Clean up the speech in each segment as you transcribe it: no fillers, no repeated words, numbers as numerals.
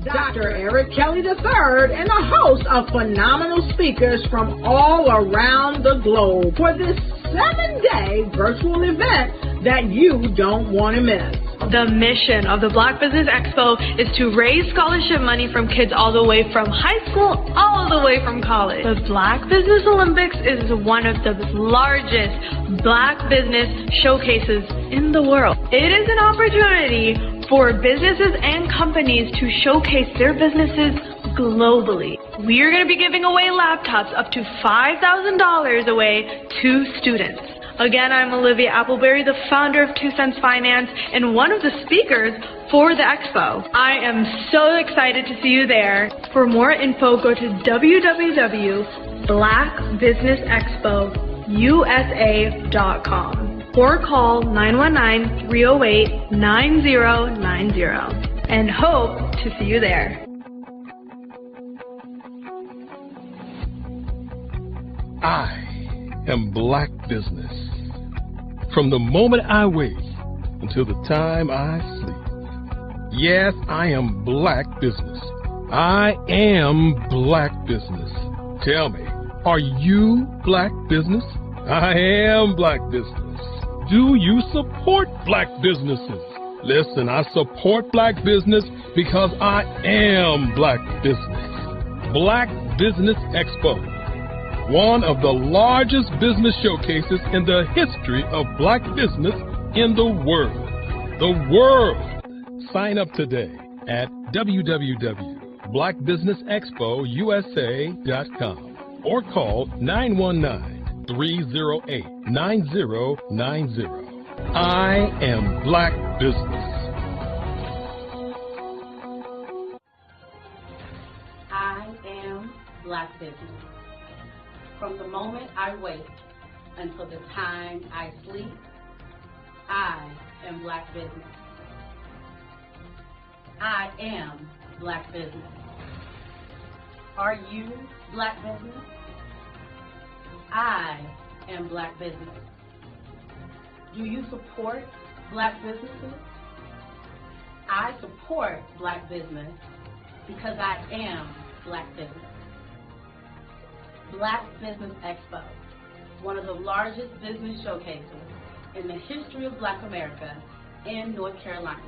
Dr. Eric Kelly III and a host of phenomenal speakers from all around the globe for this 7-day virtual event that you don't want to miss. The mission of the Black Business Expo is to raise scholarship money from kids all the way from high school all the way from college. The Black Business Olympics is one of the largest Black business showcases in the world. It is an opportunity for businesses and companies to showcase their businesses globally. We are going to be giving away laptops up to $5,000 away to students. Again, I'm Olivia Appleberry, the founder of 2 Cents Finance and one of the speakers for the expo. I am so excited to see you there. For more info, go to www.blackbusinessexpousa.com or call 919-308-9090 and hope to see you there. I am Black Business. From the moment I wake until the time I sleep. Yes, I am Black Business. I am Black Business. Tell me, are you Black Business? I am Black Business. Do you support Black businesses? Listen, I support Black business because I am Black Business. Black Business Expo, one of the largest business showcases in the history of Black business in the world. The world! Sign up today at www.blackbusinessexpousa.com or call 919-308-9090. I am Black Business. I am Black Business. From the moment I wake until the time I sleep, I am Black Business. I am Black Business. Are you Black Business? I am Black Business. Do you support Black businesses? I support Black business because I am Black Business. Black Business Expo, one of the largest business showcases in the history of Black America in North Carolina.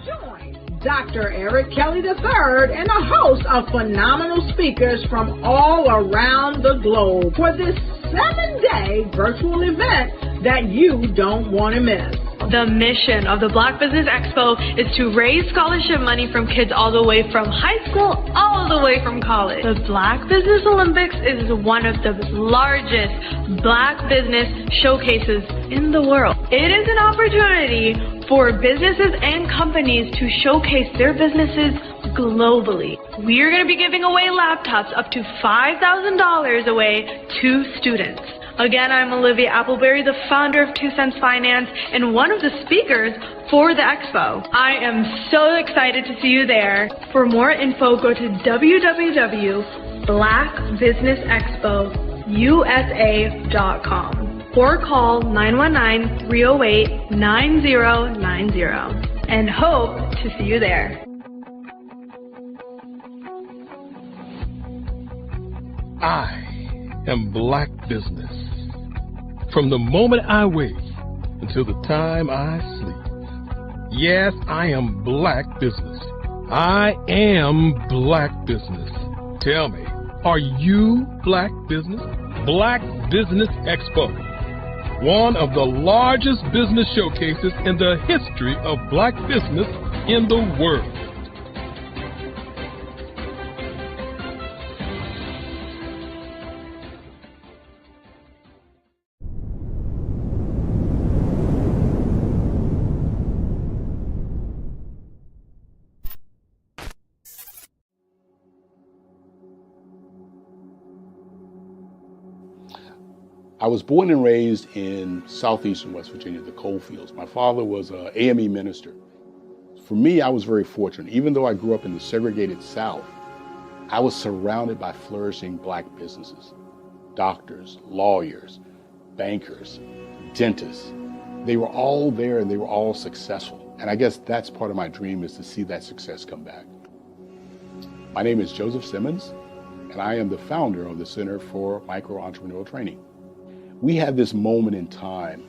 Join Dr. Eric Kelly III and a host of phenomenal speakers from all around the globe for this 7-day virtual event that you don't want to miss. The mission of the Black Business Expo is to raise scholarship money from kids all the way from high school all the way from college. The Black Business Olympics is one of the largest Black business showcases in the world. It is an opportunity for businesses and companies to showcase their businesses globally. We are going to be giving away laptops up to $5,000 away to students. Again, I'm Olivia Appleberry, the founder of 2 Cents Finance and one of the speakers for the expo. I am so excited to see you there. For more info, go to www.blackbusinessexpousa.com or call 919-308-9090 and hope to see you there. I am Black Business. From the moment I wake until the time I sleep. Yes, I am Black Business. I am Black Business. Tell me, are you Black Business? Black Business Expo, one of the largest business showcases in the history of Black business in the world. I was born and raised in southeastern West Virginia, the coal fields. My father was an AME minister. For me, I was very fortunate. Even though I grew up in the segregated South, I was surrounded by flourishing Black businesses. Doctors, lawyers, bankers, dentists. They were all there and they were all successful. And I guess that's part of my dream, is to see that success come back. My name is Joseph Simmons, and I am the founder of the Center for Micro-Entrepreneurial Training. We have this moment in time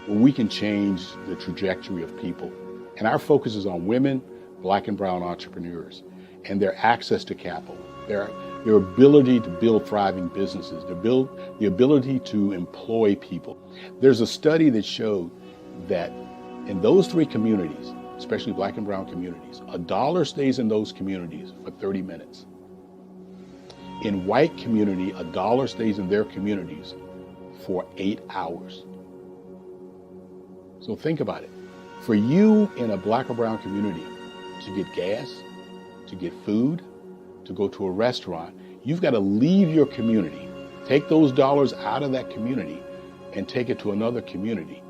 where we can change the trajectory of people. And our focus is on women, Black and brown entrepreneurs, and their access to capital, their ability to build thriving businesses, the ability to employ people. There's a study that showed that in those three communities, especially Black and brown communities, $1 stays in those communities for 30 minutes. In white community, $1 stays in their communities for 8 hours. So think about it. For you in a Black or brown community to get gas, to get food, to go to a restaurant, you've got to leave your community, take those dollars out of that community and take it to another community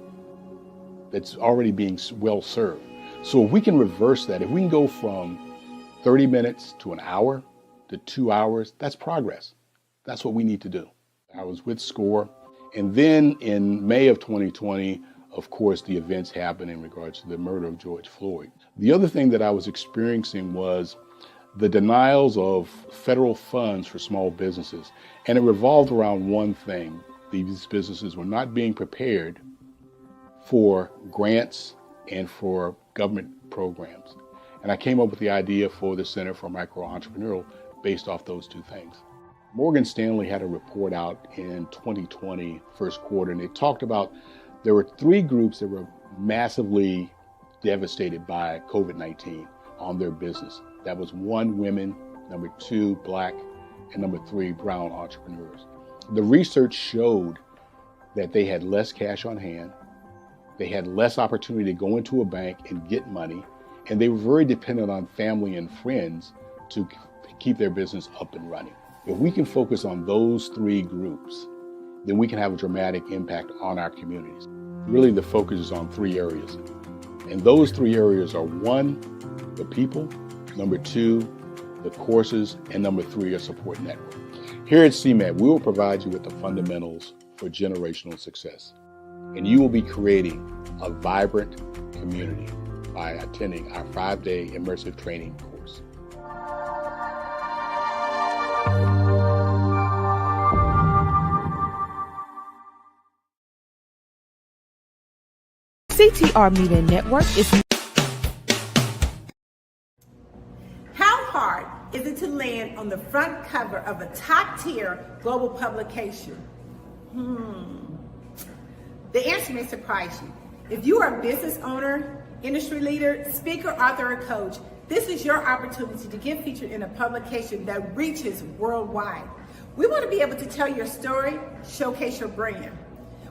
that's already being well served. So if we can reverse that, if we can go from 30 minutes to an hour to 2 hours, that's progress. That's what we need to do. I was with SCORE, and then in May of 2020, of course, the events happened in regards to the murder of George Floyd. The other thing that I was experiencing was the denials of federal funds for small businesses. And it revolved around one thing. These businesses were not being prepared for grants and for government programs. And I came up with the idea for the Center for Micro-Entrepreneurial based off those two things. Morgan Stanley had a report out in 2020, first quarter, and it talked about there were 3 groups that were massively devastated by COVID-19 on their business. That was 1, women, number 2, Black, and number 3, brown entrepreneurs. The research showed that they had less cash on hand, they had less opportunity to go into a bank and get money, and they were very dependent on family and friends to keep their business up and running. If we can focus on those 3 groups, then we can have a dramatic impact on our communities. Really, the focus is on 3 areas. And those 3 areas are 1, the people, number 2, the courses, and number 3, a support network. Here at CMAT, we will provide you with the fundamentals for generational success. And you will be creating a vibrant community by attending our 5-day immersive training course. CTR Media Network is. How hard is it to land on the front cover of a top-tier global publication? The answer may surprise you. If you are a business owner, industry leader, speaker, author, or coach, this is your opportunity to get featured in a publication that reaches worldwide. We want to be able to tell your story, showcase your brand.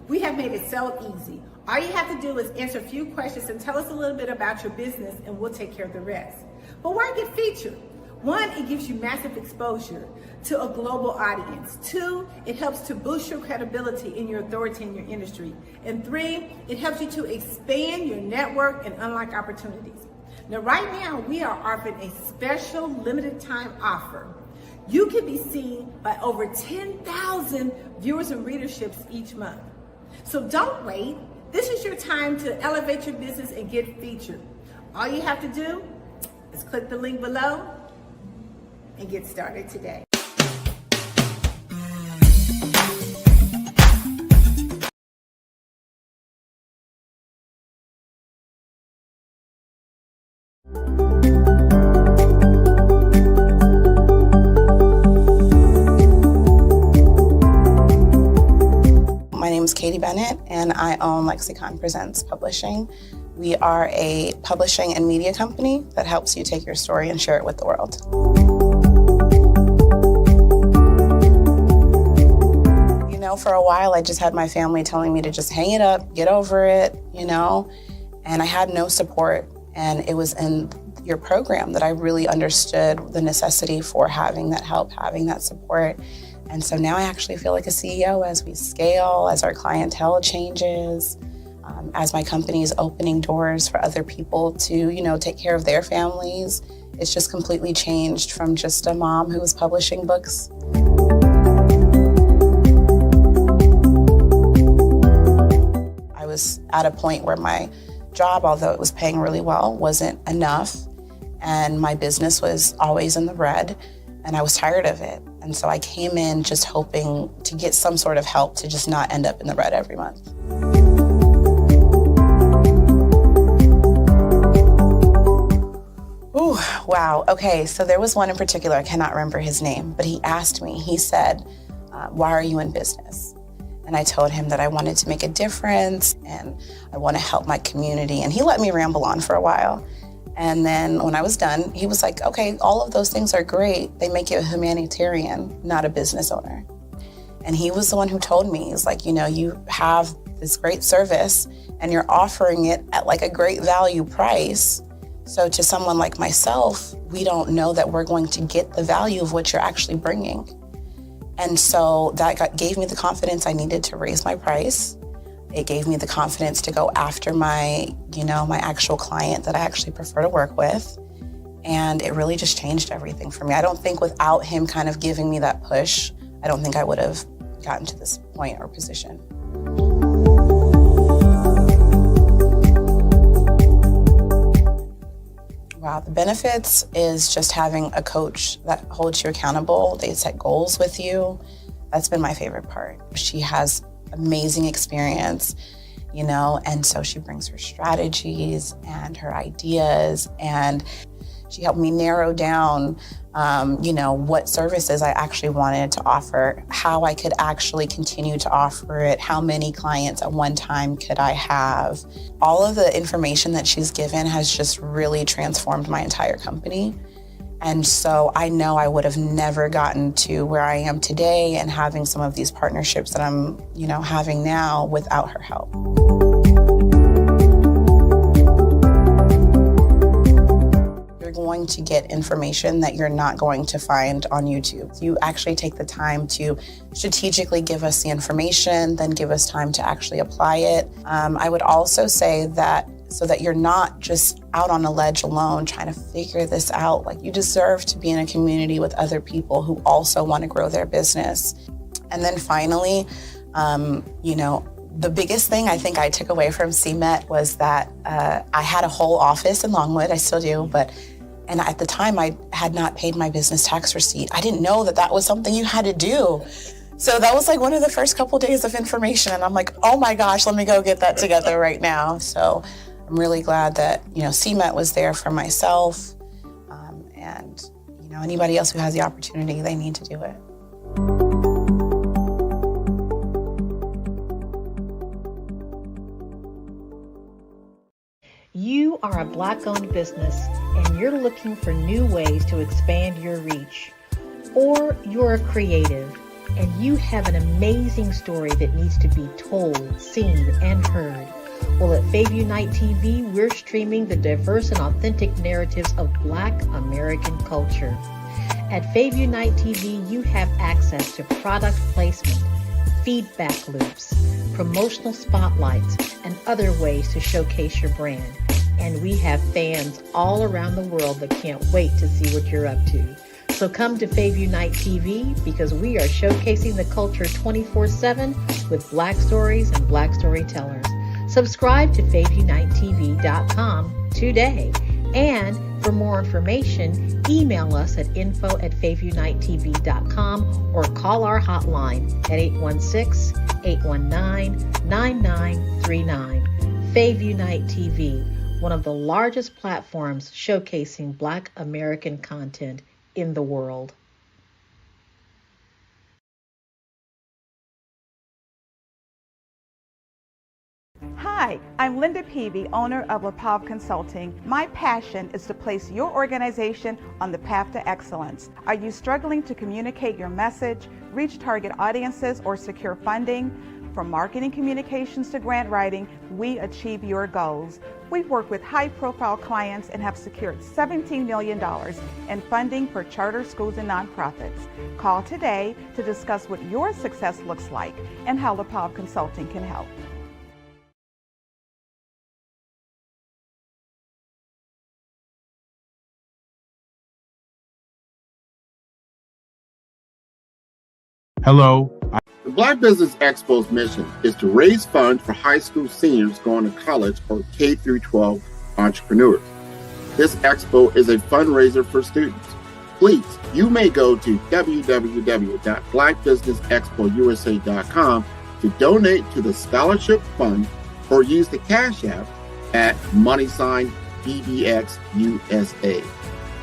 We have made it so easy. All you have to do is answer a few questions and tell us a little bit about your business, and we'll take care of the rest. But why get featured? 1, it gives you massive exposure to a global audience. 2, it helps to boost your credibility and your authority in your industry. And 3, it helps you to expand your network and unlock opportunities. Now, right now, we are offering a special limited time offer. You can be seen by over 10,000 viewers and readerships each month. So don't wait. This is your time to elevate your business and get featured. All you have to do is click the link below and get started today. My name is Katie Bennett, and I own Lexicon Presents Publishing. We are a publishing and media company that helps you take your story and share it with the world. You know, for a while, I just had my family telling me to just hang it up, get over it, you know, and I had no support. And it was in your program that I really understood the necessity for having that help, having that support. And so now I actually feel like a CEO as we scale, as our clientele changes, as my company is opening doors for other people to, you know, take care of their families. It's just completely changed from just a mom who was publishing books. I was at a point where my job, although it was paying really well, wasn't enough. and my business was always in the red, and I was tired of it. And so I came in just hoping to get some sort of help to just not end up in the red every month. Ooh, wow. Okay, so there was one in particular, I cannot remember his name, but he asked me, he said, why are you in business? And I told him that I wanted to make a difference and I want to help my community. And he let me ramble on for a while. And then when I was done, he was like, okay, all of those things are great. They make you a humanitarian, not a business owner. And he was the one who told me, he's like, you know, you have this great service and you're offering it at like a great value price. So to someone like myself, we don't know that we're going to get the value of what you're actually bringing. And so that gave me the confidence I needed to raise my price. It gave me the confidence to go after my actual client that I actually prefer to work with. And it really just changed everything for me. I don't think without him kind of giving me that push, I don't think I would have gotten to this point or position. Wow, the benefits is just having a coach that holds you accountable. They set goals with you. That's been my favorite part. She has amazing experience, you know, and so she brings her strategies and her ideas, and she helped me narrow down, what services I actually wanted to offer, how I could actually continue to offer it, how many clients at one time could I have. All of the information that she's given has just really transformed my entire company. And so I know I would have never gotten to where I am today and having some of these partnerships that I'm, having now without her help. You're going to get information that you're not going to find on YouTube. You actually take the time to strategically give us the information, then give us time to actually apply it. I would also say that so that you're not just out on a ledge alone trying to figure this out. Like, you deserve to be in a community with other people who also want to grow their business. And then finally, the biggest thing I think I took away from CMET was that I had a whole office in Longwood, I still do, and at the time I had not paid my business tax receipt. I didn't know that was something you had to do. So that was like one of the first couple days of information, and I'm like, oh my gosh, let me go get that together right now. So I'm really glad that, CMET was there for myself, and anybody else who has the opportunity, they need to do it. You are a Black-owned business and you're looking for new ways to expand your reach. Or you're a creative and you have an amazing story that needs to be told, seen, and heard. Well, at Fave Unite TV, we're streaming the diverse and authentic narratives of Black American culture. At Fave Unite TV, you have access to product placement, feedback loops, promotional spotlights, and other ways to showcase your brand. And we have fans all around the world that can't wait to see what you're up to. So come to Fave Unite TV, because we are showcasing the culture 24/7 with Black stories and Black storytellers. Subscribe to FaveUniteTV.com today. And for more information, email us at info@FaveUniteTV.com or call our hotline at 816-819-9939. Fave Unite TV, one of the largest platforms showcasing Black American content in the world. Hi, I'm Linda Peavy, owner of LaPav Consulting. My passion is to place your organization on the path to excellence. Are you struggling to communicate your message, reach target audiences, or secure funding? From marketing communications to grant writing, we achieve your goals. We've worked with high-profile clients and have secured $17 million in funding for charter schools and nonprofits. Call today to discuss what your success looks like and how LaPav Consulting can help. Hello. The Black Business Expo's mission is to raise funds for high school seniors going to college or K-12 entrepreneurs. This expo is a fundraiser for students. Please, you may go to www.blackbusinessexpousa.com to donate to the scholarship fund or use the Cash App at $BBXUSA.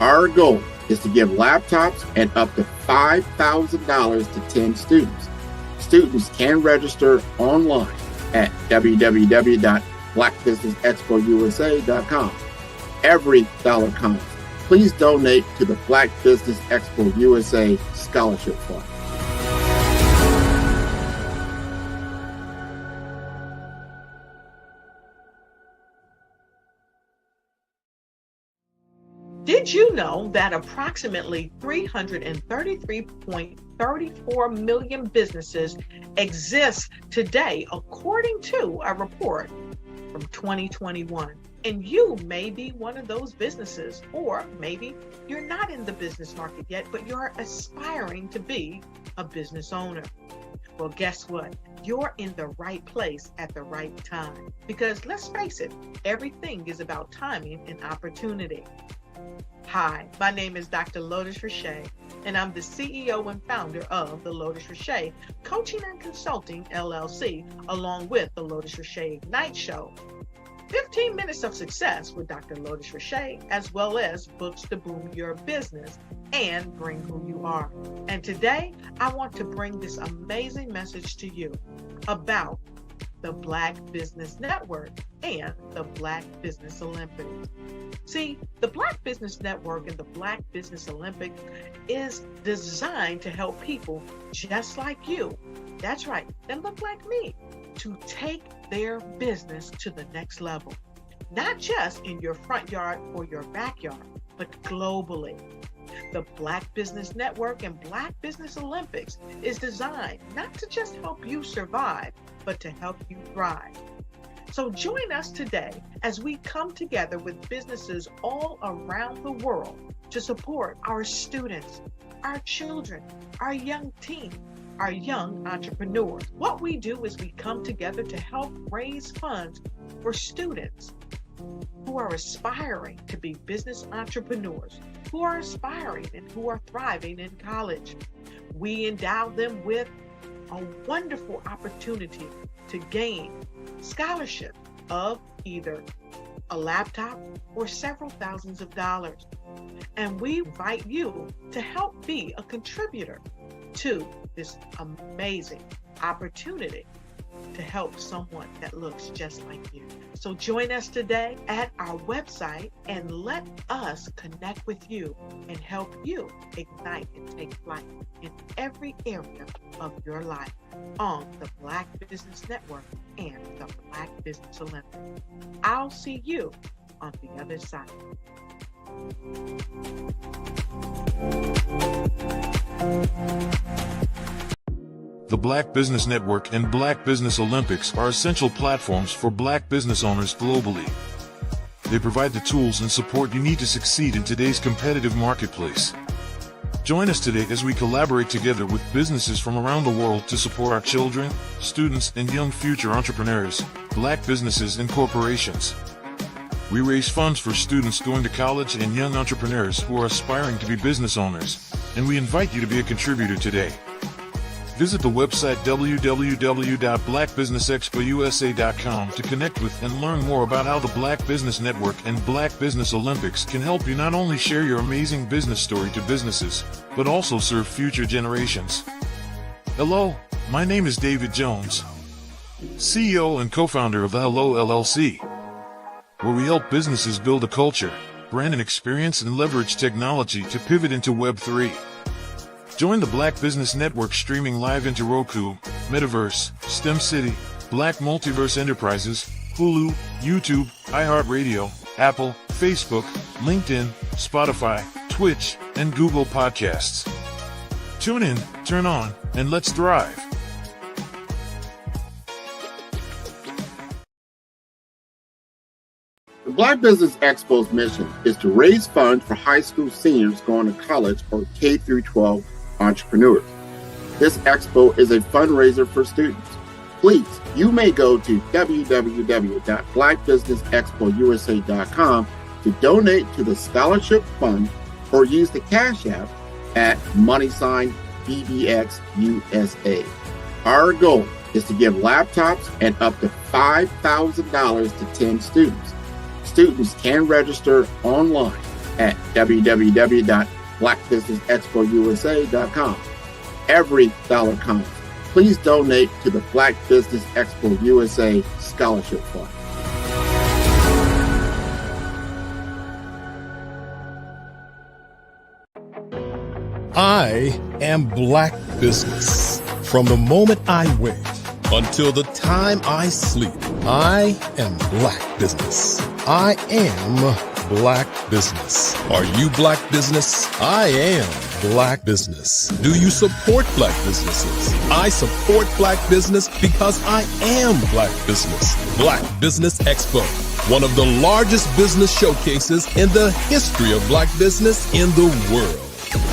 Our goal is to give laptops and up to $5,000 to 10 students. Students can register online at www.blackbusinessexpousa.com. Every dollar counts. Please donate to the Black Business Expo USA Scholarship Fund. Did you know that approximately 333.34 million businesses exist today, according to a report from 2021? And you may be one of those businesses, or maybe you're not in the business market yet, but you're aspiring to be a business owner. Well, guess what? You're in the right place at the right time. Because let's face it, everything is about timing and opportunity. Hi, my name is Dr. Lotus Richey, and I'm the CEO and founder of the Lotus Richey Coaching and Consulting LLC, along with the Lotus Richey Ignite Show. 15 minutes of success with Dr. Lotus Richey, as well as books to boom your business and bring who you are. And today, I want to bring this amazing message to you about the Black Business Network and the Black Business Olympics. See, the Black Business Network and the Black Business Olympics is designed to help people just like you, that's right, that look like me, to take their business to the next level. Not just in your front yard or your backyard, but globally. The Black Business Network and Black Business Olympics is designed not to just help you survive, but to help you thrive. So join us today as we come together with businesses all around the world to support our students, our children, our young teens, our young entrepreneurs. What we do is we come together to help raise funds for students who are aspiring to be business entrepreneurs, who are aspiring and who are thriving in college. We endow them with a wonderful opportunity to gain scholarship of either a laptop or several thousands of dollars. And we invite you to help be a contributor to this amazing opportunity to help someone that looks just like you. So join us today at our website and let us connect with you and help you ignite and take flight in every area of your life on the Black Business Network and the Black Business Olympics. I'll see you on the other side. The Black Business Network and Black Business Olympics are essential platforms for Black business owners globally. They provide the tools and support you need to succeed in today's competitive marketplace. Join us today as we collaborate together with businesses from around the world to support our children, students, and young future entrepreneurs, Black businesses and corporations. We raise funds for students going to college and young entrepreneurs who are aspiring to be business owners, and we invite you to be a contributor today. Visit the website www.blackbusinessexpousa.com to connect with and learn more about how the Black Business Network and Black Business Olympics can help you not only share your amazing business story to businesses, but also serve future generations. Hello, my name is David Jones, CEO and co-founder of the Hello LLC, where we help businesses build a culture, brand and experience, and leverage technology to pivot into Web3. Join the Black Business Network streaming live into Roku, Metaverse, STEM City, Black Multiverse Enterprises, Hulu, YouTube, iHeartRadio, Apple, Facebook, LinkedIn, Spotify, Twitch, and Google Podcasts. Tune in, turn on, and let's thrive. The Black Business Expo's mission is to raise funds for high school seniors going to college or K-12 entrepreneurs. This expo is a fundraiser for students. Please, you may go to www.blackbusinessexpousa.com to donate to the scholarship fund or use the Cash App at $BBXUSA. Our goal is to give laptops and up to $5,000 to 10 students. Students can register online at www.blackbusinessexpousa.com. Every dollar counts. Please donate to the Black Business Expo USA Scholarship Fund. I am Black Business. From the moment I wake until the time I sleep, I am Black Business. I am Black Business. Are you Black Business? I am Black Business. Do you support Black businesses? I support Black Business because I am Black Business. Black Business Expo, one of the largest business showcases in the history of Black business in the world.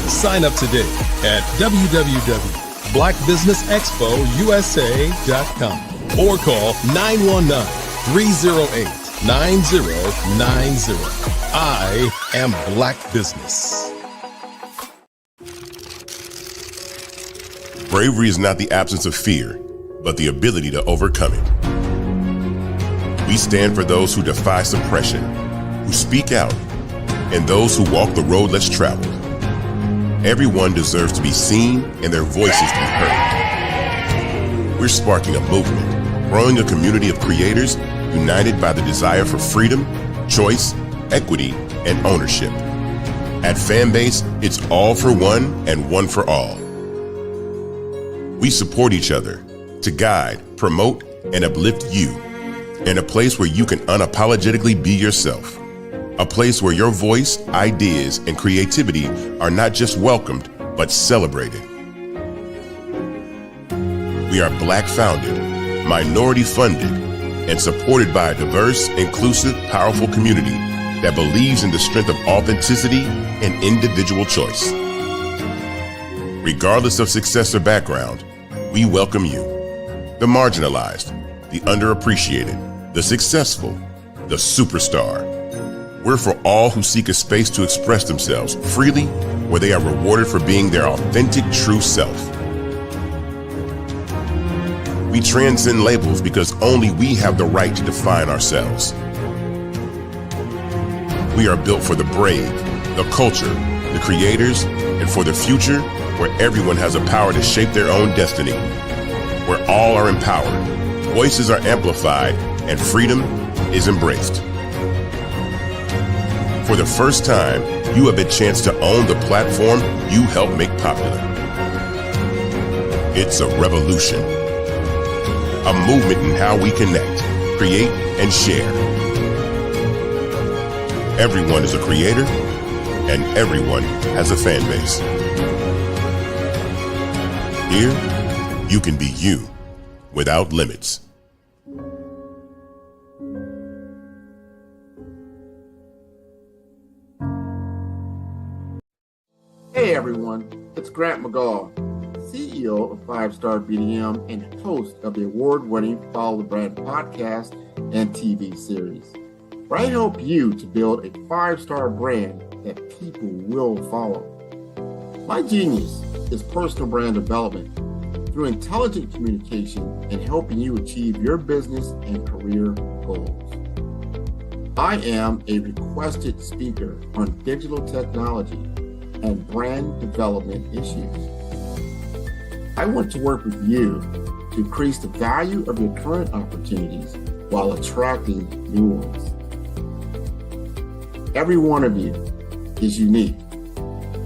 Sign up today at www.blackbusinessexpousa.com or call 919-308-9090. I am Black Business. Bravery is not the absence of fear, but the ability to overcome it. We stand for those who defy suppression, who speak out, and those who walk the road less traveled. Everyone deserves to be seen and their voices to be heard. We're sparking a movement, growing a community of creators united by the desire for freedom, choice, equity, and ownership. At Fanbase, it's all for one and one for all. We support each other to guide, promote, and uplift you in a place where you can unapologetically be yourself. A place where your voice, ideas, and creativity are not just welcomed, but celebrated. We are Black founded, minority funded, and supported by a diverse, inclusive, powerful community that believes in the strength of authenticity and individual choice. Regardless of success or background, we welcome you. The marginalized, the underappreciated, the successful, the superstar. We're for all who seek a space to express themselves freely, where they are rewarded for being their authentic, true self. We transcend labels because only we have the right to define ourselves. We are built for the brave, the culture, the creators, and for the future where everyone has a power to shape their own destiny, where all are empowered, voices are amplified, and freedom is embraced. For the first time, you have a chance to own the platform you helped make popular. It's a revolution, a movement in how we connect, create, and share. Everyone is a creator, and everyone has a fan base. Here, you can be you without limits. Hey everyone, it's Grant McGaw, CEO of 5-Star BDM and host of the award-winning Follow the Brand podcast and TV series, where I help you to build a 5-star brand that people will follow. My genius is personal brand development through intelligent communication and helping you achieve your business and career goals. I am a requested speaker on digital technology and brand development issues. I want to work with you to increase the value of your current opportunities while attracting new ones. Every one of you is unique,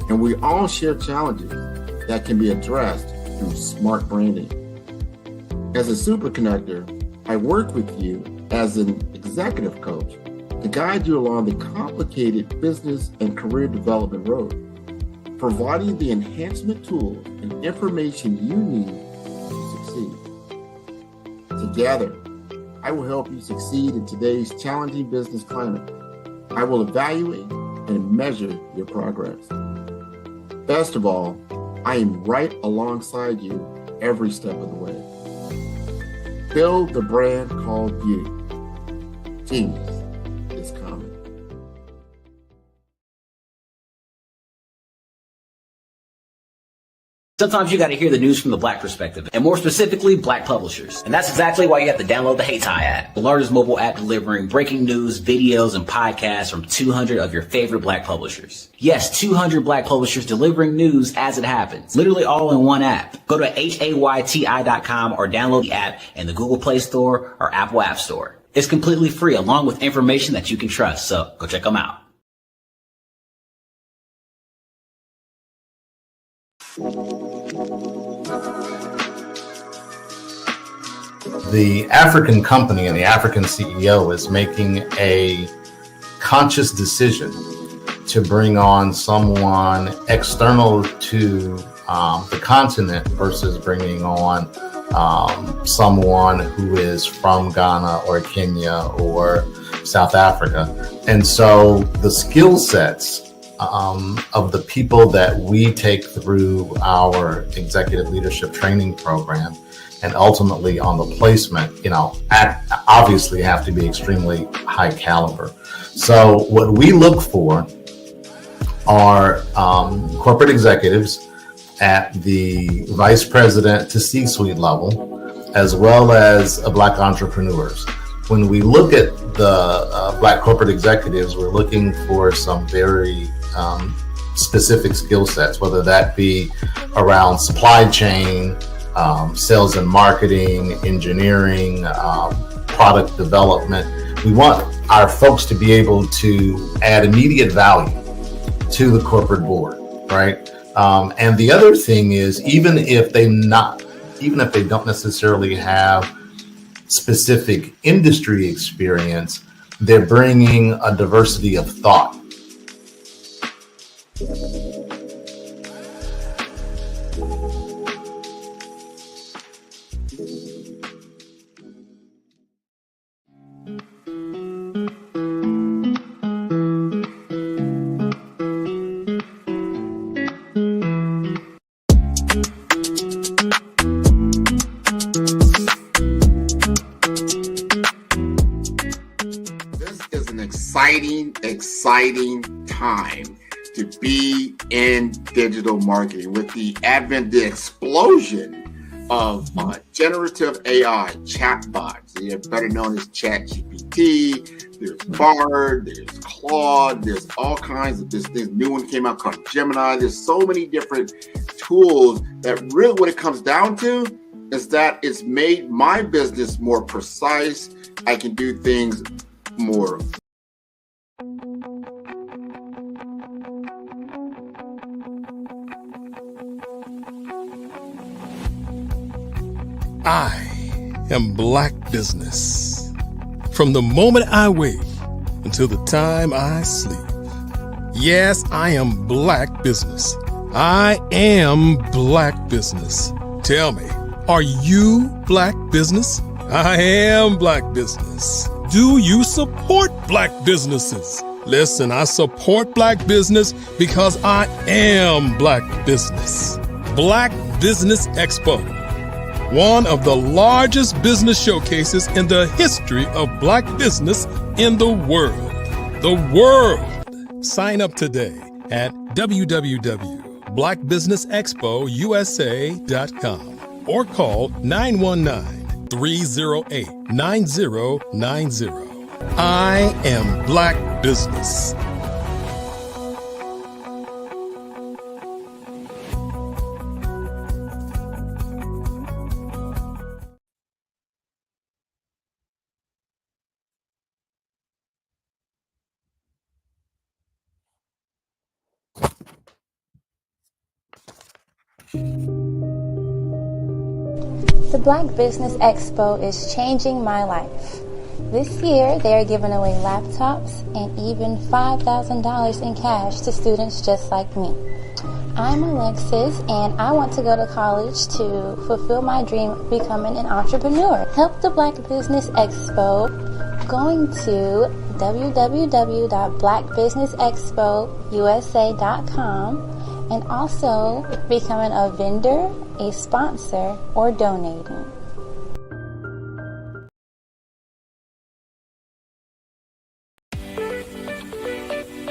and we all share challenges that can be addressed through smart branding. As a super connector, I work with you as an executive coach to guide you along the complicated business and career development road, providing the enhancement tools and information you need to succeed. Together, I will help you succeed in today's challenging business climate. I will evaluate and measure your progress. Best of all, I am right alongside you every step of the way. Build the brand called you. Genius is coming. Sometimes you got to hear the news from the Black perspective, and more specifically, Black publishers. And that's exactly why you have to download the HeyTie app, the largest mobile app delivering breaking news, videos, and podcasts from 200 of your favorite Black publishers. Yes, 200 Black publishers delivering news as it happens, literally all in one app. Go to HAYTI.com or download the app in the Google Play Store or Apple App Store. It's completely free, along with information that you can trust, so go check them out. The African company and the African CEO is making a conscious decision to bring on someone external to the continent versus bringing on someone who is from Ghana or Kenya or South Africa. And so the skill sets of the people that we take through our executive leadership training program and ultimately on the placement, obviously have to be extremely high caliber. So what we look for are corporate executives at the vice president to C-suite level, as well as Black entrepreneurs. When we look at the Black corporate executives, we're looking for some very specific skill sets, whether that be around supply chain, sales and marketing, engineering, product development. We want our folks to be able to add immediate value to the corporate board, right? And the other thing is, even if they don't necessarily have specific industry experience, they're bringing a diversity of thought. Exciting time to be in digital marketing with the advent, the explosion of generative AI chatbots. They're better known as ChatGPT. There's Bard, there's Claude, there's all kinds of this new one came out called Gemini. There's so many different tools that really what it comes down to is that it's made my business more precise. I can do things more. I am Black Business. From the moment I wake until the time I sleep. Yes, I am Black Business. I am Black Business. Tell me, are you Black Business? I am Black Business. Do you support Black businesses? Listen, I support Black business because I am Black Business. Black Business Expo, one of the largest business showcases in the history of Black business in the world. The world! Sign up today at www.blackbusinessexpousa.com or call 919-308-9090. I am Black Business. The Black Business Expo is changing my life. This year, they are giving away laptops and even $5,000 in cash to students just like me. I'm Alexis, and I want to go to college to fulfill my dream of becoming an entrepreneur. Help the Black Business Expo going to www.blackbusinessexpousa.com and also becoming a vendor, a sponsor, or donating.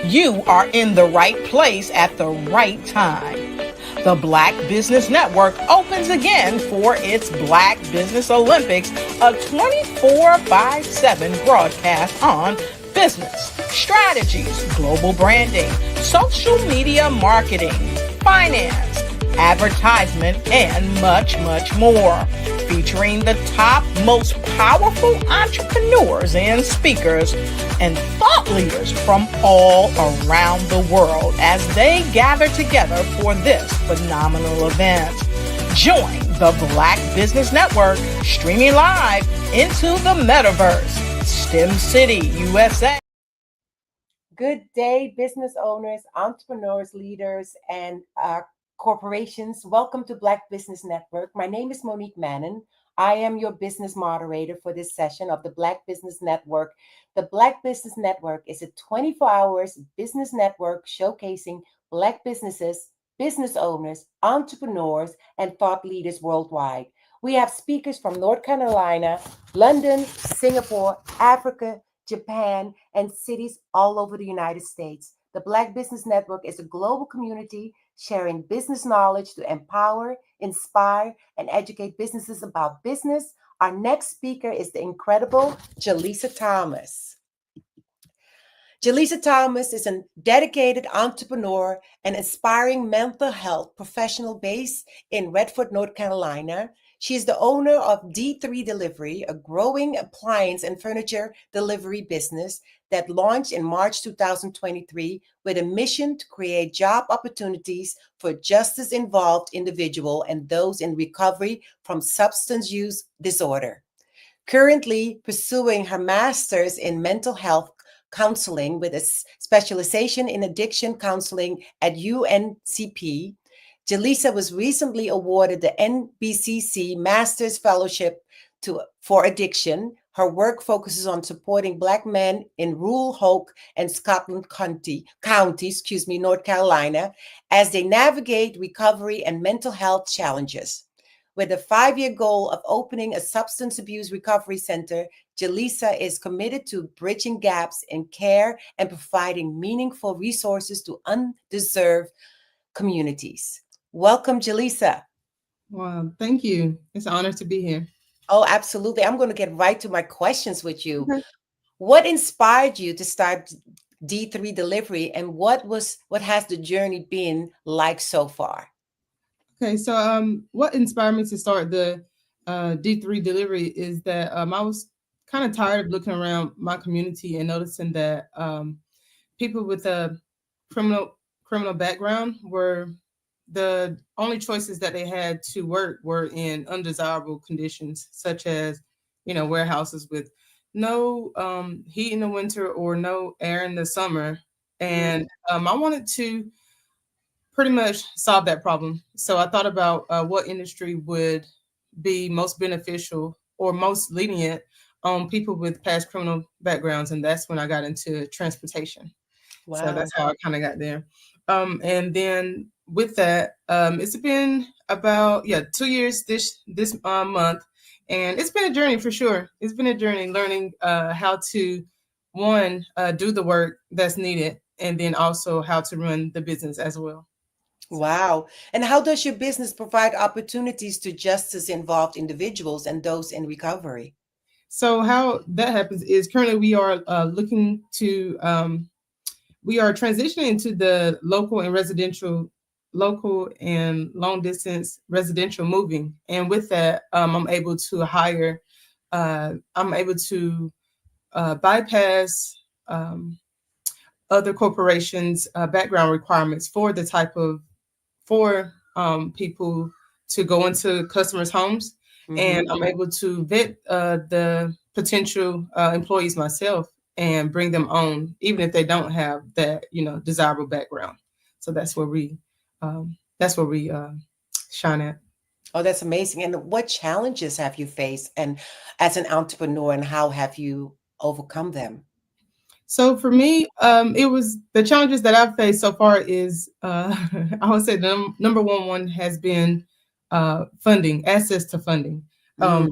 You are in the right place at the right time. The Black Business Network opens again for its Black Business Olympics, a 24/7 broadcast on business, strategies, global branding, social media marketing, finance, advertisement, and much, much more. Featuring the top, most powerful entrepreneurs and speakers and thought leaders from all around the world as they gather together for this phenomenal event. Join the Black Business Network streaming live into the metaverse, STEM City, USA. Good day, business owners, entrepreneurs, leaders, and corporations. Welcome to Black Business Network. My name is Monique Mannon. I am your business moderator for this session of the Black Business Network. The Black Business Network is a 24 hours business network showcasing Black businesses, business owners, entrepreneurs, and thought leaders worldwide. We have speakers from North Carolina, London, Singapore, Africa, Japan, and cities all over the United States. The Black Business Network is a global community sharing business knowledge to empower, inspire, and educate businesses about business. Our next speaker is the incredible Jaleesa Thomas. Jaleesa Thomas is a dedicated entrepreneur and aspiring mental health professional based in Redford, North Carolina. She is the owner of D3 Delivery, a growing appliance and furniture delivery business that launched in March 2023 with a mission to create job opportunities for justice-involved individuals and those in recovery from substance use disorder. Currently pursuing her master's in mental health counseling with a specialization in addiction counseling at UNCP, Jaleesa was recently awarded the NBCC Master's Fellowship for Addiction. Her work focuses on supporting Black men in rural Hoke and Scotland County, North Carolina, as they navigate recovery and mental health challenges. With a 5-year goal of opening a substance abuse recovery center, Jaleesa is committed to bridging gaps in care and providing meaningful resources to undeserved communities. Welcome, Jaleesa. Wow, thank you. It's an honor to be here. Oh, absolutely. I'm going to get right to my questions with you. Okay. What inspired you to start D3 Delivery, and what has the journey been like so far? Okay, so what inspired me to start the D3 Delivery is that I was kind of tired of looking around my community and noticing that people with a criminal background were the only choices that they had to work were in undesirable conditions, such as, warehouses with no heat in the winter or no air in the summer. And I wanted to pretty much solve that problem. So I thought about what industry would be most beneficial or most lenient on people with past criminal backgrounds. And that's when I got into transportation. Wow. So that's how I kind of got there. And then with that, it's been about 2 years this month, and it's been a journey for sure. It's been a journey learning how to do the work that's needed, and then also how to run the business as well. Wow. And how does your business provide opportunities to justice-involved individuals and those in recovery? So how that happens is currently we are looking to we are transitioning to the local and long distance residential moving. And with that, I'm able to hire, bypass other corporations' background requirements for the type of, people to go into customers' homes. Mm-hmm. And I'm able to vet the potential employees myself and bring them on, even if they don't have that, desirable background. So that's where we shine at. Oh, that's amazing. And what challenges have you faced and as an entrepreneur, and how have you overcome them? So for me, it was the challenges that I've faced so far is, I would say the number one has been funding, access to funding,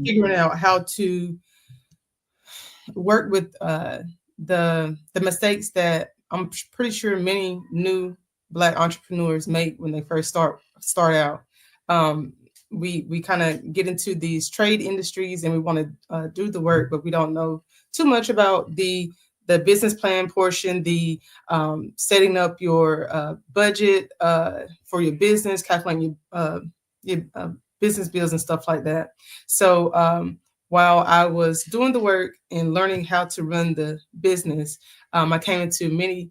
figuring out how to work with the mistakes that I'm pretty sure many new Black entrepreneurs make when they first start out. We kind of get into these trade industries and we want to do the work, but we don't know too much about the business plan portion, the setting up your budget for your business, calculating your business bills and stuff like that. So while I was doing the work and learning how to run the business, I came into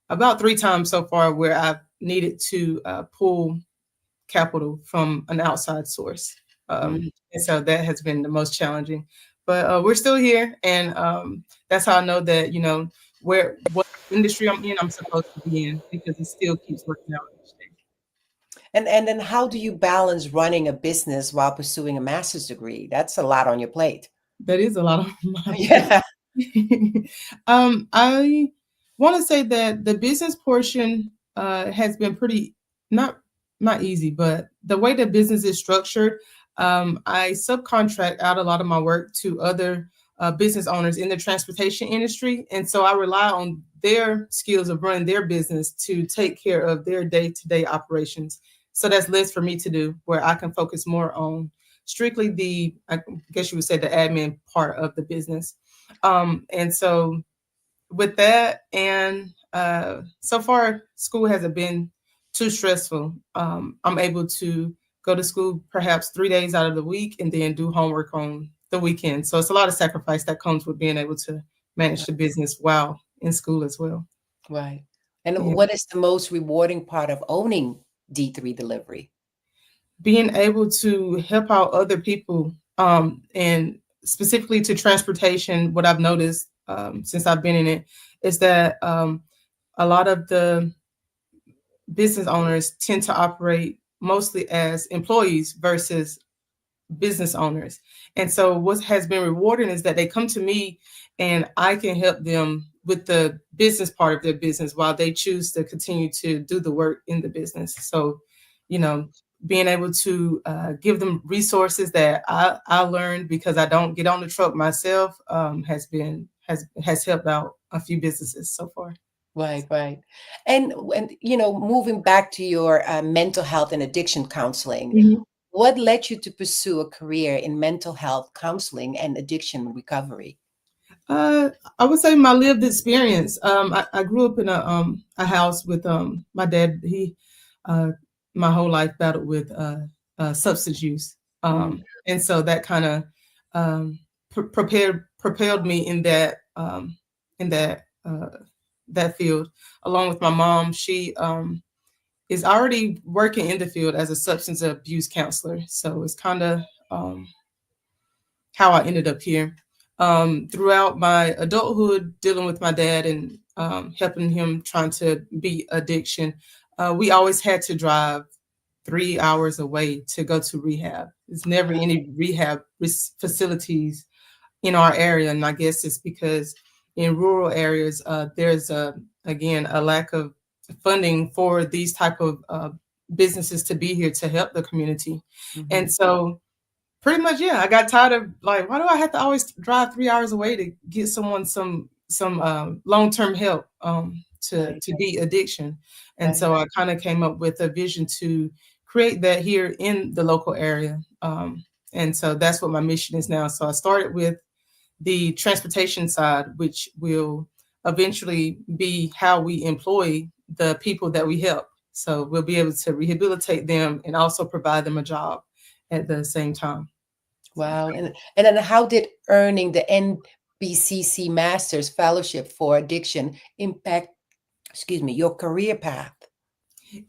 about 3 times so far where I've needed to pull capital from an outside source. And so that has been the most challenging. But we're still here, and that's how I know that, what industry I'm in, I'm supposed to be in, because it still keeps working out each day. And then how do you balance running a business while pursuing a master's degree? That's a lot on your plate. That is a lot on my plate. Yeah. I want to say that the business portion has been pretty not easy, but the way the business is structured, I subcontract out a lot of my work to other business owners in the transportation industry, and so I rely on their skills of running their business to take care of their day-to-day operations. So that's less for me to do, where I can focus more on strictly I guess you would say, the admin part of the business. And so with that, and so far school hasn't been too stressful. I'm able to go to school perhaps 3 days out of the week and then do homework on the weekend. So it's a lot of sacrifice that comes with being able to manage the business while in school as well. Right. And what is the most rewarding part of owning D3 Delivery? Being able to help out other people, and specifically to transportation. What I've noticed since I've been in it is that a lot of the business owners tend to operate mostly as employees versus business owners. And so what has been rewarding is that they come to me and I can help them with the business part of their business while they choose to continue to do the work in the business. So, being able to give them resources that I learned because I don't get on the truck myself has helped out a few businesses so far. Right. And moving back to your mental health and addiction counseling, Mm-hmm. What led you to pursue a career in mental health counseling and addiction recovery? I would say my lived experience. I grew up in a house with my dad. He my whole life battled with substance use, and so that kind of propelled me in that field. Along with my mom, she is already working in the field as a substance abuse counselor. So it's kind of how I ended up here. Throughout my adulthood, dealing with my dad and helping him trying to beat addiction, we always had to drive 3 hours away to go to rehab. There's never any rehab facilities in our area, and I guess it's because in rural areas there's again a lack of funding for these type of businesses to be here to help the community. And so pretty much, I got tired of why do I have to always drive 3 hours away to get someone some long-term help to beat addiction. And so I kind of came up with a vision to create that here in the local area. And so that's what my mission is now. So I started with the transportation side, which will eventually be how we employ the people that we help. So we'll be able to rehabilitate them and also provide them a job at the same time. Wow. And then how did earning the NBCC Masters Fellowship for Addiction impact, your career path?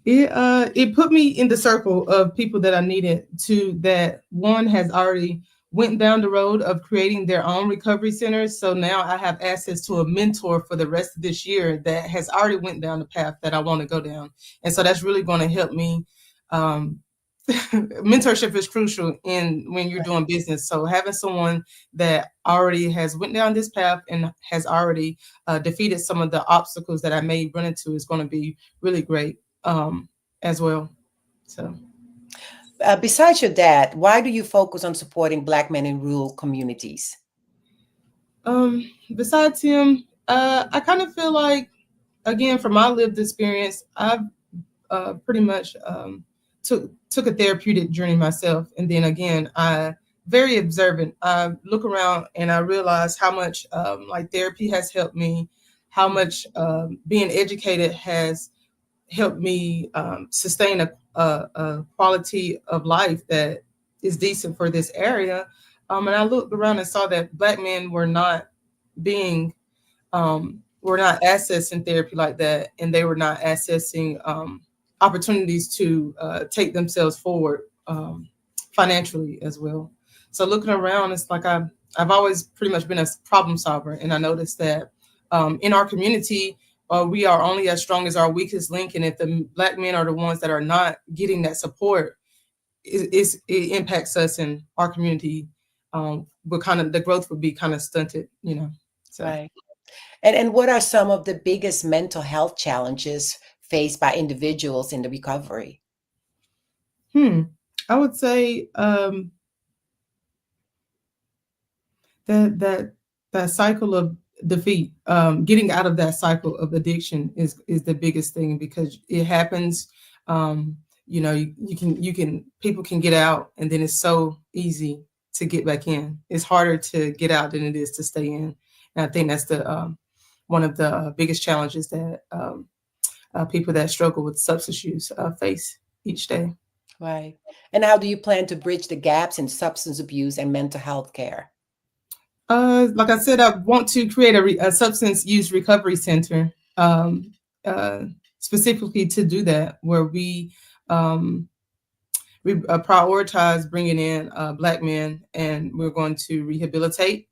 It put me in the circle of people that I needed to, that one has already went down the road of creating their own recovery centers. So now I have access to a mentor for the rest of this year that has already went down the path that I want to go down. And so that's really going to help me. Mentorship is crucial when you're doing business. So having someone that already has went down this path and has already defeated some of the obstacles that I may run into is going to be really great as well. So. Besides your dad, why do you focus on supporting Black men in rural communities? Besides him, I kind of feel like, again, from my lived experience, I've pretty much took a therapeutic journey myself, and then again, I very observant. I look around and I realize how much like therapy has helped me, how much being educated has helped me sustain a quality of life that is decent for this area. And I looked around and saw that Black men were not being were not accessing therapy like that, and they were not accessing opportunities to take themselves forward financially as well. So looking around, it's like I've always pretty much been a problem solver, and I noticed that in our community, we are only as strong as our weakest link, and if the Black men are the ones that are not getting that support, it impacts us in our community. But kind of the growth would be kind of stunted, you know. So. Right. And what are some of the biggest mental health challenges faced by individuals in the recovery? I would say that cycle of defeat, getting out of that cycle of addiction is the biggest thing, because it happens. You know, you can people can get out, and then it's so easy to get back in. It's harder to get out than it is to stay in. And I think that's the one of the biggest challenges that people that struggle with substance use face each day. Right. And how do you plan to bridge the gaps in substance abuse and mental health care? Like I said, I want to create a substance use recovery center, specifically to do that, where we prioritize bringing in Black men, and we're going to rehabilitate,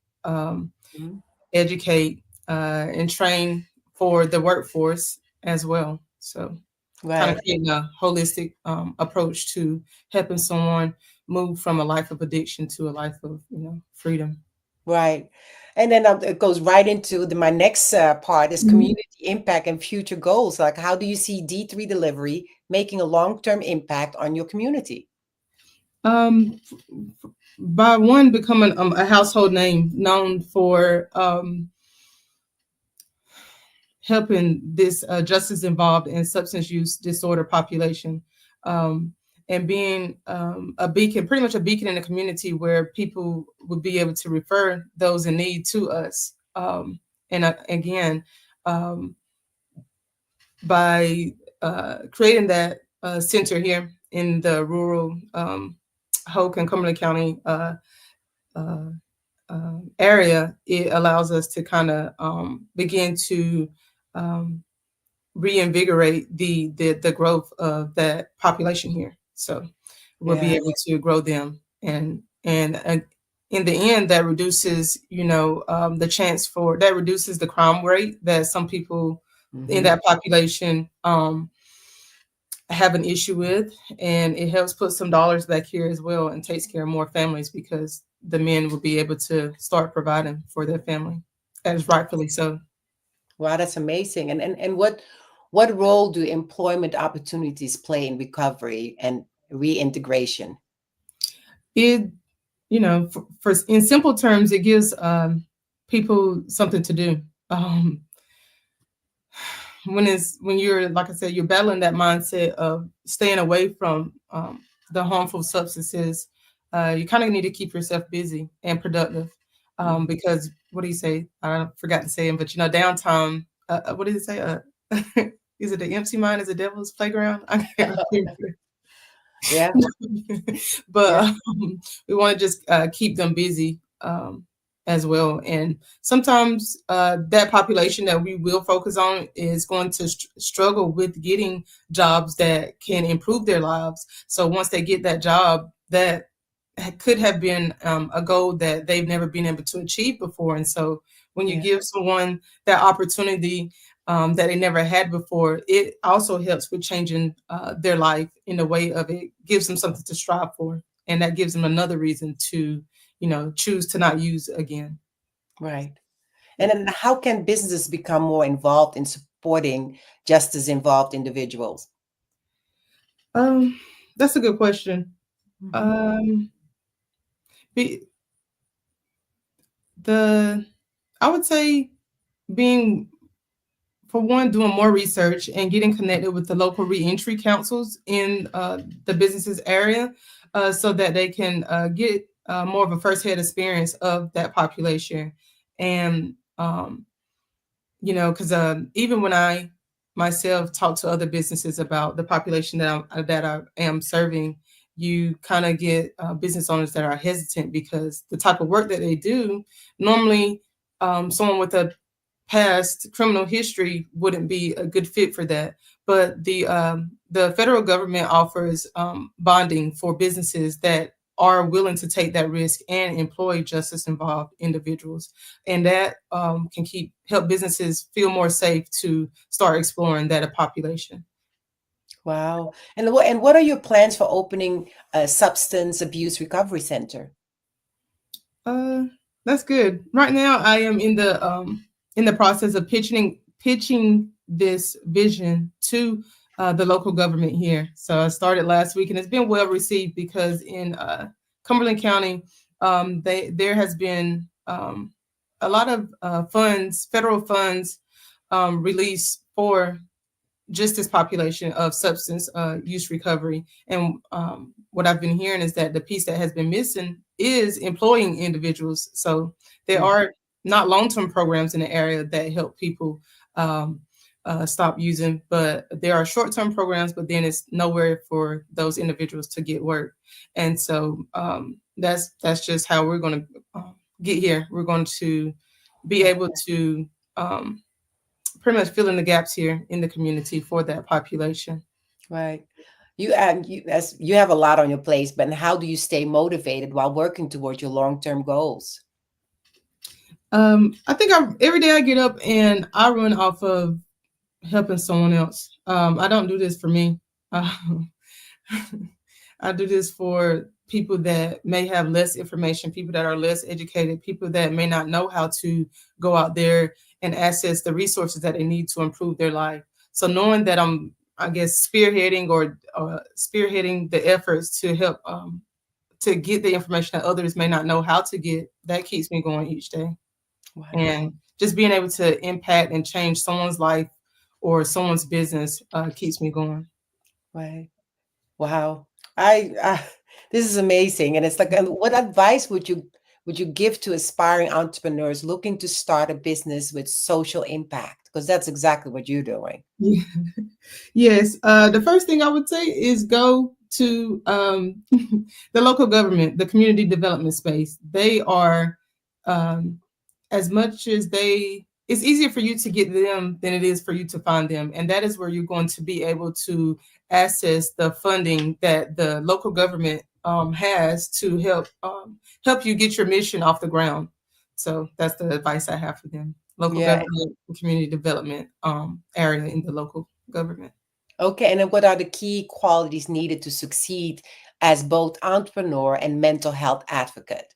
educate, and train for the workforce as well. So kind of creating a holistic approach to helping someone move from a life of addiction to a life of, freedom. Right. And then it goes right into my next part is community impact and future goals. Like, how do you see D3 delivery making a long-term impact on your community? By one, becoming a household name known for helping this justice involved in substance use disorder population, and being a beacon, pretty much a beacon in the community where people would be able to refer those in need to us. And again, by creating that center here in the rural Hoke and Cumberland County area, it allows us to kind of begin to reinvigorate the growth of that population here. So we'll be able to grow them, and in the end, that reduces, the chance for that reduces the crime rate that some people in that population have an issue with, and it helps put some dollars back here as well, and takes care of more families, because the men will be able to start providing for their family, as rightfully so. Wow, that's amazing. And what role do employment opportunities play in recovery and reintegration? It, for in simple terms, it gives people something to do. When you're, like I said, you're battling that mindset of staying away from the harmful substances, you kind of need to keep yourself busy and productive, because what do you say? I forgot to say it, but downtime. What did it say? Is it the empty mind is the devil's playground? I can't remember. Yeah. But we want to just keep them busy as well. And sometimes that population that we will focus on is going to struggle with getting jobs that can improve their lives. So once they get that job, that could have been a goal that they've never been able to achieve before. And so when you give someone that opportunity that they never had before, it also helps with changing their life in a way of it gives them something to strive for. And that gives them another reason to, choose to not use again. Right. And then how can businesses become more involved in supporting justice involved individuals? That's a good question. I would say being for one, doing more research and getting connected with the local reentry councils in the businesses area, so that they can get more of a firsthand experience of that population. And because even when I myself talk to other businesses about the population that I am serving, you kind of get business owners that are hesitant because the type of work that they do, normally someone with a past criminal history wouldn't be a good fit for that. But the federal government offers bonding for businesses that are willing to take that risk and employ justice involved individuals, and that can help businesses feel more safe to start exploring that population. Wow. And what are your plans for opening a substance abuse recovery center? That's good. Right now, I am in the process of pitching this vision to the local government here. So I started last week, and it's been well received because in Cumberland County, there has been a lot of federal funds released for just this population of substance use recovery. And what I've been hearing is that the piece that has been missing is employing individuals. So there are not long-term programs in the area that help people stop using, but there are short-term programs, but then it's nowhere for those individuals to get work. And so that's just how we're going to get here. We're going to be able to pretty much fill in the gaps here in the community for that population. Right. You have a lot on your plate, but how do you stay motivated while working towards your long-term goals? I think every day I get up and I run off of helping someone else. I don't do this for me. I do this for people that may have less information, people that are less educated, people that may not know how to go out there and access the resources that they need to improve their life. So knowing that I'm, I guess, spearheading the efforts to help to get the information that others may not know how to get, that keeps me going each day. Wow. And just being able to impact and change someone's life or someone's business keeps me going. Right. Wow. This is amazing. And it's like, what advice would you give to aspiring entrepreneurs looking to start a business with social impact? Because that's exactly what you're doing. Yeah. Yes. The first thing I would say is go to the local government, the community development space. They are, as much as it's easier for you to get them than it is for you to find them. And that is where you're going to be able to access the funding that the local government has to help you get your mission off the ground. So that's the advice I have for them. Local government, community development area in the local government. Okay, and then what are the key qualities needed to succeed as both entrepreneur and mental health advocate?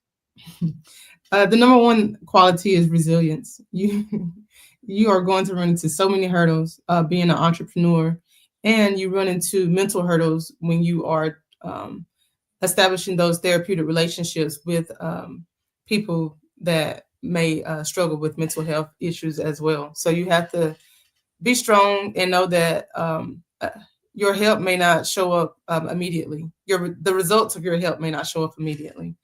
The number one quality is resilience. You are going to run into so many hurdles being an entrepreneur, and you run into mental hurdles when you are establishing those therapeutic relationships with people that may struggle with mental health issues as well. So you have to be strong and know that your help may not show up immediately. The results of your help may not show up immediately.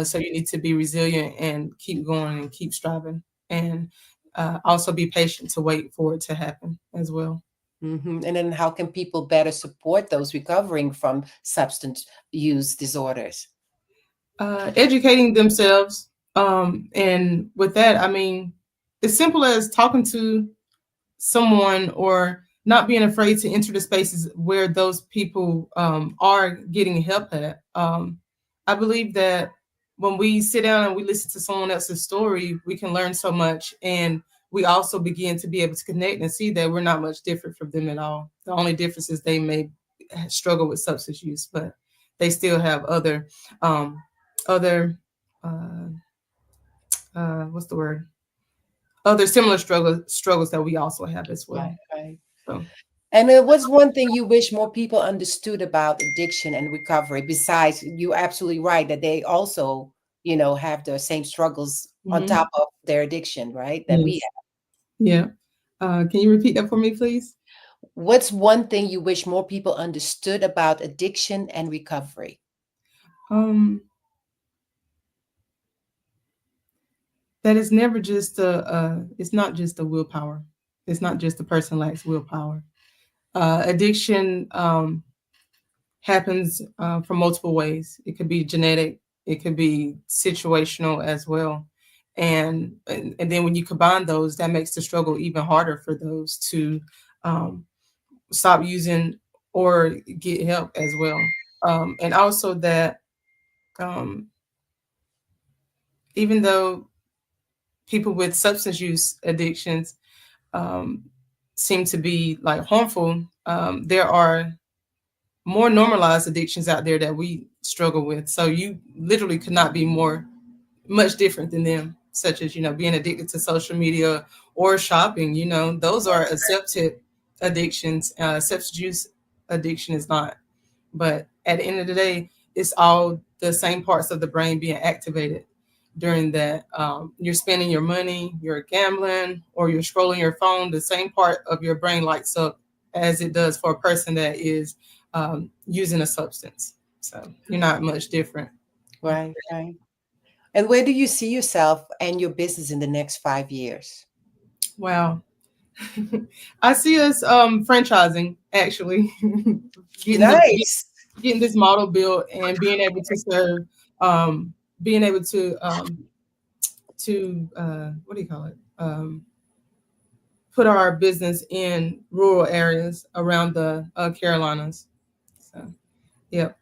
So you need to be resilient and keep going and keep striving, and also be patient to wait for it to happen as well. Mm-hmm. And then how can people better support those recovering from substance use disorders? Educating themselves. And with that, I mean, as simple as talking to someone or not being afraid to enter the spaces where those people are getting help at. I believe that when we sit down and we listen to someone else's story, we can learn so much. And we also begin to be able to connect and see that we're not much different from them at all. The only difference is they may struggle with substance use, but they still have other similar struggles that we also have as well. Right. So. And what's one thing you wish more people understood about addiction and recovery? Besides, you're absolutely right that they also, have the same struggles on top of their addiction, right? That we have. Yeah. Can you repeat that for me, please? What's one thing you wish more people understood about addiction and recovery? That it's never just it's not just a willpower. It's not just the person lacks willpower. Addiction happens from multiple ways. It could be genetic, it could be situational as well. And then when you combine those, that makes the struggle even harder for those to stop using or get help as well. And also that even though people with substance use addictions seem to be like harmful, there are more normalized addictions out there that we struggle with. So you literally could not be much different than them, such as, being addicted to social media or shopping. Those are accepted addictions. Substance use addiction is not. But at the end of the day, it's all the same parts of the brain being activated during that. You're spending your money, you're gambling, or you're scrolling your phone. The same part of your brain lights up as it does for a person that is using a substance. So you're not much different. Right. And where do you see yourself and your business in the next 5 years? Wow. I see us franchising, actually. Nice. Getting this model built and being able to serve, being able to what do you call it? Put our business in rural areas around the Carolinas. So, yep.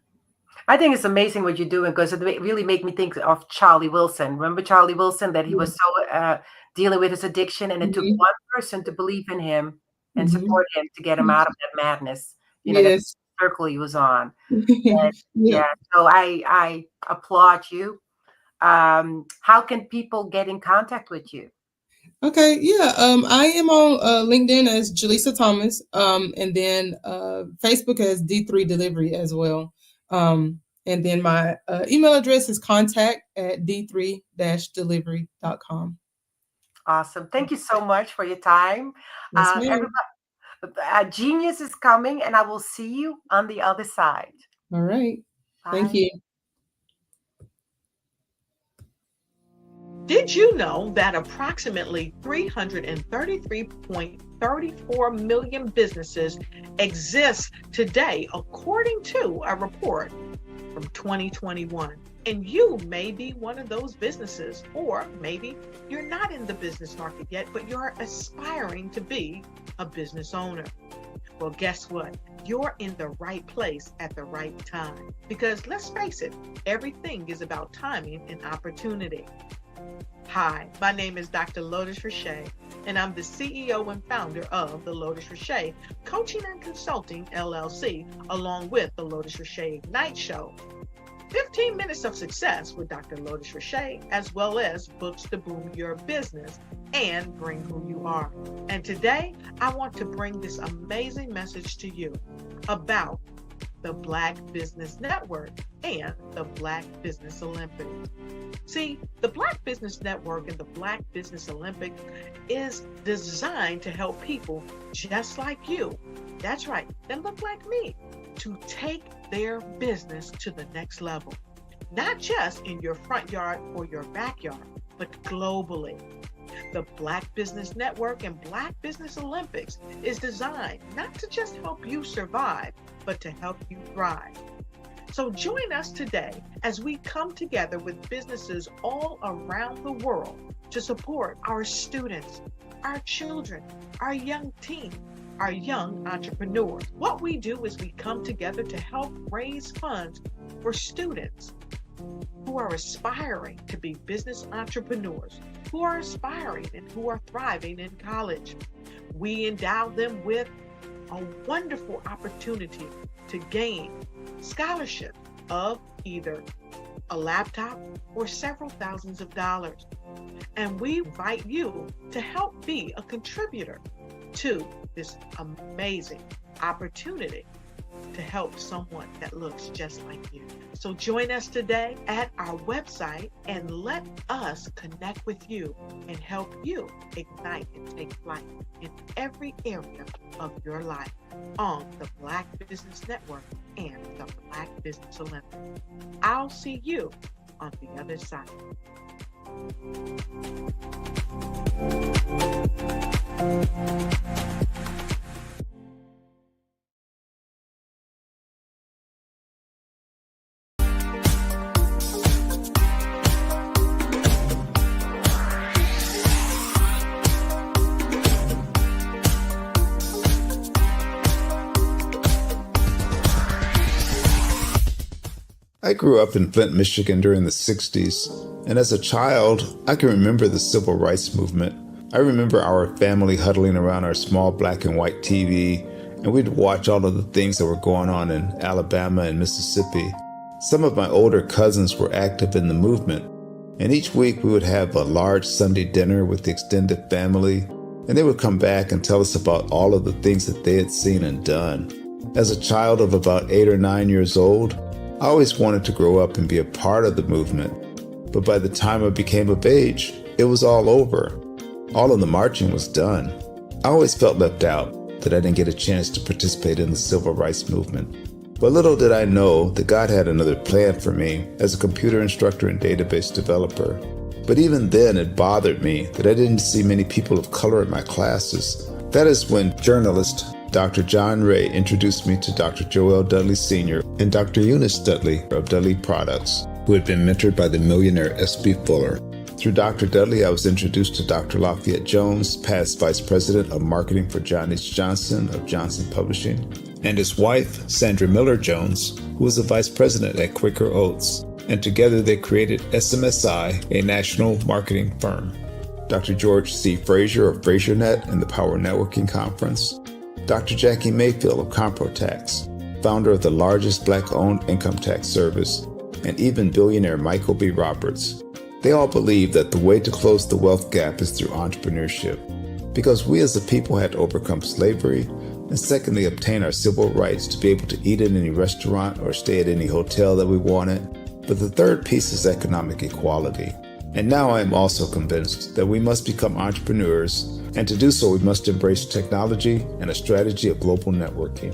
I think it's amazing what you're doing, because it really made me think of Charlie Wilson. Remember Charlie Wilson, that he was so dealing with his addiction, and it took one person to believe in him and support him to get him out of that madness. That circle he was on. And, so I applaud you. How can people get in contact with you? Okay, yeah. I am on LinkedIn as Jaleesa Thomas, and then Facebook as D3 Delivery as well. And then my email address is contact@d3-delivery.com. Awesome. Thank you so much for your time. Everybody, Genius is coming, and I will see you on the other side. All right. Bye. Thank you. Did you know that approximately 333.34 million businesses exist today, according to a report from 2021? And you may be one of those businesses, or maybe you're not in the business market yet, but you're aspiring to be a business owner. Well, guess what? You're in the right place at the right time. Because let's face it, everything is about timing and opportunity. Hi, my name is Dr. Lotus Richey, and I'm the CEO and founder of the Lotus Richey Coaching and Consulting LLC, along with the Lotus Richey Ignite Show. 15 minutes of success with Dr. Lotus Richey, as well as books to boom your business and bring who you are. And today, I want to bring this amazing message to you about the Black Business Network and the Black Business Olympics. See, the Black Business Network and the Black Business Olympics is designed to help people just like you, that's right, that look like me, to take their business to the next level. Not just in your front yard or your backyard, but globally. The Black Business Network and Black Business Olympics is designed not to just help you survive, but to help you thrive. So join us today as we come together with businesses all around the world to support our students, our children, our young teens, our young entrepreneurs. What we do is we come together to help raise funds for students who are aspiring to be business entrepreneurs, who are aspiring and who are thriving in college. We endow them with a wonderful opportunity to gain scholarship of either a laptop or several thousands of dollars. And we invite you to help be a contributor to this amazing opportunity to help someone that looks just like you. So join us today at our website and let us connect with you and help you ignite and take flight in every area of your life on the Black Business Network and the Black Business Olympics. I'll see you on the other side. I grew up in Flint, Michigan during the 60s, and as a child, I can remember the civil rights movement. I remember our family huddling around our small black and white TV, and we'd watch all of the things that were going on in Alabama and Mississippi. Some of my older cousins were active in the movement, and each week we would have a large Sunday dinner with the extended family, and they would come back and tell us about all of the things that they had seen and done. As a child of about 8 or 9 years old, I always wanted to grow up and be a part of the movement, but by the time I became of age, it was all over. All of the marching was done. I always felt left out, that I didn't get a chance to participate in the civil rights movement. But little did I know that God had another plan for me as a computer instructor and database developer. But even then, it bothered me that I didn't see many people of color in my classes. That is when journalist Dr. John Ray introduced me to Dr. Joel Dudley Sr. and Dr. Eunice Dudley of Dudley Products, who had been mentored by the millionaire S.B. Fuller. Through Dr. Dudley, I was introduced to Dr. Lafayette Jones, past Vice President of Marketing for John H. Johnson of Johnson Publishing, and his wife, Sandra Miller Jones, who was a Vice President at Quaker Oats, and together they created SMSI, a national marketing firm. Dr. George C. Frazier of FrazierNet and the Power Networking Conference, Dr. Jackie Mayfield of ComproTax, founder of the largest Black-owned income tax service, and even billionaire Michael B. Roberts. They all believe that the way to close the wealth gap is through entrepreneurship, because we as a people had to overcome slavery, and secondly, obtain our civil rights to be able to eat in any restaurant or stay at any hotel that we wanted. But the third piece is economic equality. And now I am also convinced that we must become entrepreneurs, and to do so we must embrace technology and a strategy of global networking.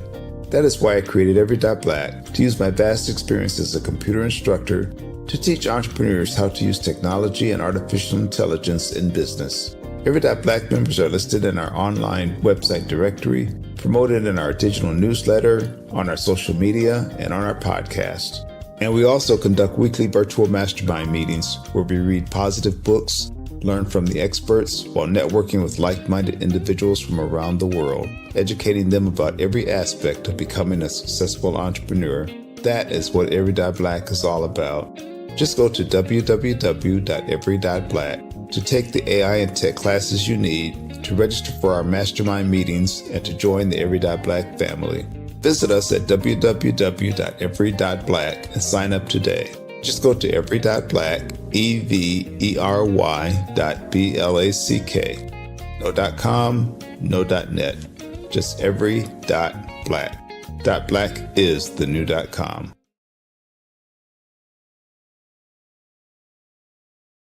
That is why I created Every.Black, to use my vast experience as a computer instructor to teach entrepreneurs how to use technology and artificial intelligence in business. Every.Black members are listed in our online website directory, promoted in our digital newsletter, on our social media, and on our podcast. And we also conduct weekly virtual mastermind meetings where we read positive books, learn from the experts, while networking with like-minded individuals from around the world, educating them about every aspect of becoming a successful entrepreneur. That is what Every.Black is all about. Just go to www.every.black to take the AI and tech classes you need, to register for our mastermind meetings, and to join the Every.Black family. Visit us at www.every.black and sign up today. Just go to every.black, every.black. No .com, no .net, just every.black. .black is the new .com.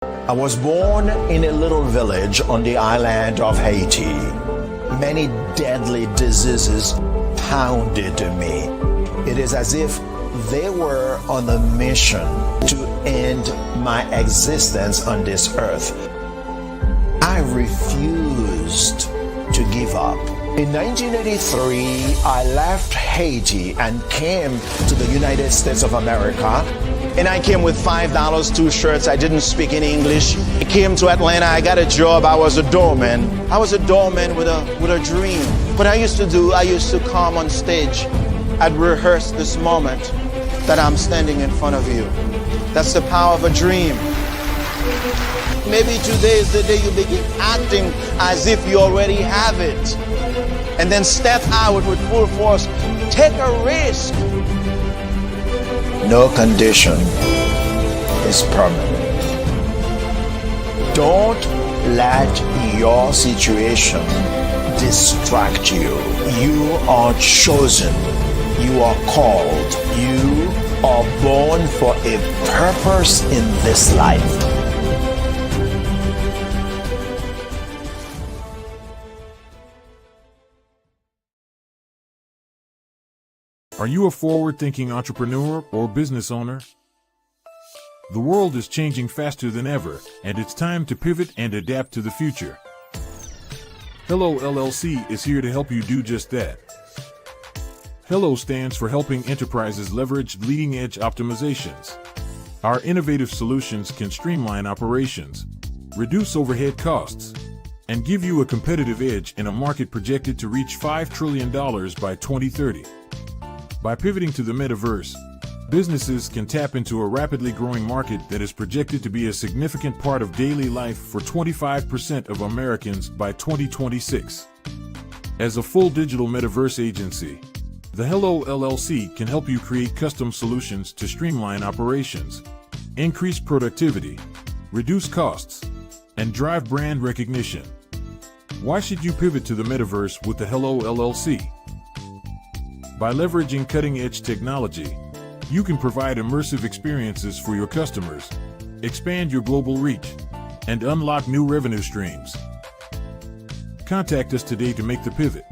I was born in a little village on the island of Haiti. Many deadly diseases pounded me. It is as if they were on a mission to end my existence on this earth. I refused to give up. In 1983, I left Haiti and came to the United States of America. And I came with $5, 2 shirts. I didn't speak any English. I came to Atlanta. I got a job. I was a doorman. I was a doorman with a dream. What I used to come on stage. I'd rehearse this moment that I'm standing in front of you. That's the power of a dream. Maybe today is the day you begin acting as if you already have it. And then step out with full force. Take a risk. No condition is permanent. Don't let your situation distract you. You are chosen You are called. You are born for a purpose in this life. Are you a forward-thinking entrepreneur or business owner? The world is changing faster than ever, and it's time to pivot and adapt to the future. Hello LLC is here to help you do just that. Hello stands for helping enterprises leverage leading-edge optimizations. Our innovative solutions can streamline operations, reduce overhead costs, and give you a competitive edge in a market projected to reach $5 trillion by 2030. By pivoting to the metaverse, businesses can tap into a rapidly growing market that is projected to be a significant part of daily life for 25% of Americans by 2026. As a full digital metaverse agency, the Hello LLC can help you create custom solutions to streamline operations, increase productivity, reduce costs, and drive brand recognition. Why should you pivot to the metaverse with the Hello LLC? By leveraging cutting-edge technology, you can provide immersive experiences for your customers, expand your global reach, and unlock new revenue streams. Contact us today to make the pivot.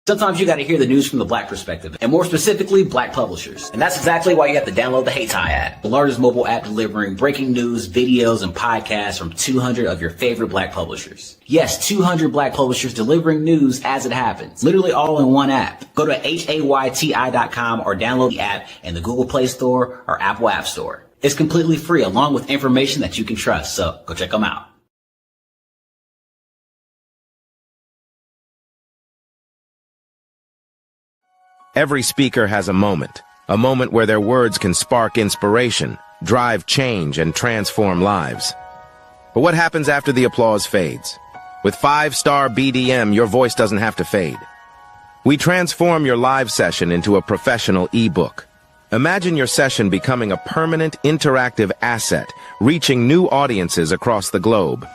Sometimes you got to hear the news from the Black perspective, and more specifically, Black publishers. And that's exactly why you have to download the HeyTie app, the largest mobile app delivering breaking news, videos, and podcasts from 200 of your favorite Black publishers. Yes, 200 Black publishers delivering news as it happens, literally all in one app. Go to HAYTI.com or download the app in the Google Play Store or Apple App Store. It's completely free, along with information that you can trust, so go check them out. Every speaker has a moment where their words can spark inspiration, drive change, and transform lives. But what happens after the applause fades? With 5-star BDM, your voice doesn't have to fade. We transform your live session into a professional ebook. Imagine your session becoming a permanent, interactive asset, reaching new audiences across the globe.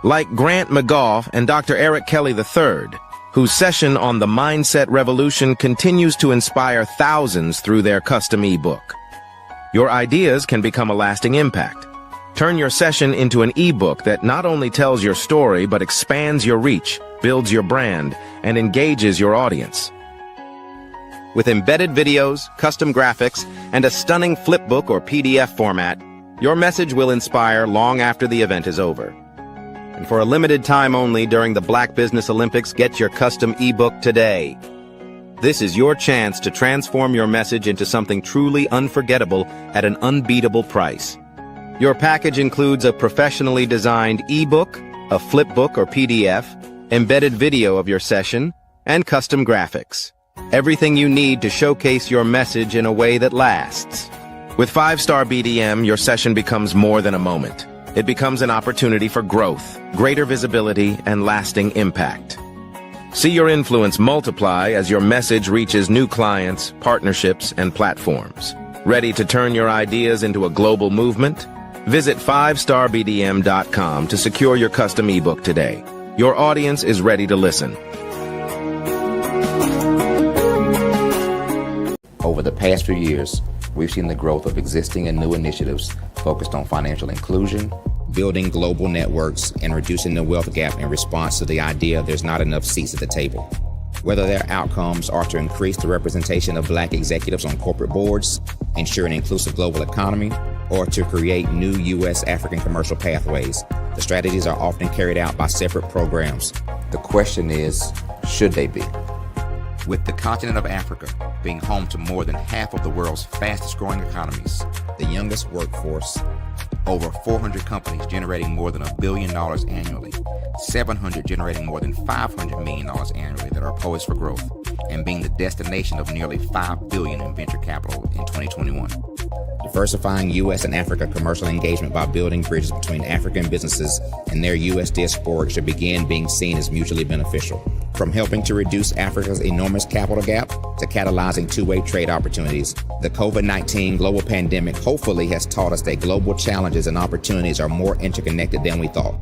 Like Grant McGough and Dr. Eric Kelly III, whose session on the Mindset Revolution continues to inspire thousands through their custom ebook. Your ideas can become a lasting impact. Turn your session into an ebook that not only tells your story, but expands your reach, builds your brand, and engages your audience. With embedded videos, custom graphics, and a stunning flipbook or PDF format, your message will inspire long after the event is over. And for a limited time only during the Black Business Olympics, get your custom ebook today. This is your chance to transform your message into something truly unforgettable at an unbeatable price. Your package includes a professionally designed ebook, a flipbook or PDF, embedded video of your session, and custom graphics. Everything you need to showcase your message in a way that lasts. With 5-star BDM, your session becomes more than a moment. It becomes an opportunity for growth, greater visibility, and lasting impact. See your influence multiply as your message reaches new clients, partnerships, and platforms. Ready to turn your ideas into a global movement? Visit 5starbdm.com to secure your custom ebook today. Your audience is ready to listen. Over the past few years, we've seen the growth of existing and new initiatives focused on financial inclusion, building global networks, and reducing the wealth gap in response to the idea there's not enough seats at the table. Whether their outcomes are to increase the representation of Black executives on corporate boards, ensure an inclusive global economy, or to create new U.S.-African commercial pathways, the strategies are often carried out by separate programs. The question is, should they be? With the continent of Africa being home to more than half of the world's fastest-growing economies, the youngest workforce, over 400 companies generating more than $1 billion annually, 700 generating more than $500 million annually that are poised for growth, and being the destination of nearly $5 billion in venture capital in 2021. Diversifying U.S. and Africa commercial engagement by building bridges between African businesses and their U.S. diaspora should begin being seen as mutually beneficial. From helping to reduce Africa's enormous capital gap to catalyzing two-way trade opportunities, the COVID-19 global pandemic hopefully has taught us that global challenges and opportunities are more interconnected than we thought.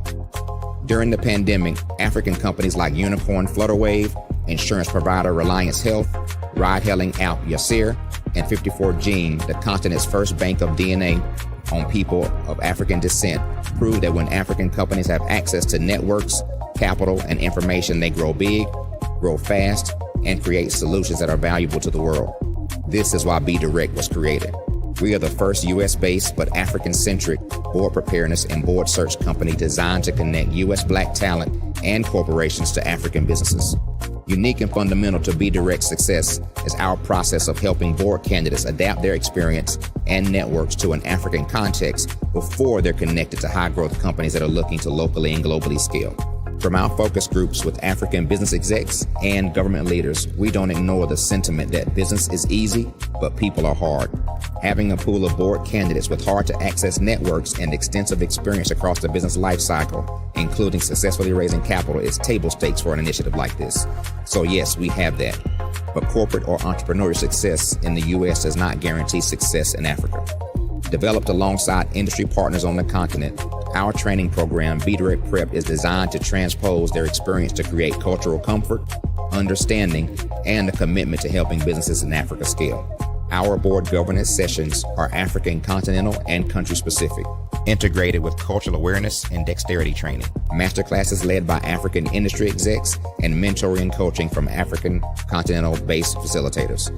During the pandemic, African companies like Unicorn Flutterwave, insurance provider Reliance Health, ride-hailing app Yasir, and 54Gene, the continent's first bank of DNA on people of African descent, prove that when African companies have access to networks, capital, and information, they grow big, grow fast, and create solutions that are valuable to the world. This is why Be Direct was created. We are the first U.S.-based but African-centric board preparedness and board search company designed to connect U.S. Black talent and corporations to African businesses. Unique and fundamental to Be Direct's success is our process of helping board candidates adapt their experience and networks to an African context before they're connected to high-growth companies that are looking to locally and globally scale. From our focus groups with African business execs and government leaders, we don't ignore the sentiment that business is easy, but people are hard. Having a pool of board candidates with hard-to-access networks and extensive experience across the business life cycle, including successfully raising capital, is table stakes for an initiative like this. So yes, we have that. But corporate or entrepreneurial success in the U.S. does not guarantee success in Africa. Developed alongside industry partners on the continent, our training program, Be Direct Prep, is designed to transpose their experience to create cultural comfort, understanding, and a commitment to helping businesses in Africa scale. Our board governance sessions are African, continental, and country-specific, integrated with cultural awareness and dexterity training, masterclasses led by African industry execs, and mentoring and coaching from African continental-based facilitators.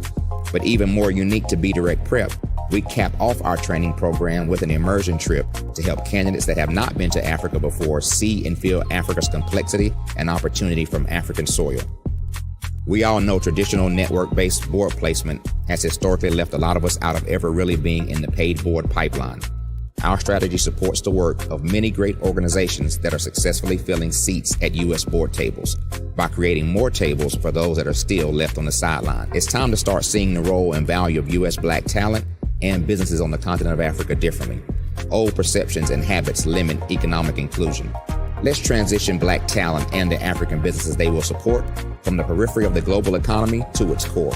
But even more unique to Be Direct Prep, we cap off our training program with an immersion trip to help candidates that have not been to Africa before see and feel Africa's complexity and opportunity from African soil. We all know traditional network-based board placement has historically left a lot of us out of ever really being in the paid board pipeline. Our strategy supports the work of many great organizations that are successfully filling seats at U.S. board tables by creating more tables for those that are still left on the sideline. It's time to start seeing the role and value of U.S. Black talent and businesses on the continent of Africa differently. Old perceptions and habits limit economic inclusion. Let's transition Black talent and the African businesses they will support from the periphery of the global economy to its core.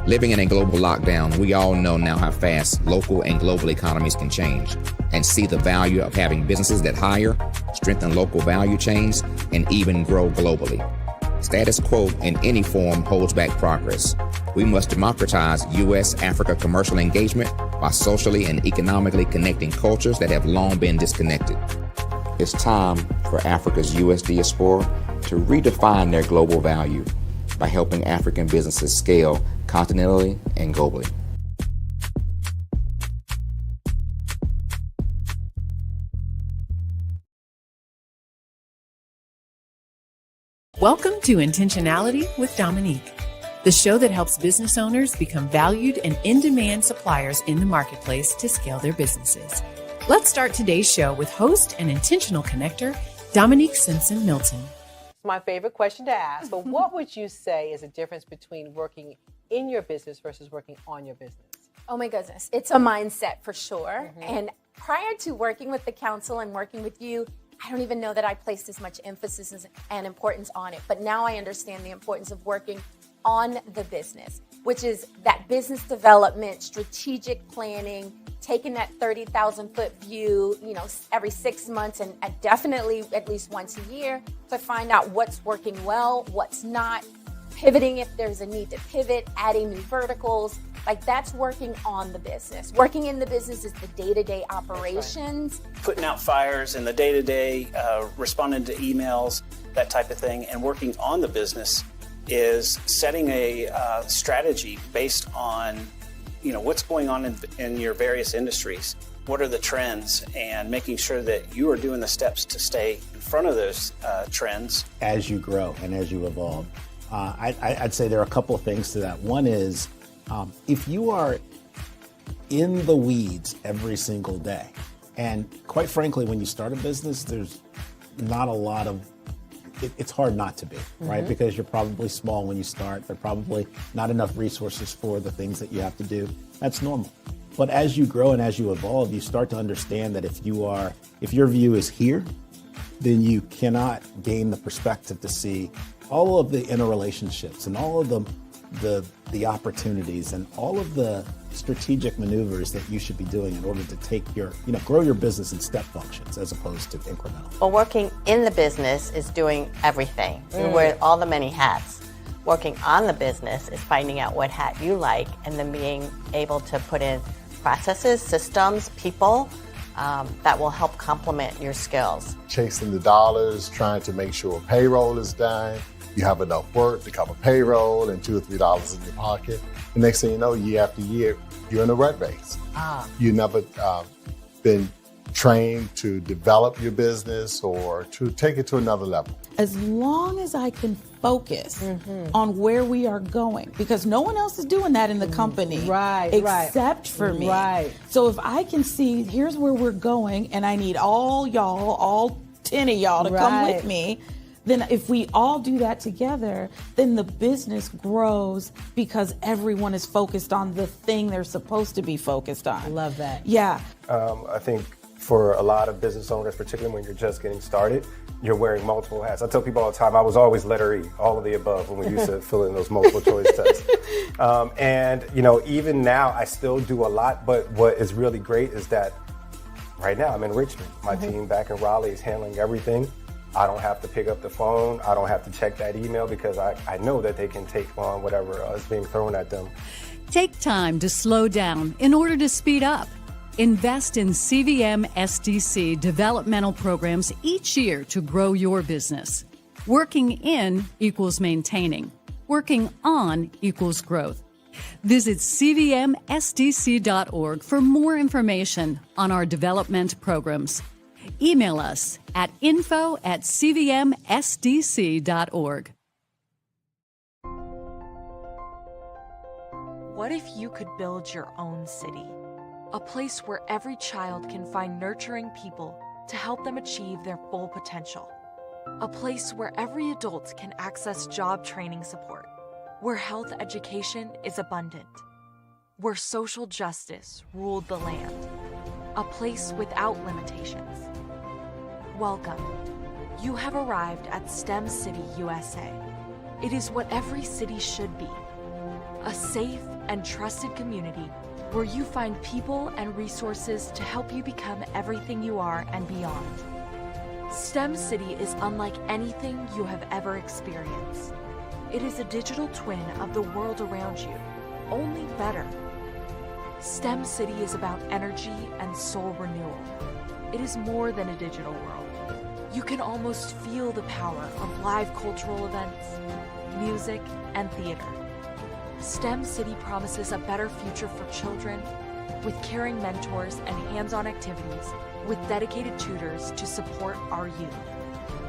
Living in a global lockdown, we all know now how fast local and global economies can change, and see the value of having businesses that hire, strengthen local value chains, and even grow globally. Status quo in any form holds back progress. We must democratize U.S.-Africa commercial engagement by socially and economically connecting cultures that have long been disconnected. It's time for Africa's U.S. diaspora to redefine their global value by helping African businesses scale continentally and globally. Welcome to Intentionality with Dominique, the show that helps business owners become valued and in-demand suppliers in the marketplace to scale their businesses. Let's start today's show with host and intentional connector, Dominique Simpson Milton. My favorite question to ask, but what would you say is the difference between working in your business versus working on your business? Oh my goodness, it's a mindset for sure. And prior to working with the council and working with you, I don't even know that I placed as much emphasis and importance on it. But now I understand the importance of working on the business, which is that business development, strategic planning, taking that 30,000 foot view, every 6 months and definitely at least once a year to find out what's working well, what's not, pivoting if there's a need to pivot, adding new verticals. Like that's working on the business. Working in the business is the day-to-day operations. Right. Putting out fires in the day-to-day, responding to emails, that type of thing. And working on the business is setting a strategy based on, what's going on in your various industries. What are the trends, and making sure that you are doing the steps to stay in front of those trends. As you grow and as you evolve. I'd say there are a couple of things to that. One is, if you are in the weeds every single day, and quite frankly, when you start a business, there's not a lot of, it's hard not to be, right? Because you're probably small when you start. There are probably not enough resources for the things that you have to do. That's normal. But as you grow and as you evolve, you start to understand that if your view is here, then you cannot gain the perspective to see all of the interrelationships and all of the the opportunities and all of the strategic maneuvers that you should be doing in order to take your, grow your business in step functions as opposed to incremental? Well, working in the business is doing everything. You wear all the many hats. Working on the business is finding out what hat you like and then being able to put in processes, systems, people that will help complement your skills. Chasing the dollars, trying to make sure payroll is done, you have enough work to cover payroll and $2 or $3 in your pocket. The next thing you know, year after year, you're in a rat race. You never been trained to develop your business or to take it to another level. As long as I can focus on where we are going, because no one else is doing that in the company except for me. So if I can see, here's where we're going, and I need all y'all, all 10 of y'all to come with me, then if we all do that together, then the business grows because everyone is focused on the thing they're supposed to be focused on. Love that. Yeah. I think for a lot of business owners, particularly when you're just getting started, you're wearing multiple hats. I tell people all the time, I was always letter E, all of the above, when we used to fill in those multiple choice tests. And, even now I still do a lot, but what is really great is that right now I'm in Richmond. My team back in Raleigh is handling everything. I don't have to pick up the phone. I don't have to check that email because I know that they can take on whatever is being thrown at them. Take time to slow down in order to speed up. Invest in CVM SDC developmental programs each year to grow your business. Working in equals maintaining. Working on equals growth. Visit cvmsdc.org for more information on our development programs. Email us at info@cvmsdc.org. What if you could build your own city? A place where every child can find nurturing people to help them achieve their full potential. A place where every adult can access job training support. Where health education is abundant. Where social justice ruled the land. A place without limitations. Welcome. You have arrived at STEM City USA. It is what every city should be. A safe and trusted community where you find people and resources to help you become everything you are and beyond. STEM City is unlike anything you have ever experienced. It is a digital twin of the world around you, only better. STEM City is about energy and soul renewal. It is more than a digital world. You can almost feel the power of live cultural events, music, and theater. STEM City promises a better future for children with caring mentors and hands-on activities with dedicated tutors to support our youth.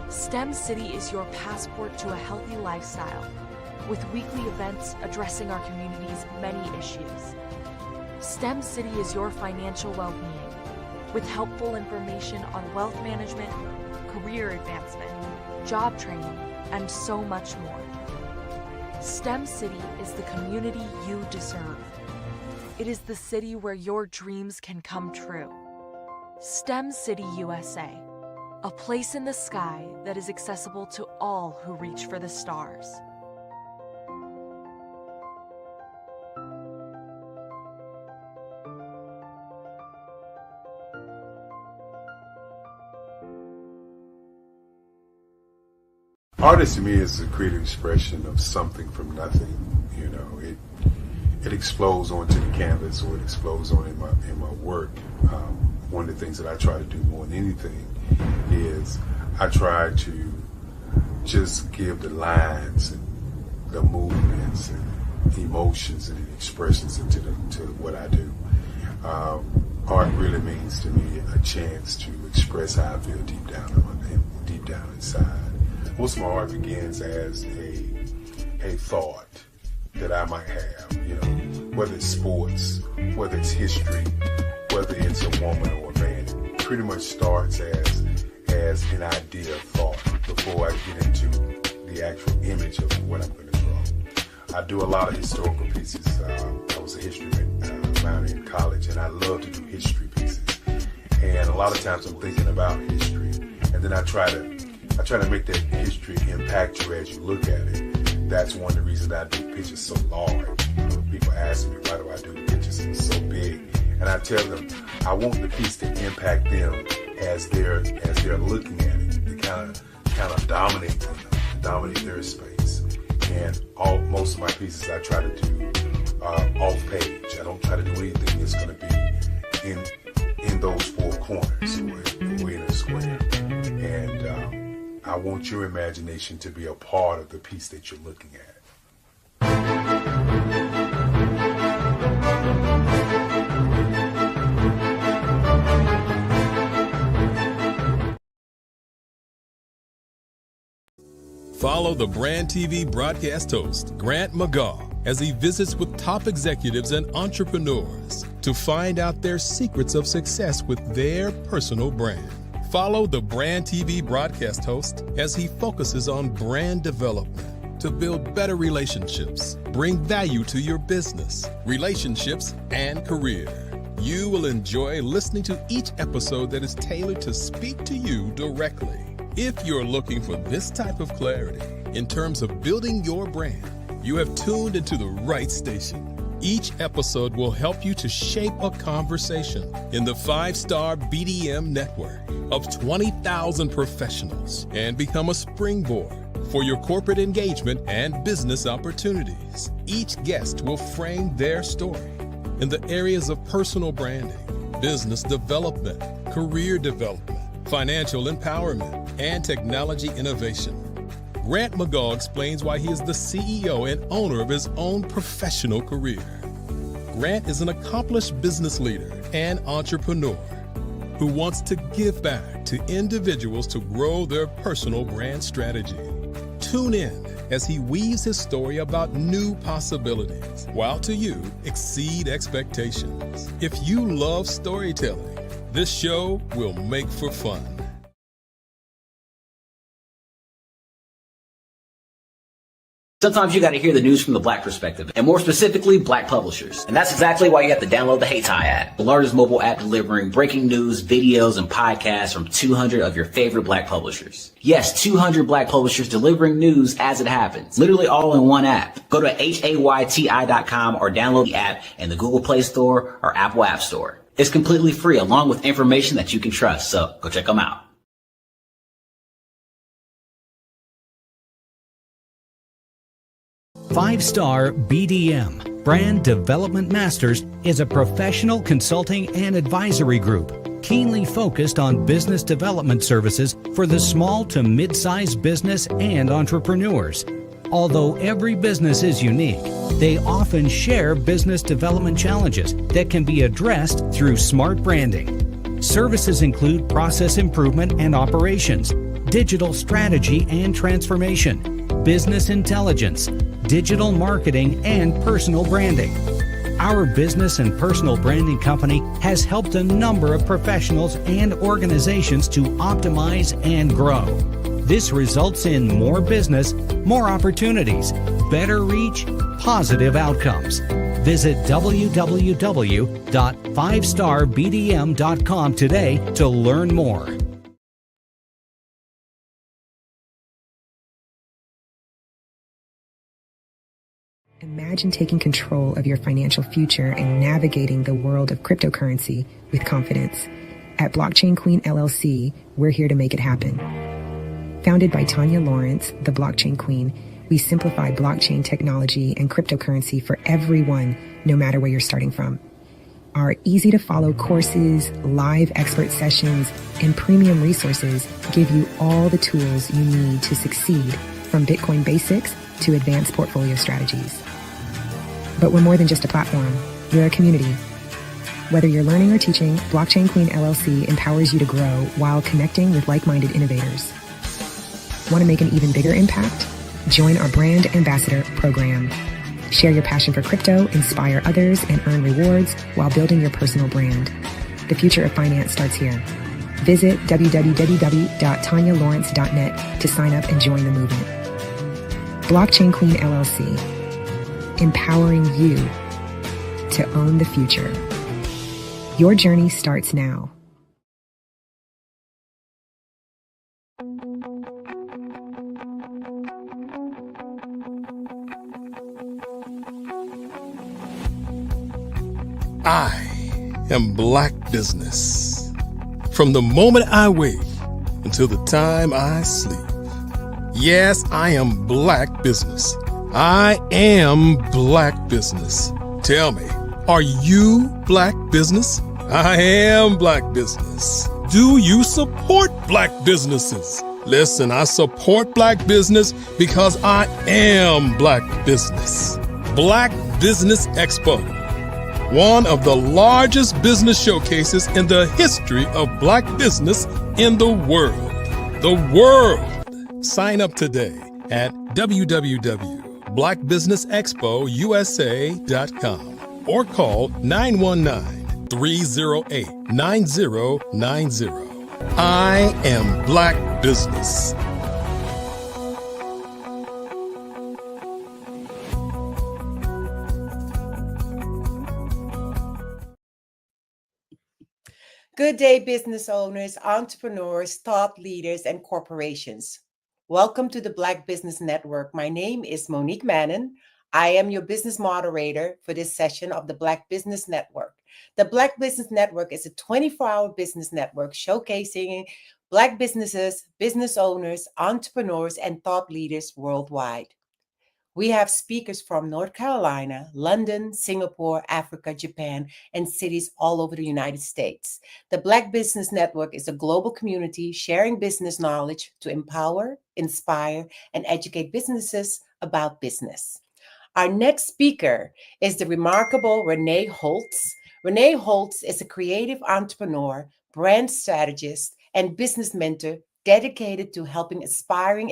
STEM City is your passport to a healthy lifestyle with weekly events addressing our community's many issues. STEM City is your financial well-being with helpful information on wealth management, career advancement, job training, and so much more. STEM City is the community you deserve. It is the city where your dreams can come true. STEM City USA, a place in the sky that is accessible to all who reach for the stars. Artist to me is a creative expression of something from nothing. It explodes onto the canvas, or it explodes on in my work. One of the things that I try to do more than anything is I try to just give the lines and the movements and emotions and expressions into what I do. Art really means to me a chance to express how I feel deep down inside. Most of my art begins as a thought that I might have, whether it's sports, whether it's history, whether it's a woman or a man. It pretty much starts as an idea of thought before I get into the actual image of what I'm going to draw. I do a lot of historical pieces. I was a history minor in college, and I love to do history pieces. And a lot of times I'm thinking about history, and then I try to make that history impact you as you look at it. that's one of the reasons that I do pitches so large. People ask me, why do I do pitches so big? And I tell them, I want the piece to impact them as they're looking at it, to kind of dominate them, dominate their space. And most of my pieces I try to do off page. I don't try to do anything that's going to be in those four corners or in a square. And I want your imagination to be a part of the piece that you're looking at. Follow the Brand TV broadcast host, Grant McGaugh, as he visits with top executives and entrepreneurs to find out their secrets of success with their personal brand. Follow the Brand TV broadcast host as he focuses on brand development to build better relationships, bring value to your business, relationships, and career. You will enjoy listening to each episode that is tailored to speak to you directly. If you're looking for this type of clarity in terms of building your brand, you have tuned into the right station. Each episode will help you to shape a conversation in the 5-star BDM network of 20,000 professionals and become a springboard for your corporate engagement and business opportunities. Each guest will frame their story in the areas of personal branding, business development, career development, financial empowerment, and technology innovation. Grant McGaugh explains why he is the CEO and owner of his own professional career. Grant is an accomplished business leader and entrepreneur who wants to give back to individuals to grow their personal brand strategy. Tune in as he weaves his story about new possibilities, while to you exceed expectations. If you love storytelling, this show will make for fun. Sometimes you got to hear the news from the Black perspective, and more specifically, Black publishers. And that's exactly why you have to download the Hey Tie app, the largest mobile app delivering breaking news, videos, and podcasts from 200 of your favorite Black publishers. Yes, 200 Black publishers delivering news as it happens, literally all in one app. Go to HAYTI.com or download the app in the Google Play Store or Apple App Store. It's completely free, along with information that you can trust, so go check them out. Five-Star BDM, Brand Development Masters, is a professional consulting and advisory group keenly focused on business development services for the small to mid-sized business and entrepreneurs. Although every business is unique, they often share business development challenges that can be addressed through smart branding. Services include process improvement and operations, digital strategy and transformation, business intelligence, digital marketing, and personal branding. Our business and personal branding company has helped a number of professionals and organizations to optimize and grow. This results in more business, more opportunities, better reach, positive outcomes. Visit www.5starbdm.com today to learn more. Imagine taking control of your financial future and navigating the world of cryptocurrency with confidence. At Blockchain Queen LLC, we're here to make it happen. Founded by Tanya Lawrence, the Blockchain Queen, we simplify blockchain technology and cryptocurrency for everyone, no matter where you're starting from. Our easy-to-follow courses, live expert sessions, and premium resources give you all the tools you need to succeed, from Bitcoin basics to advanced portfolio strategies. But we're more than just a platform. We're a community. Whether you're learning or teaching, Blockchain Queen LLC empowers you to grow while connecting with like-minded innovators. Want to make an even bigger impact? Join our Brand Ambassador program. Share your passion for crypto, inspire others, and earn rewards while building your personal brand. The future of finance starts here. Visit www.tanyalawrence.net to sign up and join the movement. Blockchain Queen LLC, empowering you to own the future. Your journey starts now. I am Black Business. From the moment I wake until the time I sleep. Yes, I am Black Business. I am Black Business. Tell me, are you Black Business? I am Black Business. Do you support Black businesses? Listen, I support Black business because I am Black Business. Black Business Expo, one of the largest business showcases in the history of Black business in the world. The world! Sign up today at www.blackbusinessexpousa.com or call 919-308-9090. I am Black Business. Good day, business owners, entrepreneurs, thought leaders, and corporations. Welcome to the Black Business Network. My name is Monique Mannon. I am your business moderator for this session of the Black Business Network. The Black Business Network is a 24-hour business network showcasing Black businesses, business owners, entrepreneurs, and thought leaders worldwide. We have speakers from North Carolina, London, Singapore, Africa, Japan, and cities all over the United States. The Black Business Network is a global community sharing business knowledge to empower, inspire, and educate businesses about business. Our next speaker is the remarkable Renee Holtz. Renee Holtz is a creative entrepreneur, brand strategist, and business mentor dedicated to helping aspiring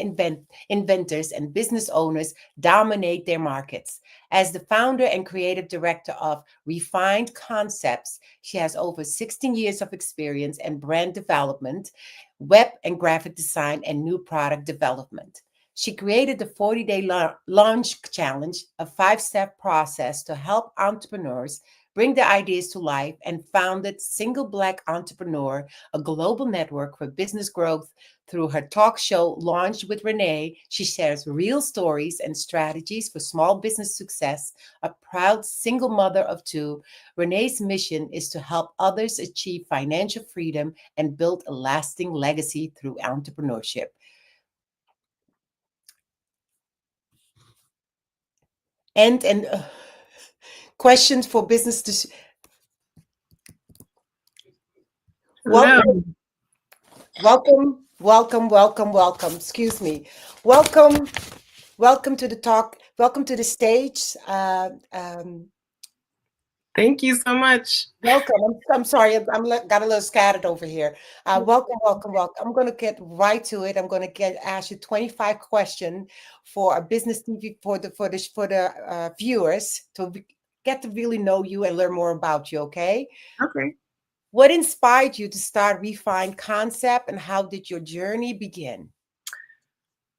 inventors and business owners dominate their markets. As the founder and creative director of Refined Concepts, she has over 16 years of experience in brand development, web and graphic design, and new product development. She created the 40-day launch challenge, a 5-step process to help entrepreneurs bring their ideas to life, and founded Single Black Entrepreneur, a global network for business growth. Through her talk show, Launch with Renee, she shares real stories and strategies for small business success. A proud single mother of 2, Renee's mission is to help others achieve financial freedom and build a lasting legacy through entrepreneurship. And questions for business. Welcome. Excuse me. Welcome to the talk. Welcome to the stage. Thank you so much. Welcome. I'm sorry. I'm got a little scattered over here. Welcome. I'm going to get right to it. I'm going to ask you 25 questions for a business TV for the viewers to get to really know you and learn more about you. Okay. Okay. What inspired you to start Refined Concept, and how did your journey begin?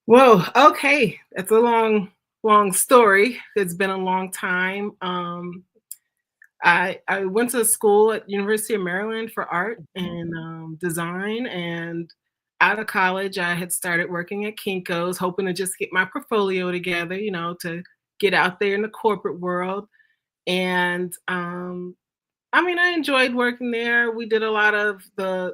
Whoa. Okay. It's a long story. It's been a long time. I went to school at University of Maryland for art and design, and out of college, I had started working at Kinko's, hoping to just get my portfolio together, to get out there in the corporate world. And I enjoyed working there. We did a lot of the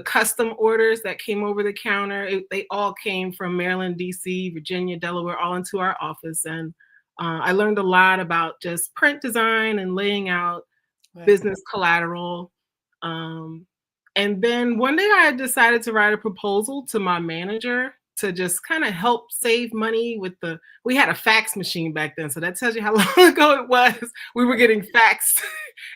custom orders that came over the counter. They all came from Maryland, DC, Virginia, Delaware, all into our office. And I learned a lot about just print design and laying out business collateral. And then one day I decided to write a proposal to my manager to just kind of help save money with we had a fax machine back then. So that tells you how long ago it was. We were getting faxed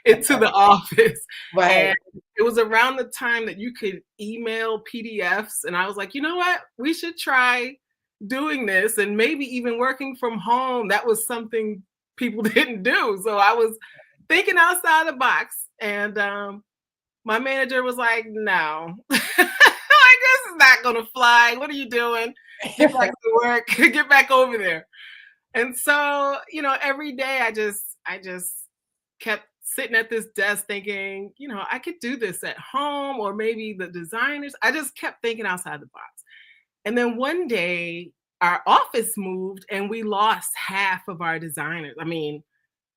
into the office. Right. And it was around the time that you could email PDFs. And I was like, you know what? We should try doing this, and maybe even working from home. That was something people didn't do. So I was thinking outside the box. And my manager was like, no. This is not gonna fly. What are you doing? Get back to work. Get back over there. And so, every day I just kept sitting at this desk thinking, I could do this at home, or maybe the designers. I just kept thinking outside the box. And then one day our office moved and we lost half of our designers.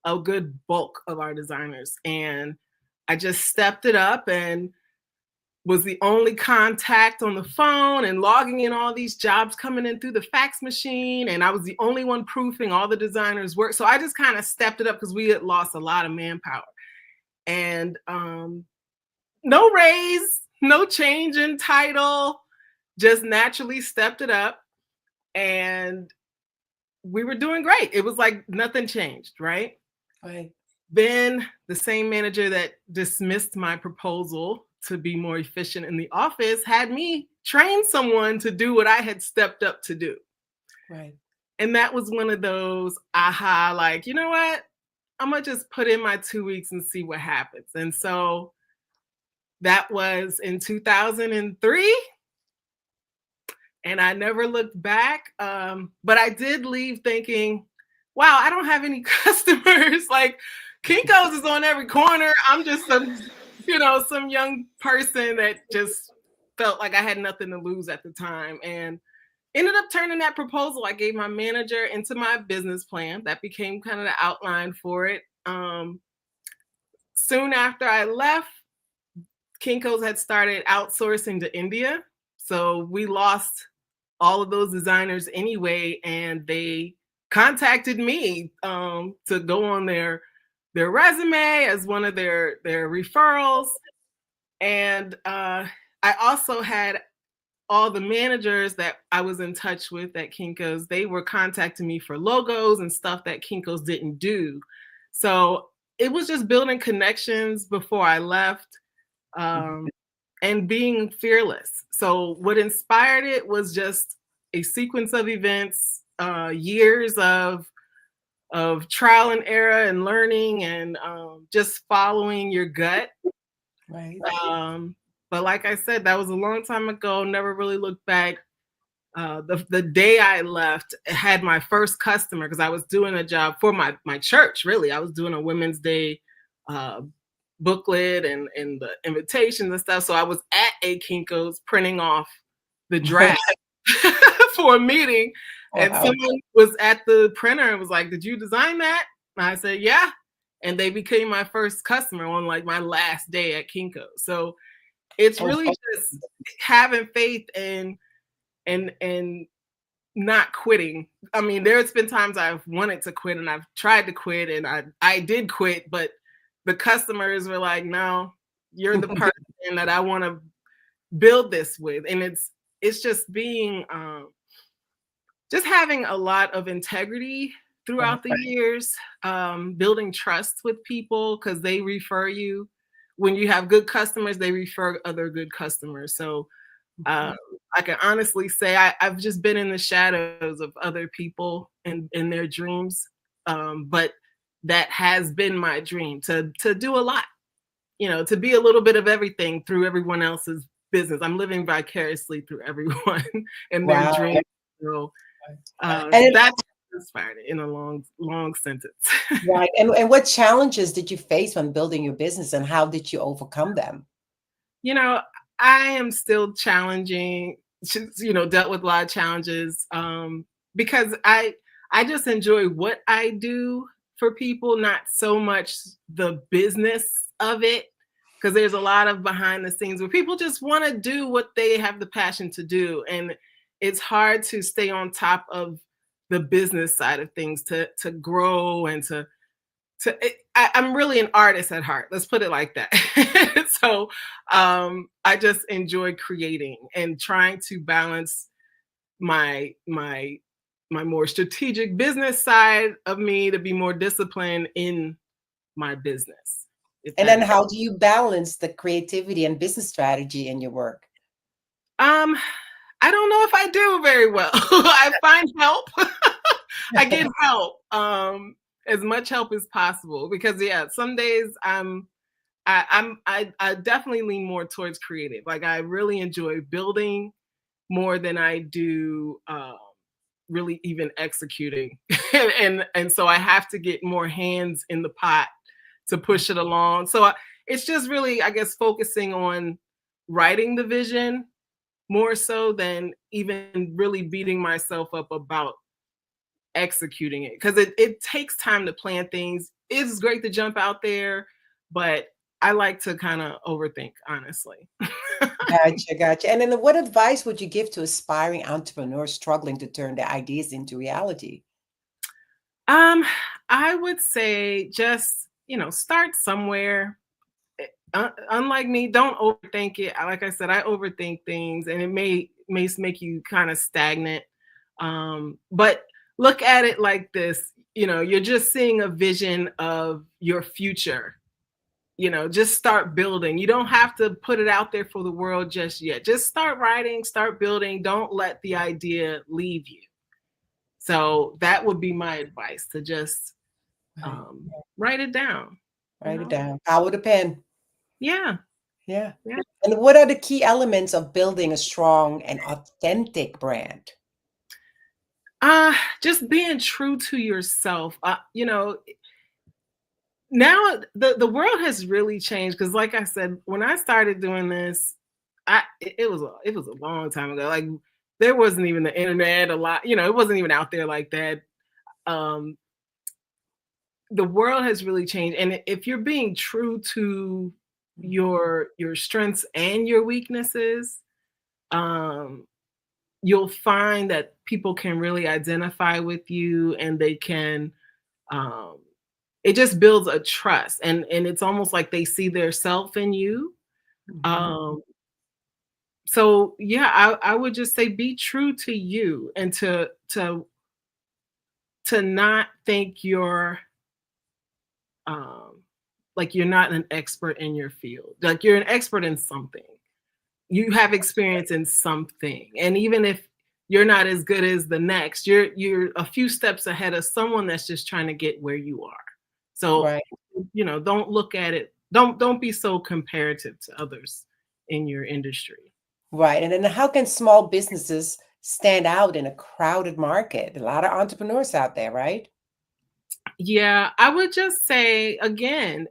a good bulk of our designers. And I just stepped it up and was the only contact on the phone and logging in all these jobs coming in through the fax machine. And I was the only one proofing all the designers' work. So I just kind of stepped it up because we had lost a lot of manpower. And no raise, no change in title, just naturally stepped it up. And we were doing great. It was like nothing changed, right? Right. Then the same manager that dismissed my proposal to be more efficient in the office had me train someone to do what I had stepped up to do. Right. And that was one of those aha, like, you know what? I'm gonna just put in my 2 weeks and see what happens. And so that was in 2003. And I never looked back. But I did leave thinking, wow, I don't have any customers. Like Kinko's is on every corner. I'm just some young person that just felt like I had nothing to lose at the time. And ended up turning that proposal I gave my manager into my business plan. That became kind of the outline for it. Soon after I left, Kinko's had started outsourcing to India. So we lost all of those designers anyway, and they contacted me to go on their resume as one of their referrals. And I also had all the managers that I was in touch with at Kinko's. They were contacting me for logos and stuff that Kinko's didn't do. So it was just building connections before I left. And being fearless. So what inspired it was just a sequence of events, years of trial and error and learning and just following your gut. Right. But like I said, that was a long time ago. Never really looked back. The day I left, I had my first customer because I was doing a job for my church. Really, I was doing a Women's Day booklet and the invitations and stuff. So I was at a Kinko's printing off the draft for a meeting. And someone was at the printer and was like, "Did you design that?" And I said, "Yeah." And they became my first customer on like my last day at Kinko's. So it's really just having faith and not quitting. I mean, there's been times I've wanted to quit and I've tried to quit and I did quit, but the customers were like, "No, you're the person that I want to build this with." And it's just being, just having a lot of integrity throughout the years, building trust with people because they refer you. When you have good customers, they refer other good customers. So I can honestly say I've just been in the shadows of other people and in their dreams. But that has been my dream to do a lot, to be a little bit of everything through everyone else's business. I'm living vicariously through everyone and their dreams. So that's inspired it in a long sentence. Right. And what challenges did you face when building your business and how did you overcome them? I am still challenging, dealt with a lot of challenges because I just enjoy what I do for people, not so much the business of it, because there's a lot of behind the scenes where people just want to do what they have the passion to do. And it's hard to stay on top of the business side of things to grow and I'm really an artist at heart. Let's put it like that. So I just enjoy creating and trying to balance my more strategic business side of me to be more disciplined in my business. And then how do you balance the creativity and business strategy in your work? I don't know if I do very well. I find help. I get help, as much help as possible because some days I definitely lean more towards creative. Like I really enjoy building more than I do really even executing. and so I have to get more hands in the pot to push it along. So it's just really, I guess, focusing on writing the vision more so than even really beating myself up about executing it. Because it takes time to plan things. it's great to jump out there, but I like to kind of overthink, honestly. Gotcha. And then what advice would you give to aspiring entrepreneurs struggling to turn their ideas into reality? I would say just, start somewhere. Unlike me, don't overthink it. Like I said, I overthink things, and it may make you kind of stagnant. But look at it like this, you're just seeing a vision of your future. Just start building. You don't have to put it out there for the world just yet. Just start writing, start building. Don't let the idea leave you. So that would be my advice, to just write it down. Write it down. Power the pen. Yeah. Yeah. And what are the key elements of building a strong and authentic brand? Just being true to yourself. Now the world has really changed, because like I said, when I started doing this, it was a long time ago. Like, there wasn't even the internet a lot, it wasn't even out there like that. The world has really changed, and if you're being true to your strengths and your weaknesses, you'll find that people can really identify with you, and they can it just builds a trust, and it's almost like they see their self in you. So yeah, I would just say be true to you, and to not think you're like you're not an expert in your field. Like, you're an expert in something. You have experience in something. And even if you're not as good as the next, you're a few steps ahead of someone that's just trying to get where you are. So, don't look at it. Don't be so comparative to others in your industry. Right. And then how can small businesses stand out in a crowded market? A lot of entrepreneurs out there, right? Yeah, I would just say, again,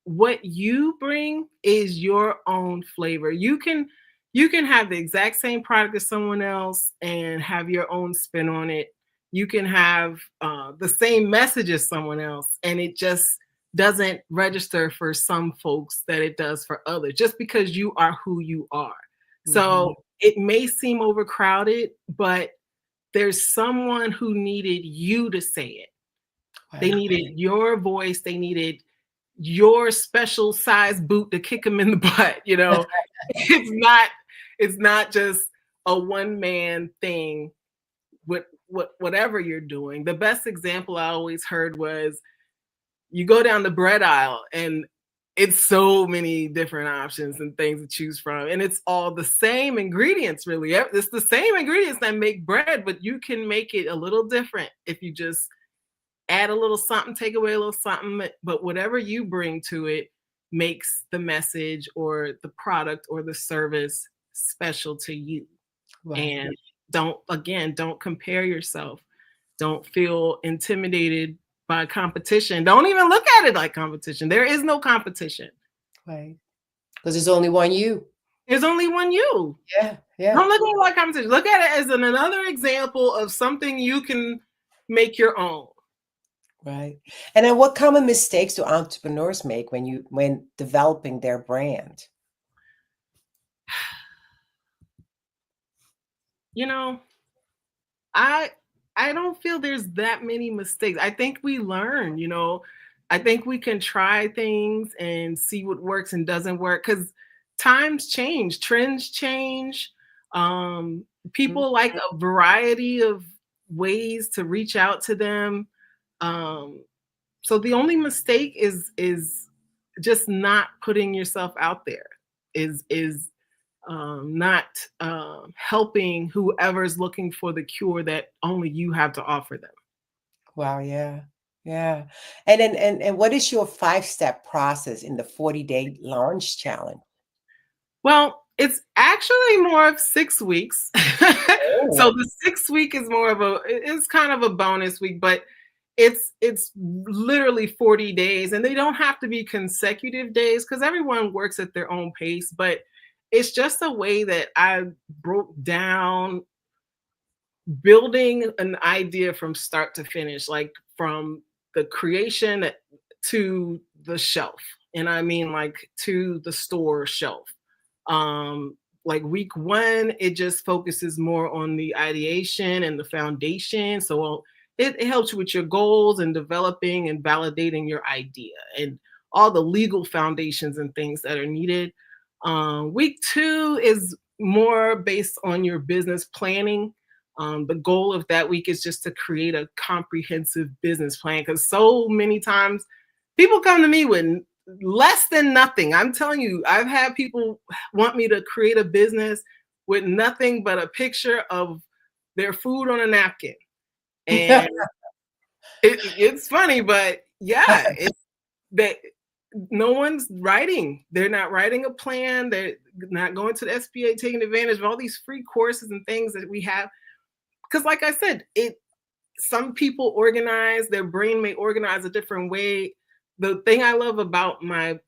what you bring is your own flavor. You can have the exact same product as someone else and have your own spin on it. You can have the same message as someone else, and it just doesn't register for some folks that it does for others, just because you are who you are. So it may seem overcrowded, but there's someone who needed you to say it. They needed your voice. They needed your special size boot to kick them in the butt. It's not just a one-man thing with whatever you're doing. The best example I always heard was, you go down the bread aisle and it's so many different options and things to choose from. And it's all the same ingredients, really. It's the same ingredients that make bread, but you can make it a little different if you just add a little something, take away a little something. But whatever you bring to it makes the message or the product or the service special to you. Right. And don't compare yourself. Don't feel intimidated by competition. Don't even look at it like competition. There is no competition. Right. Because there's only one you. There's only one you. Yeah. Don't look at it like competition. Look at it as another example of something you can make your own. Right. And then what common mistakes do entrepreneurs make when developing their brand? I don't feel there's that many mistakes. I think we learn, I think we can try things and see what works and doesn't work, because times change, trends change. People like a variety of ways to reach out to them. So the only mistake is just not putting yourself out there, is not helping whoever's looking for the cure that only you have to offer them. Wow. Yeah. And then and what is your 5-step process in the 40-day launch challenge? Well, it's actually more of 6 weeks. So the 6th week is it's kind of a bonus week, but it's literally 40 days, and they don't have to be consecutive days because everyone works at their own pace. But it's just a way that I broke down building an idea from start to finish, like from the creation to the shelf. And I mean like to the store shelf. Like week 1, it just focuses more on the ideation and the foundation. So it helps you with your goals and developing and validating your idea and all the legal foundations and things that are needed. Week 2 is more based on your business planning. The goal of that week is just to create a comprehensive business plan, because so many times people come to me with less than nothing. I'm telling you, I've had people want me to create a business with nothing but a picture of their food on a napkin. And it's funny, but yeah, it's that no one's writing. They're not writing a plan. They're not going to the SBA, taking advantage of all these free courses and things that we have. Because like I said, some people organize, their brain may organize a different way. The thing I love about my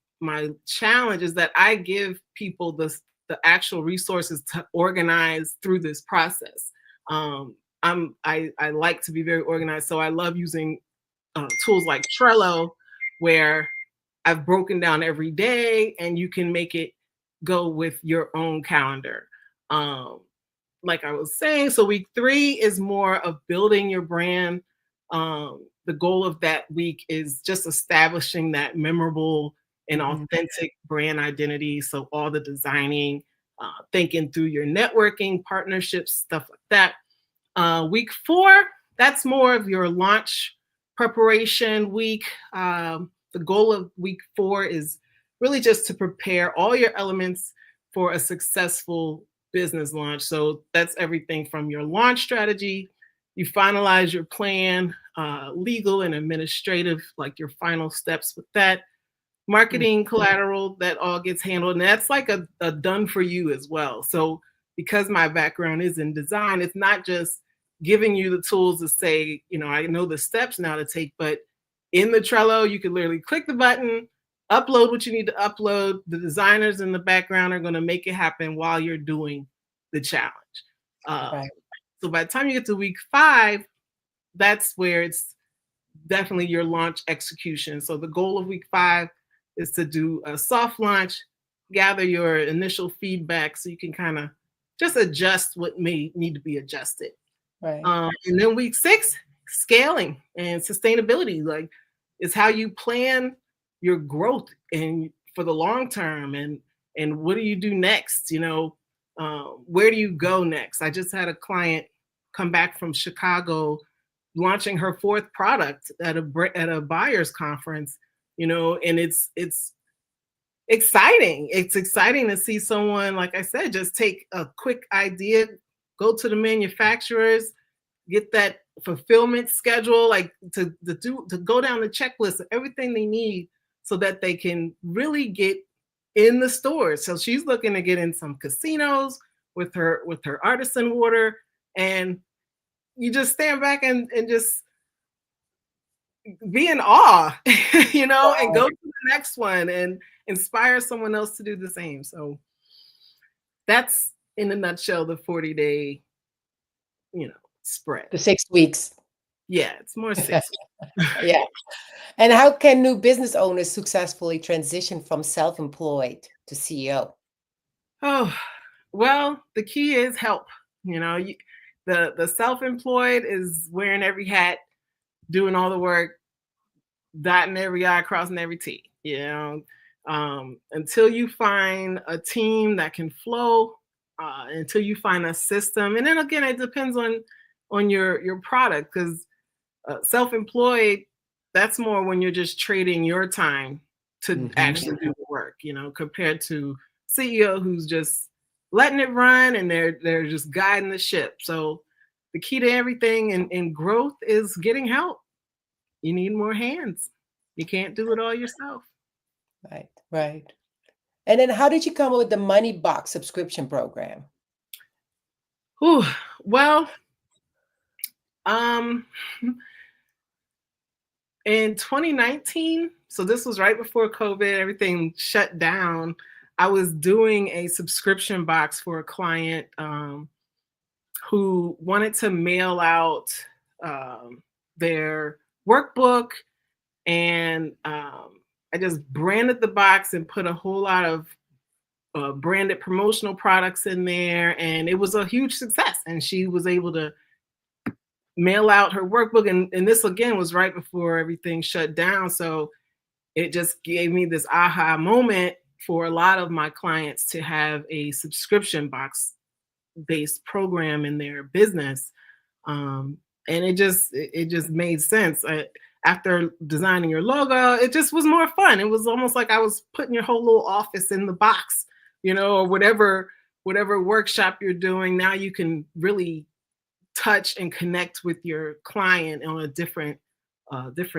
challenge is that I give people the actual resources to organize through this process. I like to be very organized, so I love using tools like Trello, where I've broken down every day, and you can make it go with your own calendar. Like I was saying, so week 3 is more of building your brand. The goal of that week is just establishing that memorable and authentic brand identity. So all the designing, thinking through your networking, partnerships, stuff like that. Week 4, that's more of your launch preparation week. The goal of week 4 is really just to prepare all your elements for a successful business launch. So that's everything from your launch strategy. You finalize your plan, legal and administrative, like your final steps with that. Marketing, collateral, that all gets handled. And that's like a done for you as well. So because my background is in design, it's not just giving you the tools to say, I know the steps now to take, but in the Trello, you can literally click the button, upload what you need to upload. The designers in the background are going to make it happen while you're doing the challenge. Right. So by the time you get to week 5, that's where it's definitely your launch execution. So the goal of week 5 is to do a soft launch, gather your initial feedback so you can kind of just adjust what may need to be adjusted. Right. And then week 6, scaling and sustainability, like is how you plan your growth and for the long term, and what do you do next? Where do you go next? I just had a client come back from Chicago, launching her 4th product at a buyer's conference, and it's exciting. It's exciting to see someone, like I said, just take a quick idea, go to the manufacturers, get that fulfillment schedule, like to go down the checklist of everything they need so that they can really get in the stores. So she's looking to get in some casinos with her artisan water, and you just stand back and just be in awe, and go to the next one and inspire someone else to do the same. So that's in a nutshell the 40-day, spread. The 6 weeks. Yeah, it's more 6. Yeah. And how can new business owners successfully transition from self-employed to CEO? Oh, well, the key is help. The self-employed is wearing every hat, doing all the work, dotting every I, crossing every T. Until you find a team that can flow, until you find a system, and then again, it depends on your product, because self-employed, that's more when you're just trading your time to actually do the work, compared to CEO who's just letting it run and they're just guiding the ship. So the key to everything in growth is getting help. You need more hands. You can't do it all yourself. Right. And then how did you come up with the Money Box subscription program? Well, in 2019, so this was right before COVID, everything shut down. I was doing a subscription box for a client who wanted to mail out their workbook and I just branded the box and put a whole lot of branded promotional products in there, and it was a huge success. And she was able to mail out her workbook, and this again was right before everything shut down, so it just gave me this aha moment for a lot of my clients to have a subscription box based program in their business. And it just made sense. After designing your logo, it just was more fun. It was almost like I was putting your whole little office in the box, or whatever workshop you're doing. Now you can really touch and connect with your client on a different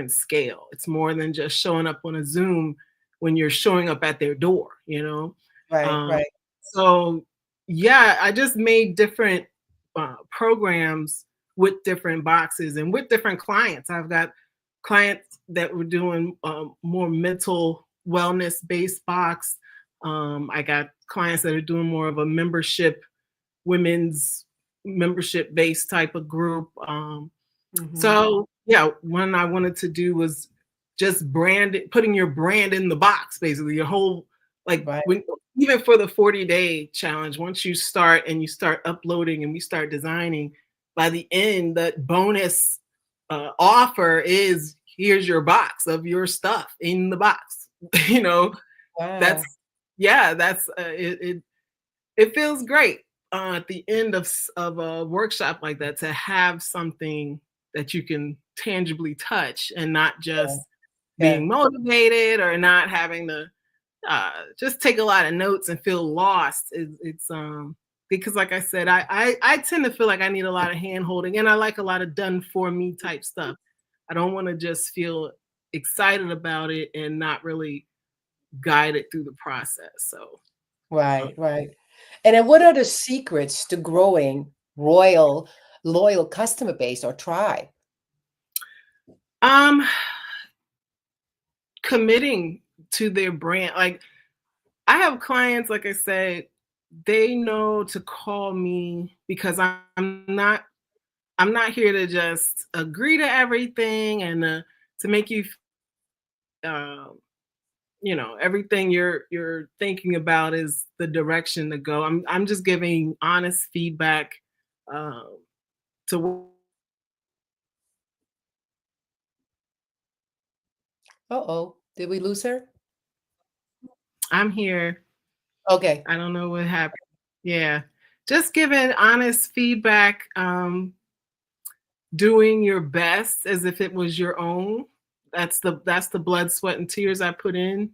scale. It's more than just showing up on a Zoom when you're showing up at their door, Right. So yeah, I just made different programs with different boxes and with different clients. I've got clients that were doing more mental wellness based box. I got clients that are doing more of a women's membership based type of group. So yeah, one I wanted to do was just putting your brand in the box, basically your whole, even for the 40-day challenge, once you start uploading and we start designing, by the end, that bonus offer is, here's your box of your stuff in the box. Wow. It feels great at the end of a workshop like that to have something that you can tangibly touch, and not just being motivated or not having to just take a lot of notes and feel lost. It's because, like I said, I tend to feel like I need a lot of hand holding, and I like a lot of done for me type stuff. I don't want to just feel excited about it and not really guide it through the process. So Right. And then what are the secrets to growing loyal customer base or tribe? Committing to their brand. Like, I have clients, like I said, they know to call me because I'm not here to just agree to everything and to make you everything you're thinking about is the direction to go. I'm just giving honest feedback to. Uh-oh, did we lose her? I'm here. Okay. I don't know what happened. Yeah. Just giving honest feedback, doing your best as if it was your own. That's the blood, sweat, and tears I put in.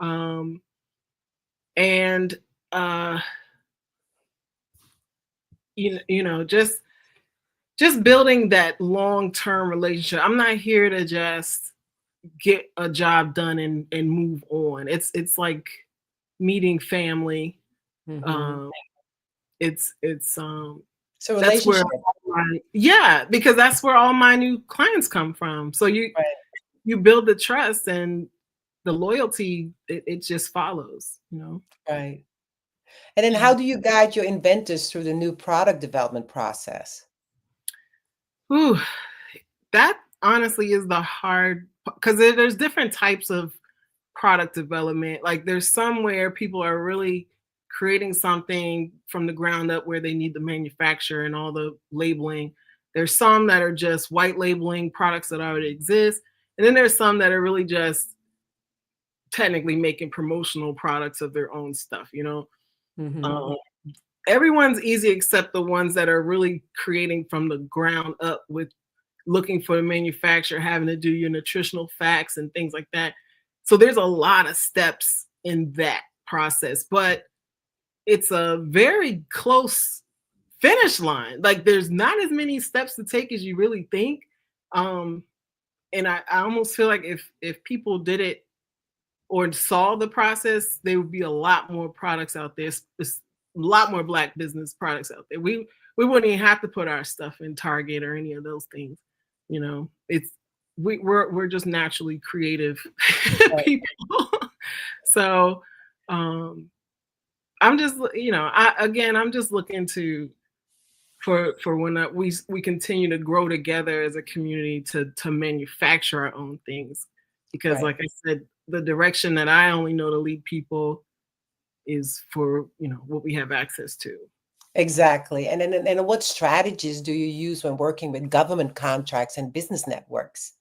And just building that long-term relationship. I'm not here to just get a job done and move on. It's like meeting family. It's So that's where relationship. because that's where all my new clients come from. So you build the trust, and the loyalty, it just follows, Right. And then how do you guide your inventors through the new product development process? Ooh, that honestly is the hard, because there's different types of product development. Like, there's some where people are really creating something from the ground up where they need the manufacturer and all the labeling. There's some that are just white labeling products that already exist. And then there's some that are really just technically making promotional products of their own stuff, everyone's easy except the ones that are really creating from the ground up, with looking for a manufacturer, having to do your nutritional facts and things like that. So there's a lot of steps in that process, but it's a very close finish line. Like, there's not as many steps to take as you really think. And I almost feel like if people did it or saw the process, there would be a lot more products out there. There's a lot more Black business products out there. We wouldn't even have to put our stuff in Target or any of those things. We're just naturally creative people. So I'm just, I'm just looking for when we continue to grow together as a community to manufacture our own things. because like I said, the direction that I only know to lead people is for, what we have access to. Exactly. And what strategies do you use when working with government contracts and business networks?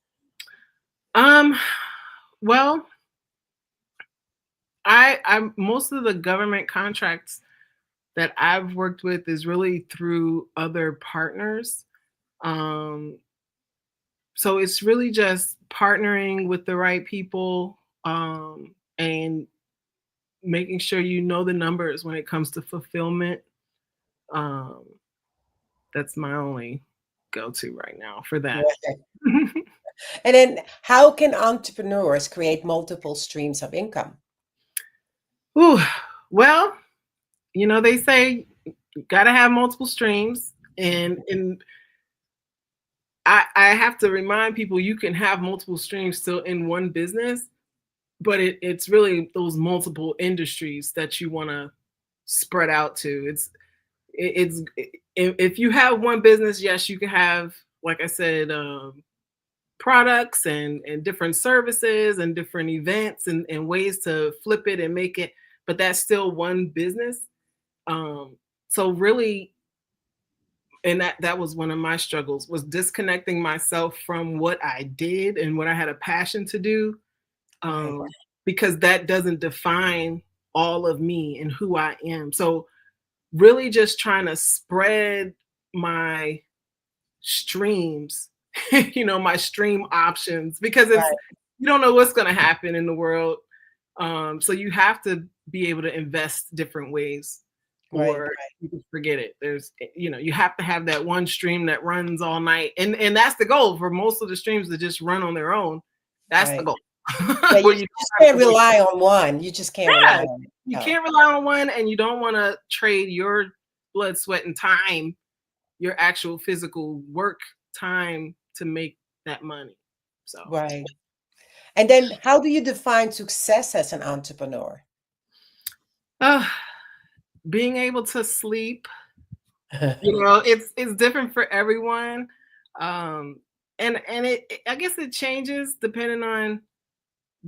Well, I most of the government contracts that I've worked with is really through other partners. So it's really just partnering with the right people, and making sure you know the numbers when it comes to fulfillment. That's my only go-to right now for that. Right. And then how can entrepreneurs create multiple streams of income? Ooh, well, they say you got to have multiple streams, and I have to remind people you can have multiple streams still in one business, but it's really those multiple industries that you want to spread out to. If you have one business, yes, you can have, like I said, products and different services and different events and ways to flip it and make it, but that's still one business. So really, and that was one of my struggles, was disconnecting myself from what I did and what I had a passion to do, because that doesn't define all of me and who I am. So really just trying to spread my streams, my stream options, because you don't know what's going to happen in the world. So you have to be able to invest different ways, or you can forget it. There's, you have to have that one stream that runs all night. And that's the goal for most of the streams to just run on their own. That's the goal. Yeah, you just can't rely on one. You just can't rely on it. You can't rely on one, and you don't want to trade your blood, sweat, and time, your actual physical work time, to make that money. So right. And then how do you define success as an entrepreneur? Being able to sleep. It's different for everyone. And I guess it changes depending on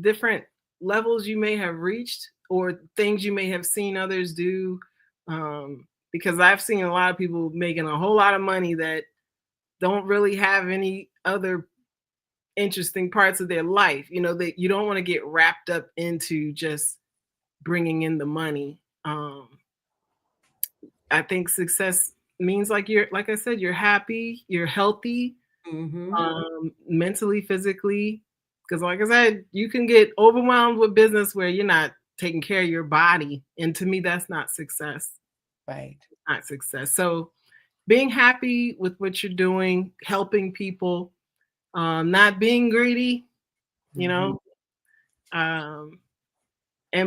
different levels you may have reached or things you may have seen others do. Because I've seen a lot of people making a whole lot of money that don't really have any other interesting parts of their life. That you don't want to get wrapped up into just bringing in the money. I think success means, like I said, you're happy, you're healthy, mentally, physically. Because like I said, you can get overwhelmed with business where you're not taking care of your body. And to me, that's not success. Right. Not success. So being happy with what you're doing, helping people, not being greedy, and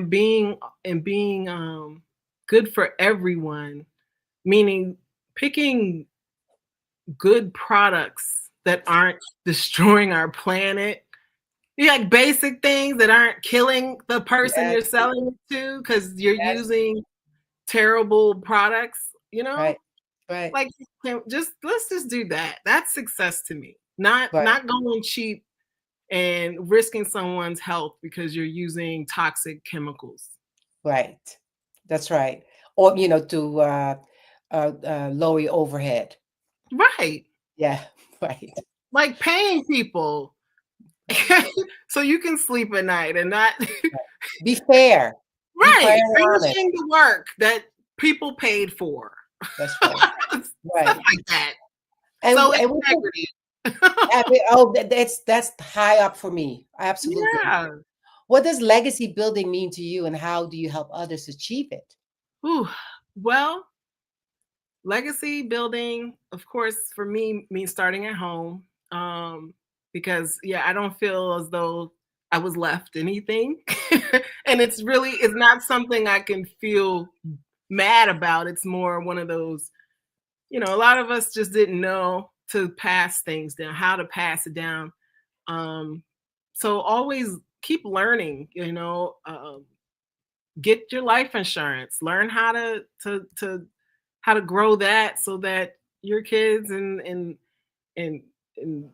being good for everyone, meaning picking good products that aren't destroying our planet. Like basic things that aren't killing the person you're selling it to because you're using terrible products, Right. Like let's just do that. That's success to me. Not going cheap and risking someone's health because you're using toxic chemicals. Right. That's right. Or to lower your overhead. Right. Yeah. Right. Like paying people so you can sleep at night and not be fair. Right. Finishing the work that people paid for. That's right. Right. Stuff like that. And, so and integrity. That's high up for me. Absolutely. Yeah. What does legacy building mean to you, and how do you help others achieve it? Well, legacy building, of course, for me means starting at home. Because I don't feel as though I was left anything. And it's not something I can feel mad about. It's more one of those, a lot of us just didn't know to pass things down, how to pass it down. So always keep learning, get your life insurance, learn how to grow that so that your kids and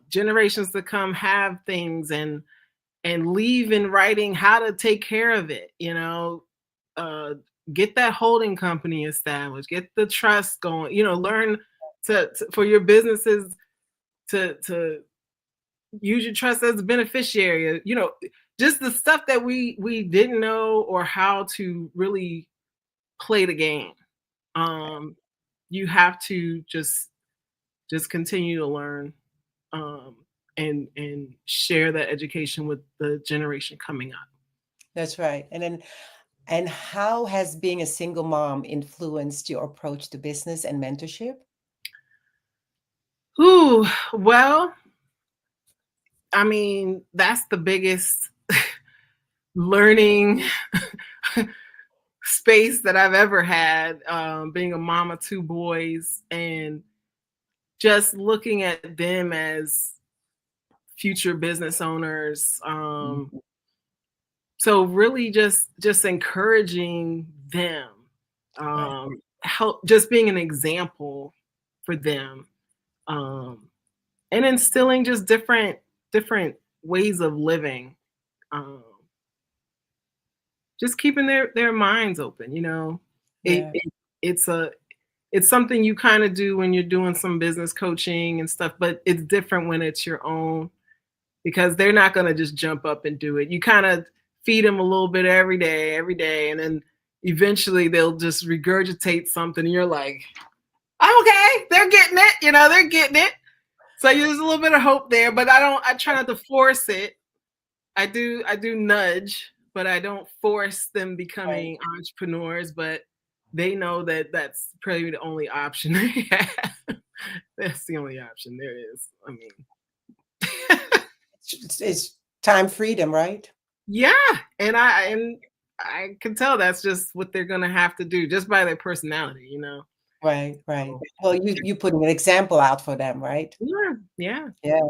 generations to come have things, and and leave in writing how to take care of it, get that holding company established, get the trust going, learn to for your businesses to use your trust as a beneficiary, just the stuff that we didn't know, or how to really play the game. You have to just continue to learn, and share that education with the generation coming up. That's right. And how has being a single mom influenced your approach to business and mentorship? Ooh, well, I mean, that's the biggest learning space that I've ever had, being a mom of 2 boys, and just looking at them as future business owners. So really just encouraging them, help, just being an example for them, and instilling just different ways of living, just keeping their minds open. Yeah. It's something you kind of do when you're doing some business coaching and stuff, but it's different when it's your own, because they're not going to just jump up and do it. You kind of feed them a little bit every day, and then eventually they'll just regurgitate something, and you're like, okay, they're getting it, they're getting it. So there's a little bit of hope there, but I try not to force it. I do nudge, but I don't force them becoming entrepreneurs, but they know that that's probably the only option they have. That's the only option there is. I mean, it's time freedom, right? Yeah, and I can tell that's just what they're gonna have to do, just by their personality, Right. Well, you put an example out for them, right? Yeah. And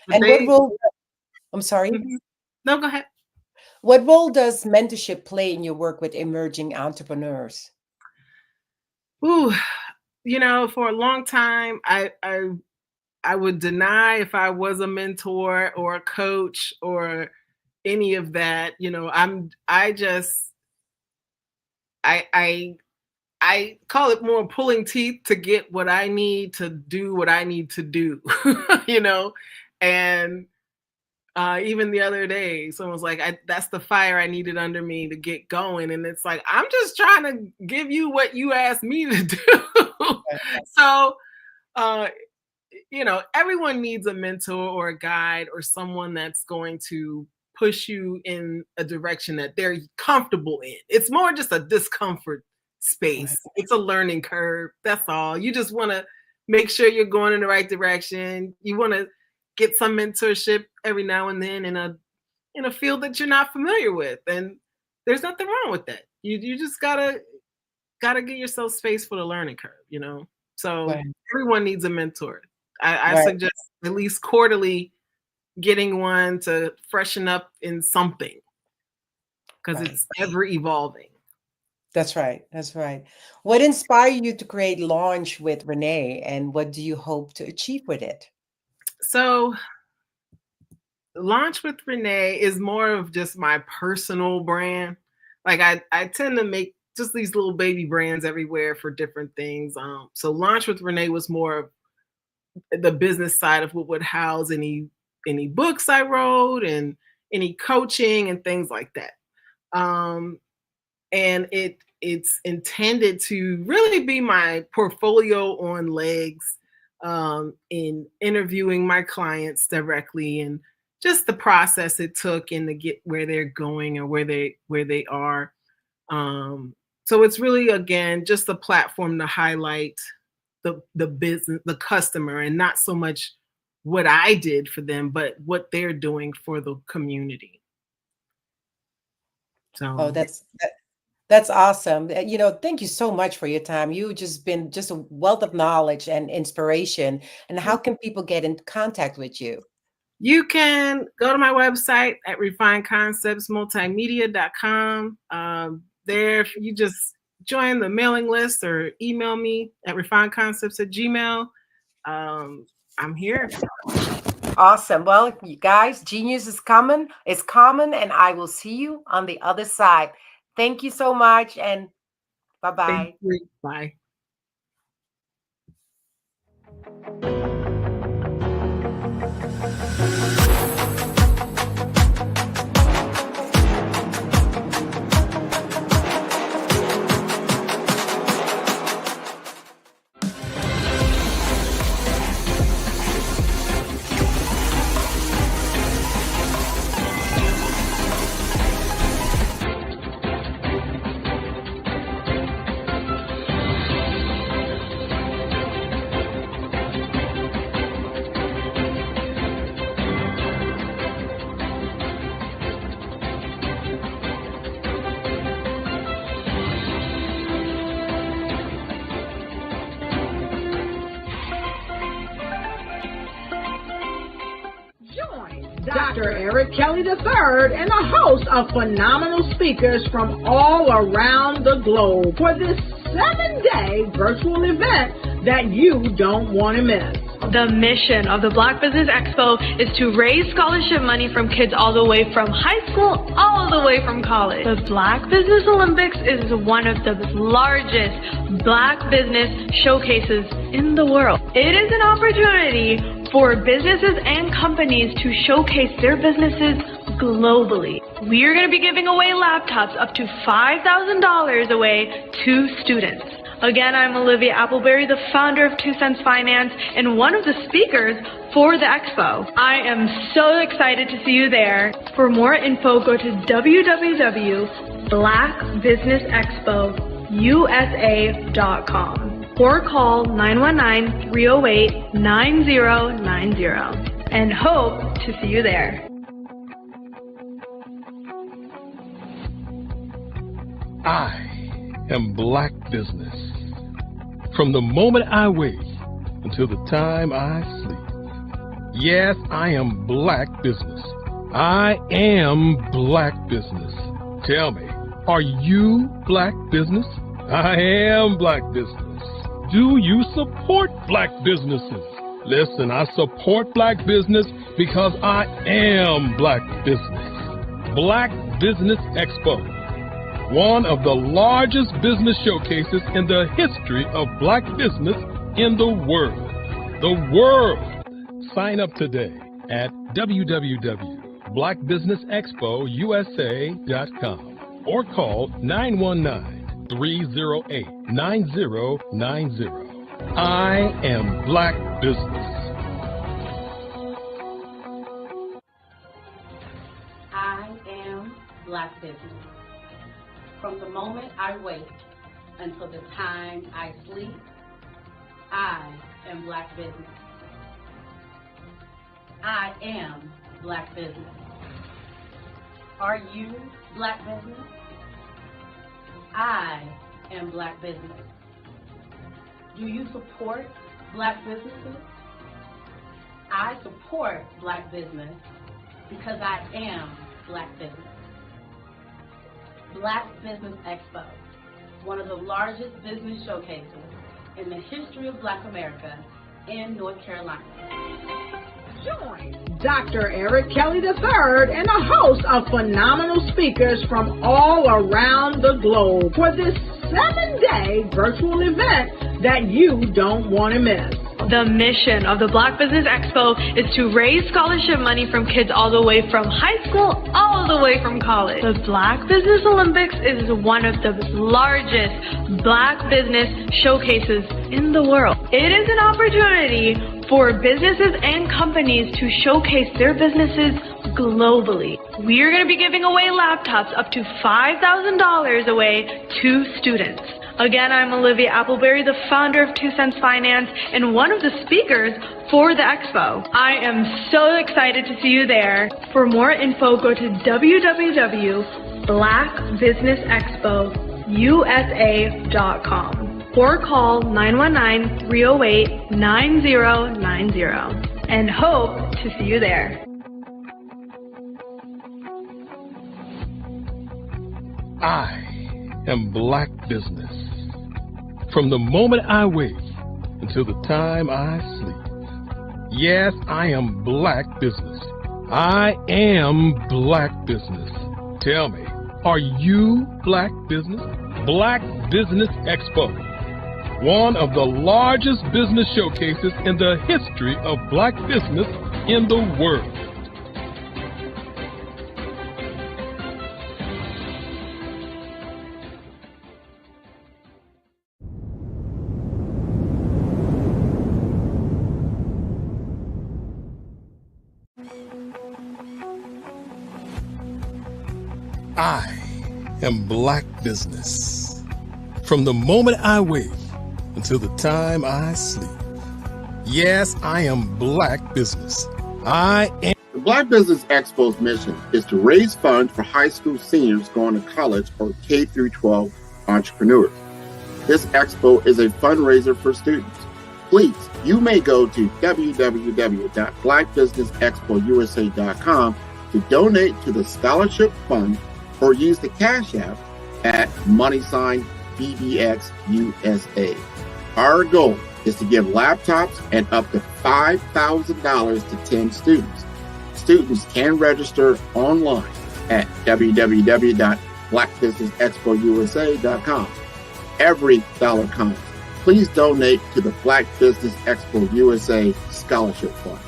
what role? I'm sorry. No, go ahead. What role does mentorship play in your work with emerging entrepreneurs? Ooh, for a long time, I would deny if I was a mentor or a coach or any of that. I call it more pulling teeth to get what I need to do, what I need to do, and even the other day, someone was like, that's the fire I needed under me to get going. And it's like, I'm just trying to give you what you asked me to do. So, everyone needs a mentor or a guide or someone that's going to push you in a direction that they're comfortable in. It's more just a discomfort space. It's a learning curve. That's all. You just want to make sure you're going in the right direction. You want to get some mentorship every now and then in a field that you're not familiar with, and there's nothing wrong with that. You just gotta get yourself space for the learning curve. So everyone needs a mentor. I suggest at least quarterly getting one to freshen up in something, because it's ever evolving. That's right. What inspired you to create Launch with Renee, and what do you hope to achieve with it? So Launch with Renee is more of just my personal brand. Like I tend to make just these little baby brands everywhere for different things. So Launch with Renee was more of the business side of what would house any books I wrote and any coaching and things like that. And it's intended to really be my portfolio on legs, in interviewing my clients directly, and just the process it took and to get where they're going or where they are. So it's really, again, just a platform to highlight the business, the customer, and not so much what I did for them, but what they're doing for the community. So that's awesome. Thank you so much for your time. You've just been just a wealth of knowledge and inspiration. And how can people get in contact with you? You can go to my website at refinedconceptsmultimedia.com. There, you just join the mailing list or email me at refinedconcepts@gmail.com. I'm here. Awesome. Well, you guys, genius is coming. It's common, and I will see you on the other side. Thank you so much, and bye-bye. Thank you. Bye. Dr. Eric Kelly III and a host of phenomenal speakers from all around the globe for this 7-day virtual event that you don't want to miss. The mission of the Black Business Expo is to raise scholarship money from kids all the way from high school all the way from college. The Black Business Olympics is one of the largest Black business showcases in the world. It is an opportunity for businesses and companies to showcase their businesses globally. We are going to be giving away laptops up to $5,000 away to students. Again, I'm Olivia Appleberry, the founder of 2 Cents Finance and one of the speakers for the expo. I am so excited to see you there. For more info, go to www.blackbusinessexpousa.com or call 919-308-9090 and hope to see you there. I am Black Business. From the moment I wake until the time I sleep. Yes, I am Black Business. I am Black Business. Tell me, are you Black Business? I am Black Business. Do you support Black businesses? Listen, I support Black business because I am Black Business. Black Business Expo, one of the largest business showcases in the history of Black business in the world. The world! Sign up today at www.blackbusinessexpousa.com or call 919-308-9090. I am Black Business. I am Black Business. From the moment I wake until the time I sleep, I am Black Business. I am Black Business. Are you Black Business? I am Black Business. Do you support Black businesses? I support Black business because I am Black Business. Black Business Expo, one of the largest business showcases in the history of Black America in North Carolina. Join Dr. Eric Kelly III and a host of phenomenal speakers from all around the globe for this 7-day virtual event that you don't want to miss. The mission of the Black Business Expo is to raise scholarship money from kids all the way from high school all the way from college. The Black Business Olympics is one of the largest Black business showcases in the world. It is an opportunity for businesses and companies to showcase their businesses globally. We are going to be giving away laptops up to $5,000 away to students. Again, I'm Olivia Appleberry, the founder of 2 Cents Finance and one of the speakers for the expo. I am so excited to see you there. For more info, go to www.blackbusinessexpousa.com or call 919-308-9090 and hope to see you there. I am Black Business. From the moment I wake until the time I sleep. Yes, I am Black business. I am Black business. Tell me, are you Black business? Black Business Expo, one of the largest business showcases in the history of Black business in the world. I am Black business. From the moment I wake until the time I sleep. Yes, I am Black business. I am. The Black Business Expo's mission is to raise funds for high school seniors going to college or K through 12 entrepreneurs. This expo is a fundraiser for students. Please, you may go to www.blackbusinessexpousa.com to donate to the scholarship fund or use the Cash App at $BBXUSA. Our goal is to give laptops and up to $5,000 to 10 students. Students can register online at www.blackbusinessexpousa.com. Every dollar counts. Please donate to the Black Business Expo USA Scholarship Fund.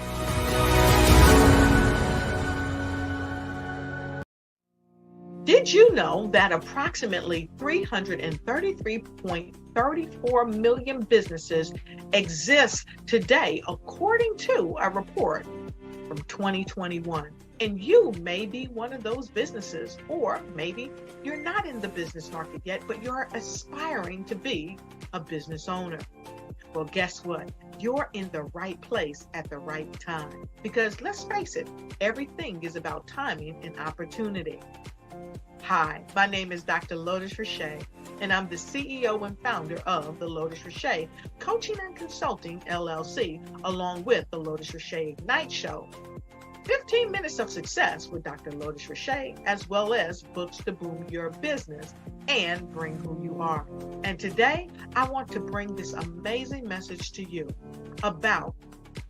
Did you know that approximately 333.34 million businesses exist today, according to a report from 2021? And you may be one of those businesses, or maybe you're not in the business market yet, but you're aspiring to be a business owner. Well, guess what? You're in the right place at the right time. Because let's face it, everything is about timing and opportunity. Hi, my name is Dr. Lotus Richey, and I'm the CEO and founder of the Lotus Richey Coaching and Consulting LLC, along with the Lotus Richey Ignite Show. 15 minutes of success with Dr. Lotus Richey, as well as books to boom your business and bring who you are. And today, I want to bring this amazing message to you about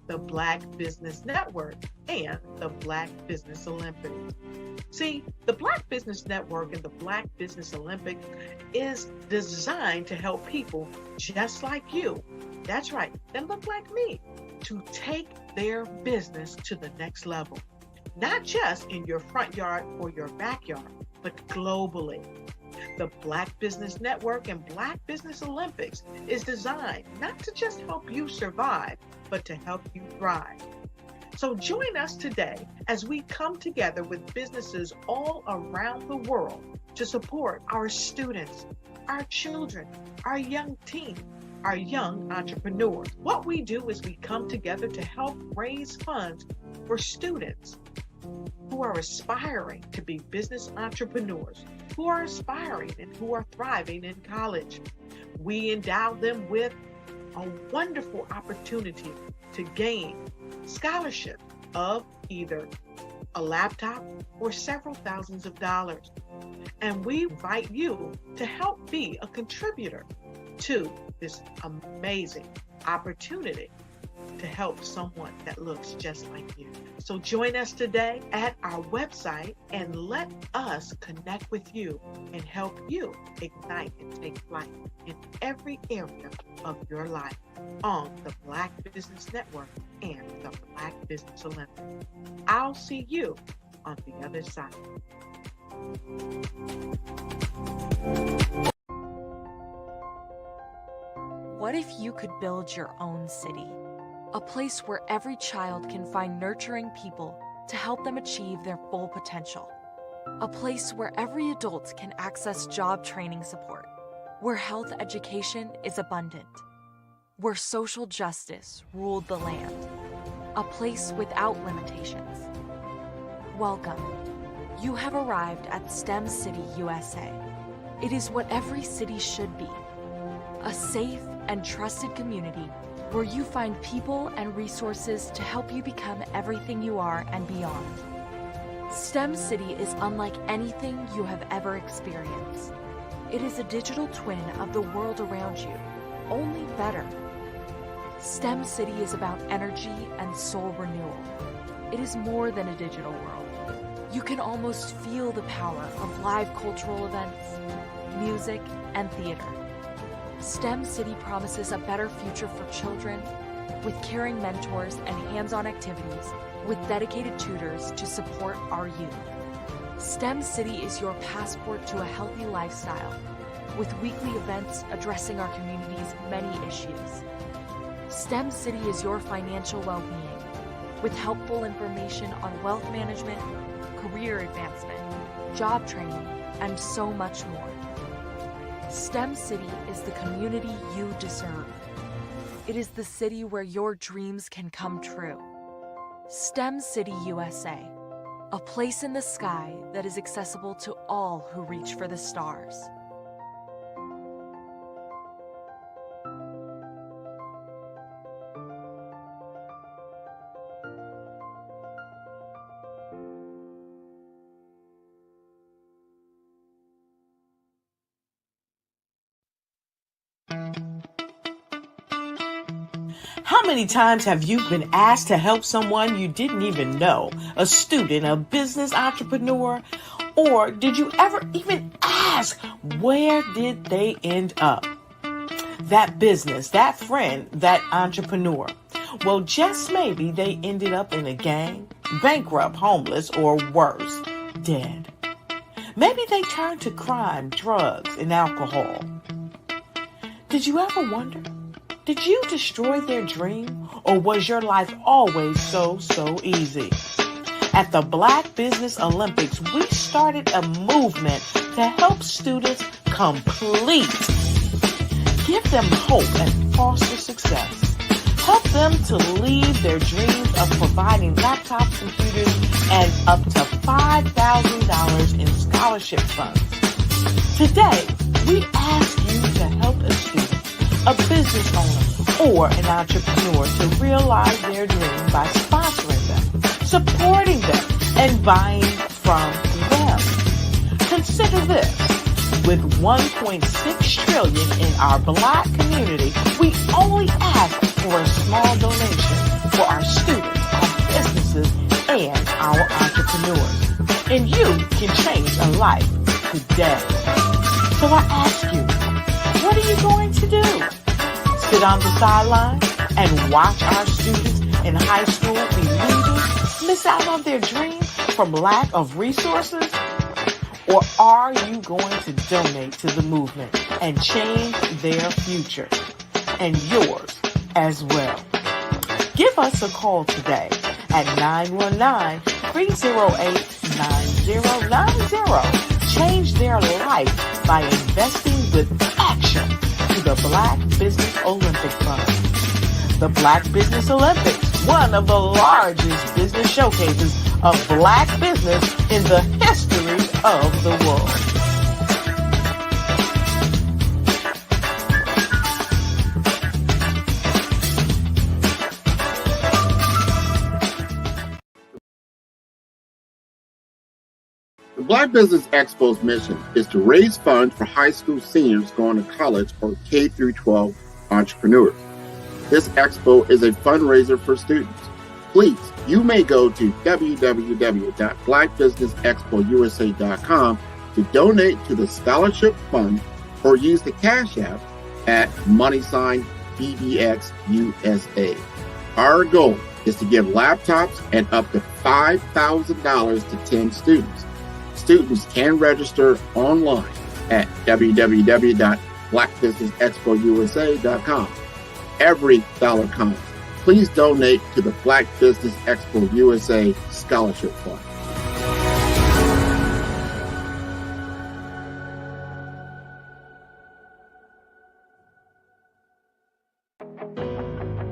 the Black Business Network and the Black Business Olympics. See, the Black Business Network and the Black Business Olympics is designed to help people just like you, that's right, that look like me, to take their business to the next level. Not just in your front yard or your backyard, but globally. The Black Business Network and Black Business Olympics is designed not to just help you survive, but to help you thrive. So join us today as we come together with businesses all around the world to support our students, our children, our young teens, our young entrepreneurs. What we do is we come together to help raise funds for students who are aspiring to be business entrepreneurs, who are aspiring and who are thriving in college. We endow them with a wonderful opportunity to gain scholarship of either a laptop or several thousands of dollars. And we invite you to help be a contributor to this amazing opportunity to help someone that looks just like you. So join us today at our website and let us connect with you and help you ignite and take flight in every area of your life on the Black Business Network and the Black Business Olympics. I'll see you on the other side. What if you could build your own city? A place where every child can find nurturing people to help them achieve their full potential. A place where every adult can access job training support. Where health education is abundant. Where social justice ruled the land. A place without limitations. Welcome. You have arrived at STEM City USA. It is what every city should be. A safe and trusted community where you find people and resources to help you become everything you are and beyond. STEM City is unlike anything you have ever experienced. It is a digital twin of the world around you, only better. STEM City is about energy and soul renewal. It is more than a digital world. You can almost feel the power of live cultural events, music, and theater. STEM City promises a better future for children with caring mentors and hands-on activities with dedicated tutors to support our youth. STEM City is your passport to a healthy lifestyle with weekly events addressing our community's many issues. STEM City is your financial well-being with helpful information on wealth management, career advancement, job training, and so much more. STEM City is the community you deserve. It is the city where your dreams can come true. STEM City USA, a place in the sky that is accessible to all who reach for the stars. How many times have you been asked to help someone you didn't even know, a student, a business entrepreneur, or did you ever even ask, where did they end up? That business, that friend, that entrepreneur. Well, just maybe they ended up in a gang, bankrupt, homeless, or worse, dead. Maybe they turned to crime, drugs, and alcohol. Did you ever wonder? Did you destroy their dream, or was your life always so easy? At the Black Business Olympics, we started a movement to help students complete. Give them hope and foster success. Help them to leave their dreams of providing laptops, computers, and up to $5,000 in scholarship funds. Today, we ask you to help a student, a business owner, or an entrepreneur to realize their dream by sponsoring them, supporting them, and buying from them. Consider this. With $1.6 trillion in our Black community, we only ask for a small donation for our students, our businesses, and our entrepreneurs. And you can change a life today. So I ask you, what are you going to do? Sit on the sideline and watch our students in high school be leaders, miss out on their dreams from lack of resources? Or are you going to donate to the movement and change their future and yours as well? Give us a call today at 919-308-9090. Change their life by investing with action to the Black Business Olympic Fund. The Black Business Olympics, one of the largest business showcases of Black business in the history of the world. The Black Business Expo's mission is to raise funds for high school seniors going to college or K-12 entrepreneurs. This expo is a fundraiser for students. Please, you may go to www.blackbusinessexpousa.com to donate to the scholarship fund or use the Cash App at $BBXUSA. Our goal is to give laptops and up to $5,000 to 10 students. Students can register online at www.blackbusinessexpousa.com. Every dollar counts. Please donate to the Black Business Expo USA Scholarship Fund.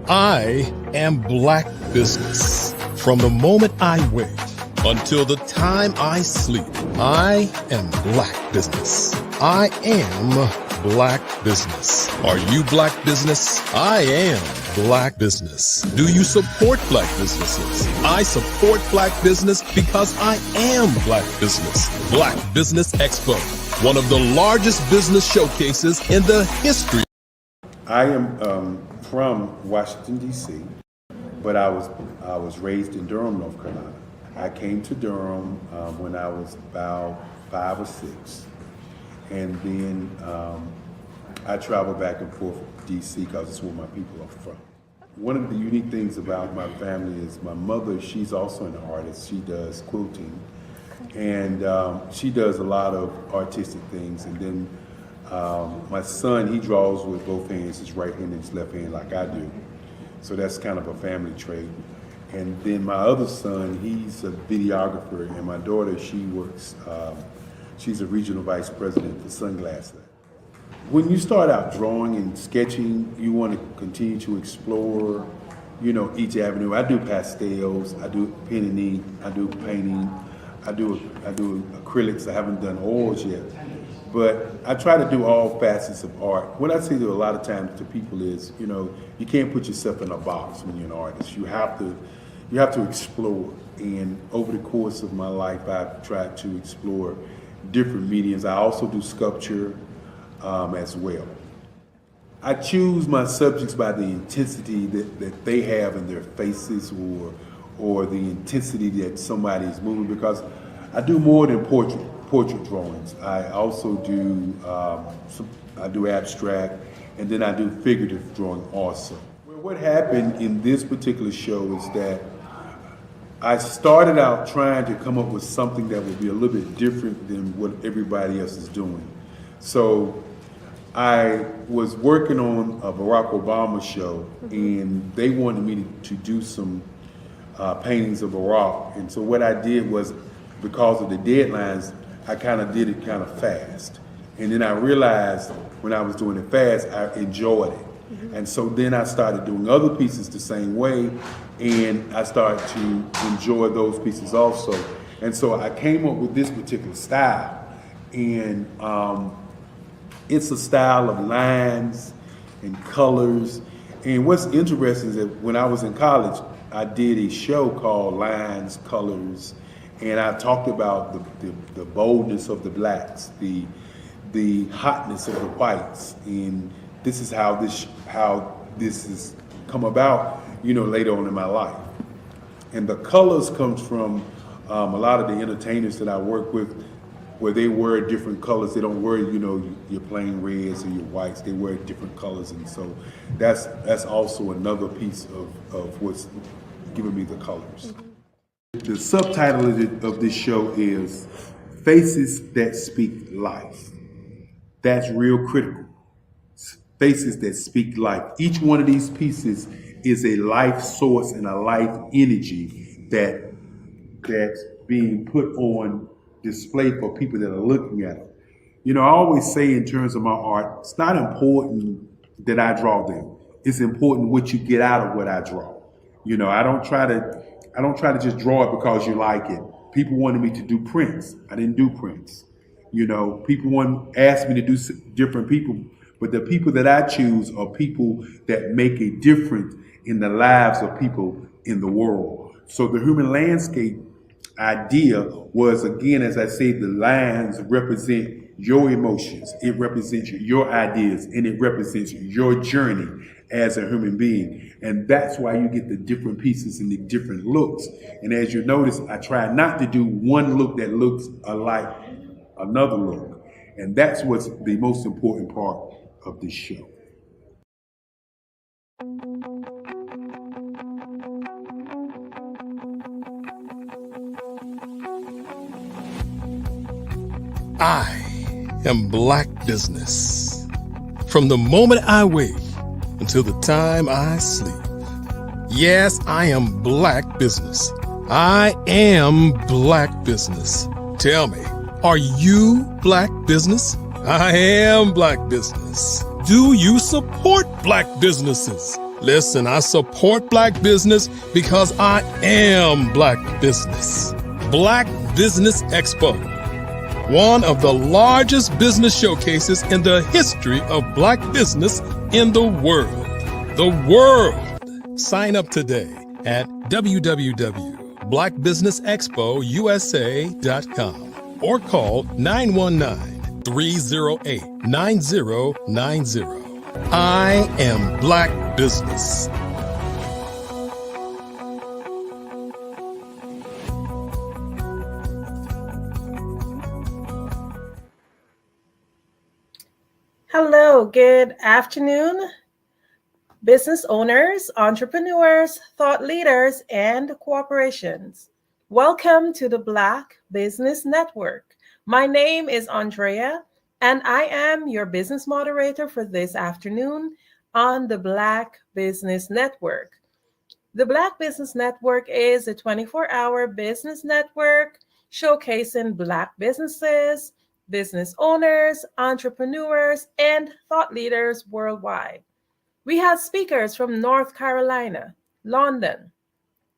I am Black Business. From the moment I wake until the time I sleep, I am Black Business. I am Black Business. Are you Black Business? I am Black Business. Do you support Black businesses? I support Black business because I am Black Business. Black Business Expo, one of the largest business showcases in the history. I am from Washington, D.C., but I was raised in Durham, North Carolina. I came to Durham when I was about 5 or 6. And then I traveled back and forth to D.C. because it's where my people are from. One of the unique things about my family is my mother, she's also an artist. She does quilting. And she does a lot of artistic things. And then my son, he draws with both hands, his right hand and his left hand like I do. So that's kind of a family trait. And then my other son, he's a videographer, and my daughter, she works, she's a regional vice president for Sunglass Lab. When you start out drawing and sketching, you want to continue to explore, each avenue. I do pastels, I do pen and ink, I do painting, I do acrylics. I haven't done oils yet. But I try to do all facets of art. What I say to a lot of times to people is, you can't put yourself in a box when you're an artist. You have to explore. And over the course of my life, I've tried to explore different mediums. I also do sculpture as well. I choose my subjects by the intensity that they have in their faces or the intensity that somebody is moving, because I do more than portrait drawings. I also do I do abstract, and then I do figurative drawing also. Well, what happened in this particular show is that I started out trying to come up with something that would be a little bit different than what everybody else is doing. So I was working on a Barack Obama show, and they wanted me to do some paintings of Barack. And so what I did was, because of the deadlines, I kind of did it kind of fast. And then I realized when I was doing it fast, I enjoyed it. And so then I started doing other pieces the same way, and I started to enjoy those pieces also. And so I came up with this particular style. And it's a style of lines and colors. And what's interesting is that when I was in college, I did a show called Lines, Colors, and I talked about the boldness of the blacks, the hotness of the whites, and this is how this has come about, later on in my life. And the colors comes from a lot of the entertainers that I work with, where they wear different colors. They don't wear, your plain reds or your whites. They wear different colors, and so that's also another piece of what's giving me the colors. The subtitle of this show is Faces That Speak Life. That's real critical. Faces that speak life. Each one of these pieces is a life source and a life energy that's being put on display for people that are looking at it. I always say in terms of my art, it's not important that I draw them. It's important what you get out of what I draw. I don't try to just draw it because you like it. People wanted me to do prints. I didn't do prints. People asked me to do different people, but the people that I choose are people that make a difference in the lives of people in the world. So the human landscape idea was, again, as I say, the lines represent your emotions, it represents your ideas, and it represents your journey as a human being. And that's why you get the different pieces and the different looks. And as you notice, I try not to do one look that looks alike another look. And that's what's the most important part of this show. I am Black Business. From the moment I wake until the time I sleep. Yes, I am Black Business. I am Black Business. Tell me, are you Black Business? I am Black Business. Do you support Black businesses? Listen, I support Black business because I am Black Business. Black Business Expo, one of the largest business showcases in the history of Black business in the world. The world! Sign up today at www.blackbusinessexpousa.com or call 919-308-9090. I am Black Business. Hello, good afternoon, business owners, entrepreneurs, thought leaders, and corporations. Welcome to the Black Business Network. My name is Andrea, and I am your business moderator for this afternoon on the Black Business Network. The Black Business Network is a 24-hour business network showcasing Black businesses, business owners, entrepreneurs, and thought leaders worldwide. We have speakers from North Carolina, London,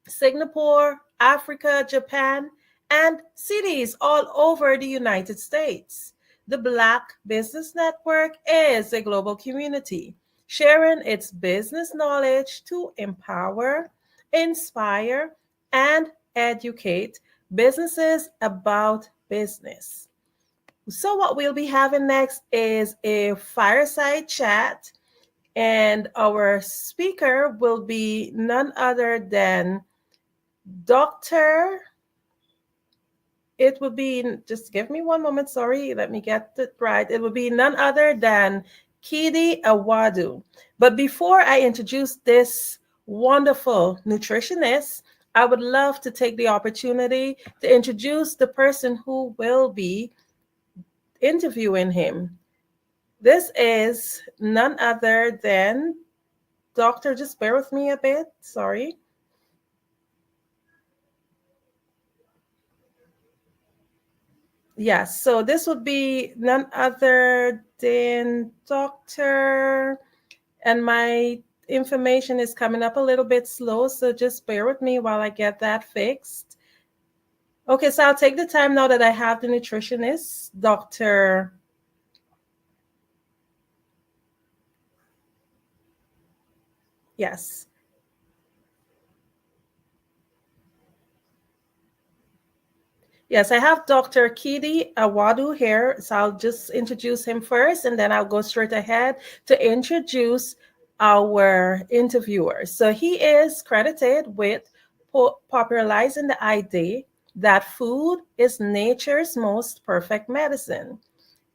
Singapore, Africa, Japan, and cities all over the United States. The Black Business Network is a global community sharing its business knowledge to empower, inspire, and educate businesses about business. So, what we'll be having next is a fireside chat, and our speaker will be none other than Dr. It would be, just give me one moment, sorry, let me get it right. It would be none other than Kidi Awadu. But before I introduce this wonderful nutritionist, I would love to take the opportunity to introduce the person who will be interviewing him. This is none other than Dr. Just bear with me a bit, sorry. Yes, so this would be none other than Dr. And my information is coming up a little bit slow, so just bear with me while I get that fixed. Okay, so I'll take the time now that I have the nutritionist, Dr. Yes. Yes, I have Dr. Kidi Awadu here, so I'll just introduce him first, and then I'll go straight ahead to introduce our interviewer. So he is credited with popularizing the idea that food is nature's most perfect medicine.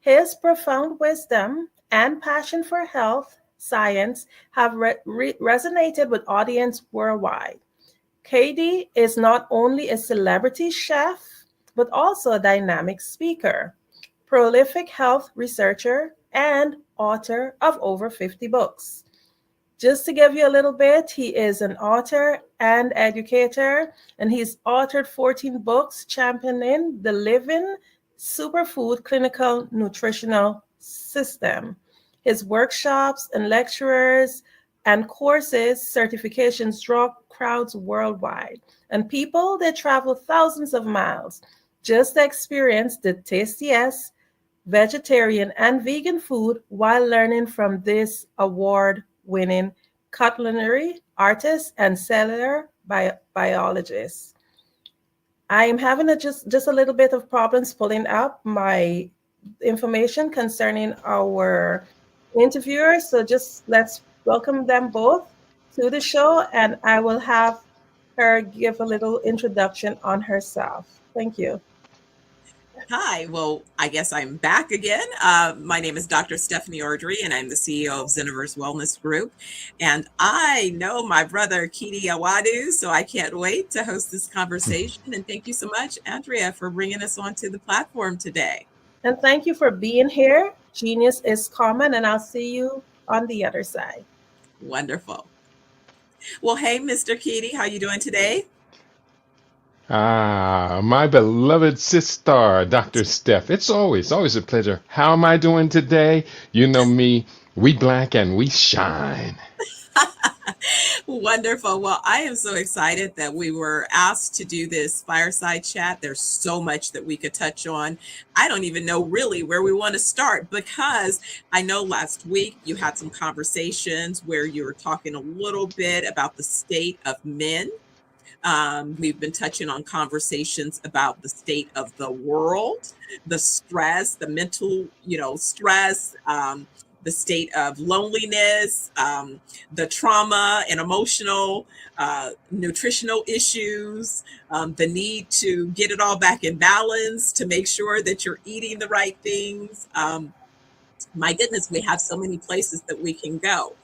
His profound wisdom and passion for health science have resonated with audience worldwide. Katie is not only a celebrity chef, but also a dynamic speaker, prolific health researcher, and author of over 50 books. Just to give you a little bit, he is an author and educator, and he's authored 14 books championing the living superfood clinical nutritional system. His workshops and lectures and courses, certifications draw crowds worldwide, and people that travel thousands of miles just to experience the tastiest vegetarian and vegan food while learning from this award-winning culinary artist and cellular biologist. I am having just a little bit of problems pulling up my information concerning our interviewers, so just let's welcome them both to the show, and I will have her give a little introduction on herself. Thank you. Hi, well, I guess I'm back again. My name is Dr. Stephanie Ordry, and I'm the CEO of Zeniverse Wellness Group. And I know my brother, Kidi Awadu, so I can't wait to host this conversation. And thank you so much, Andrea, for bringing us onto the platform today. And thank you for being here. Genius is common, and I'll see you on the other side. Wonderful. Well, hey, Mr. Kidi, how you doing today? My beloved sister, Dr. Steph. It's always a pleasure. How am I doing today? You know me, we black and we shine. Wonderful. Well, I am so excited that we were asked to do this fireside chat. There's so much that we could touch on. I don't even know really where we want to start, because I know last week you had some conversations where you were talking a little bit about the state of men. We've been touching on conversations about the state of the world, the stress, the mental, stress, the state of loneliness, the trauma and emotional, nutritional issues, the need to get it all back in balance, to make sure that you're eating the right things. My goodness, we have so many places that we can go.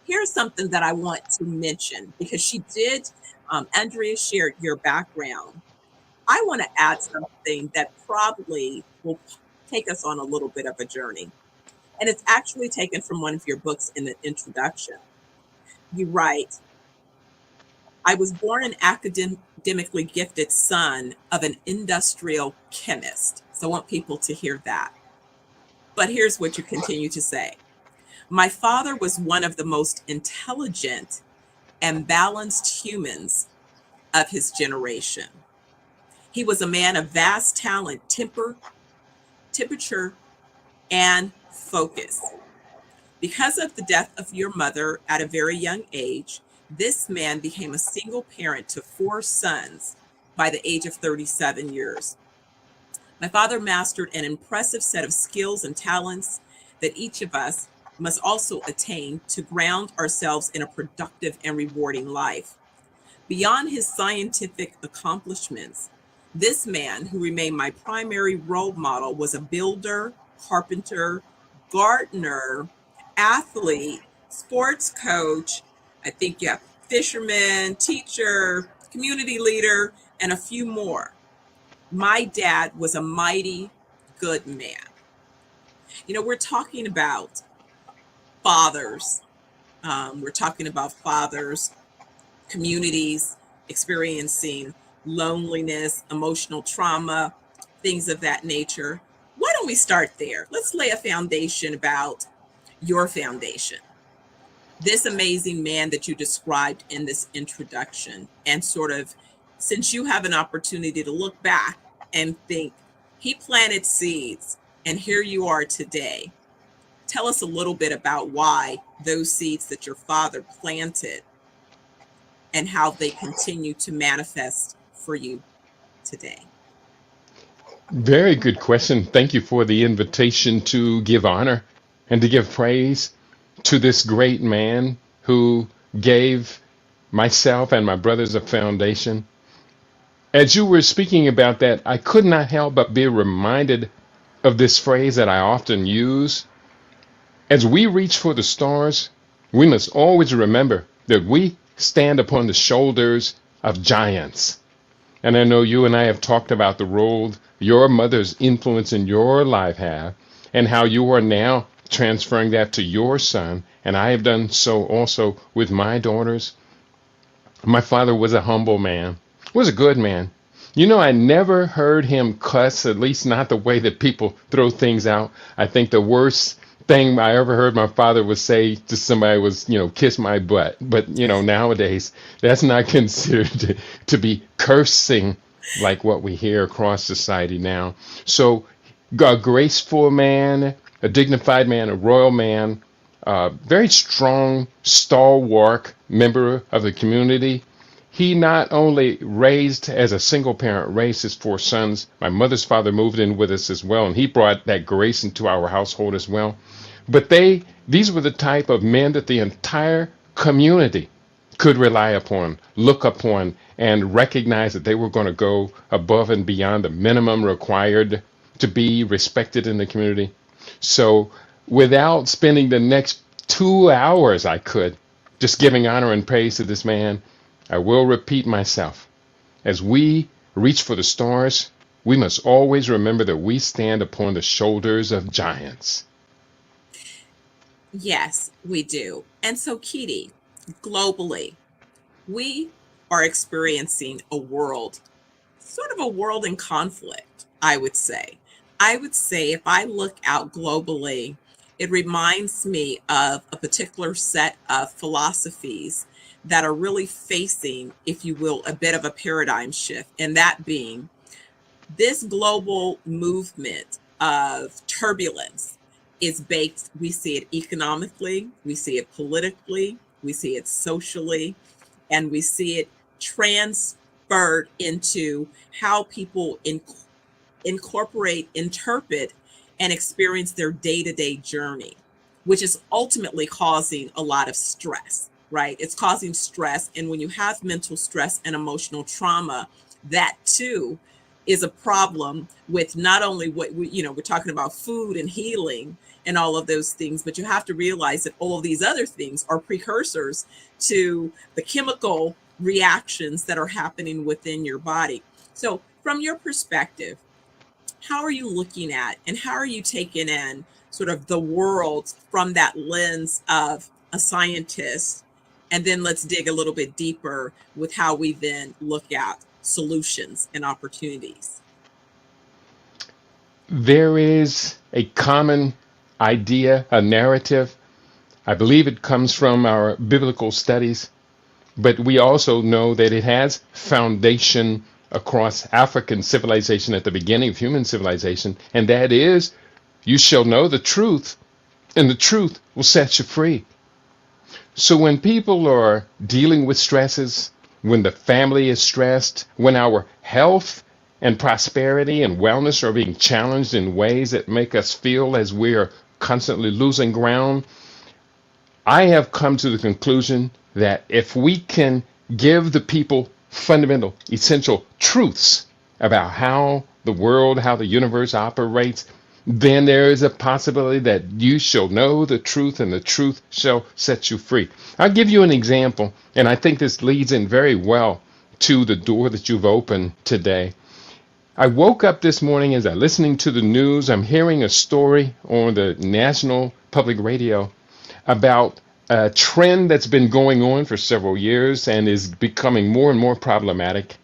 Here's something that I want to mention because she did, Andrea shared your background. I want to add something that probably will take us on a little bit of a journey. And it's actually taken from one of your books in the introduction. You write, I was born an academically gifted son of an industrial chemist. So I want people to hear that. But here's what you continue to say. My father was one of the most intelligent and balanced humans of his generation. He was a man of vast talent, temperature, and focus. Because of the death of your mother at a very young age, this man became a single parent to 4 sons by the age of 37 years. My father mastered an impressive set of skills and talents that each of us must also attain to ground ourselves in a productive and rewarding life. Beyond his scientific accomplishments, this man, who remained my primary role model, was a builder, carpenter, gardener, athlete, sports coach, I think you have fisherman, teacher, community leader, and a few more. My dad was a mighty good man. You know, we're talking about fathers. We're talking about fathers, communities experiencing loneliness, emotional trauma, things of that nature. Why don't we start there? Let's lay a foundation about your foundation. This amazing man that you described in this introduction, and sort of, since you have an opportunity to look back and think, he planted seeds and here you are today. Tell us a little bit about why those seeds that your father planted and how they continue to manifest for you today. Very good question. Thank you for the invitation to give honor and to give praise to this great man who gave myself and my brothers a foundation. As you were speaking about that, I could not help but be reminded of this phrase that I often use. As we reach for the stars, we must always remember that we stand upon the shoulders of giants. And I know you and I have talked about the role your mother's influence in your life have, and how you are now transferring that to your son. And I have done so also with my daughters. My father was a humble man, was a good man. You know, I never heard him cuss, at least not the way that people throw things out. I think the worst thing I ever heard my father would say to somebody was, kiss my butt. But, nowadays, that's not considered to be cursing like what we hear across society now. So a graceful man, a dignified man, a royal man, very strong, stalwart member of the community. He not only raised as a single parent, raised his 4 sons. My mother's father moved in with us as well, and he brought that grace into our household as well. But these were the type of men that the entire community could rely upon, look upon, and recognize that they were going to go above and beyond the minimum required to be respected in the community. So without spending the next 2 hours, I could just giving honor and praise to this man, I will repeat myself. As we reach for the stars, we must always remember that we stand upon the shoulders of giants. Yes, we do. And so, Kitty, globally, we are experiencing a world, sort of a world in conflict, I would say. I would say if I look out globally, it reminds me of a particular set of philosophies that are really facing, if you will, a bit of a paradigm shift. And that being this global movement of turbulence is baked. We see it economically, we see it politically, we see it socially, and we see it transferred into how people incorporate, interpret, and experience their day-to-day journey. which is ultimately causing a lot of stress, right? It's causing stress. And when you have mental stress and emotional trauma, that too is a problem with not only what we're talking about food and healing and all of those things, but you have to realize that all of these other things are precursors to the chemical reactions that are happening within your body. So from your perspective, how are you looking at and how are you taking in sort of the world from that lens of a scientist? And then let's dig a little bit deeper with how we then look at solutions and opportunities. There is a common idea, a narrative. I believe it comes from our biblical studies, but we also know that it has foundation across African civilization at the beginning of human civilization, and that is, you shall know the truth, and the truth will set you free. So when people are dealing with stresses, when the family is stressed, when our health and prosperity and wellness are being challenged in ways that make us feel as we are constantly losing ground, I have come to the conclusion that if we can give the people fundamental, essential truths about how the world, how the universe operates, then there is a possibility that you shall know the truth and the truth shall set you free. I'll give you an example, and I think this leads in very well to the door that you've opened today. I woke up this morning as I'm listening to the news. I'm hearing a story on the National Public Radio about a trend that's been going on for several years and is becoming more and more problematic,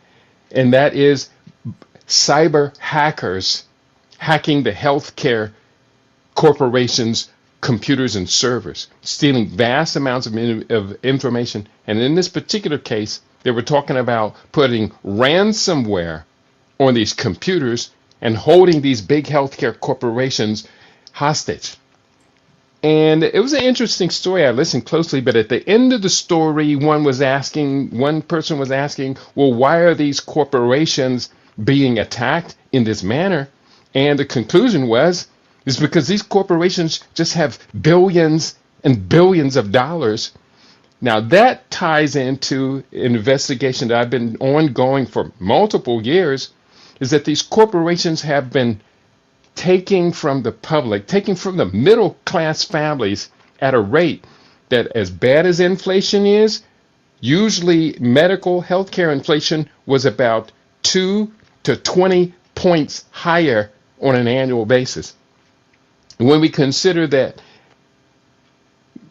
and that is cyber hackers hacking the healthcare corporations' computers and servers, stealing vast amounts of information. And in this particular case, they were talking about putting ransomware on these computers and holding these big healthcare corporations hostage. And it was an interesting story. I listened closely, but at the end of the story, one person was asking, well, why are these corporations being attacked in this manner? And the conclusion was, it's because these corporations just have billions and billions of dollars. Now that ties into an investigation that I've been ongoing for multiple years, is that these corporations have been taking from the public, taking from the middle class families at a rate that, as bad as inflation is, usually medical healthcare inflation was about 2 to 20 points higher on an annual basis. When we consider that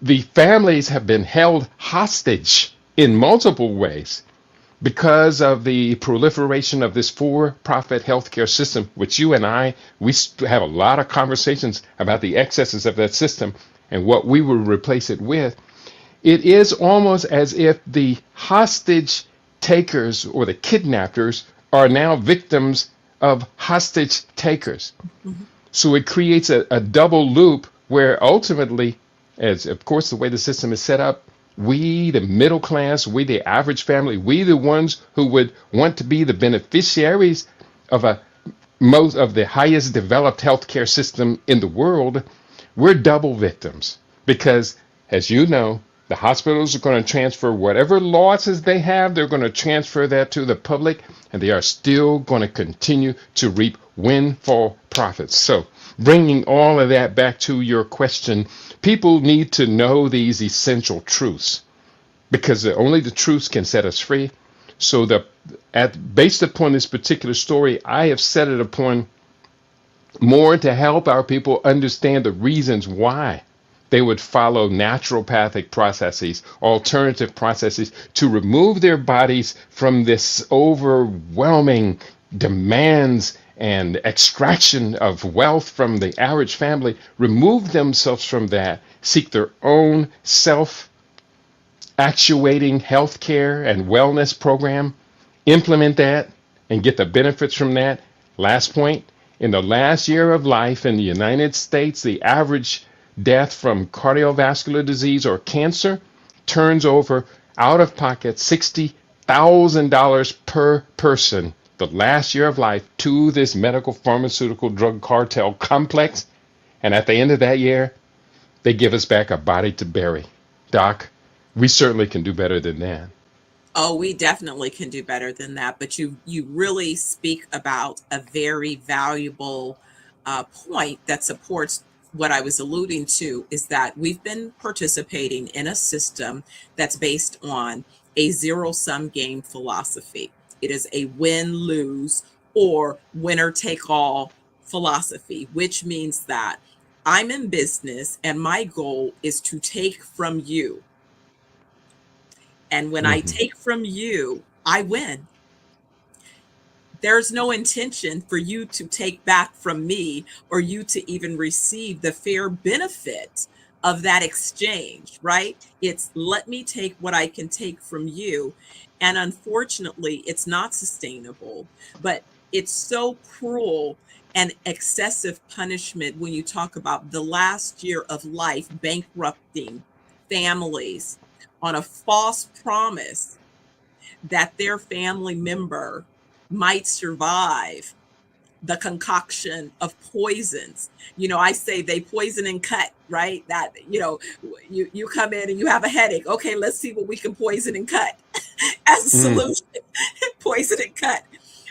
the families have been held hostage in multiple ways because of the proliferation of this for-profit healthcare system, which you and I, we have a lot of conversations about the excesses of that system and what we will replace it with, it is almost as if the hostage takers or the kidnappers are now victims of hostage takers. Mm-hmm. So it creates a double loop where ultimately, as of course the way the system is set up, we, the middle class, we, the average family, we, the ones who would want to be the beneficiaries of most of the highest developed healthcare system in the world, we're double victims. Because, as you know, the hospitals are going to transfer whatever losses they have, they're going to transfer that to the public, and they are still going to continue to reap windfall profits. So, bringing all of that back to your question, people need to know these essential truths, because only the truths can set us free. So, based upon this particular story, I have set it upon more to help our people understand the reasons why they would follow naturopathic processes, alternative processes, to remove their bodies from this overwhelming demands and extraction of wealth from the average family, remove themselves from that, seek their own self-actuating healthcare and wellness program, implement that, and get the benefits from that. Last point, in the last year of life in the United States, the average death from cardiovascular disease or cancer turns over out of pocket $60,000 per person the last year of life to this medical pharmaceutical drug cartel complex. And at the end of that year, they give us back a body to bury. Doc, we certainly can do better than that. Oh, we definitely can do better than that. But you really speak about a very valuable point that supports what I was alluding to, is that we've been participating in a system that's based on a zero-sum game philosophy. It is a win-lose or winner-take-all philosophy, which means that I'm in business and my goal is to take from you. And when I take from you, I win. There's no intention for you to take back from me or you to even receive the fair benefit of that exchange, right? It's let me take what I can take from you. And unfortunately, it's not sustainable, but it's so cruel and excessive punishment when you talk about the last year of life bankrupting families on a false promise that their family member might survive the concoction of poisons. You know, I say they poison and cut, right? That, you know, you come in and you have a headache. Okay, let's see what we can poison and cut as a solution. Poison and cut.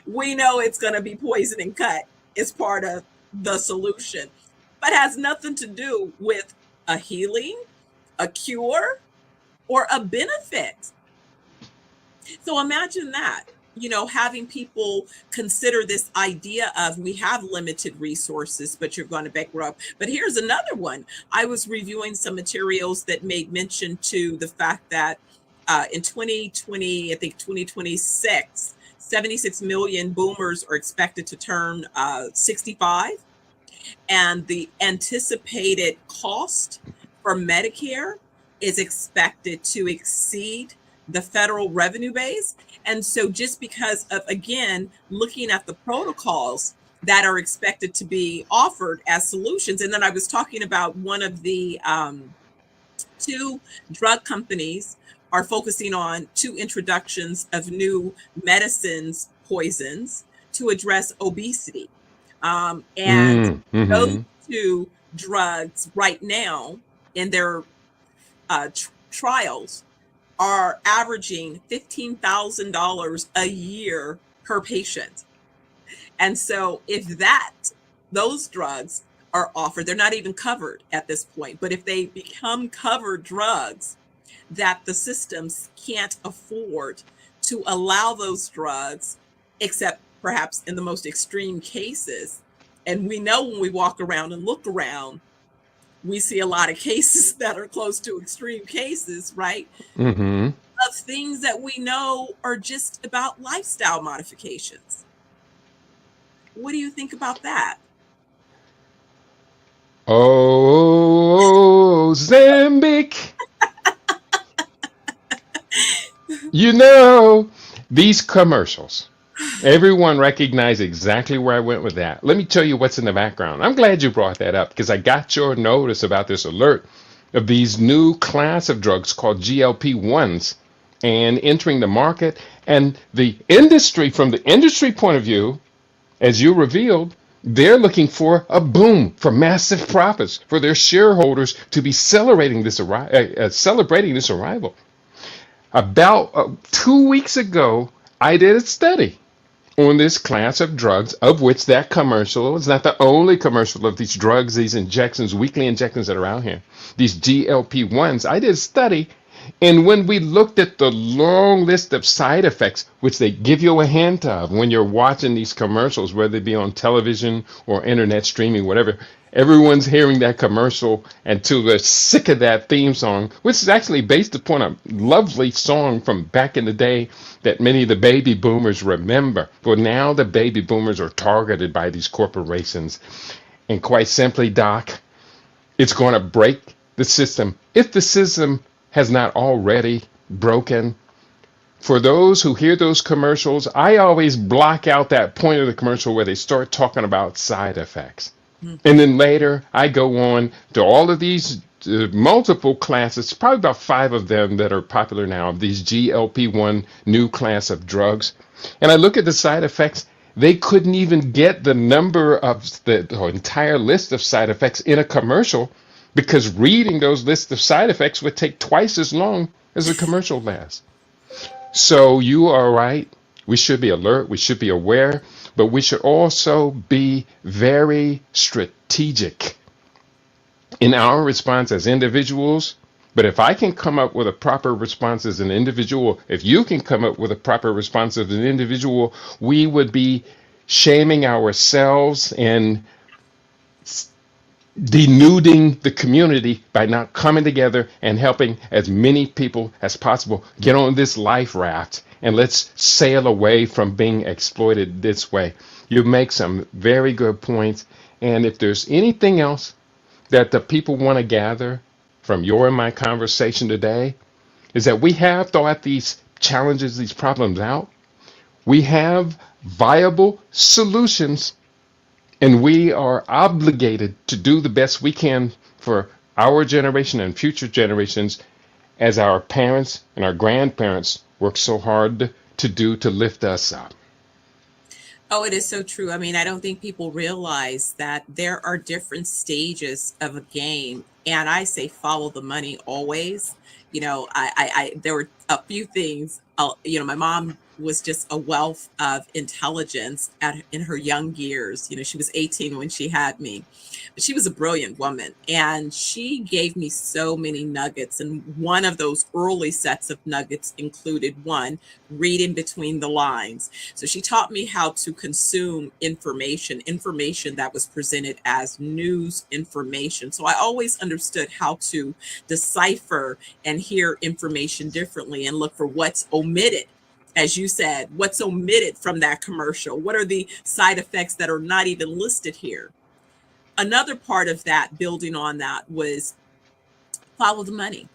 We know it's going to be poison and cut. It's part of the solution, but has nothing to do with a healing, a cure, or a benefit. So imagine that, you know, having people consider this idea of we have limited resources, but you're going to bankrupt. But here's another one. I was reviewing some materials that made mention to the fact that in 2020, I think 2026, 76 million boomers are expected to turn 65. And the anticipated cost for Medicare is expected to exceed the federal revenue base. And so just because of, again, looking at the protocols that are expected to be offered as solutions. And then I was talking about one of the two drug companies are focusing on two introductions of new medicines, poisons, to address obesity. And those two drugs right now in their trials are averaging $15,000 a year per patient. And so if those drugs are offered, they're not even covered at this point, but if they become covered drugs that the systems can't afford to allow those drugs, except perhaps in the most extreme cases. And we know when we walk around and look around, we see a lot of cases that are close to extreme cases, right? Of things that we know are just about lifestyle modifications. What do you think about that? Oh, Zambic. You know, these commercials, everyone recognized exactly where I went with that. Let me tell you what's in the background. I'm glad you brought that up because I got your notice about this alert of these new class of drugs called GLP-1s and entering the market. And the industry, from the industry point of view, as you revealed, they're looking for a boom, for massive profits, for their shareholders to be celebrating this arrival. About 2 weeks ago, I did a study on this class of drugs, of which that commercial is not the only commercial of these drugs, these injections, weekly injections that are out here, these GLP-1s. I did a study, and when we looked at the long list of side effects, which they give you a hint of when you're watching these commercials, whether it be on television or internet streaming, whatever, everyone's hearing that commercial until they're sick of that theme song, which is actually based upon a lovely song from back in the day that many of the baby boomers remember. Well, now the baby boomers are targeted by these corporations. And quite simply, Doc, it's going to break the system. If the system has not already broken, for those who hear those commercials, I always block out that point of the commercial where they start talking about side effects. And then later, I go on to all of these multiple classes, probably about 5 of them that are popular now, of these GLP-1 new class of drugs. And I look at the side effects. They couldn't even get the number of the entire list of side effects in a commercial because reading those lists of side effects would take twice as long as a commercial lasts. So you are right. We should be alert. We should be aware, but we should also be very strategic in our response as individuals. But if I can come up with a proper response as an individual, if you can come up with a proper response as an individual, we would be shaming ourselves and denuding the community by not coming together and helping as many people as possible get on this life raft, and let's sail away from being exploited this way. You make some very good points. And if there's anything else that the people want to gather from your and my conversation today, is that we have thought these challenges, these problems out. We have viable solutions, and we are obligated to do the best we can for our generation and future generations, as our parents and our grandparents worked so hard to do to lift us up. Oh, it is so true. I mean, I don't think people realize that there are different stages of a game. And I say follow the money always. There were a few things. My mom was just a wealth of intelligence in her young years. She was 18 when she had me, but she was a brilliant woman, and she gave me so many nuggets. And one of those early sets of nuggets included reading between the lines. So she taught me how to consume information that was presented as news information. So I always understood how to decipher and hear information differently and look for what's omitted. As you said, what's omitted from that commercial? What are the side effects that are not even listed here? Another part of that, building on that, was follow the money.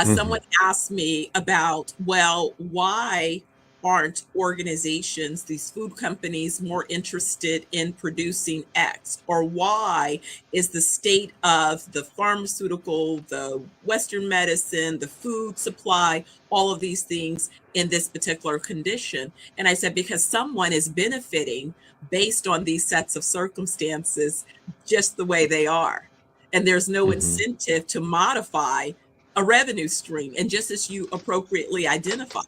Someone asked me about, well, why aren't organizations, these food companies, more interested in producing X? Or why is the state of the pharmaceutical, the Western medicine, the food supply, all of these things in this particular condition? And I said, because someone is benefiting based on these sets of circumstances just the way they are. And there's no incentive to modify a revenue stream. And just as you appropriately identified,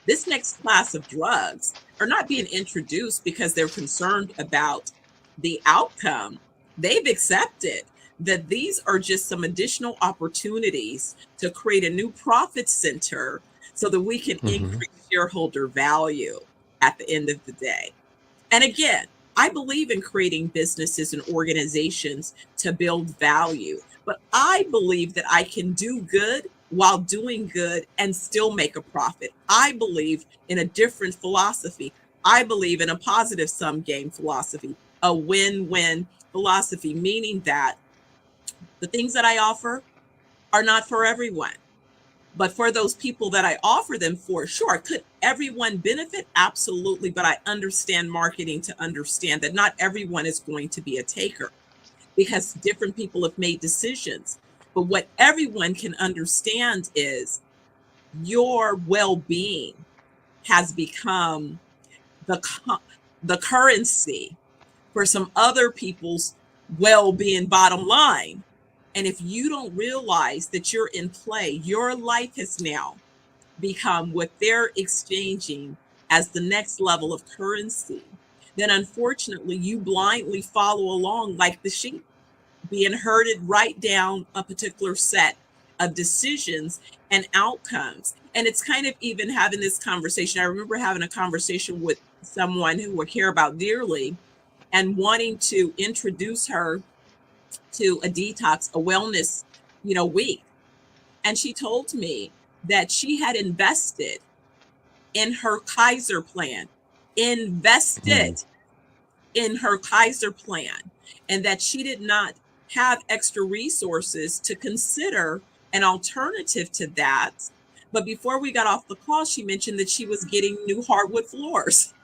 this next class of drugs are not being introduced because they're concerned about the outcome. They've accepted that these are just some additional opportunities to create a new profit center so that we can increase shareholder value at the end of the day. And again, I believe in creating businesses and organizations to build value, but I believe that I can do good while doing good and still make a profit. I believe in a different philosophy. I believe in a positive sum game philosophy, a win-win philosophy, meaning that the things that I offer are not for everyone. But for those people that I offer them for, sure, could everyone benefit? Absolutely. But I understand marketing to understand that not everyone is going to be a taker, because different people have made decisions. But what everyone can understand is your well-being has become the currency for some other people's well-being bottom line. And if you don't realize that you're in play, your life has now become what they're exchanging as the next level of currency, then unfortunately you blindly follow along like the sheep, being herded right down a particular set of decisions and outcomes. And it's kind of even having this conversation. I remember having a conversation with someone who I care about dearly and wanting to introduce her to a detox, a wellness, week. And she told me that she had invested in her Kaiser plan, in her Kaiser plan, and that she did not have extra resources to consider an alternative to that. But before we got off the call, she mentioned that she was getting new hardwood floors.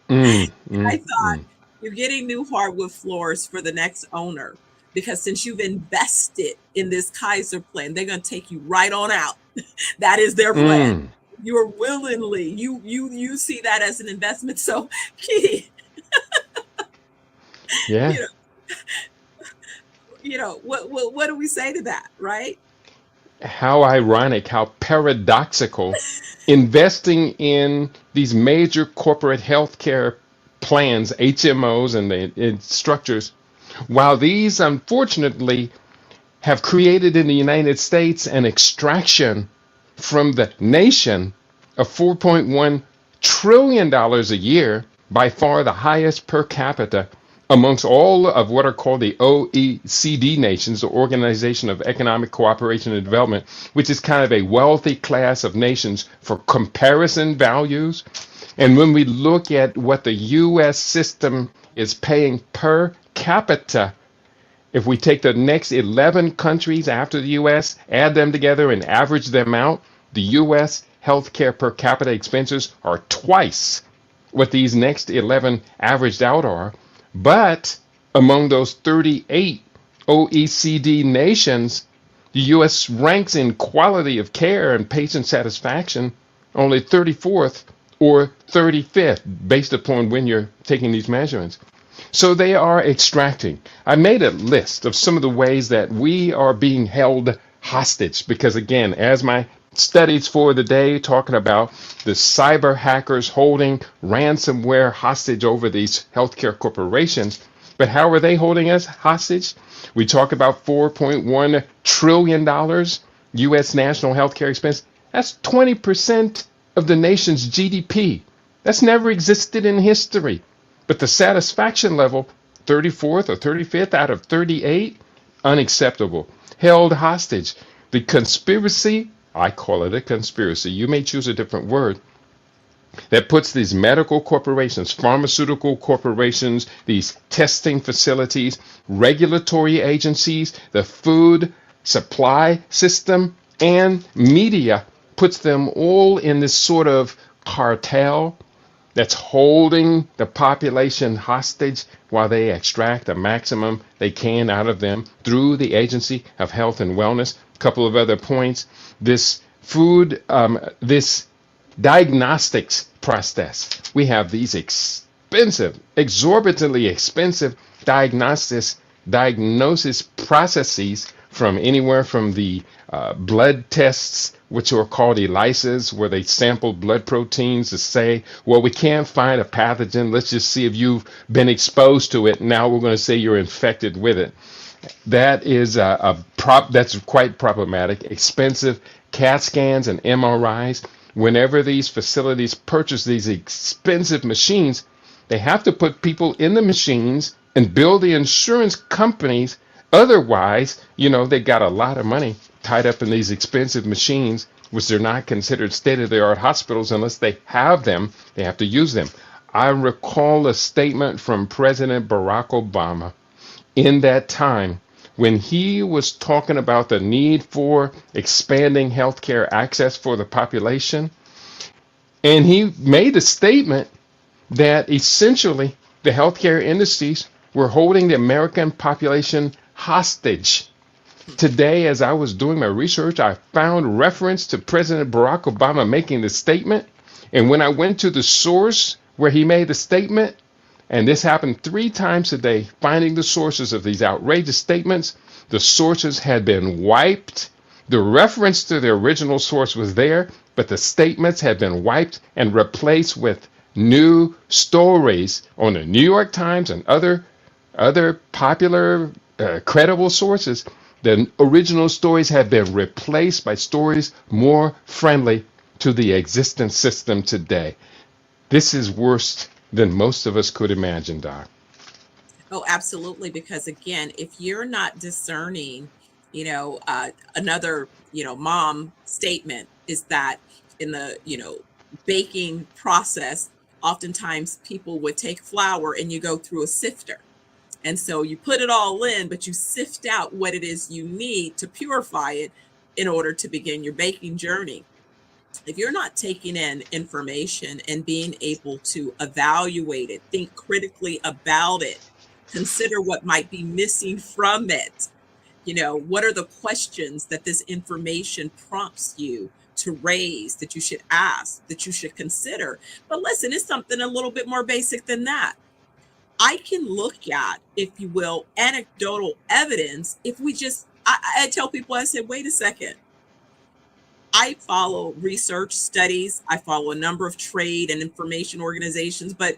I thought, you're getting new hardwood floors for the next owner, because since you've invested in this Kaiser plan, they're going to take you right on out. That is their plan. You're willingly, you see that as an investment. So, Kitty, yeah. what do we say to that, right? How ironic, how paradoxical, investing in these major corporate healthcare plans, HMOs, and the structures, while these unfortunately have created in the United States an extraction from the nation of $4.1 trillion a year, by far the highest per capita amongst all of what are called the OECD nations, the Organization of Economic Cooperation and Development, which is kind of a wealthy class of nations for comparison values. And when we look at what the U.S. system is paying per capita, if we take the next 11 countries after the U.S., add them together and average them out, the U.S. healthcare per capita expenses are twice what these next 11 averaged out are. But among those 38 OECD nations, the U.S. ranks in quality of care and patient satisfaction only 34th or 35th, based upon when you're taking these measurements. So they are extracting. I made a list of some of the ways that we are being held hostage, because again, as my studies for the day talking about the cyber hackers holding ransomware hostage over these healthcare corporations. But how are they holding us hostage? We talk about $4.1 trillion U.S. national healthcare expense. That's 20% of the nation's GDP. That's never existed in history. But the satisfaction level, 34th or 35th out of 38, unacceptable. Held hostage. The conspiracy, I call it a conspiracy, you may choose a different word, that puts these medical corporations, pharmaceutical corporations, these testing facilities, regulatory agencies, the food supply system, and media, puts them all in this sort of cartel that's holding the population hostage while they extract the maximum they can out of them through the Agency of Health and Wellness. A couple of other points. This this diagnostics process. We have these expensive, exorbitantly expensive diagnosis processes, from anywhere from the blood tests, which are called ELISAs, where they sample blood proteins to say, well, we can't find a pathogen. Let's just see if you've been exposed to it. Now we're going to say you're infected with it. That is that's quite problematic. Expensive CAT scans and MRIs. Whenever these facilities purchase these expensive machines, they have to put people in the machines and bill the insurance companies. Otherwise, they got a lot of money tied up in these expensive machines, which they're not considered state-of-the-art hospitals unless they have them. They have to use them. I recall a statement from President Barack Obama in that time when he was talking about the need for expanding healthcare access for the population. And he made a statement that essentially the healthcare industries were holding the American population hostage. Today, as I was doing my research, I found reference to President Barack Obama making the statement. And when I went to the source where he made the statement, and this happened 3 times a day, finding the sources of these outrageous statements, the sources had been wiped. The reference to the original source was there, but the statements had been wiped and replaced with new stories on the New York Times and other popular, credible sources. The original stories have been replaced by stories more friendly to the existing system today. This is worse than most of us could imagine, Doc. Oh, absolutely. Because again, if you're not discerning, another, mom statement is that in the, baking process, oftentimes people would take flour and you go through a sifter. And so you put it all in, but you sift out what it is you need to purify it in order to begin your baking journey. If you're not taking in information and being able to evaluate it, think critically about it, consider what might be missing from it, what are the questions that this information prompts you to raise, that you should ask, that you should consider. But listen, it's something a little bit more basic than that. I can look at, if you will, anecdotal evidence. If we just, I tell people, I said, wait a second. I follow research studies. I follow a number of trade and information organizations, but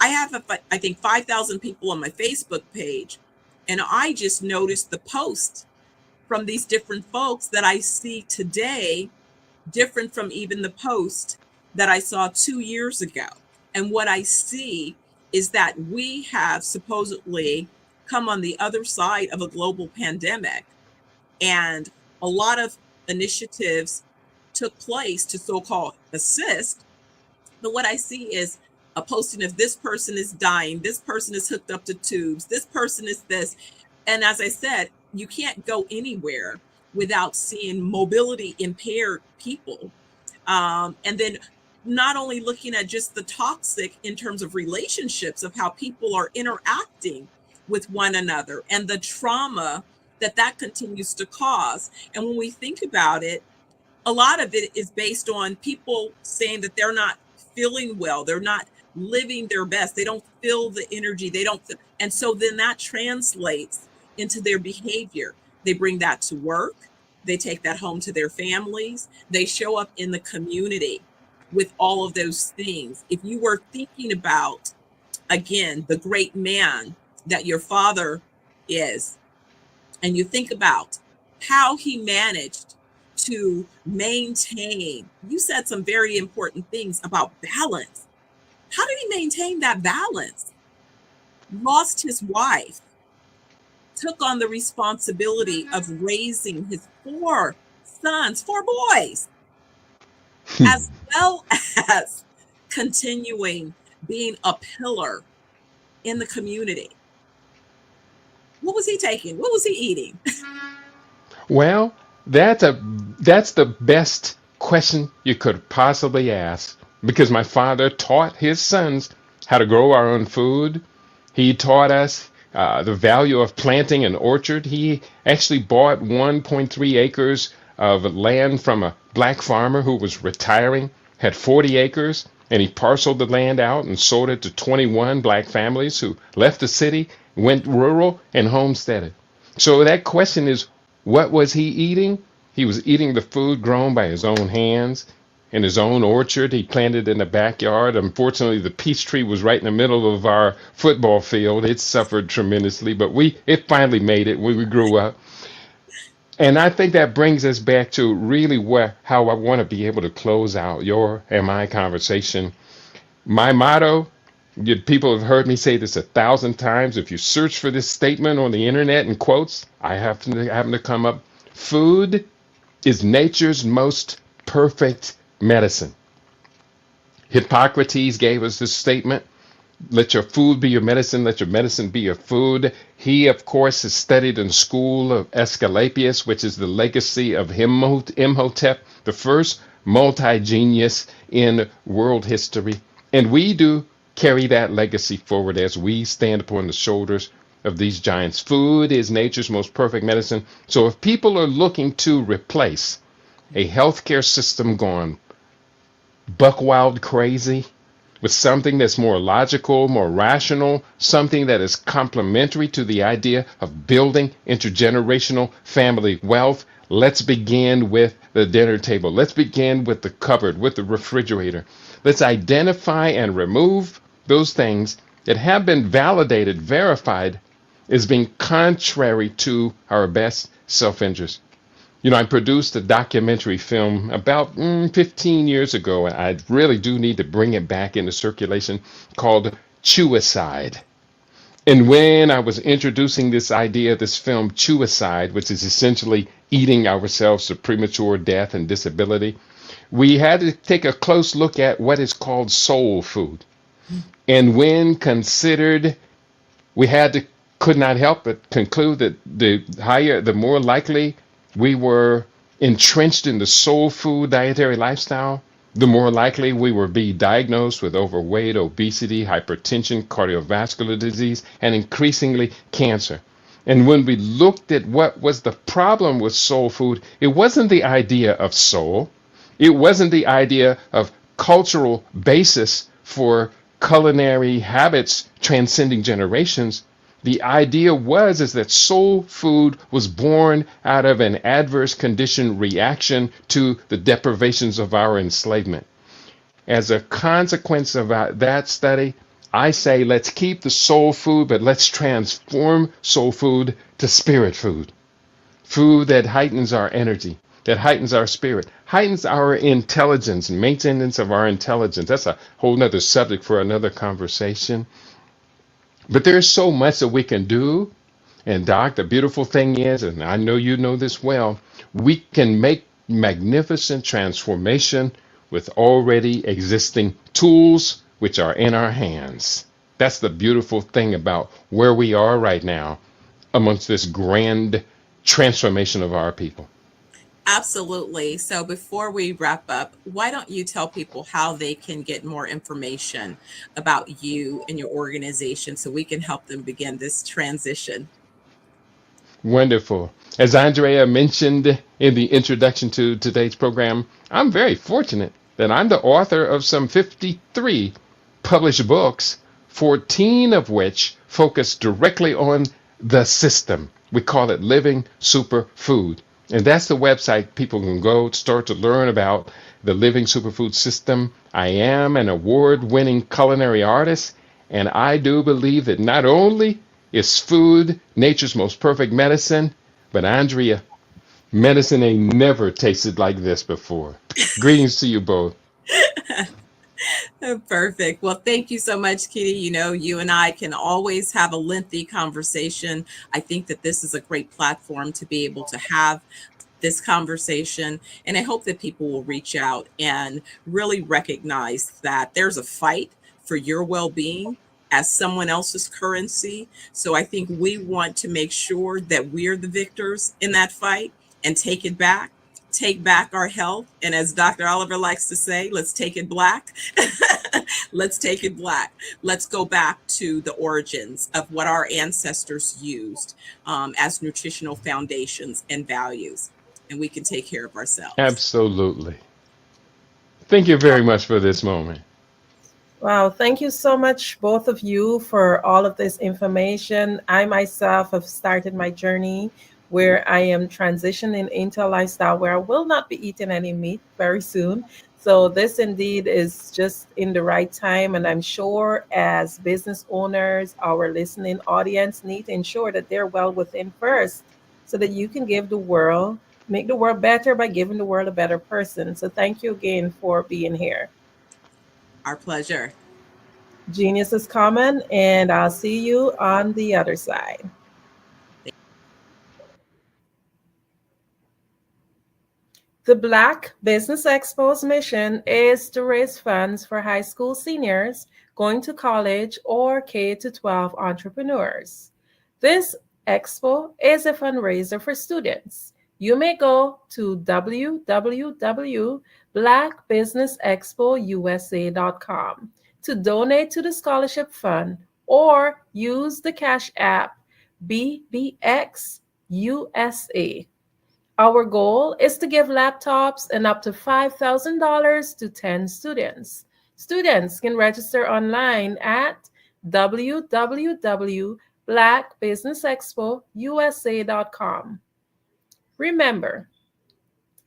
I have, I think, 5,000 people on my Facebook page. And I just noticed the posts from these different folks that I see today, different from even the post that I saw 2 years ago. And what I see is that we have supposedly come on the other side of a global pandemic, and a lot of initiatives took place to so-called assist. But what I see is a posting of this person is dying, this person is hooked up to tubes, this person is this. And as I said, you can't go anywhere without seeing mobility impaired people. And then not only looking at just the toxic in terms of relationships, of how people are interacting with one another and the trauma that continues to cause. And when we think about it, a lot of it is based on people saying that they're not feeling well, they're not living their best, they don't feel the energy, and so then that translates into their behavior. They bring that to work, they take that home to their families, they show up in the community with all of those things. If you were thinking about, again, the great man that your father is, and you think about how he managed to maintain, you said some very important things about balance. How did he maintain that balance? Lost his wife, took on the responsibility of raising his 4 sons, 4 boys, as well as continuing being a pillar in the community. What was he taking? What was he eating? Well, that's the best question you could possibly ask, because my father taught his sons how to grow our own food. He taught us the value of planting an orchard. He actually bought 1.3 acres of land from a black farmer who was retiring, had 40 acres, and he parceled the land out and sold it to 21 black families who left the city, went rural, and homesteaded. So that question is, what was he eating? He was eating the food grown by his own hands in his own orchard. He planted in the backyard. Unfortunately, the peach tree was right in the middle of our football field. It suffered tremendously, but it finally made it when we grew up. And I think that brings us back to really how I want to be able to close out your and my conversation. My motto, people have heard me say this 1,000 times. If you search for this statement on the internet in quotes, I happen to come up. Food is nature's most perfect medicine. Hippocrates gave us this statement. Let your food be your medicine. Let your medicine be your food. He, of course, is studied in the school of Asclepius, which is the legacy of Imhotep, the first multi-genius in world history. And we do carry that legacy forward as we stand upon the shoulders of these giants. Food is nature's most perfect medicine. So if people are looking to replace a healthcare system gone buck wild crazy with something that's more logical, more rational, something that is complementary to the idea of building intergenerational family wealth, let's begin with the dinner table. Let's begin with the cupboard, with the refrigerator. Let's identify and remove those things that have been validated, verified as being contrary to our best self-interest. You know, I produced a documentary film about 15 years ago, and I really do need to bring it back into circulation, called Chewicide. And when I was introducing this idea, this film Chewicide, which is essentially eating ourselves to premature death and disability, we had to take a close look at what is called soul food. And when considered, could not help but conclude that the more likely we were entrenched in the soul food dietary lifestyle, the more likely we would be diagnosed with overweight, obesity, hypertension, cardiovascular disease, and increasingly cancer. And when we looked at what was the problem with soul food, it wasn't the idea of soul. It wasn't the idea of cultural basis for culinary habits transcending generations, the idea is that soul food was born out of an adverse condition reaction to the deprivations of our enslavement. As a consequence of that study, I say let's keep the soul food, but let's transform soul food to spirit food. Food that heightens our energy, that heightens our spirit, heightens our intelligence, maintenance of our intelligence. That's a whole nother subject for another conversation. But there's so much that we can do. And Doc, the beautiful thing is, and I know you know this well, we can make magnificent transformation with already existing tools which are in our hands. That's the beautiful thing about where we are right now amongst this grand transformation of our people. Absolutely. So before we wrap up, why don't you tell people how they can get more information about you and your organization so we can help them begin this transition? Wonderful. As Andrea mentioned in the introduction to today's program, I'm very fortunate that I'm the author of some 53 published books, 14 of which focus directly on the system. We call it Living Superfood. And that's the website people can go start to learn about the Living Superfood system. I am an award-winning culinary artist, and I do believe that not only is food nature's most perfect medicine, but Andrea, medicine ain't never tasted like this before. Greetings to you both. Perfect. Well, thank you so much, Kitty. You know, you and I can always have a lengthy conversation. I think that this is a great platform to be able to have this conversation. And I hope that people will reach out and really recognize that there's a fight for your well-being as someone else's currency. So I think we want to make sure that we're the victors in that fight and take it back. Take back our health. And as Dr. Oliver likes to say, let's take it black. Let's take it black. Let's go back to the origins of what our ancestors used as nutritional foundations and values. And we can take care of ourselves. Absolutely. Thank you very much for this moment. Wow, thank you so much, both of you, for all of this information. I myself have started my journey where I am transitioning into a lifestyle where I will not be eating any meat very soon. So this indeed is just in the right time. And I'm sure as business owners, our listening audience need to ensure that they're well within first so that you can give the world, make the world better by giving the world a better person. So thank you again for being here. Our pleasure. Genius is coming, and I'll see you on the other side. The Black Business Expo's mission is to raise funds for high school seniors going to college or K-12 entrepreneurs. This expo is a fundraiser for students. You may go to www.blackbusinessexpousa.com to donate to the scholarship fund or use the Cash App BBXUSA. Our goal is to give laptops and up to $5,000 to 10 students. Students can register online at www.blackbusinessexpousa.com. Remember,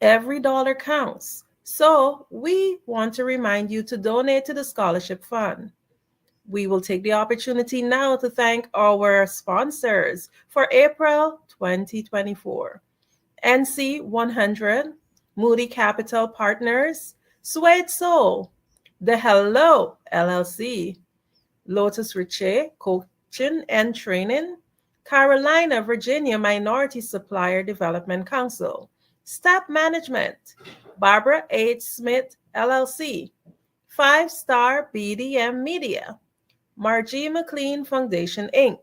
every dollar counts. So we want to remind you to donate to the scholarship fund. We will take the opportunity now to thank our sponsors for April 2024. NC 100, Moody Capital Partners, Suede Soul, The Hello LLC, Lotus Riche Coaching and Training, Carolina, Virginia Minority Supplier Development Council, Staff Management, Barbara H. Smith LLC, 5-Star BDM Media, Margie McLean Foundation Inc.,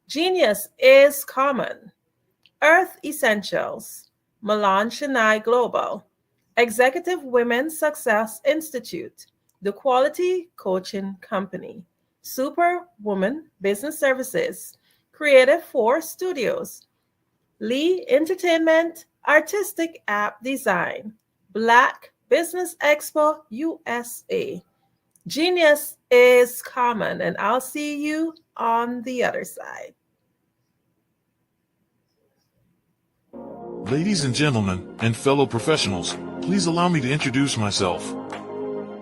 Genius is Common, Earth Essentials, Milan Chennai Global, Executive Women's Success Institute, The Quality Coaching Company, Superwoman Business Services, Creative 4 Studios, Lee Entertainment, Artistic App Design, Black Business Expo USA, Genius is common, and I'll see you on the other side. Ladies and gentlemen, and fellow professionals, please allow me to introduce myself.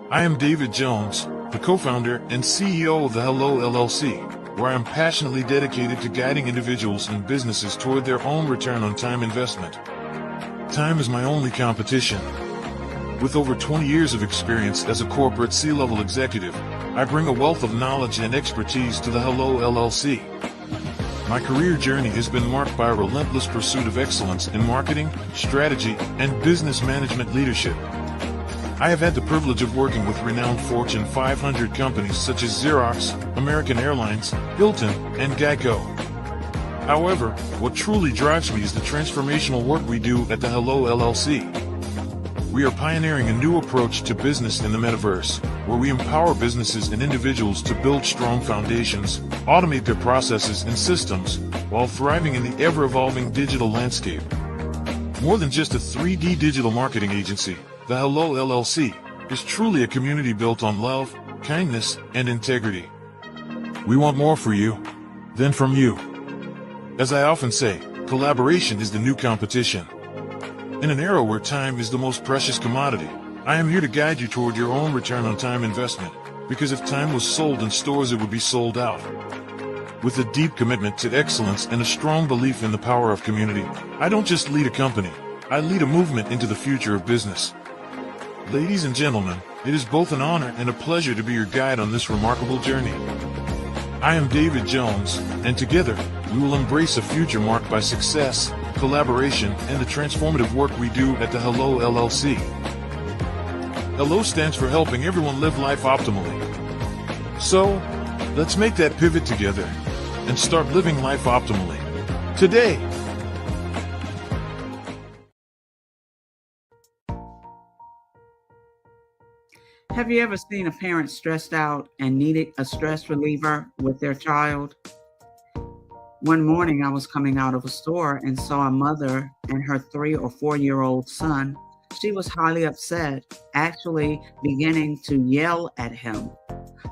I am David Jones, the co-founder and CEO of the Hello LLC, where I am passionately dedicated to guiding individuals and businesses toward their own return on time investment. Time is my only competition. With over 20 years of experience as a corporate C-level executive, I bring a wealth of knowledge and expertise to the Hello LLC. My career journey has been marked by a relentless pursuit of excellence in marketing, strategy, and business management leadership. I have had the privilege of working with renowned Fortune 500 companies such as Xerox, American Airlines, Hilton, and Geico. However, what truly drives me is the transformational work we do at the Hello LLC. We are pioneering a new approach to business in the metaverse, where we empower businesses and individuals to build strong foundations, automate their processes and systems, while thriving in the ever-evolving digital landscape. More than just a 3D digital marketing agency, the Hello LLC is truly a community built on love, kindness, and integrity. We want more for you than from you. As I often say, collaboration is the new competition. In an era where time is the most precious commodity, I am here to guide you toward your own return on time investment, because if time was sold in stores, it would be sold out. With a deep commitment to excellence and a strong belief in the power of community, I don't just lead a company, I lead a movement into the future of business. Ladies and gentlemen, it is both an honor and a pleasure to be your guide on this remarkable journey. I am David Jones, and together, we will embrace a future marked by success, collaboration, and the transformative work we do at the Hello LLC. Hello stands for helping everyone live life optimally. So, let's make that pivot together and start living life optimally today. Have you ever seen a parent stressed out and needed a stress reliever with their child? One morning I was coming out of a store and saw a mother and her 3 or 4-year-old son. She was highly upset, actually beginning to yell at him.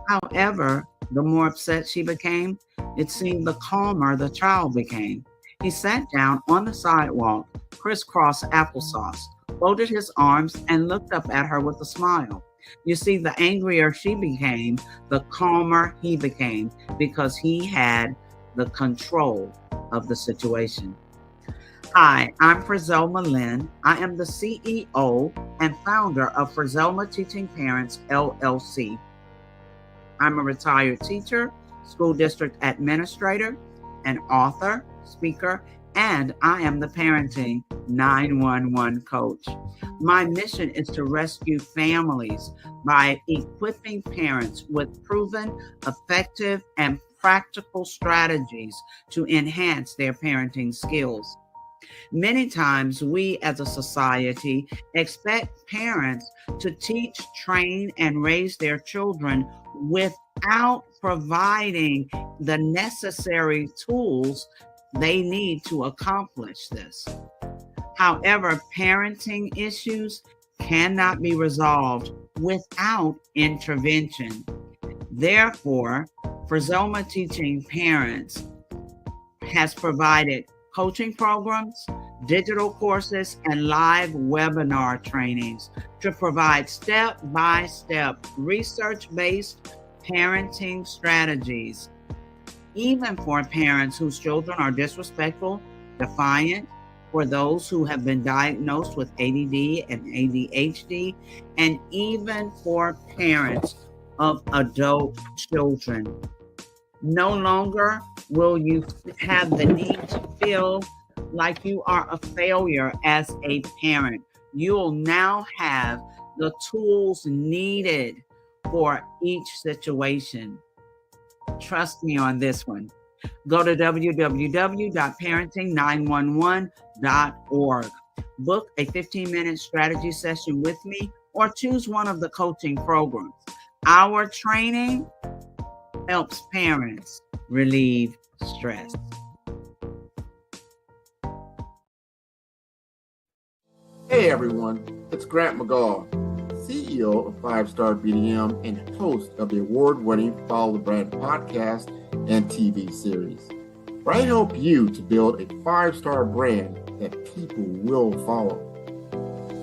However, the more upset she became, it seemed the calmer the child became. He sat down on the sidewalk, crisscross applesauce, folded his arms, and looked up at her with a smile. You see, the angrier she became, the calmer he became, because he had the control of the situation. Hi, I'm Frizelma Lynn. I am the CEO and founder of Frizelma Teaching Parents, LLC. I'm a retired teacher, school district administrator, an author, speaker, and I am the Parenting 911 coach. My mission is to rescue families by equipping parents with proven, effective, and practical strategies to enhance their parenting skills. Many times we as a society expect parents to teach, train, and raise their children without providing the necessary tools they need to accomplish this. However, parenting issues cannot be resolved without intervention. Therefore, Frizelma Teaching Parents has provided coaching programs, digital courses, and live webinar trainings to provide step-by-step research-based parenting strategies, even for parents whose children are disrespectful, defiant, for those who have been diagnosed with ADD and ADHD, and even for parents of adult children. No longer will you have the need to feel like you are a failure as a parent. You'll now have the tools needed for each situation. Trust me on this one. Go to www.parenting911.org. Book a 15-minute strategy session with me or choose one of the coaching programs. Our training helps parents relieve stress. Hey everyone, it's Grant McGaw, CEO of 5-Star BDM and host of the award-winning Follow the Brand podcast and TV series, where I help you to build a 5-star brand that people will follow.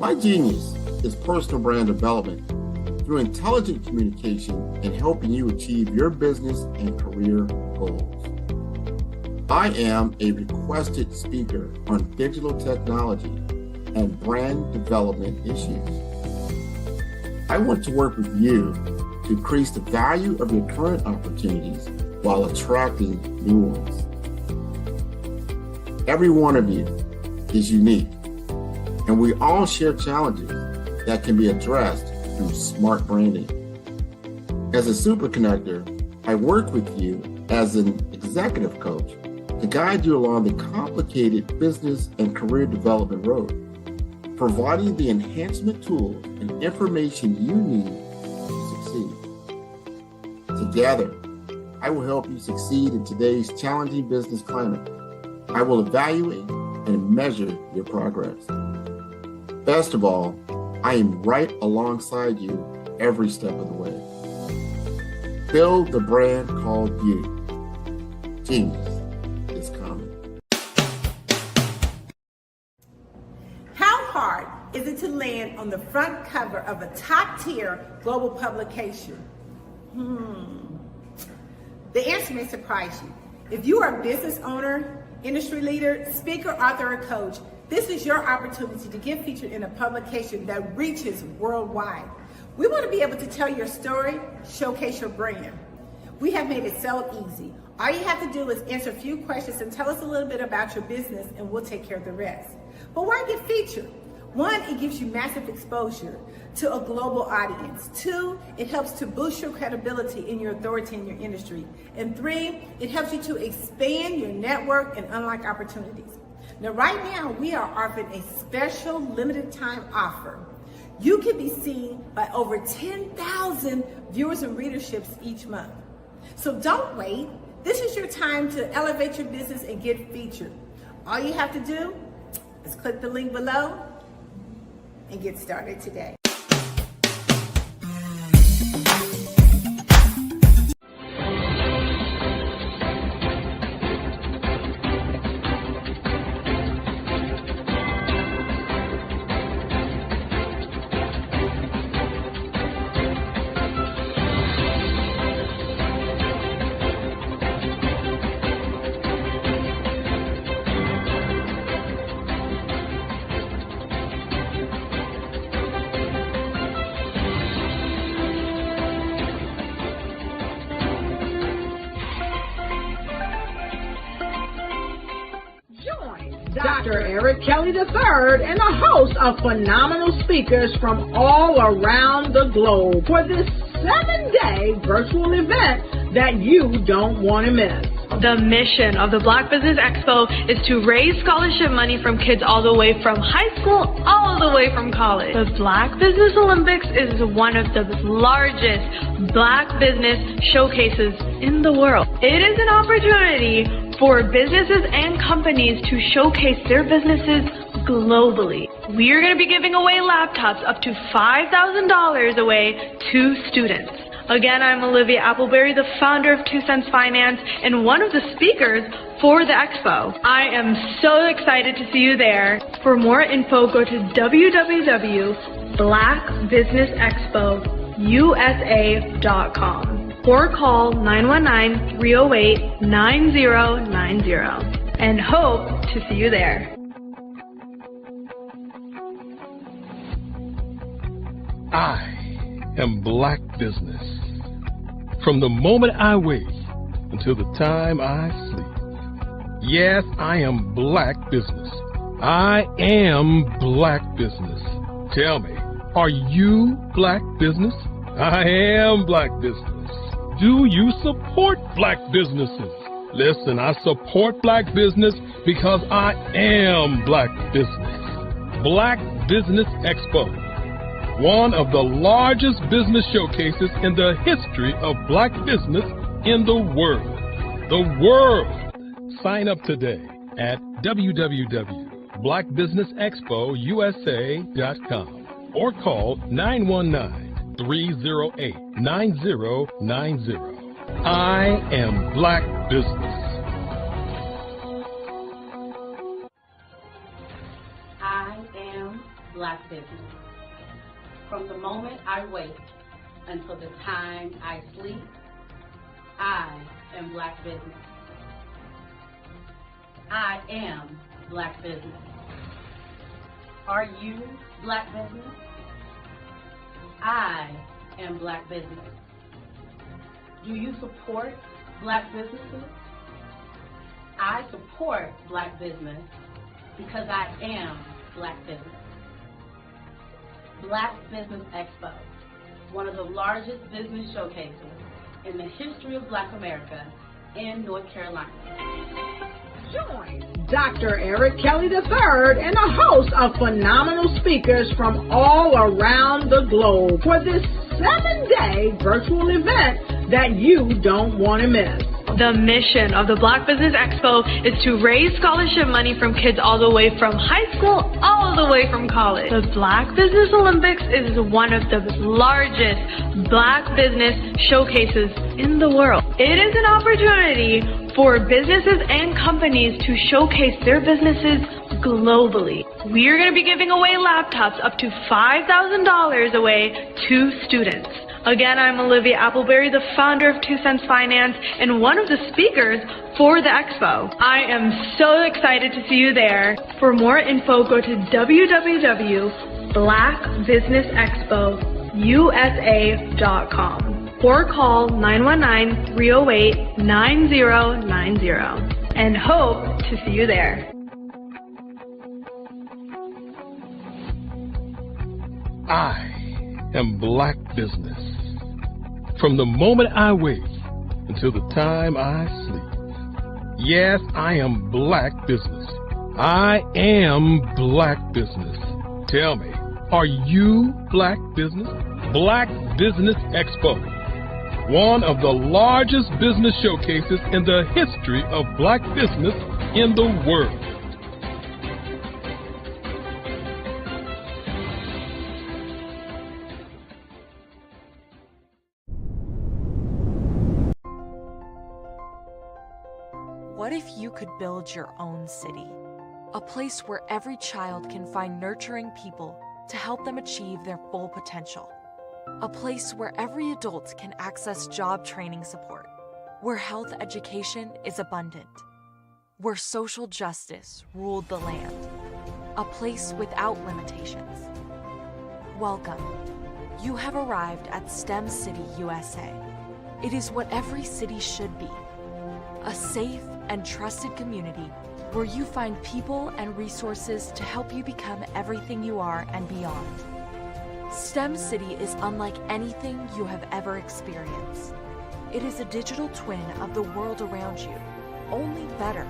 My genius is personal brand development through intelligent communication and helping you achieve your business and career goals. I am a requested speaker on digital technology and brand development issues. I want to work with you to increase the value of your current opportunities while attracting new ones. Every one of you is unique, and we all share challenges that can be addressed through smart branding. As a super connector, I work with you as an executive coach to guide you along the complicated business and career development road, providing the enhancement tools and information you need to succeed. Together, I will help you succeed in today's challenging business climate. I will evaluate and measure your progress. Best of all, I am right alongside you every step of the way. Build the brand called you. Genius is coming. How hard is it to land on the front cover of a top-tier global publication? The answer may surprise you. If you are a business owner, industry leader, speaker, author, or coach, this is your opportunity to get featured in a publication that reaches worldwide. We want to be able to tell your story, showcase your brand. We have made it so easy. All you have to do is answer a few questions and tell us a little bit about your business, and we'll take care of the rest. But why get featured? 1, it gives you massive exposure to a global audience. 2, it helps to boost your credibility in your authority in your industry. And 3, it helps you to expand your network and unlock opportunities. Now, right now, we are offering a special limited time offer. You can be seen by over 10,000 viewers and readerships each month. So don't wait. This is your time to elevate your business and get featured. All you have to do is click the link below and get started today. Dr. Eric Kelly III and a host of phenomenal speakers from all around the globe for this 7-day virtual event that you don't want to miss. The mission of the Black Business Expo is to raise scholarship money from kids all the way from high school, all the way from college. The Black Business Olympics is one of the largest Black business showcases in the world. It is an opportunity for businesses and companies to showcase their businesses globally. We are going to be giving away laptops up to $5,000 away to students. Again, I'm Olivia Appleberry, the founder of 2 Cents Finance and one of the speakers for the expo. I am so excited to see you there. For more info, go to www.blackbusinessexpousa.com or call 919-308-9090 and hope to see you there. I am Black Business. From the moment I wake until the time I sleep. Yes, I am Black Business. I am Black Business. Tell me, are you Black Business? I am Black Business. Do you support Black businesses? Listen, I support Black business because I am Black Business. Black Business Expo, one of the largest business showcases in the history of Black business in the world. The world! Sign up today at www.blackbusinessexpousa.com or call 919-308-9090. I am Black Business. I am Black Business. From the moment I wake until the time I sleep, I am Black Business. I am Black Business. Are you Black Business? I am Black Business. Do you support Black businesses? I support Black business because I am Black Business. Black Business Expo, one of the largest business showcases in the history of Black America in North Carolina. Join Dr. Eric Kelly III and a host of phenomenal speakers from all around the globe for this 7-day virtual event that you don't want to miss. The mission of the Black Business Expo is to raise scholarship money from kids all the way from high school all the way from college. The Black Business Olympics is one of the largest Black business showcases in the world. It is an opportunity for businesses and companies to showcase their businesses globally. We are going to be giving away laptops up to $5,000 away to students. Again, I'm Olivia Appleberry, the founder of 2 Cents Finance and one of the speakers for the expo. I am so excited to see you there. For more info, go to www.blackbusinessexpousa.com or call 919-308-9090 and hope to see you there. I am Black Business. From the moment I wake until the time I sleep. Yes, I am Black Business. I am Black Business. Tell me, are you Black Business? Black Business Expo, one of the largest business showcases in the history of Black business in the world. What if you could build your own city? A place where every child can find nurturing people to help them achieve their full potential. A place where every adult can access job training support. Where health education is abundant. Where social justice ruled the land. A place without limitations. Welcome. You have arrived at STEM City USA. It is what every city should be. A safe and trusted community where you find people and resources to help you become everything you are and beyond. STEM City is unlike anything you have ever experienced. It is a digital twin of the world around you, only better.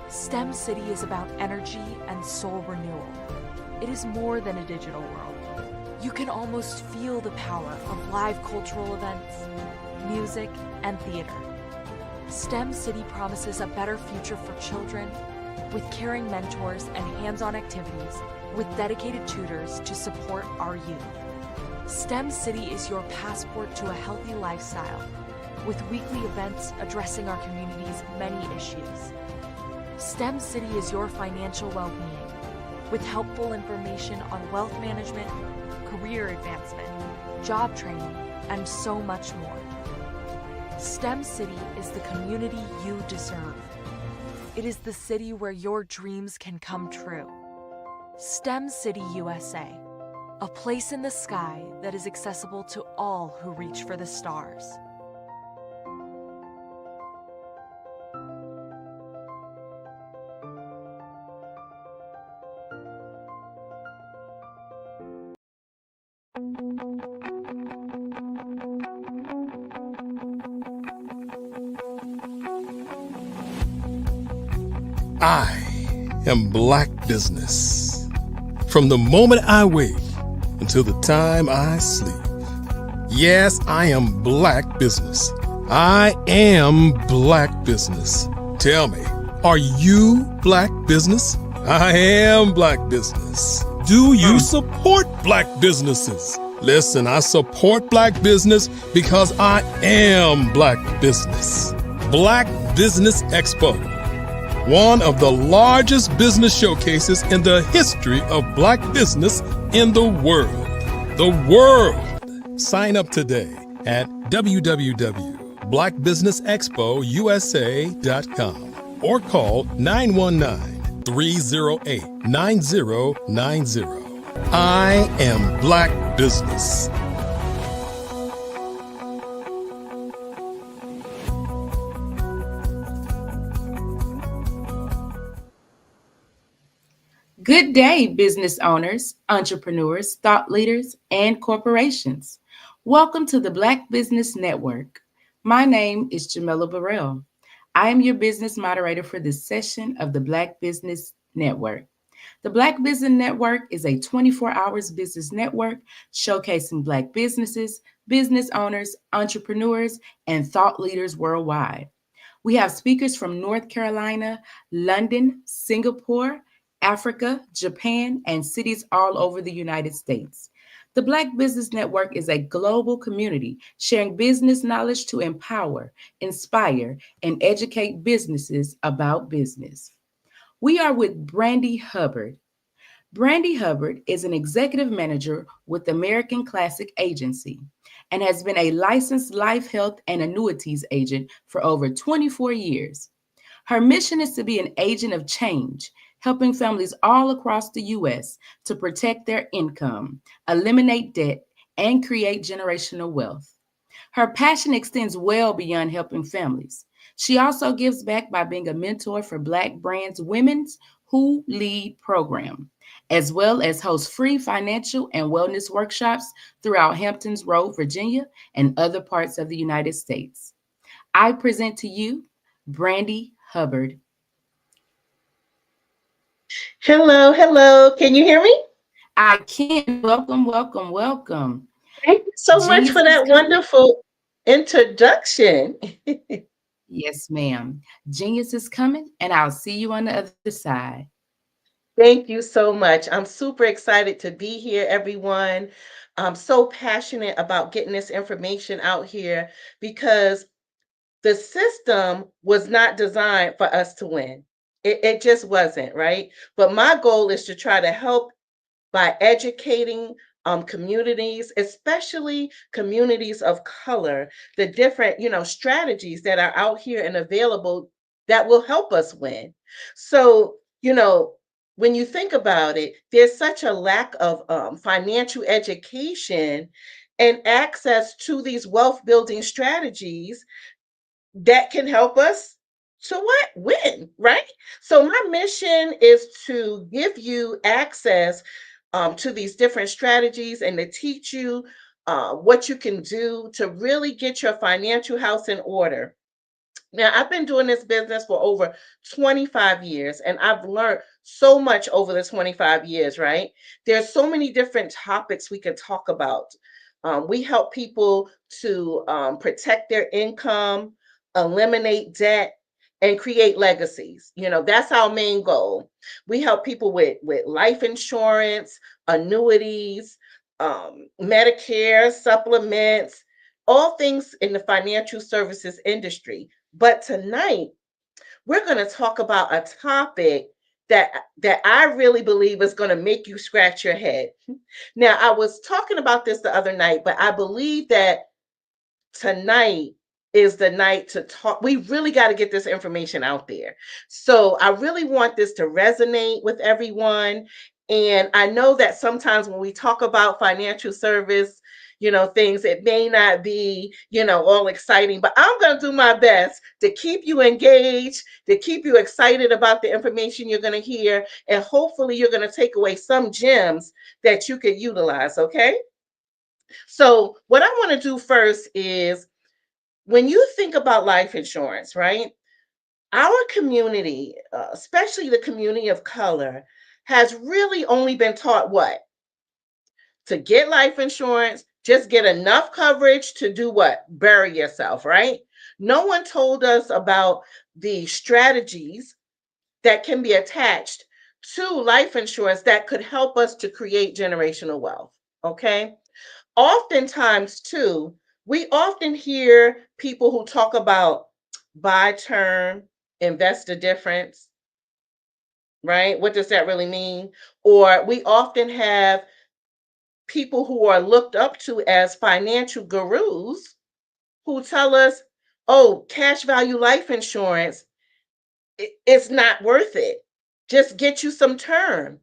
STEM City is about energy and soul renewal. It is more than a digital world. You can almost feel the power of live cultural events, music, and theater. STEM City promises a better future for children with caring mentors and hands-on activities with dedicated tutors to support our youth. STEM City is your passport to a healthy lifestyle with weekly events addressing our community's many issues. STEM City is your financial well-being with helpful information on wealth management, career advancement, job training, and so much more. STEM City is the community you deserve. It is the city where your dreams can come true. STEM City USA, a place in the sky that is accessible to all who reach for the stars. I am Black Business. From the moment I wake until the time I sleep. Yes, I am Black Business. I am Black Business. Tell me, are you Black Business? I am Black Business. Do you support Black businesses? Listen, I support Black business because I am Black business. Black Business Expo, one of the largest business showcases in the history of Black business in the world. The world! Sign up today at www.blackbusinessexpousa.com or call 919-308-9090. I am Black business. Good day, business owners, entrepreneurs, thought leaders, and corporations. Welcome to the Black Business Network. My name is Jamila Burrell. I am your business moderator for this session of the Black Business Network. The Black Business Network is a 24-hour business network showcasing Black businesses, business owners, entrepreneurs, and thought leaders worldwide. We have speakers from North Carolina, London, Singapore, Africa, Japan, and cities all over the United States. The Black Business Network is a global community sharing business knowledge to empower, inspire, and educate businesses about business. We are with Brandy Hubbard. Brandy Hubbard is an executive manager with American Classic Agency and has been a licensed life, health, and annuities agent for over 24 years. Her mission is to be an agent of change, helping families all across the U.S. to protect their income, eliminate debt, and create generational wealth. Her passion extends well beyond helping families. She also gives back by being a mentor for Black Brands Women's Who Lead program, as well as hosts free financial and wellness workshops throughout Hamptons Road, Virginia, and other parts of the United States. I present to you Brandy Hubbard. Hello, hello. Can you hear me? I can. Welcome. Thank you so much for that wonderful introduction. Yes, ma'am. Genius is coming, and I'll see you on the other side. Thank you so much. I'm super excited to be here, everyone. I'm so passionate about getting this information out here because the system was not designed for us to win. It just wasn't, right? But my goal is to try to help by educating communities, especially communities of color, the different, strategies that are out here and available that will help us win. So, when you think about it, there's such a lack of financial education and access to these wealth building strategies that can help us to what? Win, right? So my mission is to give you access to these different strategies and to teach you what you can do to really get your financial house in order. Now, I've been doing this business for over 25 years, and I've learned so much over the 25 years, right? There's so many different topics we can talk about. We help people to protect their income, eliminate debt, and create legacies. That's our main goal. We help people with life insurance, annuities, Medicare, supplements, all things in the financial services industry. But tonight, we're going to talk about a topic that I really believe is going to make you scratch your head. Now, I was talking about this the other night, but I believe that tonight is the night to talk. We really got to get this information out there. So I really want this to resonate with everyone. And I know that sometimes when we talk about financial service, things, it may not be, all exciting, but I'm going to do my best to keep you engaged, to keep you excited about the information you're going to hear. And hopefully you're going to take away some gems that you could utilize. Okay. So what I want to do first is, when you think about life insurance, right? Our community, especially the community of color, has really only been taught what? To get life insurance, just get enough coverage to do what? Bury yourself, right? No one told us about the strategies that can be attached to life insurance that could help us to create generational wealth. Okay. Oftentimes, too, we often hear people who talk about buy term, invest the difference, right? What does that really mean? Or we often have people who are looked up to as financial gurus who tell us, oh, cash value life insurance, it's not worth it. Just get you some term.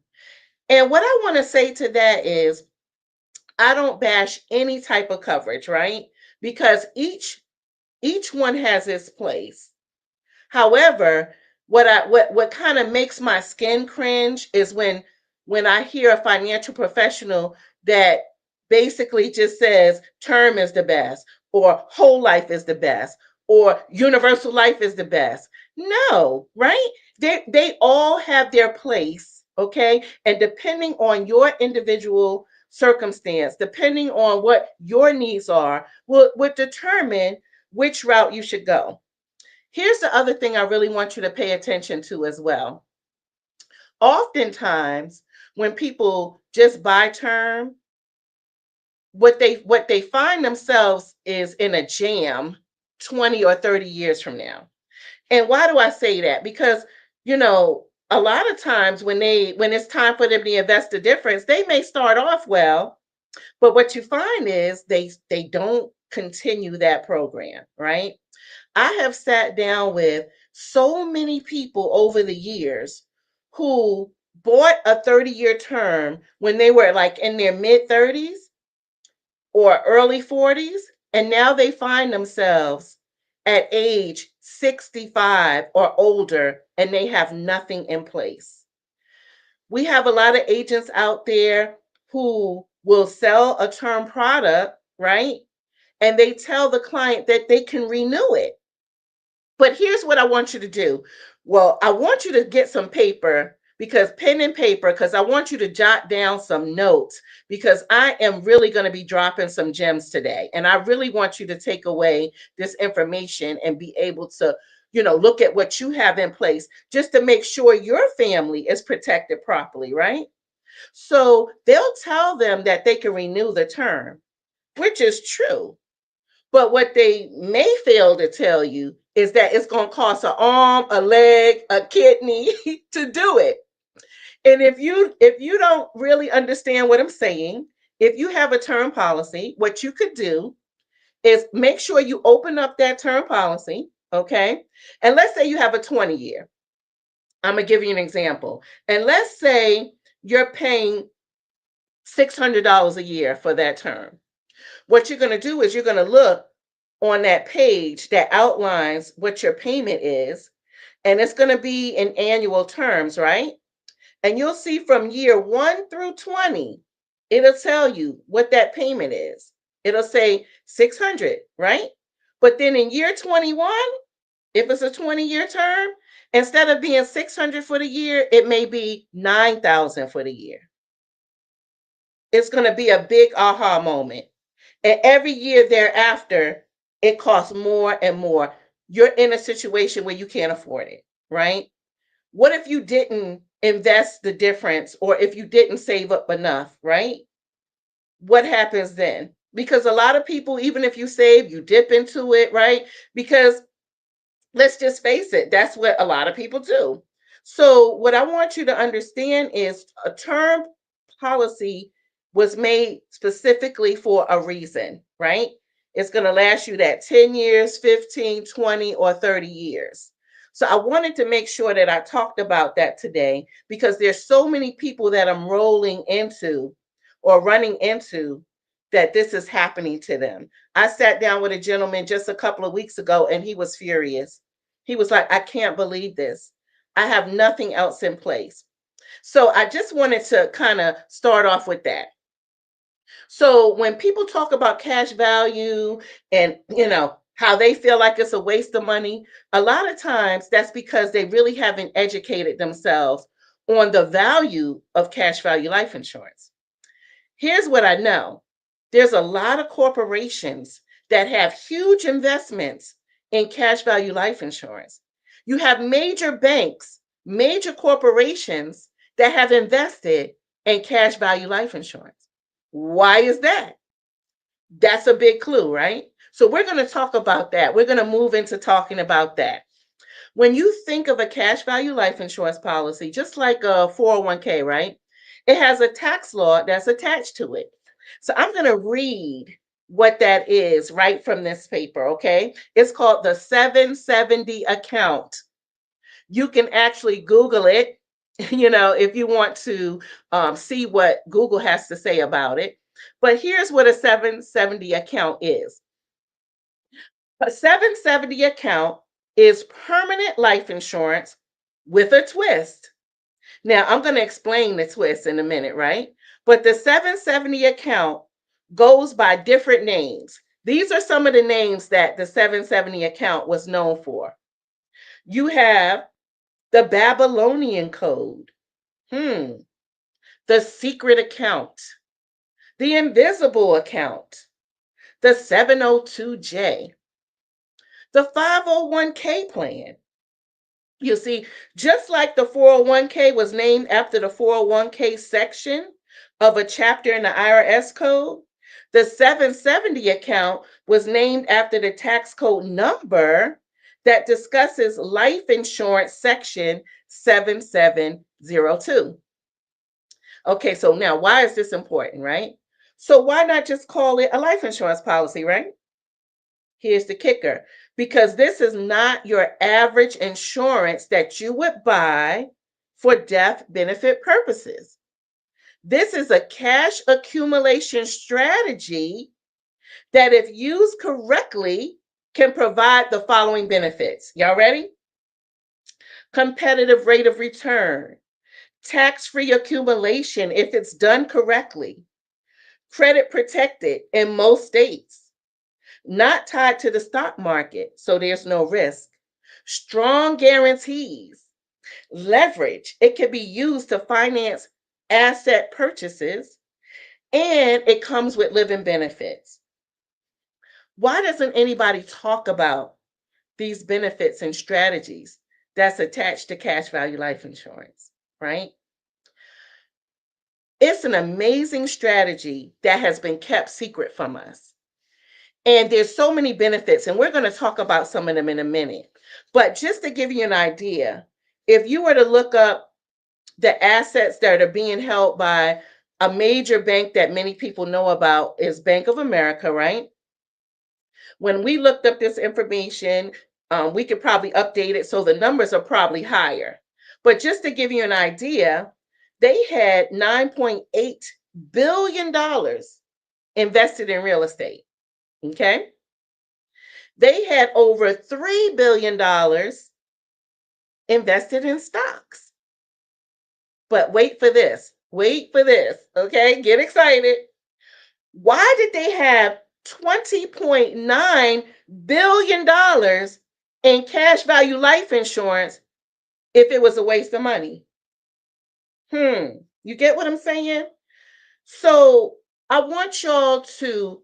And what I want to say to that is, I don't bash any type of coverage, right? Because each one has its place. However, what kind of makes my skin cringe is when I hear a financial professional that basically just says term is the best, or whole life is the best, or universal life is the best. No, right? They all have their place, okay? And depending on your individual circumstance, depending on what your needs are, will determine which route you should go. Here's the other thing I really want you to pay attention to as well. Oftentimes, when people just buy term, what they find themselves is in a jam 20 or 30 years from now. And why do I say that? Because, a lot of times when it's time for them to invest the difference, they may start off well, but what you find is they don't continue that program, right? I have sat down with so many people over the years who bought a 30-year term when they were like in their mid 30s or early 40s, and now they find themselves at age 65 or older and they have nothing in place. We have a lot of agents out there who will sell a term product, right? And they tell the client that they can renew it. But here's what I want you to do. Well, I want you to get some paper, because pen and paper, because I want you to jot down some notes, because I am really going to be dropping some gems today. And I really want you to take away this information and be able to, look at what you have in place just to make sure your family is protected properly, right? So they'll tell them that they can renew the term, which is true. But what they may fail to tell you is that it's going to cost an arm, a leg, a kidney to do it. And if you don't really understand what I'm saying, if you have a term policy, what you could do is make sure you open up that term policy, okay? And let's say you have a 20-year. I'm going to give you an example. And let's say you're paying $600 a year for that term. What you're going to do is you're going to look on that page that outlines what your payment is, and it's going to be in annual terms, right? And you'll see from year 1 through 20, it'll tell you what that payment is. It'll say 600, right? But then in year 21, if it's a 20-year term, instead of being 600 for the year, it may be 9,000 for the year. It's going to be a big aha moment. And every year thereafter, it costs more and more. You're in a situation where you can't afford it, right? What if you didn't invest the difference, or if you didn't save up enough, right? What happens then? Because a lot of people, even if you save, you dip into it, right? Because let's just face it, that's what a lot of people do. So what I want you to understand is a term policy was made specifically for a reason, right? It's going to last you that 10 years, 15, 20, or 30 years. So I wanted to make sure that I talked about that today, because there's so many people that I'm rolling into or running into that this is happening to them. I sat down with a gentleman just a couple of weeks ago and he was furious. He was like, I can't believe this. I have nothing else in place. So I just wanted to kind of start off with that. So when people talk about cash value and, how they feel like it's a waste of money, a lot of times that's because they really haven't educated themselves on the value of cash value life insurance. Here's what I know. There's a lot of corporations that have huge investments in cash value life insurance. You have major banks, major corporations that have invested in cash value life insurance. Why is that? That's a big clue, right? So we're going to talk about that. We're going to move into talking about that. When you think of a cash value life insurance policy, just like a 401k, right? It has a tax law that's attached to it. So I'm going to read what that is right from this paper, okay? It's called the 770 account. You can actually Google it, if you want to see what Google has to say about it. But here's what a 770 account is. A 770 account is permanent life insurance with a twist. Now, I'm going to explain the twist in a minute, right? But the 770 account goes by different names. These are some of the names that the 770 account was known for. You have the Babylonian Code, the secret account, the invisible account, the 702J, the 501k plan. You see, just like the 401k was named after the 401k section of a chapter in the IRS code, the 770 account was named after the tax code number that discusses life insurance section 7702. Okay, so now why is this important, right? So why not just call it a life insurance policy, right? Here's the kicker. Because this is not your average insurance that you would buy for death benefit purposes. This is a cash accumulation strategy that, if used correctly, can provide the following benefits. Y'all ready? Competitive rate of return, tax-free accumulation if it's done correctly, credit protected in most states, not tied to the stock market, so there's no risk, strong guarantees, leverage. It can be used to finance asset purchases, and it comes with living benefits. Why doesn't anybody talk about these benefits and strategies that's attached to cash value life insurance, right? It's an amazing strategy that has been kept secret from us. And there's so many benefits, and we're going to talk about some of them in a minute. But just to give you an idea, if you were to look up the assets that are being held by a major bank that many people know about is Bank of America, right? When we looked up this information, we could probably update it, so the numbers are probably higher. But just to give you an idea, they had $9.8 billion invested in real estate. Okay. They had over $3 billion invested in stocks. But wait for this. Okay. Get excited. Why did they have $20.9 billion in cash value life insurance if it was a waste of money? You get what I'm saying? So I want y'all to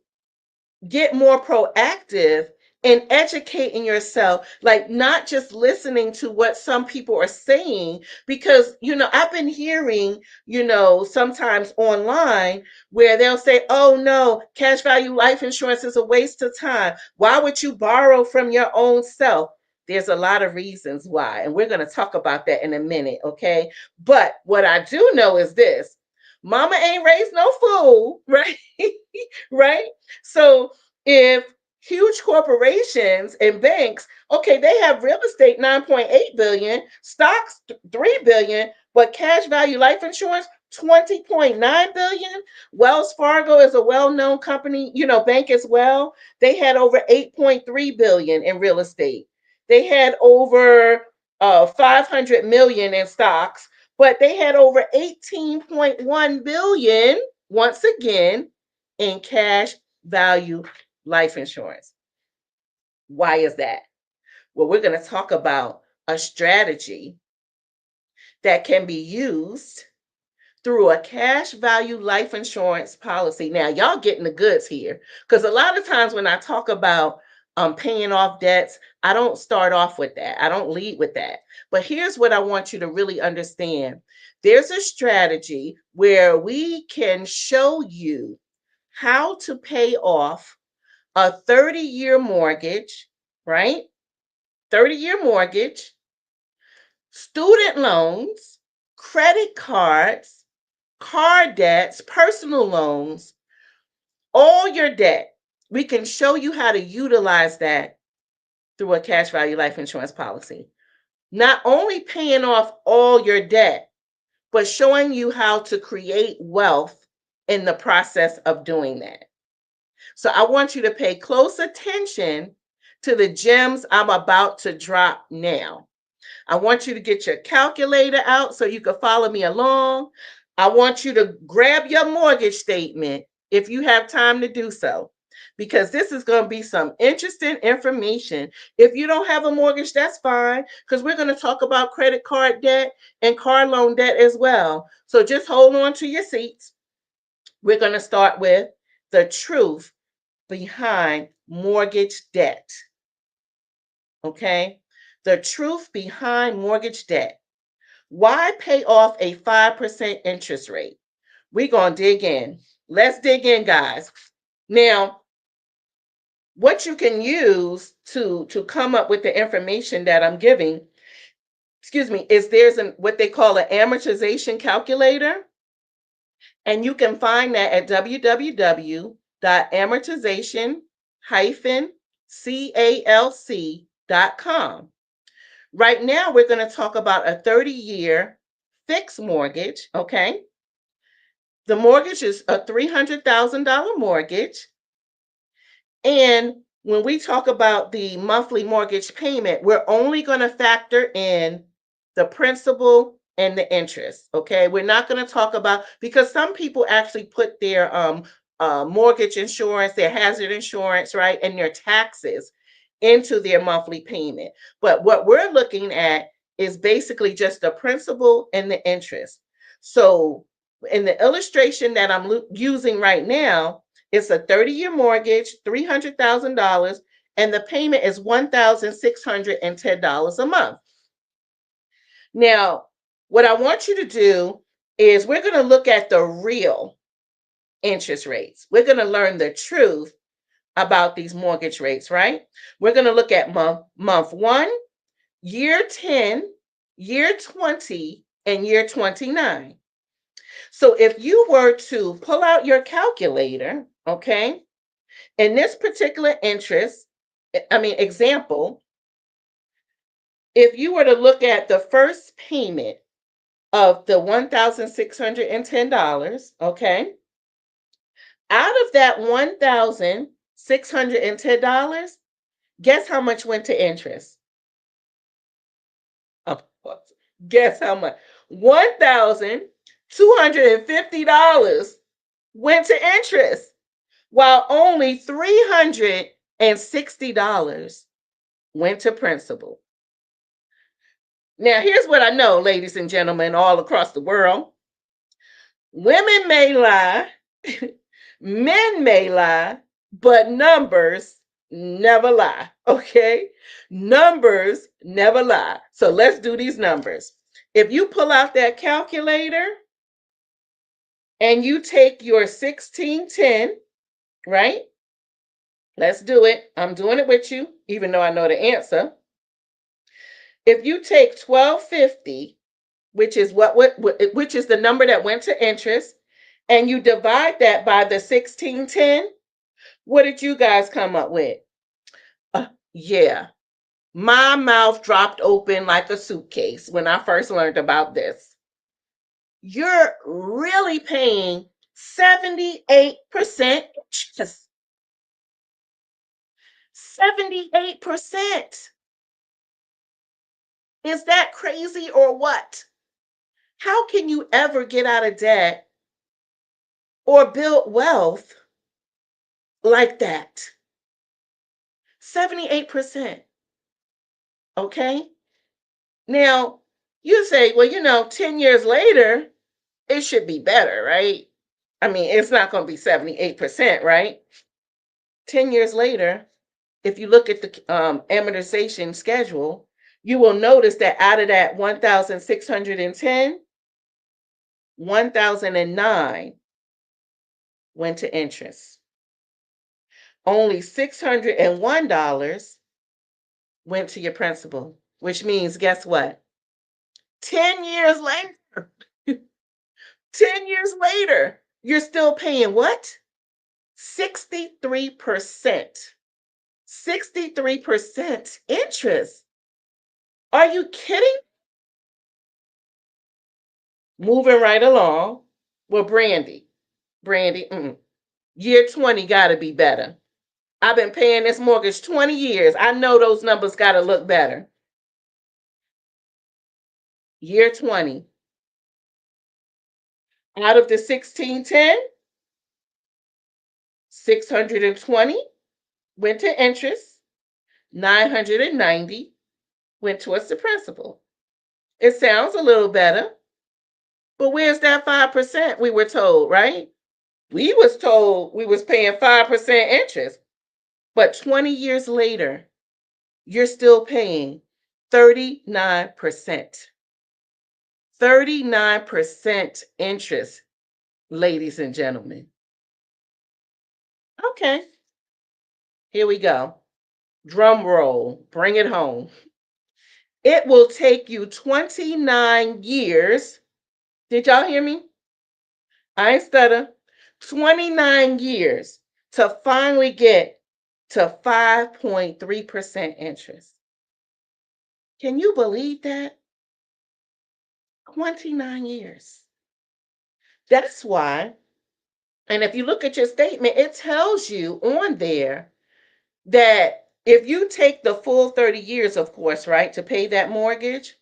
get more proactive in educating yourself, like not just listening to what some people are saying, because I've been hearing sometimes online where they'll say, oh no, cash value life insurance is a waste of time. Why would you borrow from your own self? There's a lot of reasons why, and we're going to talk about that in a minute, okay? But what I do know is this: mama ain't raised no fool, right? Right? So if huge corporations and banks, okay, they have real estate 9.8 billion, stocks 3 billion, but cash value life insurance 20.9 billion. Wells Fargo is a well-known company, bank as well. They had over 8.3 billion in real estate. They had over 500 million in stocks, but they had over 18.1 billion, once again, in cash value life insurance. Why is that? Well, we're going to talk about a strategy that can be used through a cash value life insurance policy. Now, y'all getting the goods here, because a lot of times when I talk about paying off debts. I don't start off with that. I don't lead with that. But here's what I want you to really understand. There's a strategy where we can show you how to pay off a 30-year mortgage, right? 30-year mortgage, student loans, credit cards, car debts, personal loans, all your debt. We can show you how to utilize that through a cash value life insurance policy. Not only paying off all your debt, but showing you how to create wealth in the process of doing that. So I want you to pay close attention to the gems I'm about to drop now. I want you to get your calculator out so you can follow me along. I want you to grab your mortgage statement if you have time to do so, because this is going to be some interesting information. If you don't have a mortgage, that's fine, because we're going to talk about credit card debt and car loan debt as well. So just hold on to your seats. We're going to start with the truth behind mortgage debt. Okay? The truth behind mortgage debt. Why pay off a 5% interest rate? We're going to dig in. Let's dig in, guys. Now, what you can use to come up with the information that I'm giving, is there's what they call an amortization calculator. And you can find that at www.amortization-calc.com. Right now, we're going to talk about a 30-year fixed mortgage, okay? The mortgage is a $300,000 mortgage. And when we talk about the monthly mortgage payment, we're only going to factor in the principal and the interest, okay? We're not going to talk about, because some people actually put their mortgage insurance, their hazard insurance, right, and their taxes into their monthly payment. But what we're looking at is basically just the principal and the interest. So in the illustration that I'm using right now, it's a 30-year mortgage, $300,000, and the payment is $1,610 a month. Now, what I want you to do is we're going to look at the real interest rates. We're going to learn the truth about these mortgage rates, right? We're going to look at month 1, year 10, year 20, and year 29. So if you were to pull out your calculator, okay, in this particular example, if you were to look at the first payment of the $1,610, okay, out of that $1,610, guess how much went to interest? Guess how much? $1,250 went to interest, while only $360 went to principal. Now, here's what I know, ladies and gentlemen, all across the world. Women may lie, men may lie, but numbers never lie, okay? Numbers never lie. So let's do these numbers. If you pull out that calculator and you take your 1610, right? Let's do it. I'm doing it with you, even though I know the answer. If you take 1250, which is which is the number that went to interest, and you divide that by the 1610, what did you guys come up with? Yeah, my mouth dropped open like a suitcase when I first learned about this. You're really paying 78% interest. 78%. Is that crazy or what? How can you ever get out of debt or build wealth like that? 78%. Okay? Now, you say, well, 10 years later, it should be better, right? I mean, it's not going to be 78%, right? 10 years later, if you look at the amortization schedule, you will notice that out of that 1,610, 1,009 went to interest. Only $601 went to your principal, which means, guess what? 10 years later, 10 years later, you're still paying what? 63%. 63% interest. Are you kidding? Moving right along. Well, Brandy, year 20 got to be better. I've been paying this mortgage 20 years. I know those numbers got to look better. Year 20. Out of the 1610, 620 went to interest, 990 went towards the principal. It sounds a little better, but where's that 5% we were told, right? We was told we was paying 5% interest, but 20 years later, you're still paying 39%. 39% interest, ladies and gentlemen. Okay, here we go. Drum roll, bring it home. It will take you 29 years. Did y'all hear me? I ain't stutter. 29 years to finally get to 5.3% interest. Can you believe that? 29 years. That's why, and if you look at your statement, it tells you on there that if you take the full 30 years, of course, right, to pay that mortgage,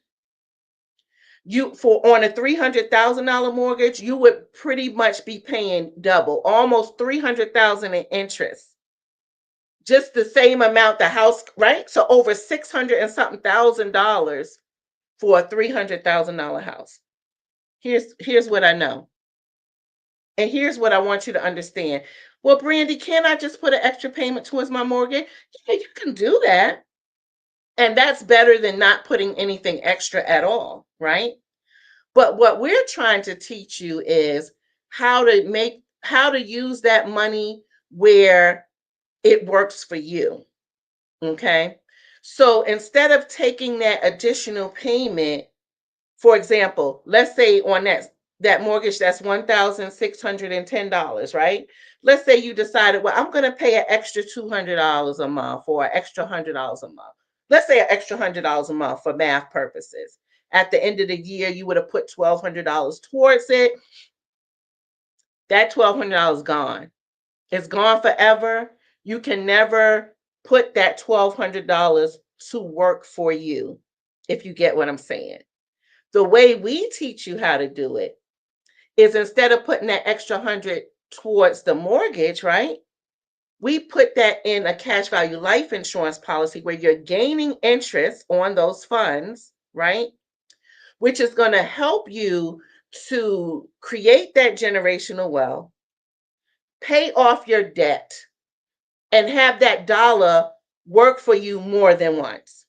you for on a $300,000 mortgage, you would pretty much be paying double, almost $300,000 in interest. Just the same amount the house, right? So over $600 and something thousand dollars for a $300,000 house. Here's what I know. And here's what I want you to understand. Well, Brandy, can't I just put an extra payment towards my mortgage? Yeah, you can do that. And that's better than not putting anything extra at all, right? But what we're trying to teach you is how to use that money where it works for you. Okay? So instead of taking that additional payment, for example, let's say on that mortgage that's $1,610, right? Let's say you decided, well, I'm going to pay an extra $200 a month or an extra $100 a month. Let's say an extra $100 a month for math purposes. At the end of the year, you would have put $1,200 towards it. That $1,200 is gone. It's gone forever. You can never put that $1,200 to work for you, if you get what I'm saying. The way we teach you how to do it is instead of putting that extra 100 towards the mortgage, right? We put that in a cash value life insurance policy where you're gaining interest on those funds, right? Which is going to help you to create that generational wealth, pay off your debt, and have that dollar work for you more than once.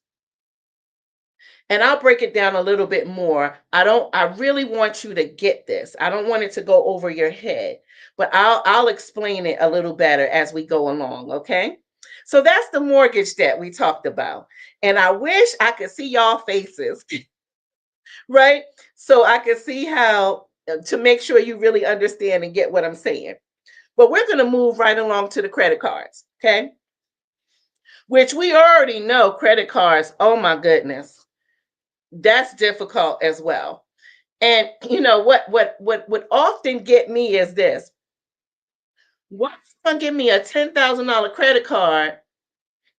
And I'll break it down a little bit more. I really want you to get this. I don't want it to go over your head, but I'll explain it a little better as we go along, okay? So that's the mortgage debt we talked about. And I wish I could see y'all faces, right? So I could see how to make sure you really understand and get what I'm saying. But we're going to move right along to the credit cards, okay? Which we already know credit cards, oh my goodness. That's difficult as well. And you know what often get me is this. What's gonna give me a $10,000 credit card,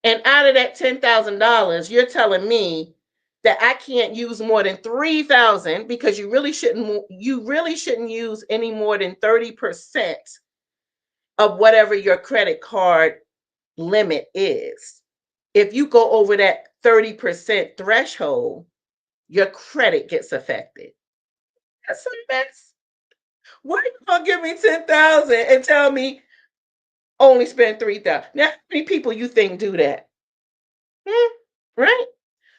and out of that $10,000, you're telling me that I can't use more than $3,000 because you really shouldn't use any more than 30% of whatever your credit card limit is. If you go over that 30% threshold, your credit gets affected. That's a mess. Why are you gonna give me $10,000 and tell me only spend $3,000. Now, how many people you think do that? Right?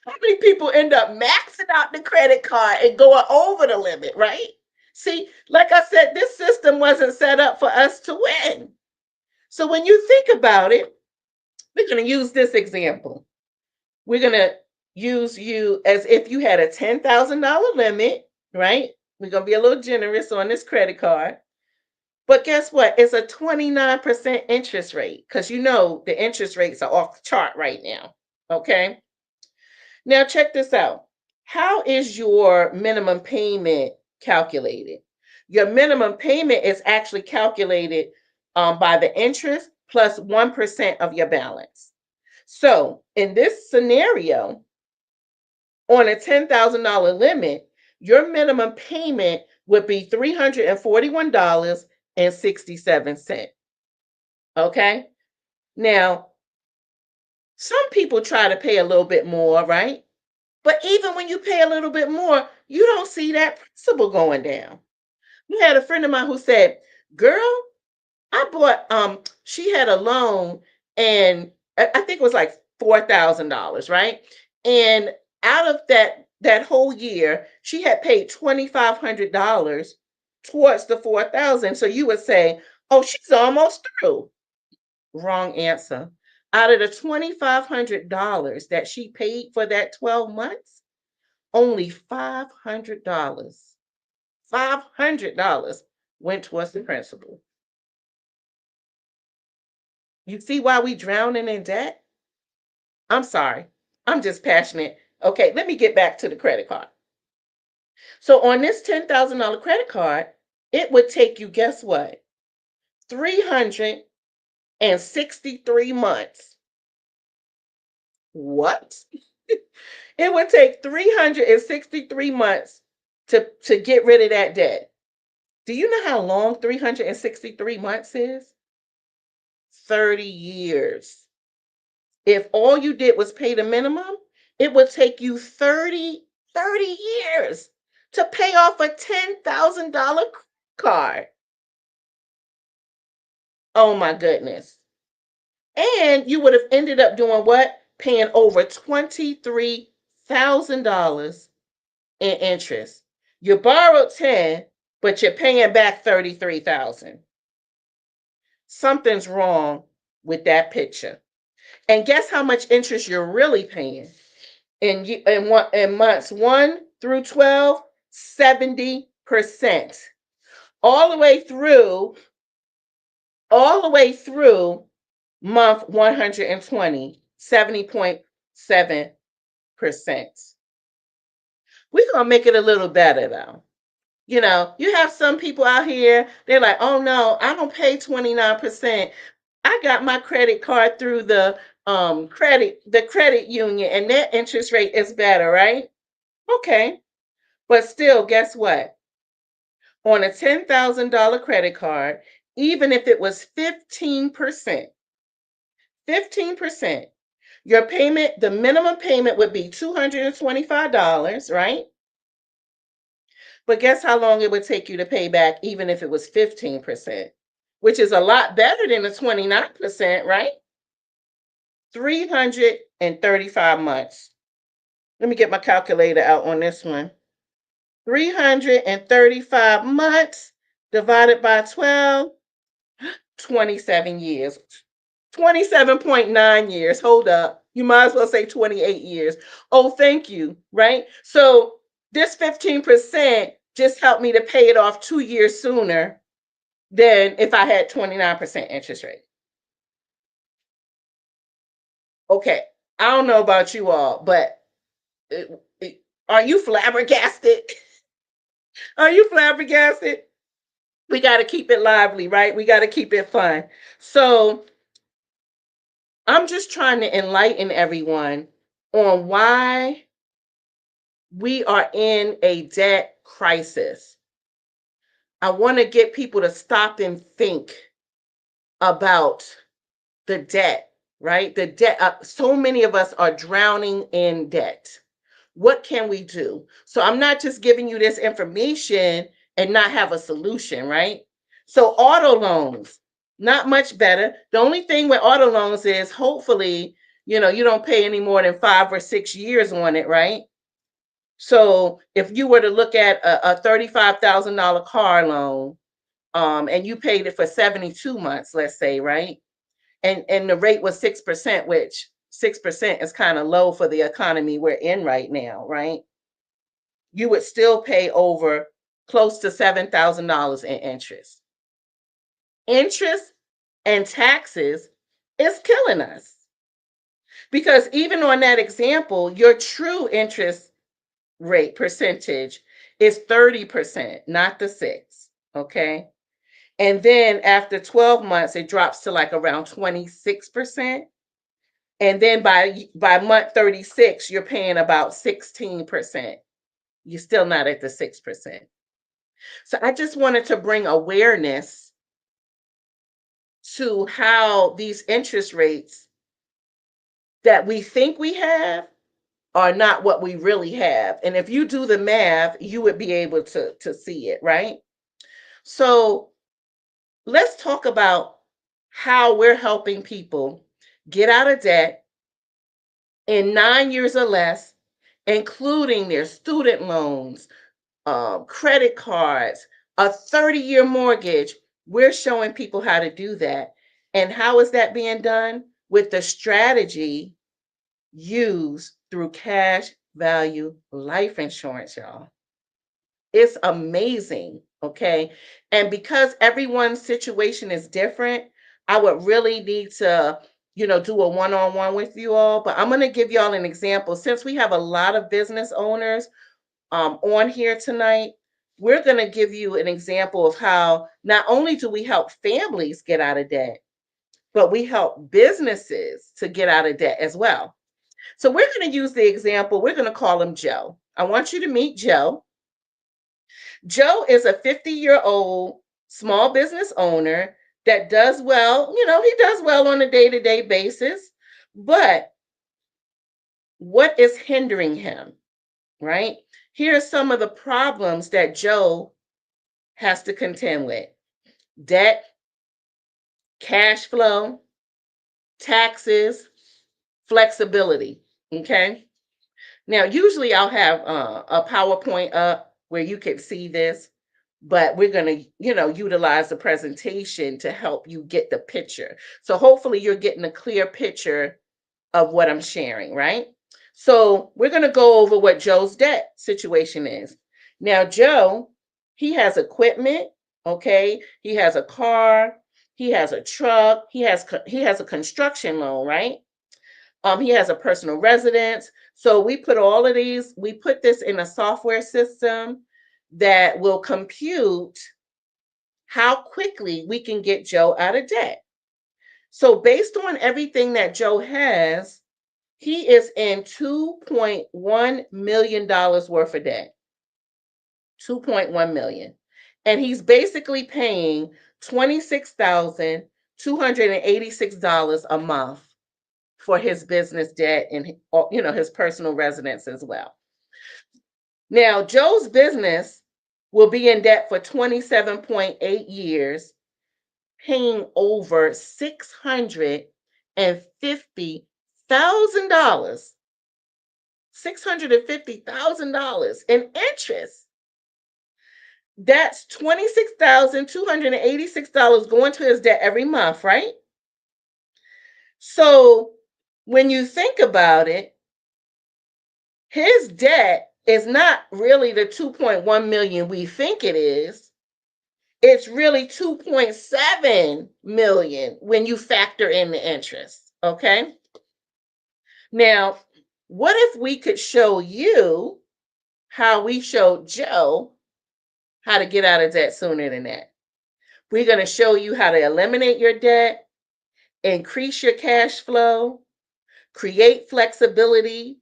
How many people end up maxing out the credit card and going over the limit, right? See, like I said, this system wasn't set up for us to win. So when you think about it, we're going to use this example. We're going to use you as if you had a $10,000 limit, right? We're going to be a little generous on this credit card. But guess what? It's a 29% interest rate because you know the interest rates are off the chart right now. Okay. Now, check this out. How is your minimum payment calculated? Your minimum payment is actually calculated by the interest plus 1% of your balance. So, in this scenario, on a $10,000 limit, your minimum payment would be $341.67. Okay? Now, some people try to pay a little bit more, right? But even when you pay a little bit more, you don't see that principal going down. We had a friend of mine who said, "Girl, I bought she had a loan and I think it was like $4,000, right? And out of that whole year, she had paid $2,500 towards the 4,000. So you would say, "Oh, she's almost through." Wrong answer. Out of the $2,500 that she paid for that 12 months, only $500 went towards the principal. You see why we drowning in debt? I'm sorry. I'm just passionate. Okay, let me get back to the credit card. So on this $10,000 credit card, it would take you, guess what? 363 months. What? It would take 363 months to get rid of that debt. Do you know how long 363 months is? 30 years. If all you did was pay the minimum, it would take you 30 years to pay off a $10,000 card. Oh my goodness. And you would have ended up doing what? Paying over $23,000 in interest. You borrowed 10, but you're paying back 33,000. Something's wrong with that picture. And guess how much interest you're really paying? In months 1 through 12, 70%. All the way through month 120, 70.7%. We're going to make it a little better though. You know, you have some people out here, they're like, "Oh no, I don't pay 29%. I got my credit card through the credit union and their interest rate is better," right? Okay. But still, guess what? On a $10,000 credit card, even if it was 15%, your payment, the minimum payment would be $225, right? But guess how long it would take you to pay back, even if it was 15%, which is a lot better than the 29%, right? 335 months. Let me get my calculator out on this one. 335 months divided by 12, 27 years. 27.9 years. Hold up. You might as well say 28 years. Oh, thank you. Right? So this 15% just helped me to pay it off 2 years sooner than if I had 29% interest rate. Okay. I don't know about you all, but are you flabbergasted? Are you flabbergasted? We got to keep it lively, right? We got to keep it fun. So I'm just trying to enlighten everyone on why we are in a debt crisis. I want to get people to stop and think about the debt, right? The debt. So many of us are drowning in debt. What can we do? So I'm not just giving you this information and not have a solution, right? So auto loans. Not much better. The only thing with auto loans is hopefully, you don't pay any more than 5 or 6 years on it, right? So if you were to look at a $35,000 car loan, and you paid it for 72 months, let's say, right? And the rate was 6%, which 6% is kind of low for the economy we're in right now, right? You would still pay over close to $7,000 in interest. Interest and taxes is killing us. Because even on that example, your true interest rate percentage is 30%, not the 6, okay? And then after 12 months, it drops to like around 26%. And then by month 36, you're paying about 16%. You're still not at the 6%. So I just wanted to bring awareness to how these interest rates that we think we have are not what we really have. And if you do the math, you would be able to see it, right? So let's talk about how we're helping people get out of debt in 9 years or less, including their student loans, credit cards, a 30-year mortgage. We're showing people how to do that. And how is that being done? With the strategy used through cash value life insurance, y'all. It's amazing, okay? And because everyone's situation is different, I would really need to, do a one-on-one with you all. But I'm going to give y'all an example. Since we have a lot of business owners on here tonight, we're going to give you an example of how not only do we help families get out of debt, but we help businesses to get out of debt as well. So we're going to use the example, we're going to call him Joe. I want you to meet Joe. Joe is a 50-year-old small business owner that does well. He does well on a day-to-day basis. But what is hindering him, right? Here are some of the problems that Joe has to contend with: debt, cash flow, taxes, flexibility. Okay. Now, usually I'll have a PowerPoint up where you can see this, but we're going to, utilize the presentation to help you get the picture. So hopefully you're getting a clear picture of what I'm sharing, right? So we're going to go over what Joe's debt situation is. Now, Joe, he has equipment, okay? He has a car, he has a truck, he has a construction loan, right? He has a personal residence. So we put all of these, we put this in a software system that will compute how quickly we can get Joe out of debt. So based on everything that Joe has, he is in $2.1 million worth of debt. 2.1 million. And he's basically paying $26,286 a month for his business debt and his personal residence as well. Now, Joe's business will be in debt for 27.8 years, paying over $650,000. $650,000 in interest. That's $26,286 going to his debt every month, right? So when you think about it, his debt is not really the 2.1 million we think it is. It's really 2.7 million when you factor in the interest, okay? Now, what if we could show you how we showed Joe how to get out of debt sooner than that? We're going to show you how to eliminate your debt, increase your cash flow, create flexibility,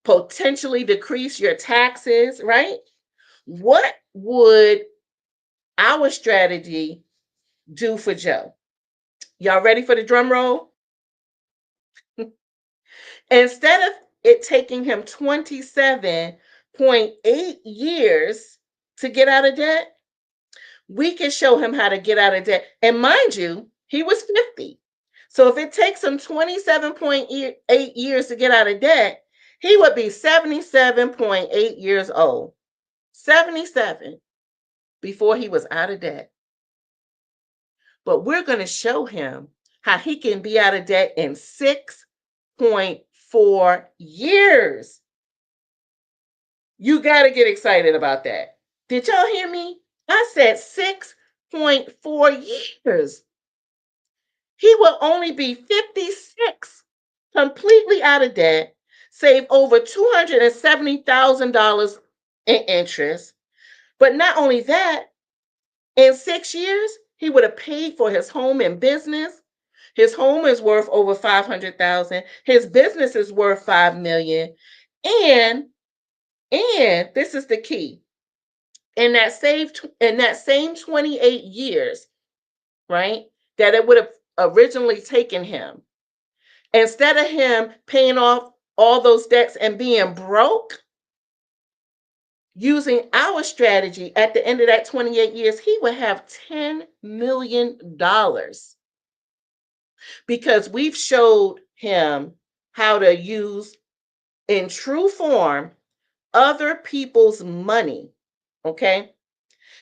potentially decrease your taxes, right? What would our strategy do for Joe? Y'all ready for the drum roll? Instead of it taking him 27.8 years to get out of debt, we can show him how to get out of debt. And mind you, He was 50. So if it takes him 27.8 years to get out of debt, he would be 77.8 years old. 77 before he was out of debt. But we're going to show him how he can be out of debt in 6.4 years. You got to get excited about that. Did y'all hear me? I said 6.4 years. He will only be 56, completely out of debt, save over $270,000 in interest. But not only that, in 6 years, he would have paid for his home and business. His home is worth over $500,000. His business is worth $5 million. And this is the key. In that same 28 years, right, that it would have originally taken him, instead of him paying off all those debts and being broke, using our strategy at the end of that 28 years, he would have $10 million because we've showed him how to use in true form other people's money. Okay.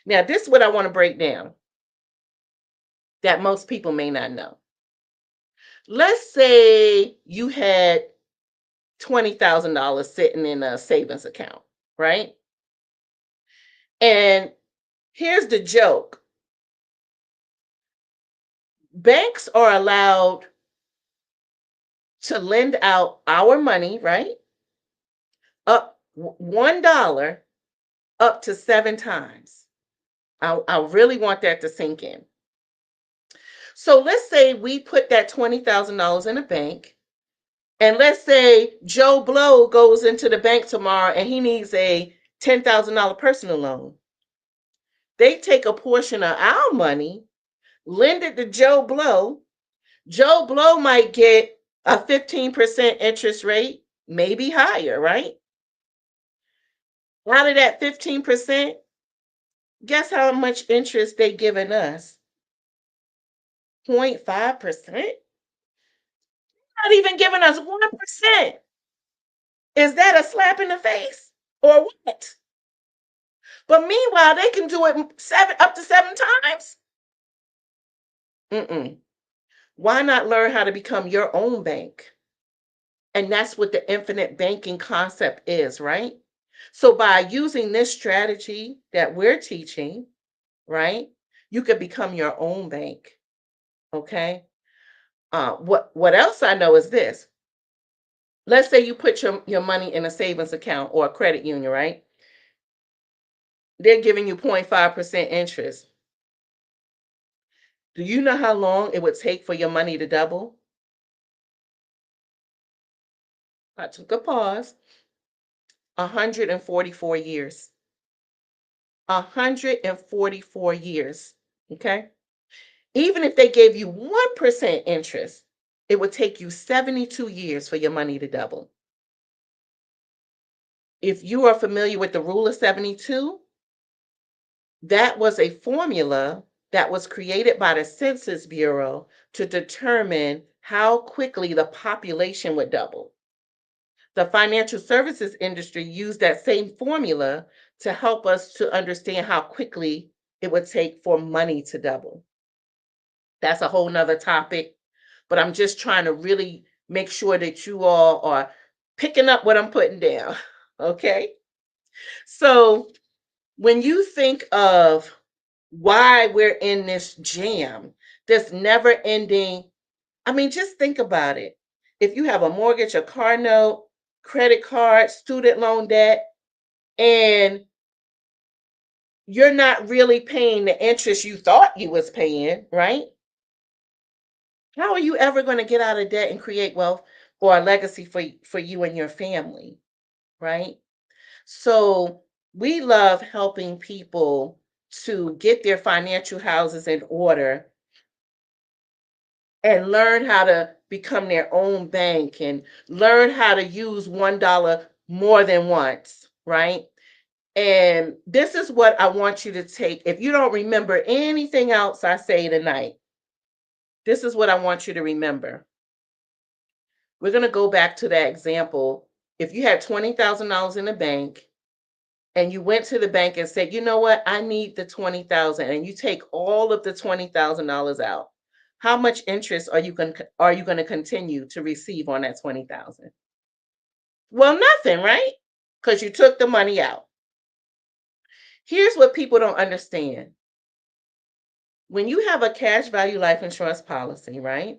Now, this is what I want to break down that most people may not know. Let's say you had $20,000 sitting in a savings account, right? And here's the joke. Banks are allowed to lend out our money, right? Up $1 up to 7 times. I really want that to sink in. So let's say we put that $20,000 in a bank, and let's say Joe Blow goes into the bank tomorrow and he needs a $10,000 personal loan. They take a portion of our money, lend it to Joe Blow. Joe Blow might get a 15% interest rate, maybe higher, right? Out of that 15%, guess how much interest they giving us? 0.5%? Not even giving us 1%. Is that a slap in the face or what? But meanwhile, they can do it up to 7 times. Why not learn how to become your own bank? And that's what the infinite banking concept is, right? So by using this strategy that we're teaching, right, you could become your own bank. Okay. What else I know is this. Let's say you put your money in a savings account or a credit union, right? They're giving you 0.5% interest. Do you know how long it would take for your money to double? I took a pause. 144 years. 144 years. Okay. Even if they gave you 1% interest, it would take you 72 years for your money to double. If you are familiar with the rule of 72, that was a formula that was created by the Census Bureau to determine how quickly the population would double. The financial services industry used that same formula to help us to understand how quickly it would take for money to double. That's a whole nother topic, but I'm just trying to really make sure that you all are picking up what I'm putting down. Okay. So when you think of why we're in this jam, this never ending, I mean, just think about it. If you have a mortgage, a car note, credit card, student loan debt, and you're not really paying the interest you thought you was paying, right? How are you ever going to get out of debt and create wealth or a legacy for you and your family, right? So we love helping people to get their financial houses in order and learn how to become their own bank and learn how to use $1 more than once, right? And this is what I want you to take. If you don't remember anything else I say tonight, this is what I want you to remember. We're going to go back to that example. If you had $20,000 in the bank and you went to the bank and said, you know what, I need the $20,000, and you take all of the $20,000 out, how much interest are you going to continue to receive on that $20,000? Well, nothing, right? Because you took the money out. Here's what people don't understand. When you have a cash value life insurance policy, right?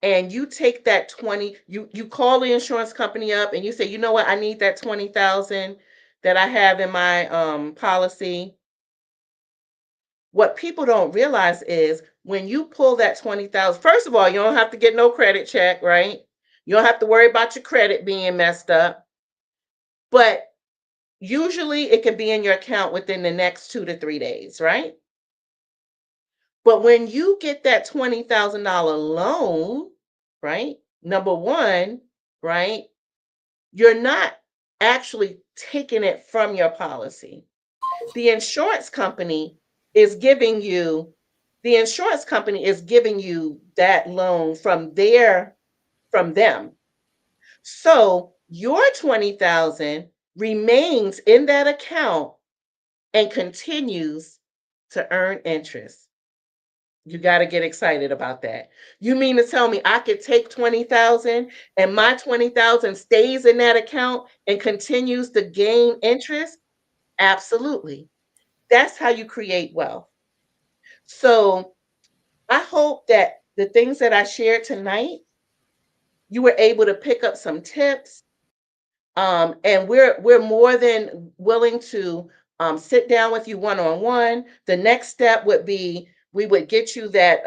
And you take that 20, you call the insurance company up and you say, you know what, I need that 20,000 that I have in my policy. What people don't realize is when you pull that 20,000, first of all, you don't have to get no credit check, right? You don't have to worry about your credit being messed up. But usually it can be in your account within the next 2 to 3 days, right? But when you get that $20,000 loan, right? Number one, right? You're not actually taking it from your policy. The insurance company is giving you that loan from them. So your 20,000 remains in that account and continues to earn interest. You got to get excited about that. You mean to tell me I could take 20,000 and my 20,000 stays in that account and continues to gain interest? Absolutely. That's how you create wealth. So I hope that the things that I shared tonight, you were able to pick up some tips. And we're more than willing to sit down with you one-on-one. The next step would be we would get you that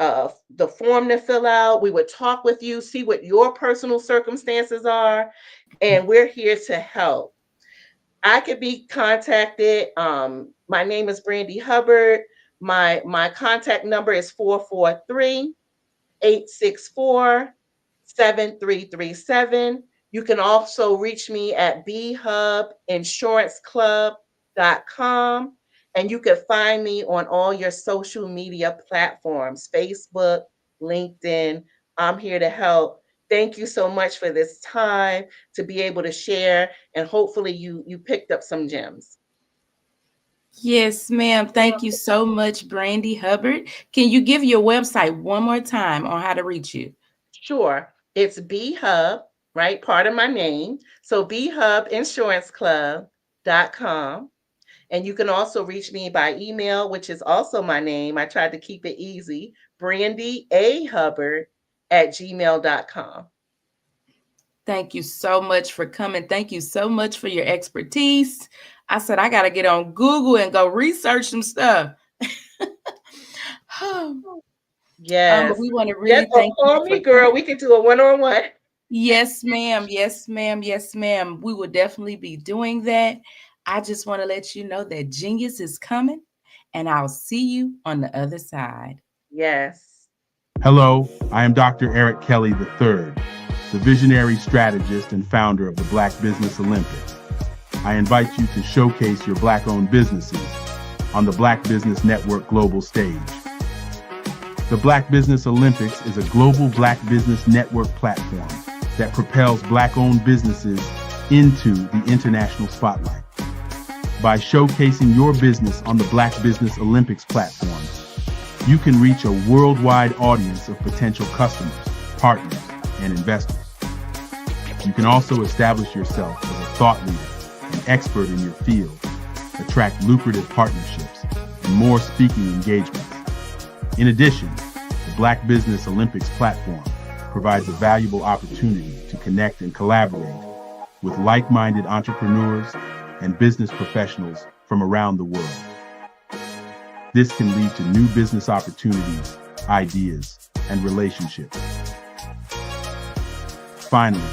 the form to fill out. We would talk with you, see what your personal circumstances are, and we're here to help. I could be contacted. My name is Brandy Hubbard. My contact number is 443-864-7337. You can also reach me at bhubinsuranceClub.com, and you can find me on all your social media platforms, Facebook, LinkedIn. I'm here to help. Thank you so much for this time to be able to share, and hopefully you picked up some gems. Yes, ma'am. Thank you so much, Brandy Hubbard. Can you give your website one more time on how to reach you? Sure. It's bhub, right? Part of my name. So bhubinsuranceClub.com. And you can also reach me by email, which is also my name. I tried to keep it easy. BrandyAHubbard@gmail.com. Thank you so much for coming. Thank you so much for your expertise. I said, I got to get on Google and go research some stuff. Yes. But we want to really thank you. Call me, girl. We can do a one-on-one. Yes, ma'am. Yes, ma'am. Yes, ma'am. We will definitely be doing that. I just want to let you know that genius is coming, and I'll see you on the other side. Yes. Hello, I am Dr. Eric Kelly III, the visionary strategist and founder of the Black Business Olympics. I invite you to showcase your Black-owned businesses on the Black Business Network global stage. The Black Business Olympics is a global Black Business Network platform that propels Black-owned businesses into the international spotlight. By showcasing your business on the Black Business Olympics platform, you can reach a worldwide audience of potential customers, partners, and investors. You can also establish yourself as a thought leader and expert in your field, attract lucrative partnerships, and more speaking engagements. In addition, the Black Business Olympics platform provides a valuable opportunity to connect and collaborate with like-minded entrepreneurs and business professionals from around the world. This can lead to new business opportunities, ideas, and relationships. Finally,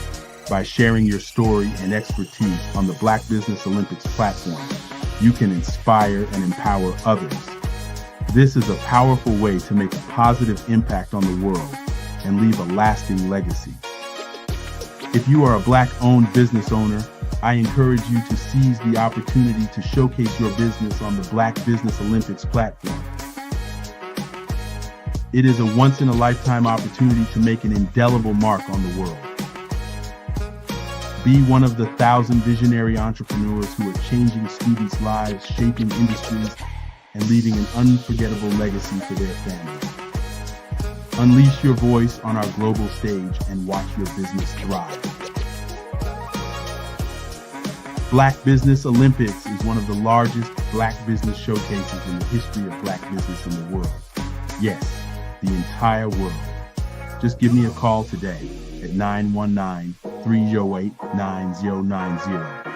by sharing your story and expertise on the Black Business Olympics platform, you can inspire and empower others. This is a powerful way to make a positive impact on the world and leave a lasting legacy. If you are a Black-owned business owner, I encourage you to seize the opportunity to showcase your business on the Black Business Olympics platform. It is a once-in-a-lifetime opportunity to make an indelible mark on the world. Be one of the 1,000 visionary entrepreneurs who are changing students' lives, shaping industries, and leaving an unforgettable legacy for their families. Unleash your voice on our global stage and watch your business thrive. Black Business Olympics is one of the largest Black business showcases in the history of Black business in the world. Yes, the entire world. Just give me a call today at 919-308-9090.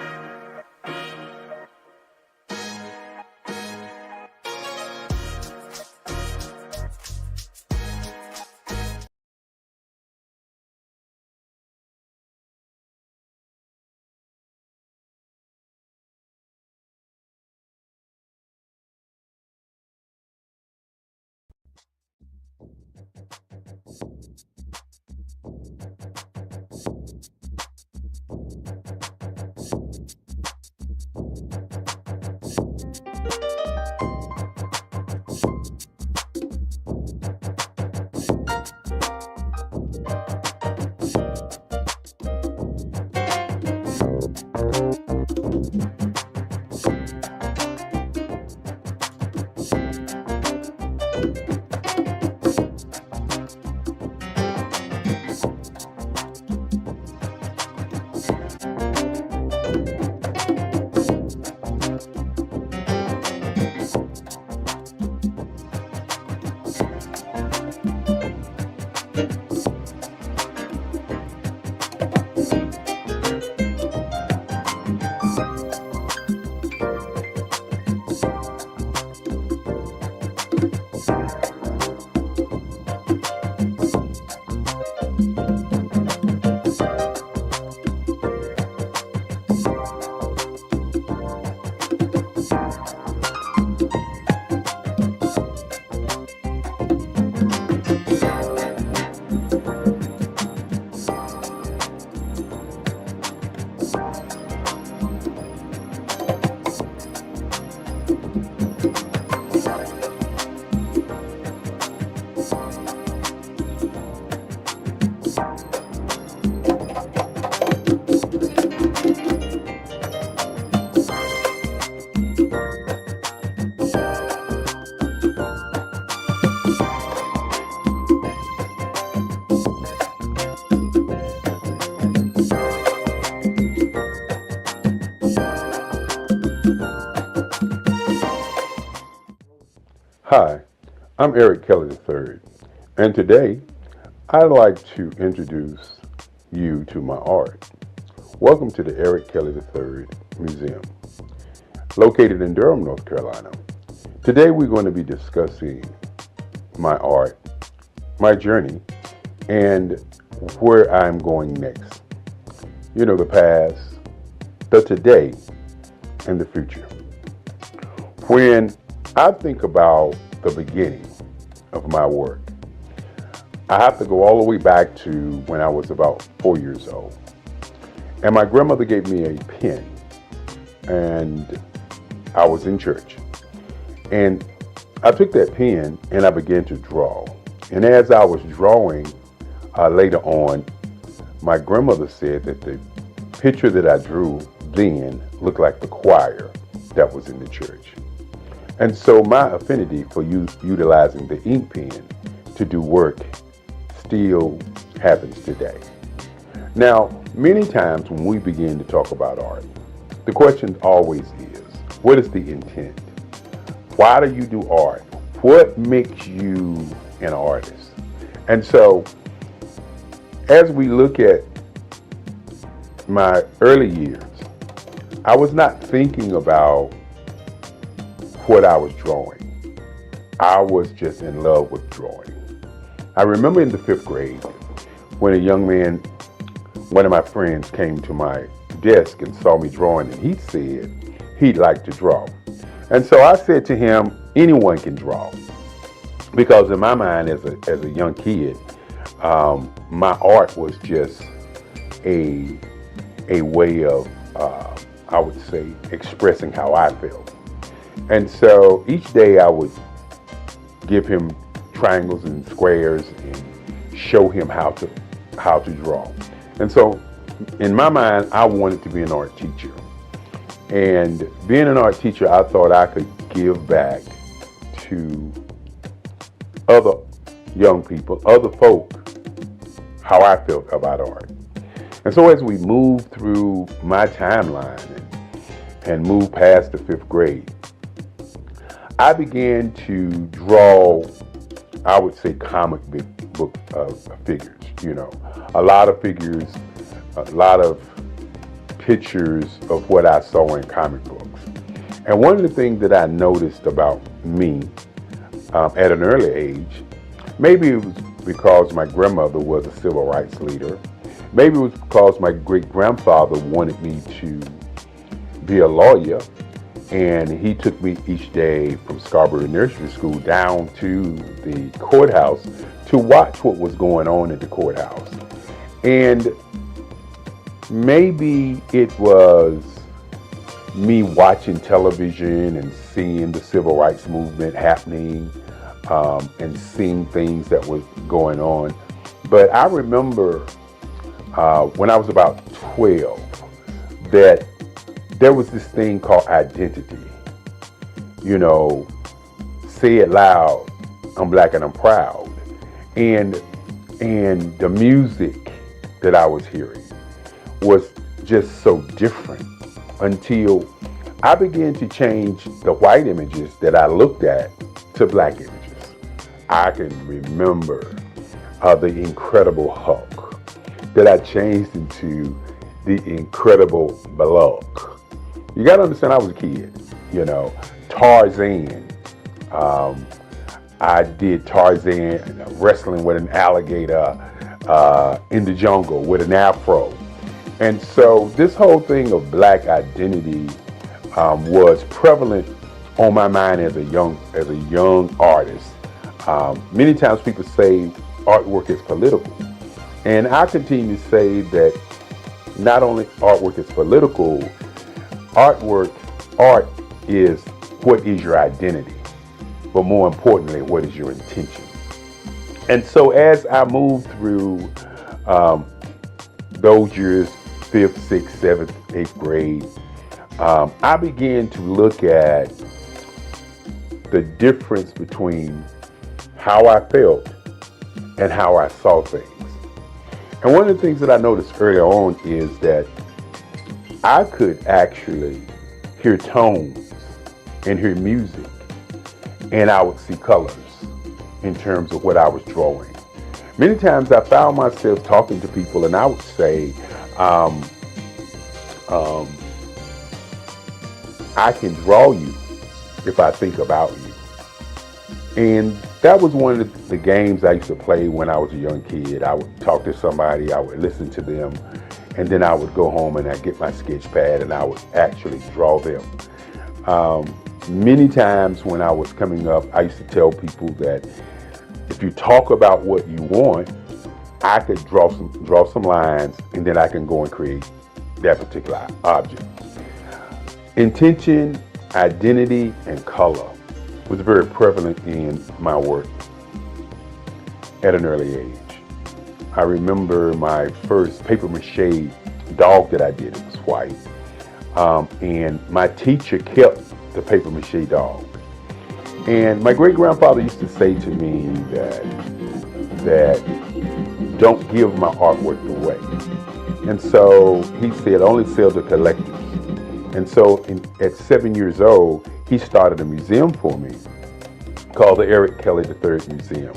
Hi, I'm Eric Kelly III, and today I'd like to introduce you to my art. Welcome to the Eric Kelly III Museum, located in Durham, North Carolina. Today we're going to be discussing my art, my journey, and where I'm going next. You know, the past, the today, and the future. When I think about the beginning of my work, I have to go all the way back to when I was about 4 years old. And my grandmother gave me a pen, and I was in church. And I took that pen and I began to draw. And as I was drawing, later on, my grandmother said that the picture that I drew then looked like the choir that was in the church. And so my affinity for utilizing the ink pen to do work still happens today. Now, many times when we begin to talk about art, the question always is, what is the intent? Why do you do art? What makes you an artist? And so, as we look at my early years, I was not thinking about what I was drawing. I was just in love with drawing. I remember in the 5th grade when a young man, one of my friends, came to my desk and saw me drawing, and he said he'd like to draw. And so I said to him, anyone can draw. Because in my mind as a young kid, my art was just a way of, I would say, expressing how I felt. And so each day I would give him triangles and squares and show him how to draw. And so in my mind, I wanted to be an art teacher. And being an art teacher, I thought I could give back to other young people, other folk, how I felt about art. And so as we moved through my timeline and moved past the 5th grade, I began to draw, I would say, comic book figures, you know, a lot of figures, a lot of pictures of what I saw in comic books. And one of the things that I noticed about me at an early age, maybe it was because my grandmother was a civil rights leader, maybe it was because my great-grandfather wanted me to be a lawyer, and he took me each day from Scarborough Nursery School down to the courthouse to watch what was going on at the courthouse. And maybe it was me watching television and seeing the civil rights movement happening and seeing things that were going on. But I remember when I was about 12 that there was this thing called identity. You know, say it loud, I'm black and I'm proud. And the music that I was hearing was just so different until I began to change the white images that I looked at to black images. I can remember the Incredible Hulk that I changed into the Incredible Bulk. You gotta understand, I was a kid, you know. Tarzan. I did Tarzan wrestling with an alligator in the jungle with an afro. And so this whole thing of black identity was prevalent on my mind as a young artist. Many times people say artwork is political. And I continue to say that not only artwork is political, art is what is your identity, but more importantly, what is your intention. And so as I moved through those years, 5th, 6th, 7th, 8th grade, I began to look at the difference between how I felt and how I saw things. And one of the things that I noticed early on is that I could actually hear tones and hear music, and I would see colors in terms of what I was drawing. Many times I found myself talking to people and I would say, I can draw you if I think about you. And that was one of the games I used to play when I was a young kid. I would talk to somebody, I would listen to them, and then I would go home and I'd get my sketch pad and I would actually draw them. Many times when I was coming up, I used to tell people that if you talk about what you want, I could draw some lines, and then I can go and create that particular object. Intention, identity, and color was very prevalent in my work at an early age. I remember my first paper mache dog that I did. It was white. And my teacher kept the paper mache dog. And my great-grandfather used to say to me that don't give my artwork away. And so he said, only sell to collectors. And so at 7 years old, he started a museum for me called the Eric Kelly III Museum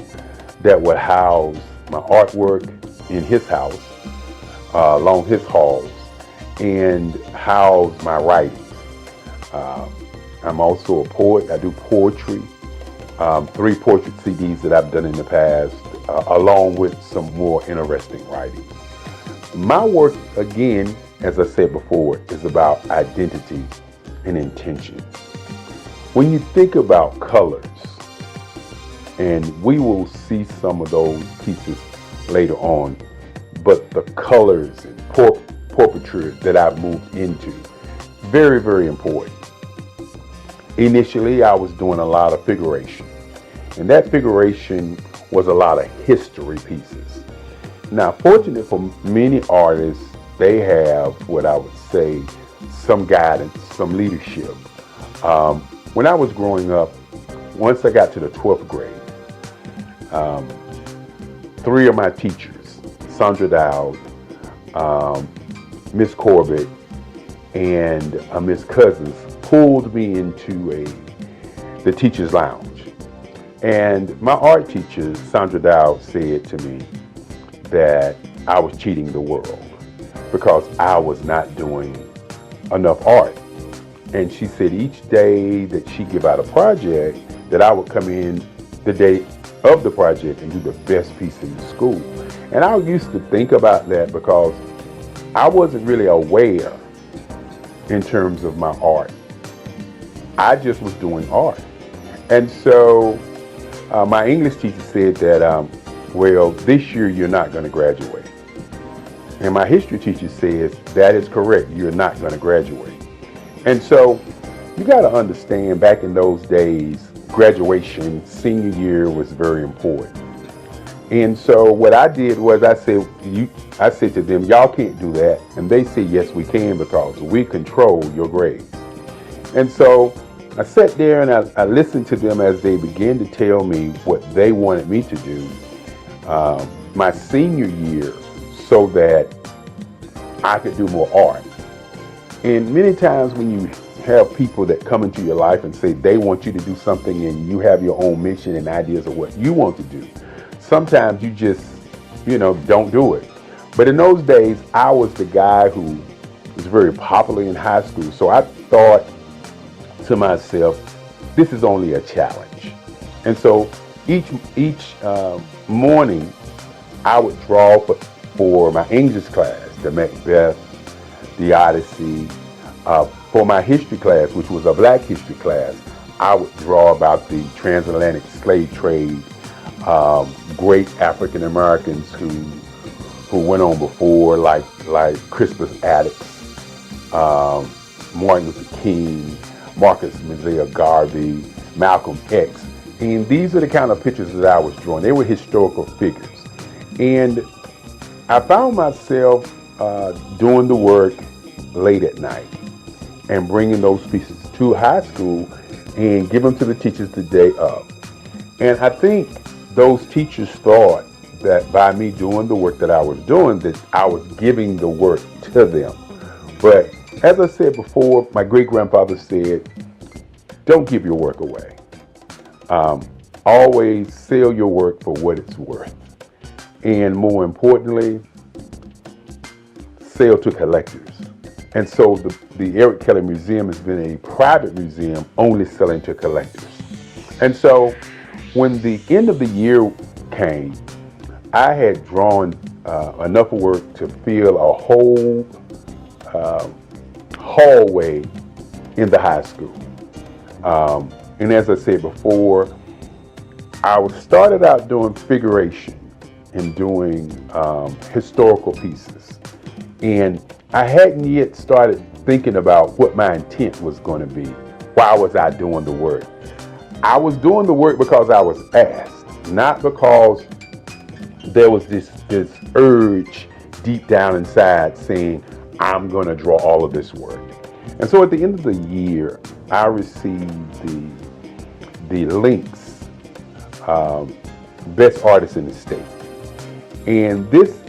that would house my artwork in his house, along his halls, and house my writings. I'm also a poet. I do poetry, 3 portrait CDs that I've done in the past, along with some more interesting writing. My work, again, as I said before, is about identity and intention. When you think about colors, and we will see some of those pieces later on, but the colors and portraiture that I've moved into, very, very important. Initially, I was doing a lot of figuration. And that figuration was a lot of history pieces. Now, fortunate for many artists, they have what I would say some guidance, some leadership. When I was growing up, once I got to the 12th grade, three of my teachers, Sandra Dowd, Miss Corbett, and Miss Cousins, pulled me into the teacher's lounge. And my art teacher, Sandra Dowd, said to me that I was cheating the world because I was not doing enough art. And she said each day that she give out a project, that I would come in the day of the project and do the best piece in the school. And I used to think about that because I wasn't really aware in terms of my art. I just was doing art. And so my English teacher said that, well, this year you're not going to graduate. And my history teacher says, that is correct, you're not going to graduate. And so you got to understand, back in those days, graduation, senior year was very important. And so what I did was I said to them, y'all can't do that. And they said, yes, we can, because we control your grades. And so I sat there and I listened to them as they began to tell me what they wanted me to do my senior year so that I could do more art. And many times when you have people that come into your life and say they want you to do something and you have your own mission and ideas of what you want to do, sometimes you just, don't do it. But in those days, I was the guy who was very popular in high school. So I thought to myself, this is only a challenge. And so each morning, I would draw for my English class, the Macbeth, the Odyssey. For my history class, which was a Black history class, I would draw about the transatlantic slave trade, great African Americans who went on before, like Crispus Attucks, Martin Luther King, Marcus Mosiah Garvey, Malcolm X. And these are the kind of pictures that I was drawing. They were historical figures. And I found myself doing the work late at night and bringing those pieces to high school and give them to the teachers the day of. And I think those teachers thought that by me doing the work that I was doing, that I was giving the work to them. But as I said before, my great-grandfather said, don't give your work away. Always sell your work for what it's worth. And more importantly, sell to collectors. And so the Eric Kelly Museum has been a private museum only selling to collectors. And so when the end of the year came, I had drawn enough work to fill a whole hallway in the high school. And as I said before, I started out doing figuration and doing historical pieces. And I hadn't yet started thinking about what my intent was going to be. Why was I doing the work? I was doing the work because I was asked, not because there was this urge deep down inside saying, I'm going to draw all of this work. And so at the end of the year, I received the Links Best Artist in the State. And this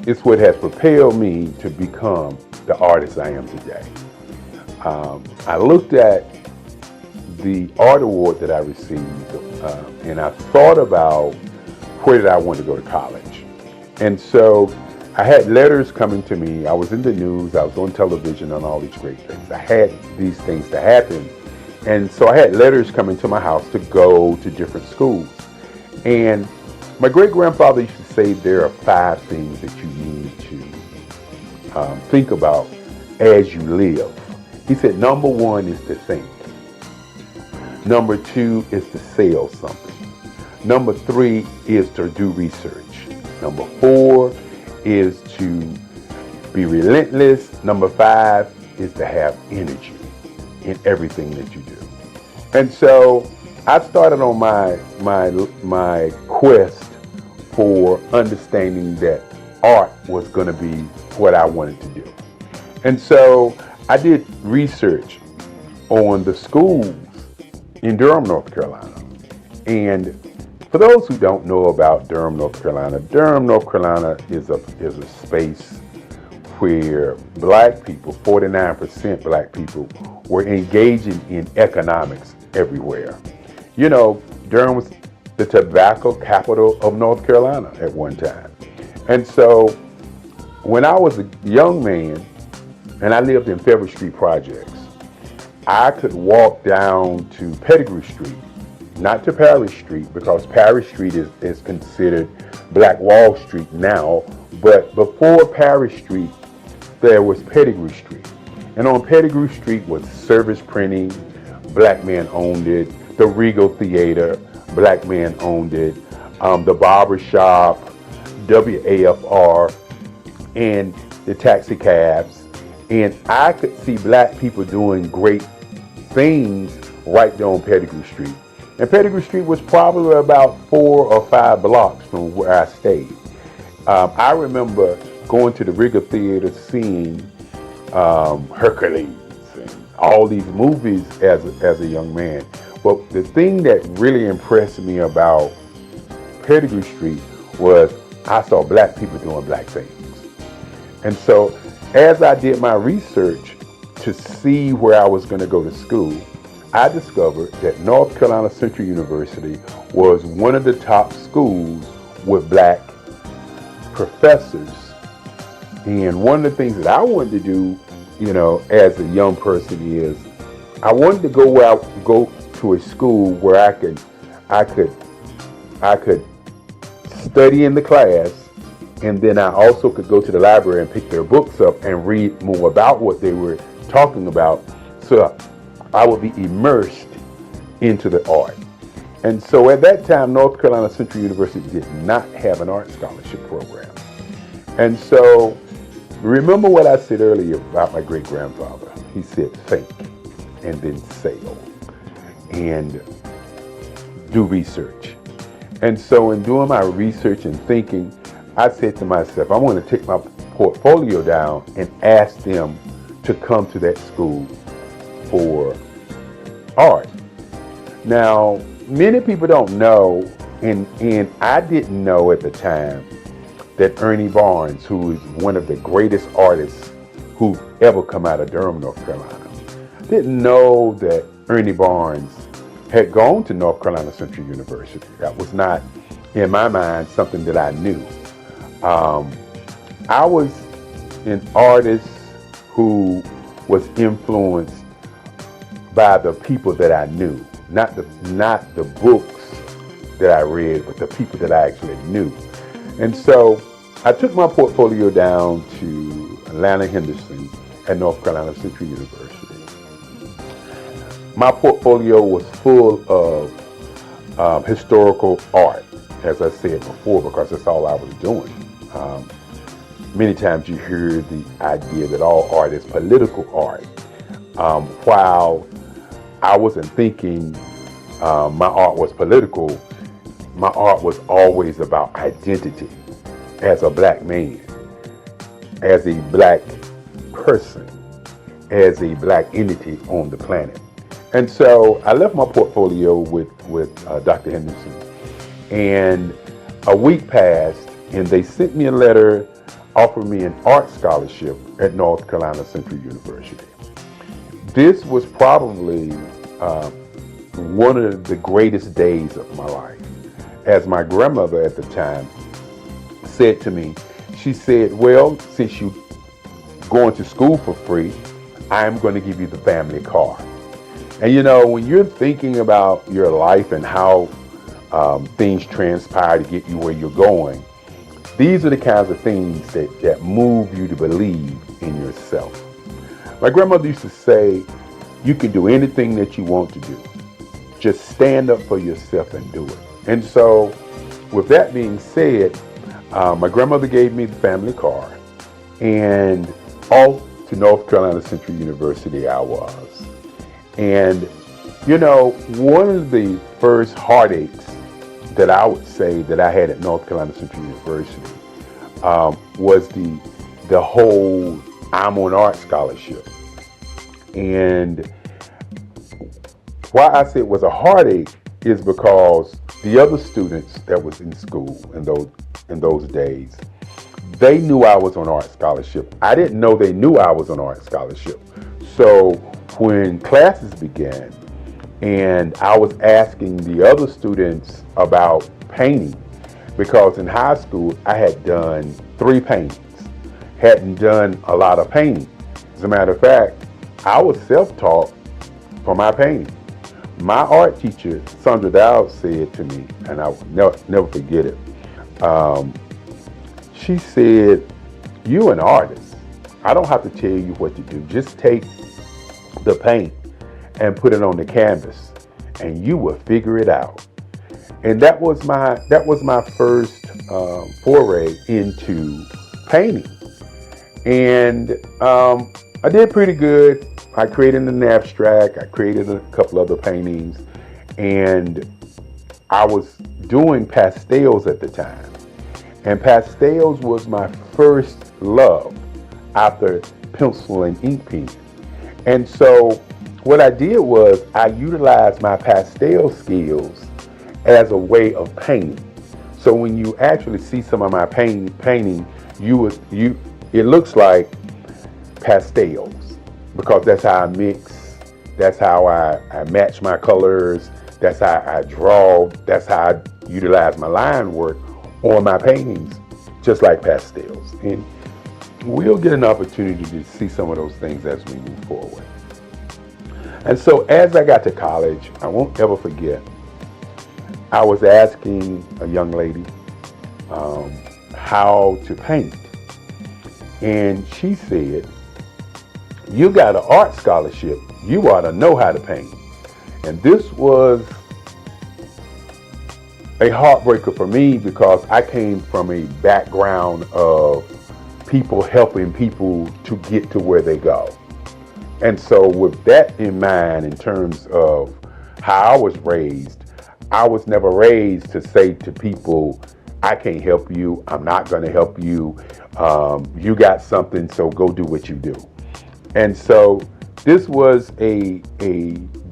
is what has propelled me to become the artist I am today. I looked at the art award that I received and I thought about where did I want to go to college. And so I had letters coming to me. I was in the news, I was on television and all these great things. I had these things to happen. And so I had letters coming to my house to go to different schools. And my great-grandfather used to say there are 5 things that you need to think about as you live. He said, number 1 is to think. Number 2 is to sell something. Number 3 is to do research. Number 4 is to be relentless. Number 5 is to have energy in everything that you do. And so I started on my quest for understanding that art was going to be what I wanted to do. And so I did research on the schools in Durham, North Carolina. And for those who don't know about Durham, North Carolina is a space where black people, 49% black people, were engaging in economics everywhere. You know, Durham was the tobacco capital of North Carolina at one time. And so when I was a young man and I lived in Federal Street Projects, I could walk down to Pettigrew Street, not to Parish Street, because Parish Street is considered Black Wall Street now, but before Parish Street, there was Pettigrew Street. And on Pettigrew Street was Service Printing, black men owned it, the Regal Theater, black men owned it, the Barber Shop, WAFR, and the taxi cabs. And I could see black people doing great things right there on Pettigrew Street. And Pettigrew Street was probably about 4 or 5 blocks from where I stayed. I remember going to the Regal Theater, seeing Hercules and all these movies as a young man. But the thing that really impressed me about Pettigrew Street was I saw black people doing black things. And so as I did my research to see where I was going to go to school, I discovered that North Carolina Central University was one of the top schools with black professors. And one of the things that I wanted to do, you know, as a young person is I wanted to go to a school where I could study in the class, and then I also could go to the library and pick their books up and read more about what they were talking about, so I would be immersed into the art. And so at that time, North Carolina Central University did not have an art scholarship program. And so remember what I said earlier about my great-grandfather. He said, think and then sail and do research. And so in doing my research and thinking, I said to myself, I want to take my portfolio down and ask them to come to that school for art. Now, many people don't know, and I didn't know at the time, that Ernie Barnes, who is one of the greatest artists who've ever come out of Durham, North Carolina, didn't know that Ernie Barnes had gone to North Carolina Central University. That was not, in my mind, something that I knew. I was an artist who was influenced by the people that I knew, not the books that I read, but the people that I actually knew. And so I took my portfolio down to Atlanta Henderson at North Carolina Central University. My portfolio was full of historical art, as I said before, because that's all I was doing. Many times you hear the idea that all art is political art. While I wasn't thinking my art was political, my art was always about identity as a black man, as a black person, as a black entity on the planet. And so I left my portfolio with Dr. Henderson, and a week passed, and they sent me a letter offering me an art scholarship at North Carolina Central University. This was probably one of the greatest days of my life. As my grandmother at the time said to me, she said, well, since you're going to school for free, I'm going to give you the family car. And you know, when you're thinking about your life and how things transpire to get you where you're going, these are the kinds of things that move you to believe in yourself. My grandmother used to say, you can do anything that you want to do. Just stand up for yourself and do it. And so, with that being said, my grandmother gave me the family car, and off to North Carolina Central University I was. And You know, one of the first heartaches that I would say that I had at North Carolina Central University was the whole I'm on art scholarship. And why I say it was a heartache is because the other students that was in school in those days, they knew I was on art scholarship. I didn't know they knew I was on art scholarship. So when classes began and I was asking the other students about painting, because in high school I had done 3 paintings, hadn't done a lot of painting. As a matter of fact, I was self-taught for my painting. My art teacher, Sandra Dowd, said to me, and I will never forget it, she said, "You an artist. I don't have to tell you what to do. Just take the paint and put it on the canvas and you will figure it out." And that was my first foray into painting. And I did pretty good. I created an abstract. I created a couple other paintings, and I was doing pastels at the time. And pastels was my first love after pencil and ink pen. And so what I did was I utilized my pastel skills as a way of painting. So when you actually see some of my painting, it looks like pastels, because that's how I mix, that's how I match my colors, that's how I draw, that's how I utilize my line work on my paintings, just like pastels. And we'll get an opportunity to see some of those things as we move forward. And so as I got to college, I won't ever forget, I was asking a young lady how to paint. And she said, "You got an art scholarship, you ought to know how to paint." And this was a heartbreaker for me, because I came from a background of people helping people to get to where they go. And so with that in mind, in terms of how I was raised, I was never raised to say to people, "I can't help you, I'm not going to help you, you got something, so go do what you do." And so this was a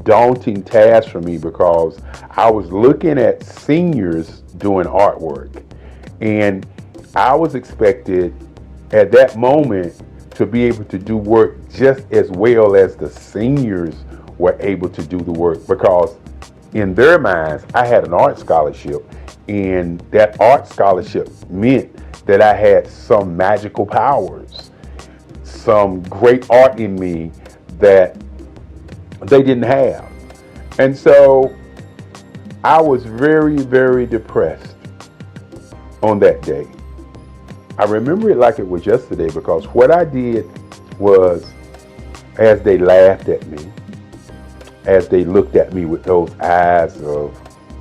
daunting task for me, because I was looking at seniors doing artwork, and I was expected at that moment to be able to do work just as well as the seniors were able to do the work, because in their minds I had an art scholarship, and that art scholarship meant that I had some magical powers, some great art in me that they didn't have. And so I was very, very depressed on that day. I remember it like it was yesterday, because what I did was, as they laughed at me, as they looked at me with those eyes of,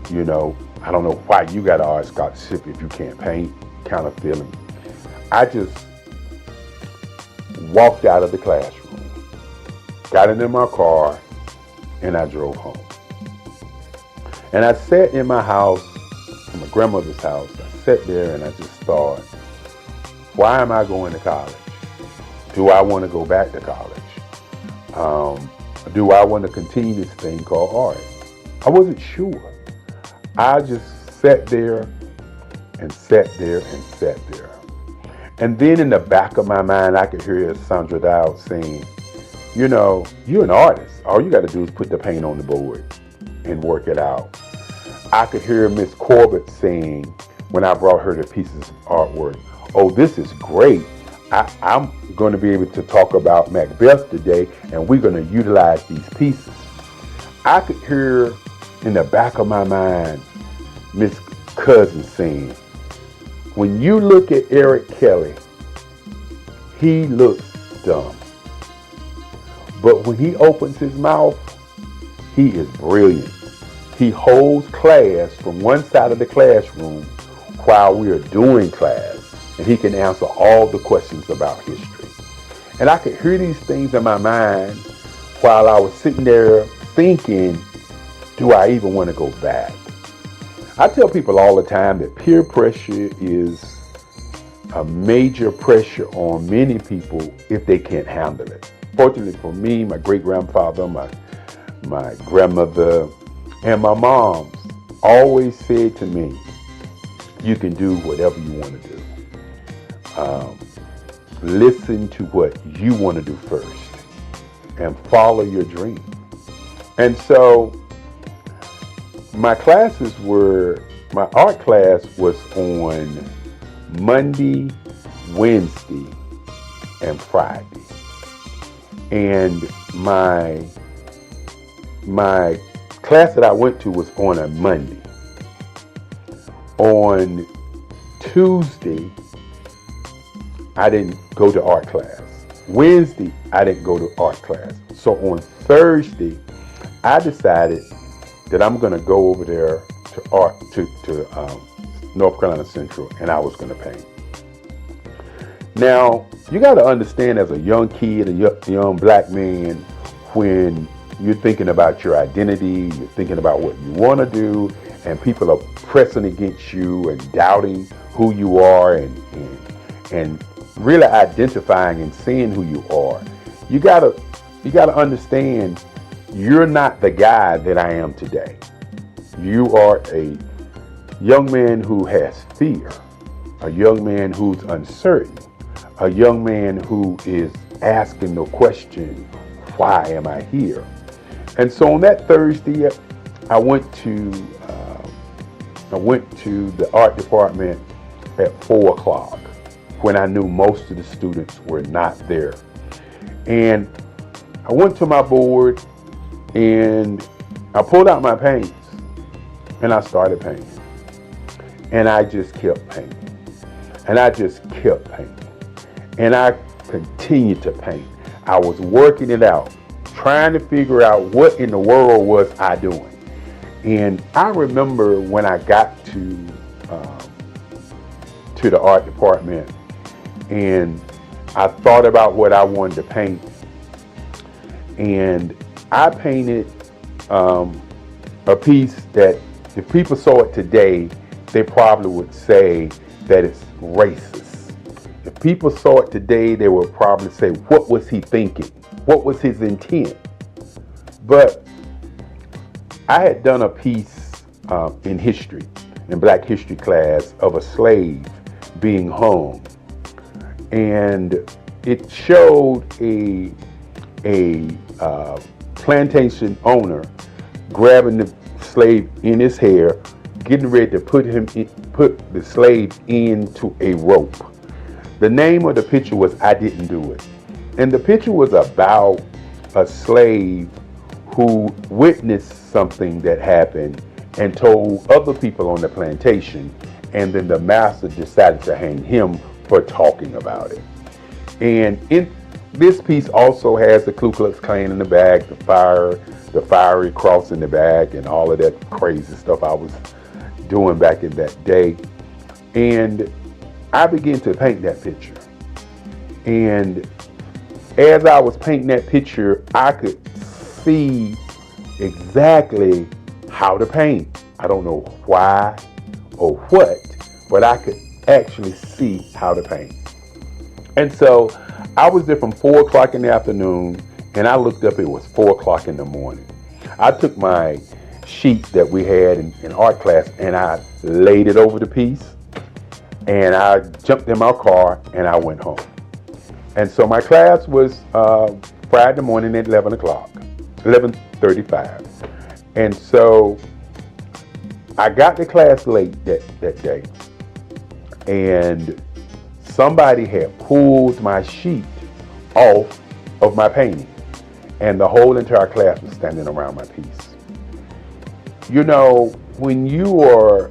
I don't know why you got an art scholarship if you can't paint kind of feeling, I just walked out of the classroom, got into my car, and I drove home. And I sat in my house, in my grandmother's house. I sat there and I just thought, why am I going to college? Do I want to go back to college? Do I want to continue this thing called art? I wasn't sure. I just sat there and sat there and sat there. And then in the back of my mind, I could hear Sandra Dowd saying, you're an artist. All you got to do is put the paint on the board and work it out. I could hear Miss Corbett saying, when I brought her the pieces of artwork, "Oh, this is great. I'm going to be able to talk about Macbeth today, and we're going to utilize these pieces." I could hear in the back of my mind Miss Cousin saying, "When you look at Eric Kelly, he looks dumb. But when he opens his mouth, he is brilliant. He holds class from one side of the classroom while we are doing class, and he can answer all the questions about history." And I could hear these things in my mind while I was sitting there thinking do I even want to go back? I tell people all the time that peer pressure is a major pressure on many people if they can't handle it. Fortunately for me, my great-grandfather, my grandmother, and my mom always said to me, you can do whatever you want to do. Listen to what you want to do first and follow your dream. And so my art class was on Monday, Wednesday, and Friday. And my class that I went to was on a Monday. On Tuesday, I didn't go to art class. Wednesday, I didn't go to art class. So on Thursday, I decided that I'm going to go over there to North Carolina Central, and I was going to paint. Now, you got to understand, as a young kid, a young black man, when you're thinking about your identity, you're thinking about what you want to do, and people are pressing against you and doubting who you are and really identifying and seeing who you are. You gotta understand, you're not the guy that I am today. You are a young man who has fear, a young man who's uncertain, a young man who is asking the question, why am I here? And so on that Thursday, I went to the art department at 4 o'clock when I knew most of the students were not there. And I went to my board and I pulled out my paints and I started painting. And I just kept painting. And I just kept painting. And I continued to paint. I was working it out, trying to figure out what in the world was I doing. And I remember when I got to the art department and I thought about what I wanted to paint. And I painted a piece that if people saw it today, they probably would say that it's racist. If people saw it today, they would probably say, what was he thinking? What was his intent? But I had done a piece in history, in Black history class, of a slave being hung. And it showed a plantation owner grabbing the slave in his hair, getting ready to put the slave into a rope. The name of the picture was I Didn't Do It. And the picture was about a slave who witnessed something that happened and told other people on the plantation, and then the master decided to hang him for talking about it. And in this piece also has the Ku Klux Klan in the back, the fiery cross in the back, and all of that crazy stuff I was doing back in that day. And I began to paint that picture. And as I was painting that picture, I could see exactly how to paint. I don't know why or what, but I could actually see how to paint. And so I was there from 4 o'clock in the afternoon, and I looked up, it was 4 o'clock in the morning. I took my sheet that we had in art class and I laid it over the piece, and I jumped in my car and I went home. And so my class was Friday morning at 11 o'clock, 11:35. And so I got to class late that day, and somebody had pulled my sheet off of my painting, and the whole entire class was standing around my piece. You know, when you are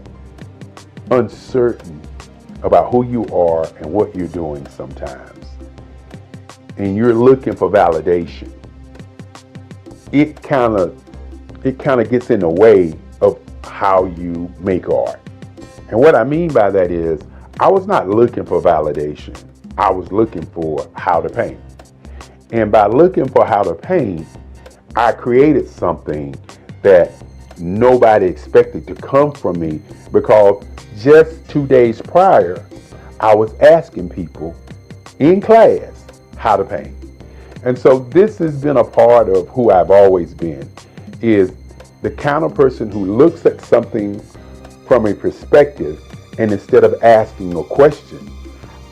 uncertain about who you are and what you're doing sometimes, and you're looking for validation, it kind of gets in the way of how you make art. And what I mean by that is, I was not looking for validation. I was looking for how to paint. And by looking for how to paint, I created something that nobody expected to come from me, because just 2 days prior, I was asking people in class how to paint. And so this has been a part of who I've always been, is the kind of person who looks at something from a perspective, and instead of asking a question,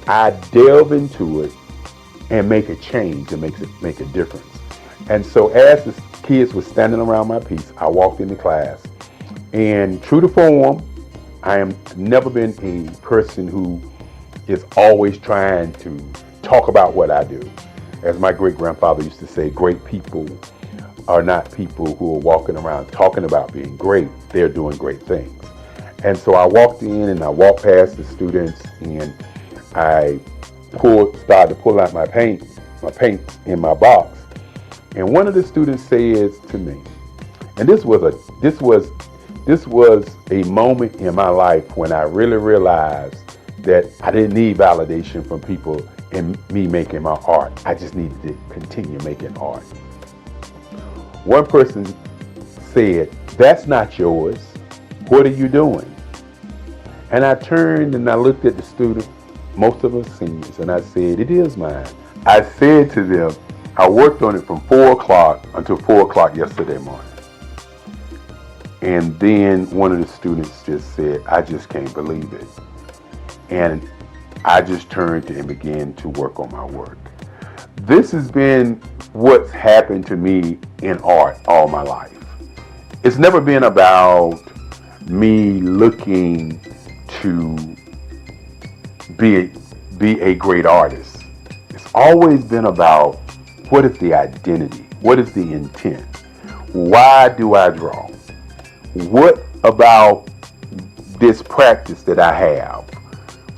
I delve into it and make a change and make a difference. And so as the kids were standing around my piece, I walked into class, and true to form, I am never been a person who is always trying to talk about what I do. As my great-grandfather used to say, great people are not people who are walking around talking about being great. They're doing great things. And so I walked in and I walked past the students, and I started to pull out my paint in my box. And one of the students says to me, and this was a moment in my life when I really realized that I didn't need validation from people in me making my art. I just needed to continue making art. One person said, "That's not yours. What are you doing?" And I turned and I looked at the student, most of us seniors, and I said, "It is mine." I said to them, I worked on it from 4 o'clock until 4 o'clock yesterday morning. And then one of the students just said, "I just can't believe it." And I just turned and began to work on my work. This has been what's happened to me in art all my life. It's never been about me looking to be a great artist. It's always been about, what is the identity? What is the intent? Why do I draw? What about this practice that I have?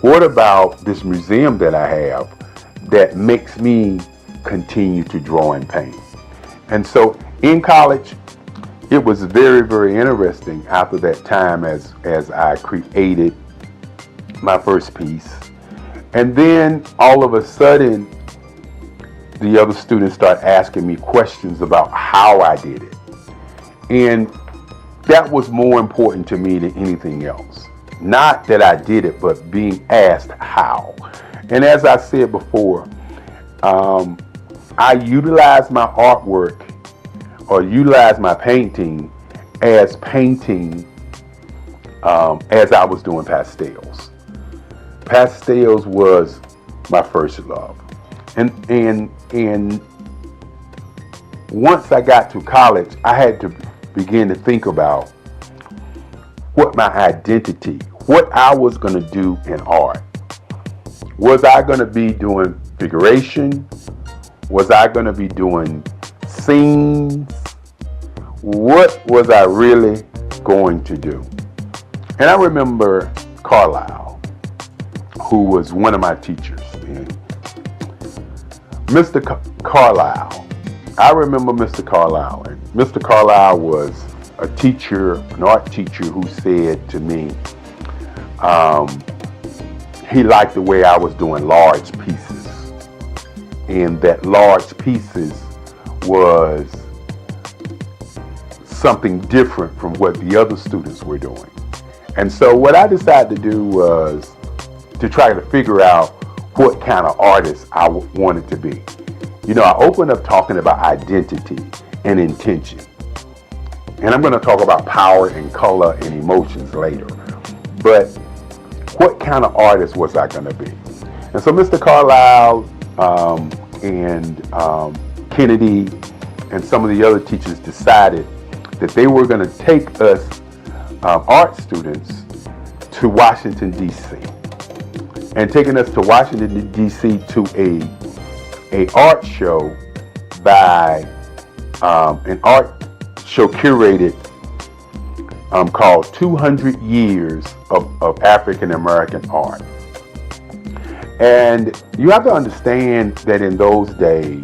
What about this museum that I have that makes me continue to draw and paint? And so in college, it was very, very interesting after that time as I created my first piece. And then all of a sudden, the other students start asking me questions about how I did it. And that was more important to me than anything else. Not that I did it, but being asked how. And as I said before, I utilize my artwork or utilize my painting as I was doing pastels. Pastels was my first love. And once I got to college, I had to begin to think about what my identity, what I was going to do in art. Was I going to be doing figuration? Was I going to be doing scenes? What was I really going to do? And I remember Carlisle, who was one of my teachers. Mr. Carlisle. I remember Mr. Carlisle. And Mr. Carlisle was a teacher, an art teacher, who said to me, he liked the way I was doing large pieces. And that large pieces was something different from what the other students were doing. And so what I decided to do was to try to figure out what kind of artist I wanted to be. You know, I opened up talking about identity and intention. And I'm going to talk about power and color and emotions later. But what kind of artist was I going to be? And so Mr. Carlisle and Kennedy and some of the other teachers decided that they were going to take us art students to Washington, D.C. And taking us to Washington, D.C. to a art show by an art show curated called 200 Years of African American Art. And you have to understand that in those days,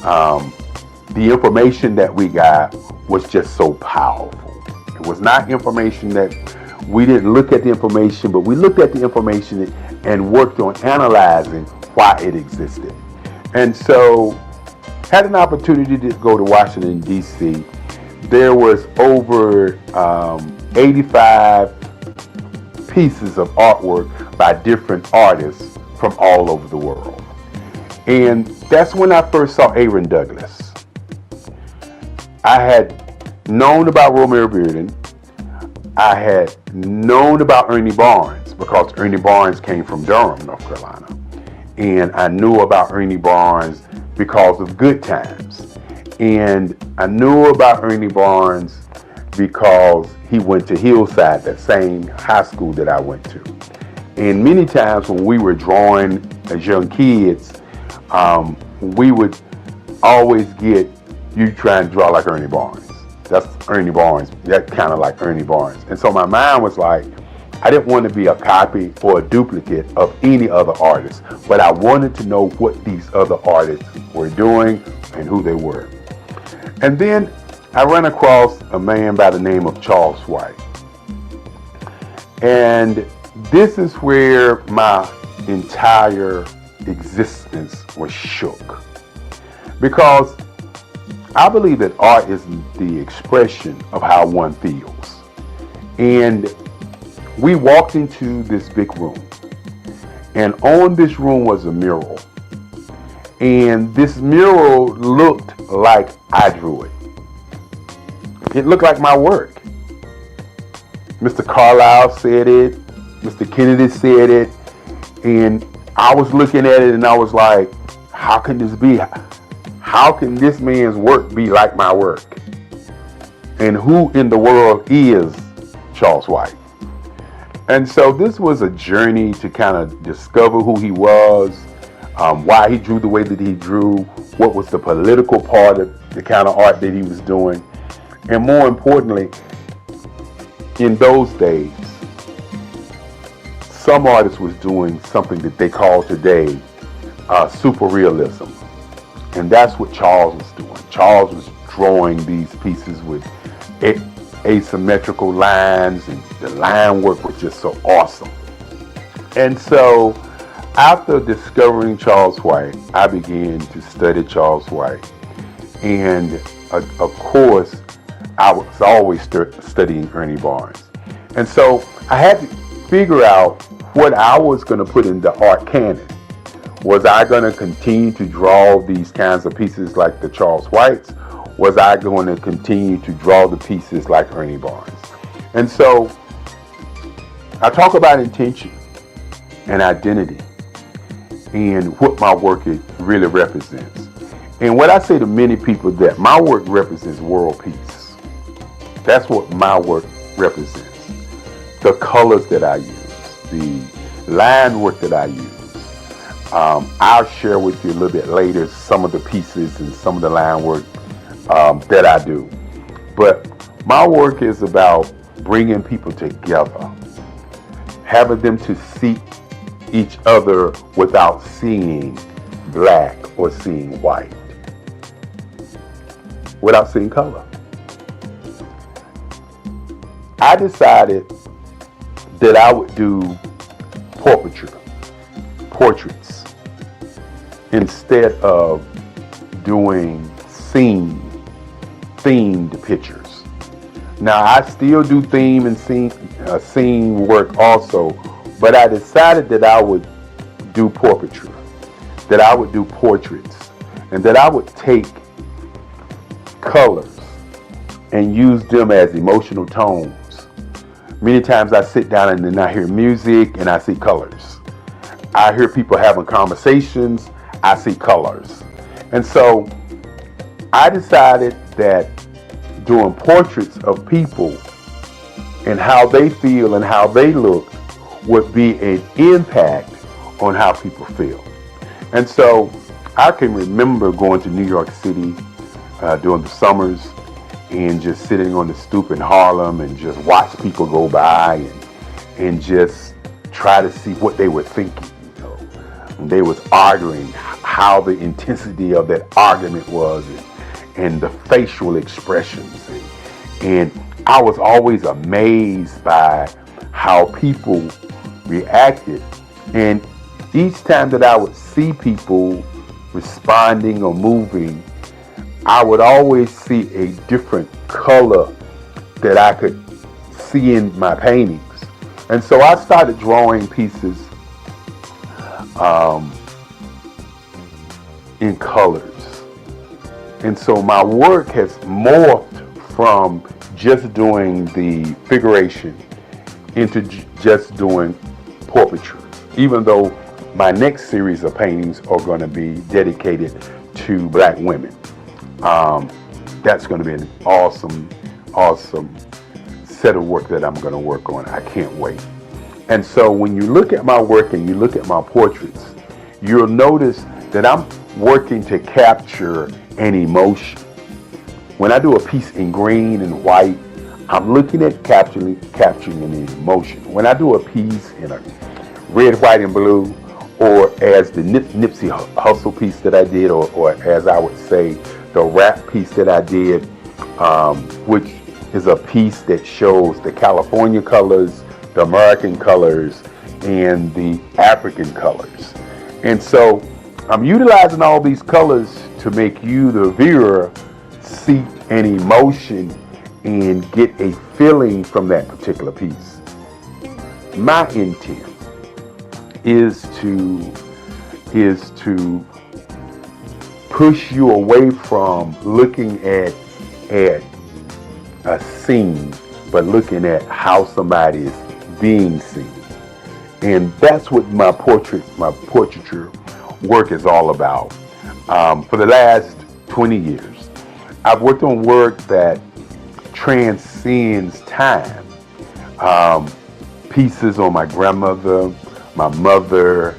the information that we got was just so powerful. It was not information that we didn't look at the information, but we looked at the information and worked on analyzing why it existed. And so had an opportunity to go to Washington, D.C. there was over 85 pieces of artwork by different artists from all over the world. And that's when I first saw Aaron Douglas. I had known about Romeo Bearden. I had known about Ernie Barnes because Ernie Barnes came from Durham, North Carolina. And I knew about Ernie Barnes because of Good Times. And I knew about Ernie Barnes because he went to Hillside, that same high school that I went to. And many times when we were drawing as young kids, we would always get, you trying to draw like Ernie Barnes. That's Ernie Barnes. That kind of like Ernie Barnes. And so my mind was like, I didn't want to be a copy or a duplicate of any other artist, but I wanted to know what these other artists were doing and who they were. And then I ran across a man by the name of Charles White. And this is where my entire existence was shook. Because I believe that art is the expression of how one feels. And we walked into this big room. And on this room was a mural. And this mural looked like I drew it. It looked like my work. Mr. Carlisle said it. Mr. Kennedy said it. And I was looking at it and I was like, how can this be? How can this man's work be like my work? And who in the world is Charles White? And so this was a journey to kind of discover who he was, why he drew the way that he drew, what was the political part of the kind of art that he was doing. And more importantly, in those days, some artists was doing something that they call today super realism. And that's what Charles was doing. Charles was drawing these pieces with asymmetrical lines, and the line work was just so awesome. And so after discovering Charles White, I began to study Charles White. And of course, I was always studying Ernie Barnes. And so I had to figure out what I was going to put in the art canon. Was I going to continue to draw these kinds of pieces like the Charles Whites? Was I going to continue to draw the pieces like Ernie Barnes? And so I talk about intention and identity and what my work really represents. And what I say to many people, that my work represents world peace. That's what my work represents. The colors that I use, the line work that I use. I'll share with you a little bit later some of the pieces and some of the line work that I do. But my work is about bringing people together, having them to see each other without seeing black or seeing white, without seeing color. I decided that I would do portraits, instead of doing themed pictures. Now I still do theme and scene work also, but I decided that I would do portraiture, that I would do portraits, and that I would take colors and use them as emotional tones. Many times I sit down and then I hear music and I see colors. I hear people having conversations, I see colors. And so I decided that doing portraits of people and how they feel and how they look would be an impact on how people feel. And so I can remember going to New York City during the summers and just sitting on the stoop in Harlem and just watch people go by and just try to see what they were thinking. You know, when they was arguing, how the intensity of that argument was, and the facial expressions. And I was always amazed by how people reacted. And each time that I would see people responding or moving, I would always see a different color that I could see in my paintings. And so I started drawing pieces in colors. And so my work has morphed from just doing the figuration into just doing portraiture, even though my next series of paintings are going to be dedicated to Black women. That's going to be an awesome set of work that I'm going to work on. I can't wait. And so when you look at my work and you look at my portraits, you'll notice that I'm working to capture an emotion. When I do a piece in green and white, I'm looking at capturing an emotion. When I do a piece in a red, white, and blue, or as the Nipsey Hussle piece that I did, or as I would say, the rap piece that I did, which is a piece that shows the California colors, the American colors, and the African colors. And so I'm utilizing all these colors to make you, the viewer, see an emotion and get a feeling from that particular piece. My intent is to push you away from looking at a scene, but looking at how somebody is being seen. And that's what my portraiture work is all about. For the last 20 years, I've worked on work that transcends time. Pieces on my grandmother, my mother,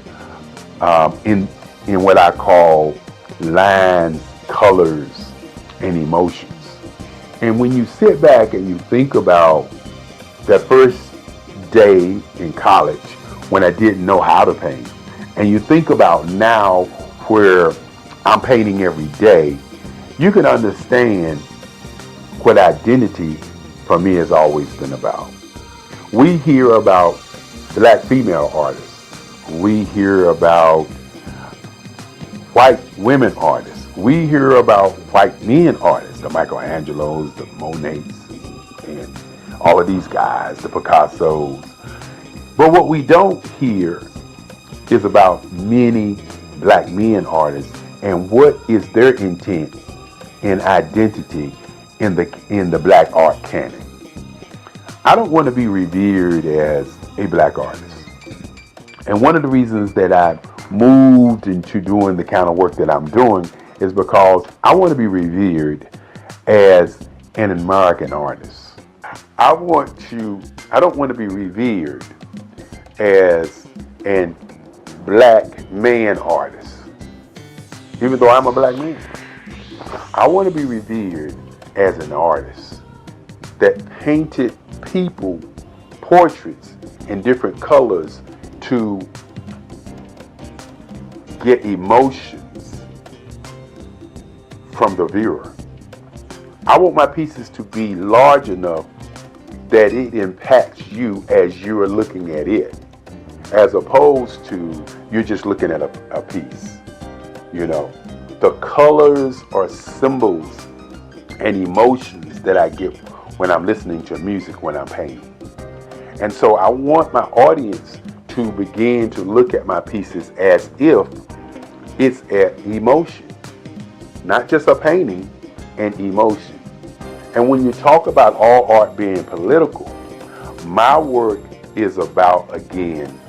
in what I call lines, colors, and emotions. And when you sit back and you think about that first day in college when I didn't know how to paint, and you think about now where I'm painting every day, you can understand what identity for me has always been about. We hear about Black female artists. We hear about white women artists. We hear about white men artists, the Michelangelos, the Monets, and all of these guys, the Picassos. But what we don't hear is about many Black men artists and what is their intent and identity in the Black art canon. I don't want to be revered as a Black artist. And one of the reasons that I moved into doing the kind of work that I'm doing is because I want to be revered as an American artist. I don't want to be revered as an Black man artist, even though I'm a Black man. I want to be revered as an artist that painted people, portraits in different colors to get emotions from the viewer. I want my pieces to be large enough that it impacts you as you're looking at it, as opposed to you're just looking at a piece. You know, the colors are symbols and emotions that I get when I'm listening to music, when I'm painting. And so I want my audience to begin to look at my pieces as if it's an emotion, not just a painting, an emotion. And when you talk about all art being political, my work is about, again,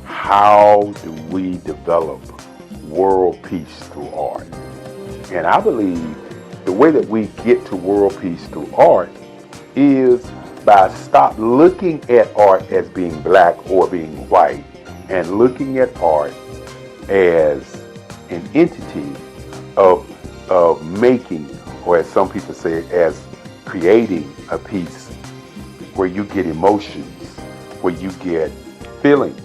how do we develop world peace through art? And I believe the way that we get to world peace through art is by stop looking at art as being Black or being white and looking at art as an entity of making, or as some people say, as creating a piece where you get emotions, where you get feelings,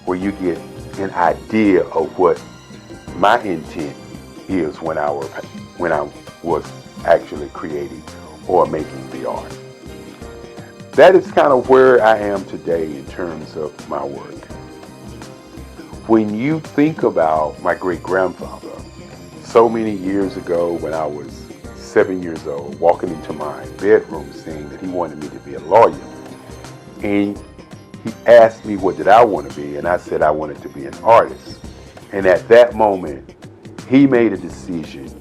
where you get an idea of what my intent is when I was actually creating or making the art. That is kind of where I am today in terms of my work. When you think about my great-grandfather, so many years ago when I was 7 years old, walking into my bedroom saying that he wanted me to be a lawyer. And he asked me what did I want to be, and I said I wanted to be an artist. And at that moment, he made a decision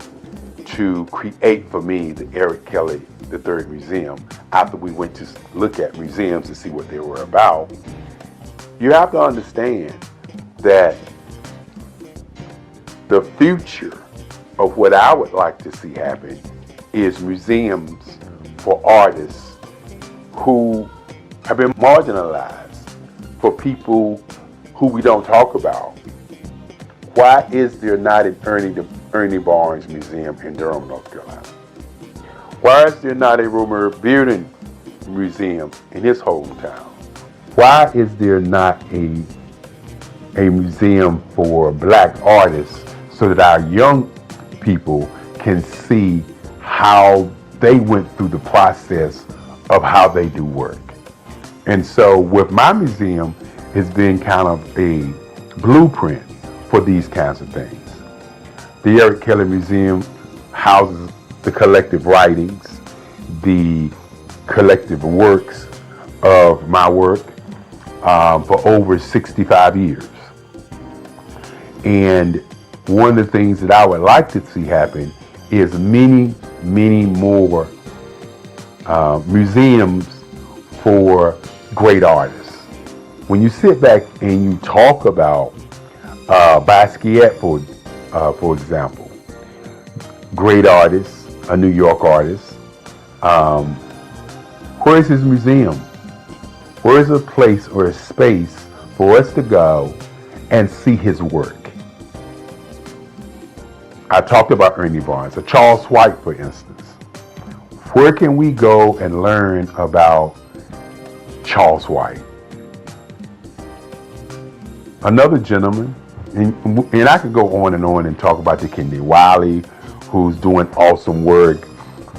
to create for me the Eric Kelly III Museum after we went to look at museums to see what they were about. You have to understand that the future of what I would like to see happen is museums for artists who have been marginalized, for people who we don't talk about. Why is there not an Ernie Barnes Museum in Durham, North Carolina? Why is there not a Romer Bearden Museum in his hometown? Why is there not a museum for Black artists so that our young people can see how they went through the process of how they do work? And so with my museum, it's been kind of a blueprint for these kinds of things. The Eric Kelly Museum houses the collective writings, the collective works of my work for over 65 years. And one of the things that I would like to see happen is many, many more museums for great artists. When you sit back and you talk about Basquiat, for example, great artist, a New York artist, where's his museum? Where's a place or a space for us to go and see his work? I talked about Ernie Barnes, or Charles White, for instance. Where can we go and learn about Charles White? Another gentleman, and I could go on and talk about the Kennedy Wiley, who's doing awesome work,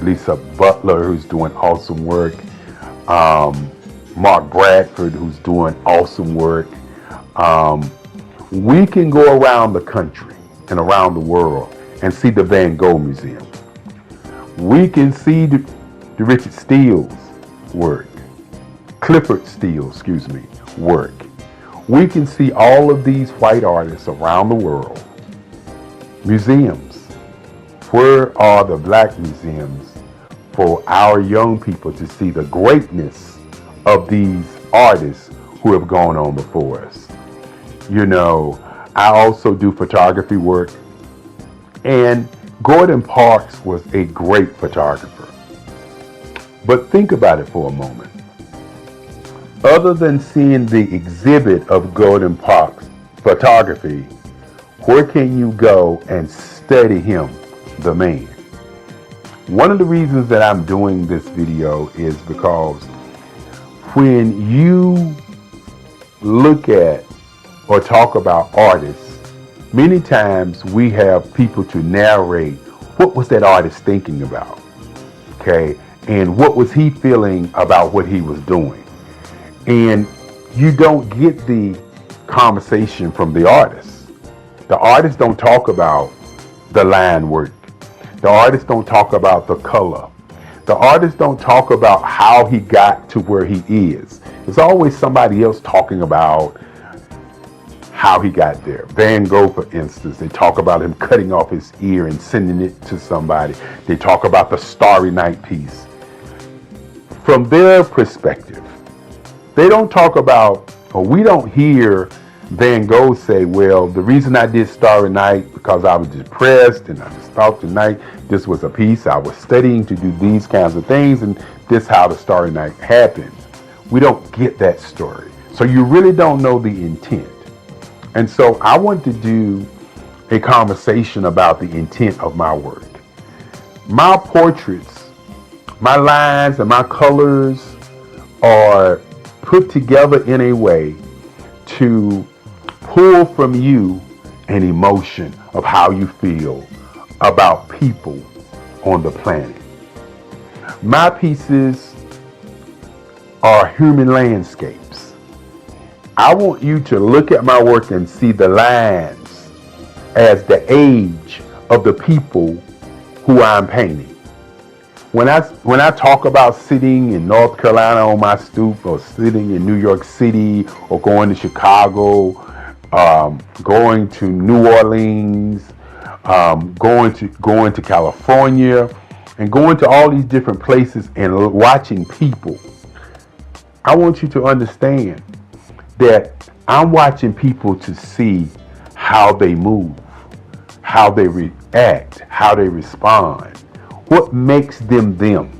Lisa Butler, who's doing awesome work, Mark Bradford, who's doing awesome work. We can go around the country and around the world and see the Van Gogh Museum. We can see the Richard Steele's work, Clifford Steele, work. We can see all of these white artists around the world. Museums. Where are the Black museums for our young people to see the greatness of these artists who have gone on before us? You know, I also do photography work, and Gordon Parks was a great photographer. But think about it for a moment. Other than seeing the exhibit of Gordon Parks photography, where can you go and study him, the man? One of the reasons that I'm doing this video is because when you look at or talk about artists, many times we have people to narrate what was that artist thinking about, okay? And what was he feeling about what he was doing? And you don't get the conversation from the artist. The artists don't talk about the line work. The artists don't talk about the color. The artists don't talk about how he got to where he is. There's always somebody else talking about how he got there. Van Gogh, for instance, they talk about him cutting off his ear and sending it to somebody. They talk about the Starry Night piece. From their perspective, they don't talk about, or we don't hear Van Gogh say, well, the reason I did Starry Night because I was depressed and I just thought tonight this was a piece I was studying to do these kinds of things, and this how the Starry Night happened. We don't get that story. So you really don't know the intent. And so I want to do a conversation about the intent of my work. My portraits, my lines and my colors are put together in a way to pull from you an emotion of how you feel about people on the planet. My pieces are human landscapes. I want you to look at my work and see the lines as the age of the people who I'm painting. when I talk about sitting in North Carolina on my stoop, or sitting in New York City, or going to Chicago, going to New Orleans, going to California, and going to all these different places and watching people, I want you to understand that I'm watching people to see how they move, how they react, how they respond, what makes them them.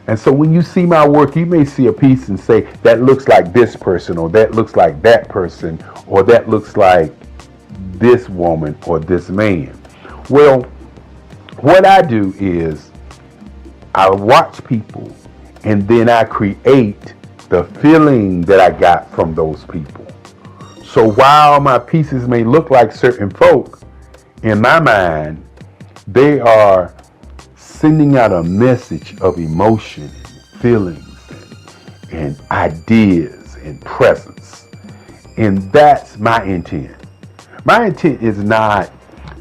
And so when you see my work, you may see a piece and say, that looks like this person, or that looks like that person, or that looks like this woman or this man. Well, what I do is I watch people, and then I create the feeling that I got from those people. So while my pieces may look like certain folk, in my mind, they are sending out a message of emotion, feelings, and ideas and presence. And that's my intent. My intent is not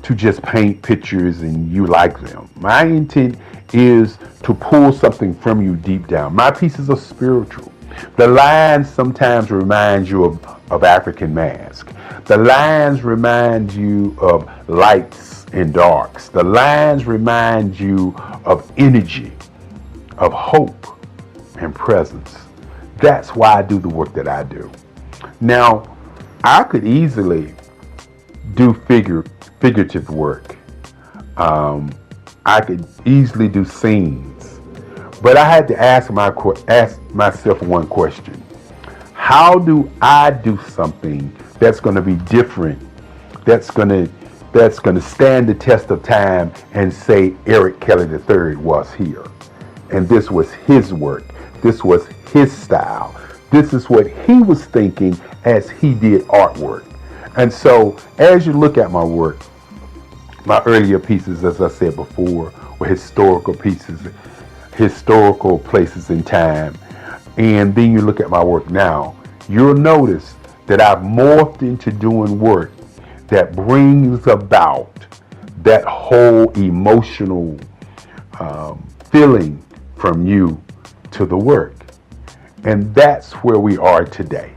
to just paint pictures and you like them. My intent is to pull something from you deep down. My pieces are spiritual. The lines sometimes remind you of African mask. The lines remind you of lights and darks. The lines remind you of energy, of hope and presence. That's why I do the work that I do. Now, I could easily do figurative work. I could easily do scenes. But I had to ask myself one question. How do I do something that's going to be different, that's going to stand the test of time and say Eric Kelly III was here? And this was his work. This was his style. This is what he was thinking as he did artwork. And so as you look at my work, my earlier pieces, as I said before, were historical pieces, historical places in time. And then you look at my work now, you'll notice that I've morphed into doing work that brings about that whole emotional feeling from you to the work. And that's where we are today.